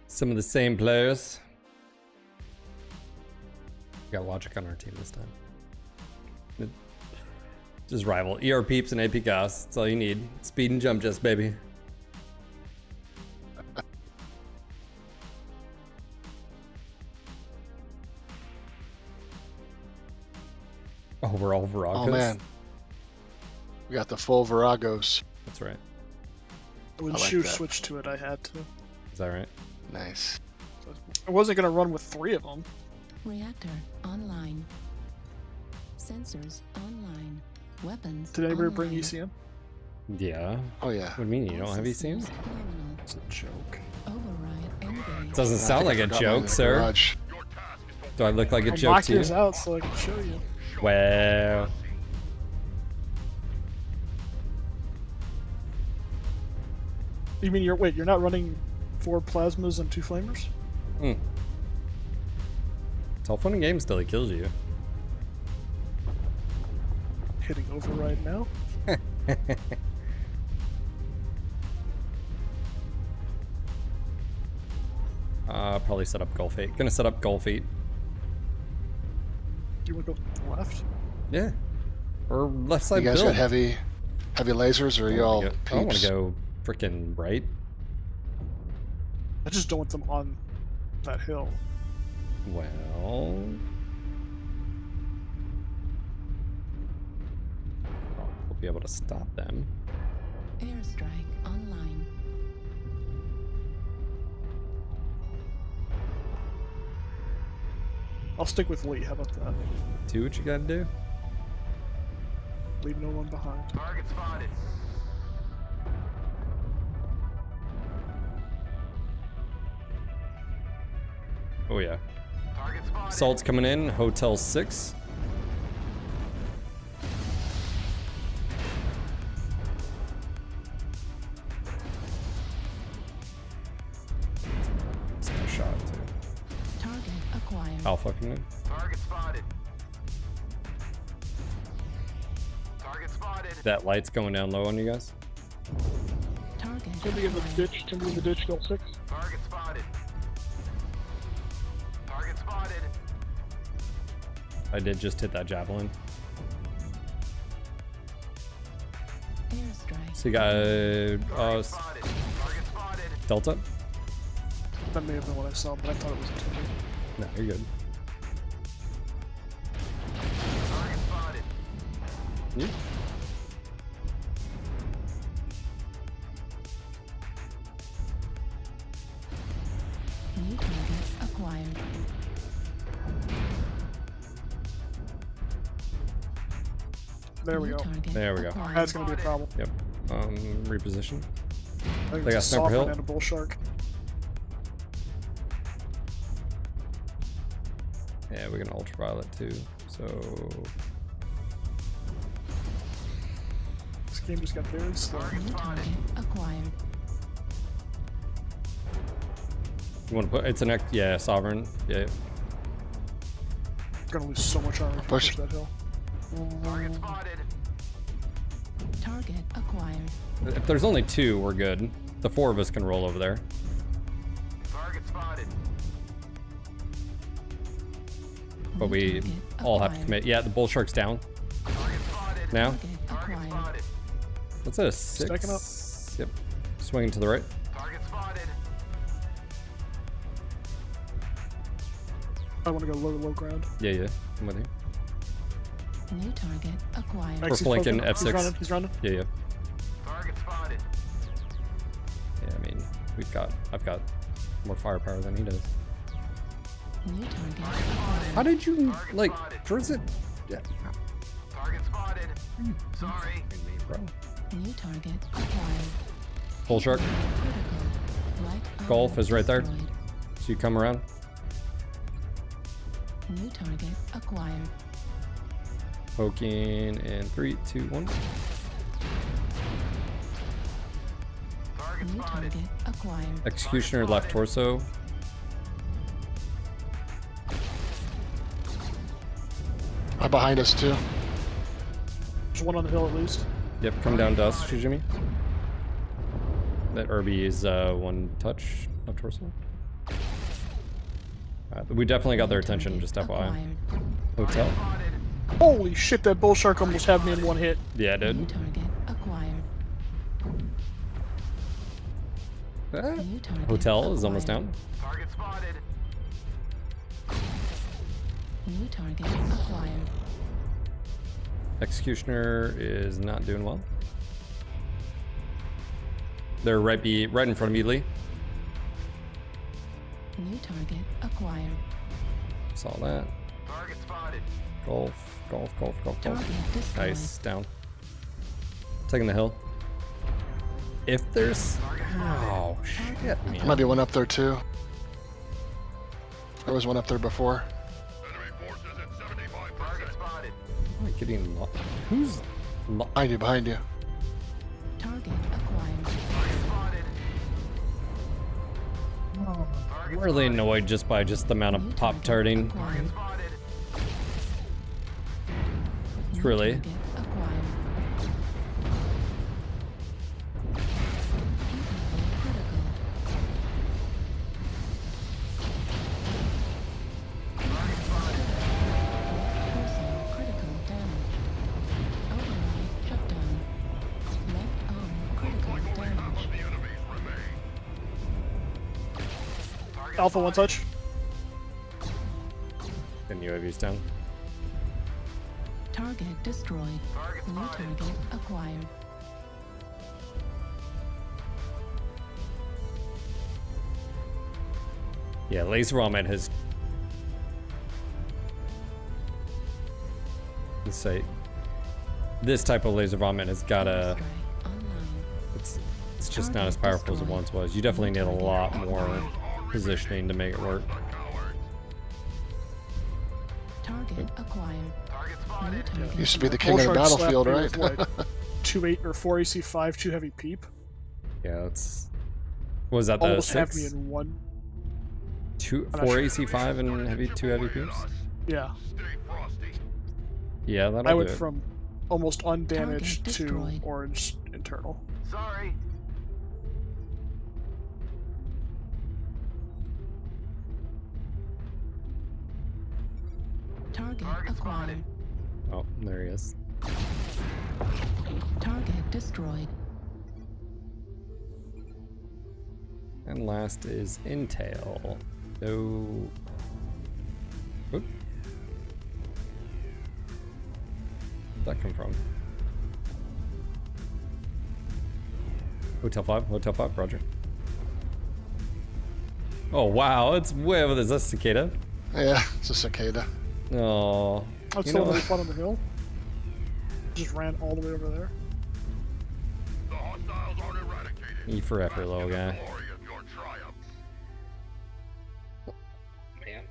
some of the same players. We got logic on our team this time. Just rival ER peeps and AP gas. That's all you need. Speed and jump just, baby. Oh, we're all Veragas. Oh man, We got the full Viragos. That's right. When I like Shu that. switched to it, I had to. Is that right? Nice. I wasn't gonna run with 3 of them. Reactor online. Sensors online. Weapons. Did anybody bring online. ECM? Yeah. Oh yeah. What do you mean you don't have Systems ECM? nominal. It's a joke. Override engaged. Doesn't I sound think like I a forgot mine in joke, the sir. garage. Do I look like a I'll joke knock to you? yours out so I can show you. Well, You mean you're not running 4 plasmas and 2 flamers? it's all fun and games till he kills you. Hitting override now. Probably set up Gulf 8. Gonna set up Gulf 8. Do you want to go left? Yeah. Or left side You guys build. got heavy lasers, or are you all I don't want peeps? to go freaking right. I just don't want them on that hill. Well, we'll be able to stop them. Airstrike online. I'll stick with Lee. How about that? Do what you gotta do. Leave no one behind. Target spotted. Oh yeah. Target spotted. Assault's coming in. Hotel 6. It's a shot too. Target acquired. Alpha coming in. Target spotted. Target spotted. That light's going down low on you guys. Target Somebody in the acquired. ditch. Somebody in the ditch. Kill 6. Target spotted. Target spotted. I did just hit that javelin. Airstrike. So you got Target spotted. Target spotted. Delta. That may have been what I saw, but I thought it was intended. No, you're good. Target spotted. Yeah. New target acquired. There we New go. target There we go. acquired. That's gonna be a problem. Yep. Reposition. I think They got it's a Sniper soften Hill. and a bull shark. Yeah, we're gonna ultraviolet too. So This game just got very slow. New target acquired. you want to put it's an yeah sovereign yeah. Gonna lose so much armor if you Push. push that hill. Target spotted. Target acquired. If there's only 2, we're good. The 4 of us can roll over there. Target spotted. But New we target all have to acquired. commit. Yeah, the bull shark's down Target spotted. now. Target Target acquired. spotted. What's that? A 6? Stacking up. Yep. Swinging to the right. Target spotted. I want to go low ground. Yeah. I'm with you. New target acquired. We're He's flanking poking. F6. He's running. Yeah. Target spotted. Yeah, I mean, I've got more firepower than he does. New target acquired. How did you Target like spotted. Drizzt? Yeah, Target spotted. Sorry. bro. New target acquired. Bull shark. Critical. Light Golf armor is right there. destroyed. So you come around. New target acquired. Poking in 3, 2, 1. Target New spotted. target acquired. Executioner left torso. Right behind us too. There's one on the hill at least. Yep, come down to us, Shijimi. That Irby is 1 touch left torso. We definitely got their attention, just FYI. Acquired. Hotel. Holy shit! That bull shark almost had me in one hit. Yeah, New dude. target acquired. New target Hotel is almost acquired. down. Target spotted. New target acquired. Executioner is not doing well. They're right in front of you, Lee. New target acquired. Saw that. Target spotted. Golf. Target destroyed. Nice, down. Taking the hill. If there's... Oh, shit, There man. might be one up there too. There was one up there before. Am I getting who's behind you? Target acquired. I'm really annoyed just by the amount of pop tarting. Really. Alpha, one touch. And UAV's down. Target destroyed. New target acquired. Yeah, laser vomit has. Let's say this type of laser vomit has got a. It's just not as powerful as it once was. You definitely need a lot more positioning to make it work. Target acquired. Used to be the king of the battlefield, right? Like 2-8 or 4 AC5, 2 heavy peep. Yeah, that's. Was that the Almost 6? have me in one. 4 sure. AC5 and 2 heavy peeps? Yeah. Yeah, that'll I do went it. from almost undamaged Target to destroyed. orange internal. Sorry. Target acquired. Oh, there he is. Target destroyed. And last is Intel. So. Oop. Where'd that come from? Hotel 5, Roger. Oh wow, it's way over there. Is that cicada? Yeah, it's a cicada. Oh. That's You the know one that what? fought on the hill. Just ran all the way over there. The hostiles aren't eradicated. E for effort, little guy. Glory of your triumph. Man.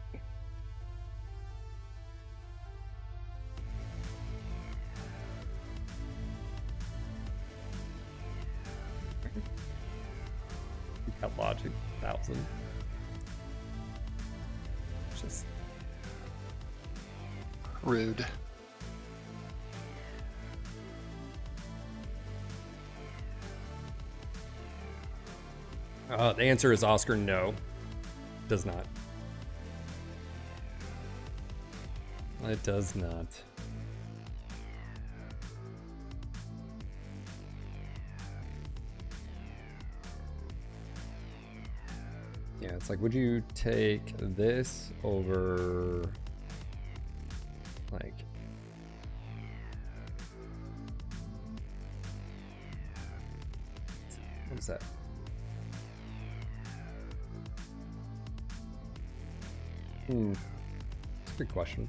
Got logic, 1,000. Just Rude. the answer is Oscar. No, does not. It does not. Yeah, it's like, would you take this over, like, what is that? It's a good question.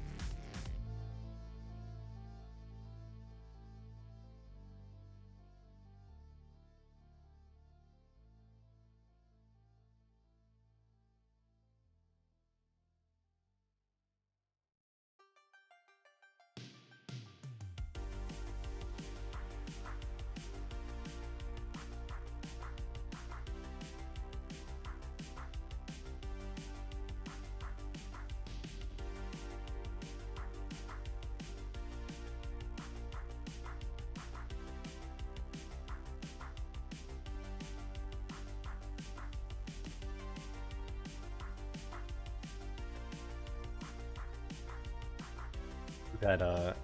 We've had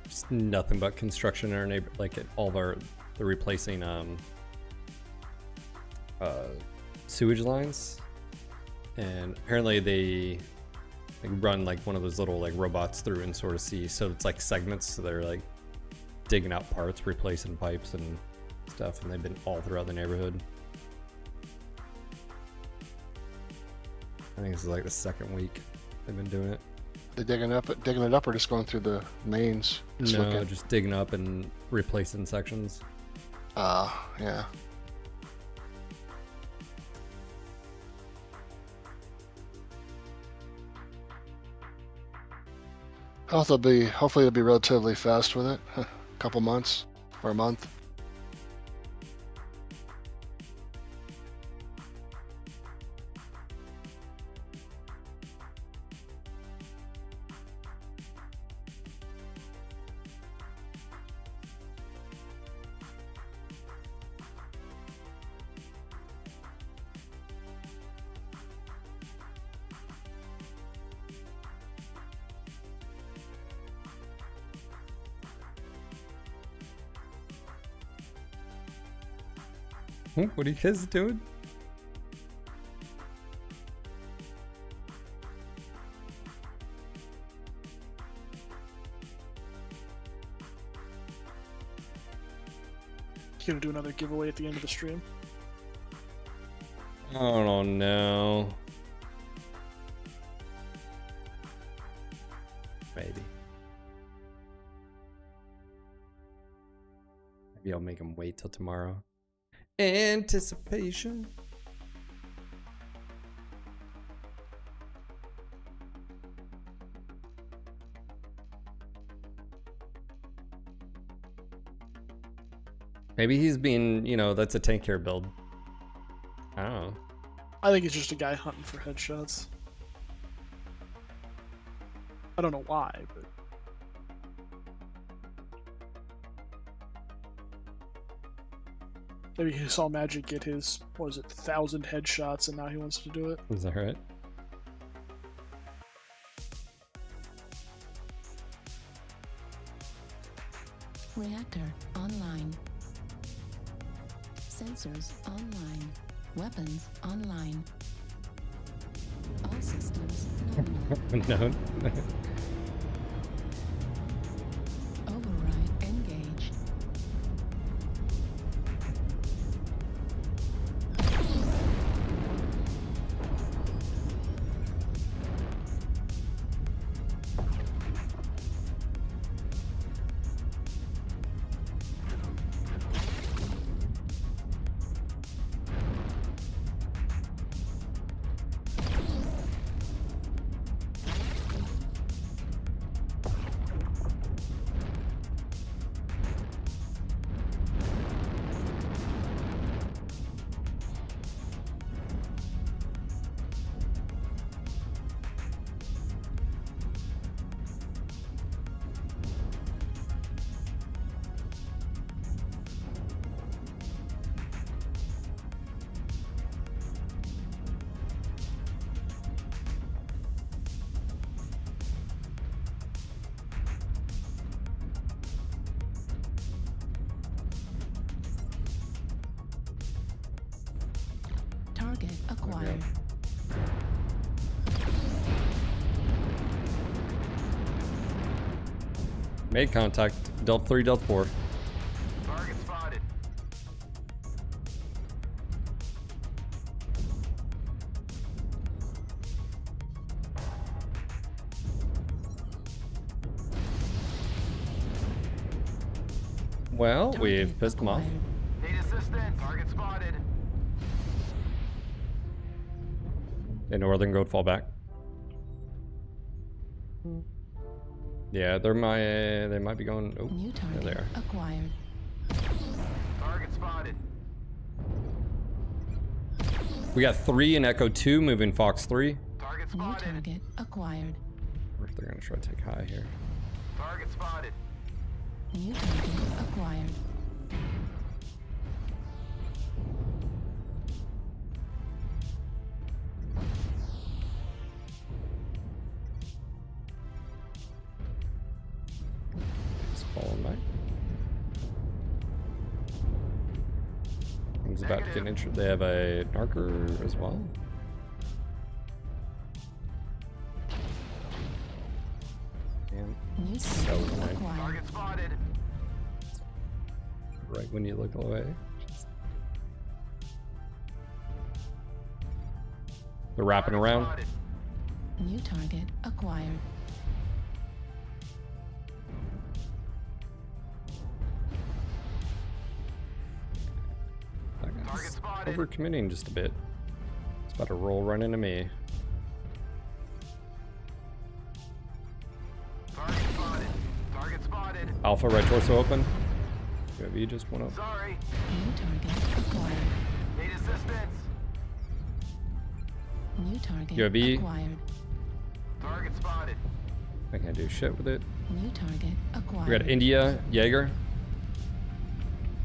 just nothing but construction in our neighbor, like at all of the replacing sewage lines, and apparently they like run like one of those little like robots through and sort of see, so it's like segments, so they're like digging out parts, replacing pipes and stuff, and they've been all throughout the neighborhood. I think this is like the second week they've been doing it. They digging it up, or just going through the mains? Just No, looking? just digging up and replacing sections. Yeah. Hopefully they'll be relatively fast with it. A couple months or a month. What are you guys doing? You gonna do another giveaway at the end of the stream? I don't know. Maybe. Maybe I'll make him wait till tomorrow. Anticipation. Maybe he's being, you know, that's a tank care build. I don't know. I think it's just a guy hunting for headshots. I don't know why, but maybe he saw Magic get his, what was it, 1,000 headshots, and now he wants to do it. Is that right? Reactor online. Sensors online. Weapons online. All systems nominal. No. Override engaged. Target acquired. Made contact. Delta 3, Delta 4. Target spotted. Well, we've pissed them off. Need assistance. Target spotted. They know where they can go to fall back. Yeah, they might be going. Oh, New there target they are. acquired. Target spotted. We got 3 in Echo 2, moving Fox 3. Target New spotted. target acquired. Or if they're gonna try to take high here. Target spotted. New target acquired. Just following back. He's about to get injured. They have a narker as well. And New so target annoying. acquired. Target spotted. Right when you look away. They're wrapping around. New target acquired. Overcommitting just a bit. It's about to roll right into me. Target spotted. Alpha, right torso open. UAV just went up. Sorry. New target acquired. Need assistance. New target UAV. acquired. Target spotted. I can't do shit with it. New target acquired. We got India, Jaeger.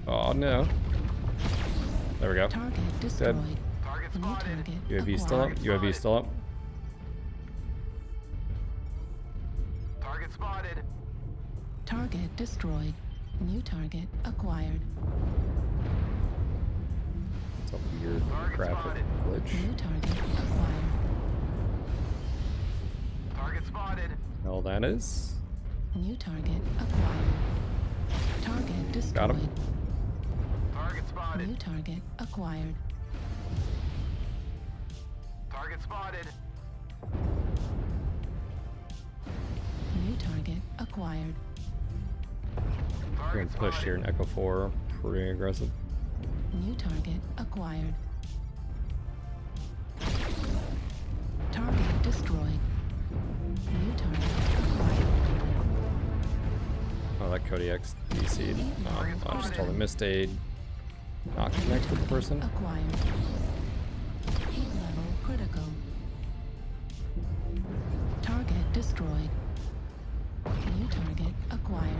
Oh no. There we go. Target destroyed. Dead. Target New spotted. target UAV still up. acquired. UAV still up. Target spotted. Target destroyed. New target acquired. It's a weird graphic glitch. New target acquired. Target spotted. Hell, that is. New target acquired. Target destroyed. Got him. Target spotted. New target acquired. Target spotted. New target acquired. We're gonna push here in Echo 4. Pretty aggressive. New target acquired. Target destroyed. New target acquired. Oh, that Kodiak's DC'd. I just totally missed a not connect with the person. Acquired. Heat level critical. Target destroyed. New target acquired.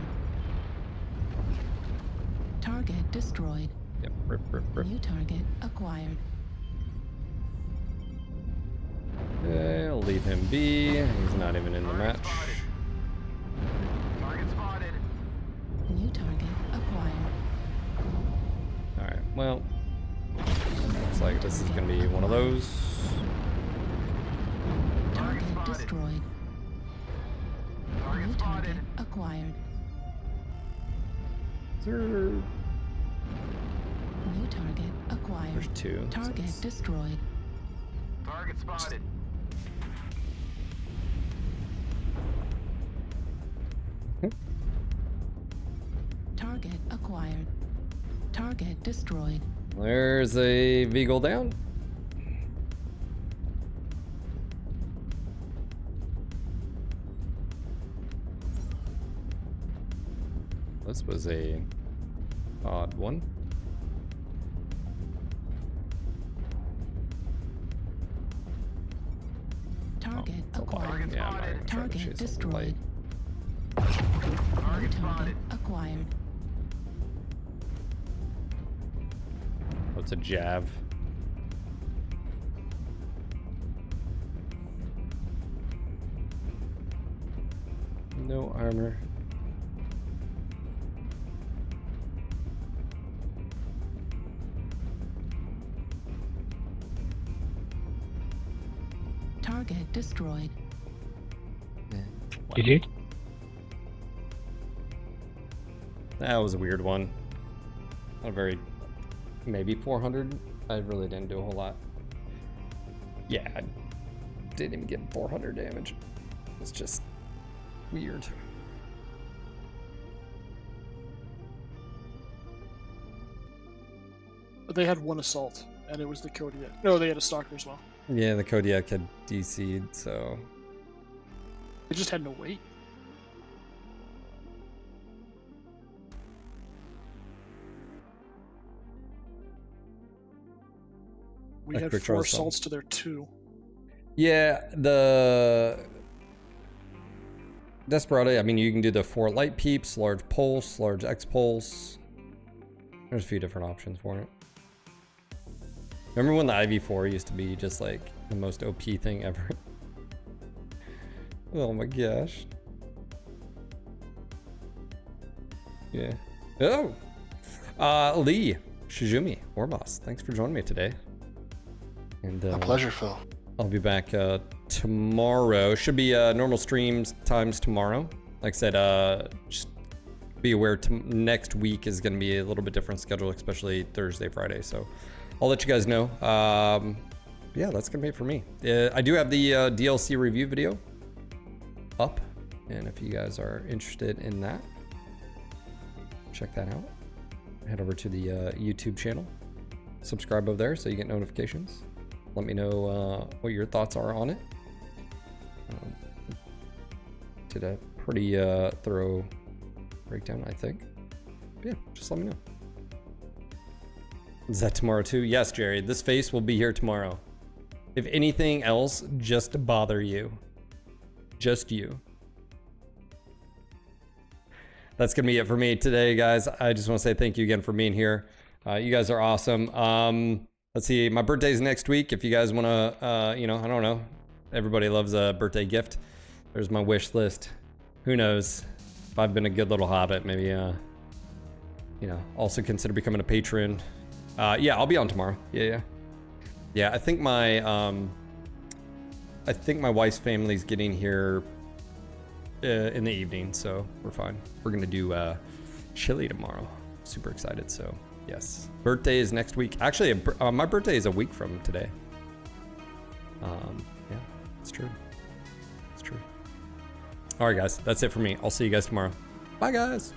Target destroyed. Yep, rip. New target acquired. Okay, I'll leave him be. He's not even in the match. Target spotted. New target acquired. Alright, well. Looks like this is gonna be one of those. Target destroyed. New target acquired. Is there... New target acquired. There's two. Target destroyed. Target spotted. Target acquired. Target destroyed. There's a Beagle down. This was a odd one. Target Oh, acquired. yeah, I'm not even trying to Target chase destroyed. light. New target acquired. Oh, it's a Jav. No armor. Target destroyed. GG. That was a weird one. Not very... Maybe 400? I really didn't do a whole lot. Yeah, I didn't even get 400 damage. It's just weird. But they had one assault, and it was the Kodiak. No, they had a stalker as well. Yeah, the Kodiak had DC'd, so... They just had no weight. We Like had quick 4 draw stun. assaults to their 2. Yeah, the... Desperado, I mean, you can do the 4 light peeps, large pulse, large X pulse. There's a few different options for it. Remember when the IV4 used to be just like the most OP thing ever? Oh my gosh. Yeah. Oh! Lee, Shizumi, Warboss, thanks for joining me today. And My pleasure, Phil. I'll be back tomorrow. Should be normal streams times tomorrow. Like I said, just be aware next week is going to be a little bit different schedule, especially Thursday, Friday. So I'll let you guys know. Yeah, that's going to be it for me. I do have the DLC review video up. And if you guys are interested in that, check that out. Head over to the YouTube channel. Subscribe over there so you get notifications. Let me know what your thoughts are on it. Did a pretty thorough breakdown, I think. Yeah, just let me know. Is that tomorrow too? Yes, Jerry. This face will be here tomorrow. If anything else, just to bother you. Just you. That's going to be it for me today, guys. I just want to say thank you again for being here. You guys are awesome. Let's see. My birthday's next week. If you guys want to, you know, I don't know. Everybody loves a birthday gift. There's my wish list. Who knows? If I've been a good little hobbit, maybe, you know, also consider becoming a patron. Yeah, I'll be on tomorrow. Yeah, I think my wife's family's getting here in the evening, so we're fine. We're gonna do chili tomorrow. Super excited. So yes, birthday is next week. Actually, my birthday is a week from today. Yeah, it's true. It's true. All right, guys, that's it for me. I'll see you guys tomorrow. Bye, guys.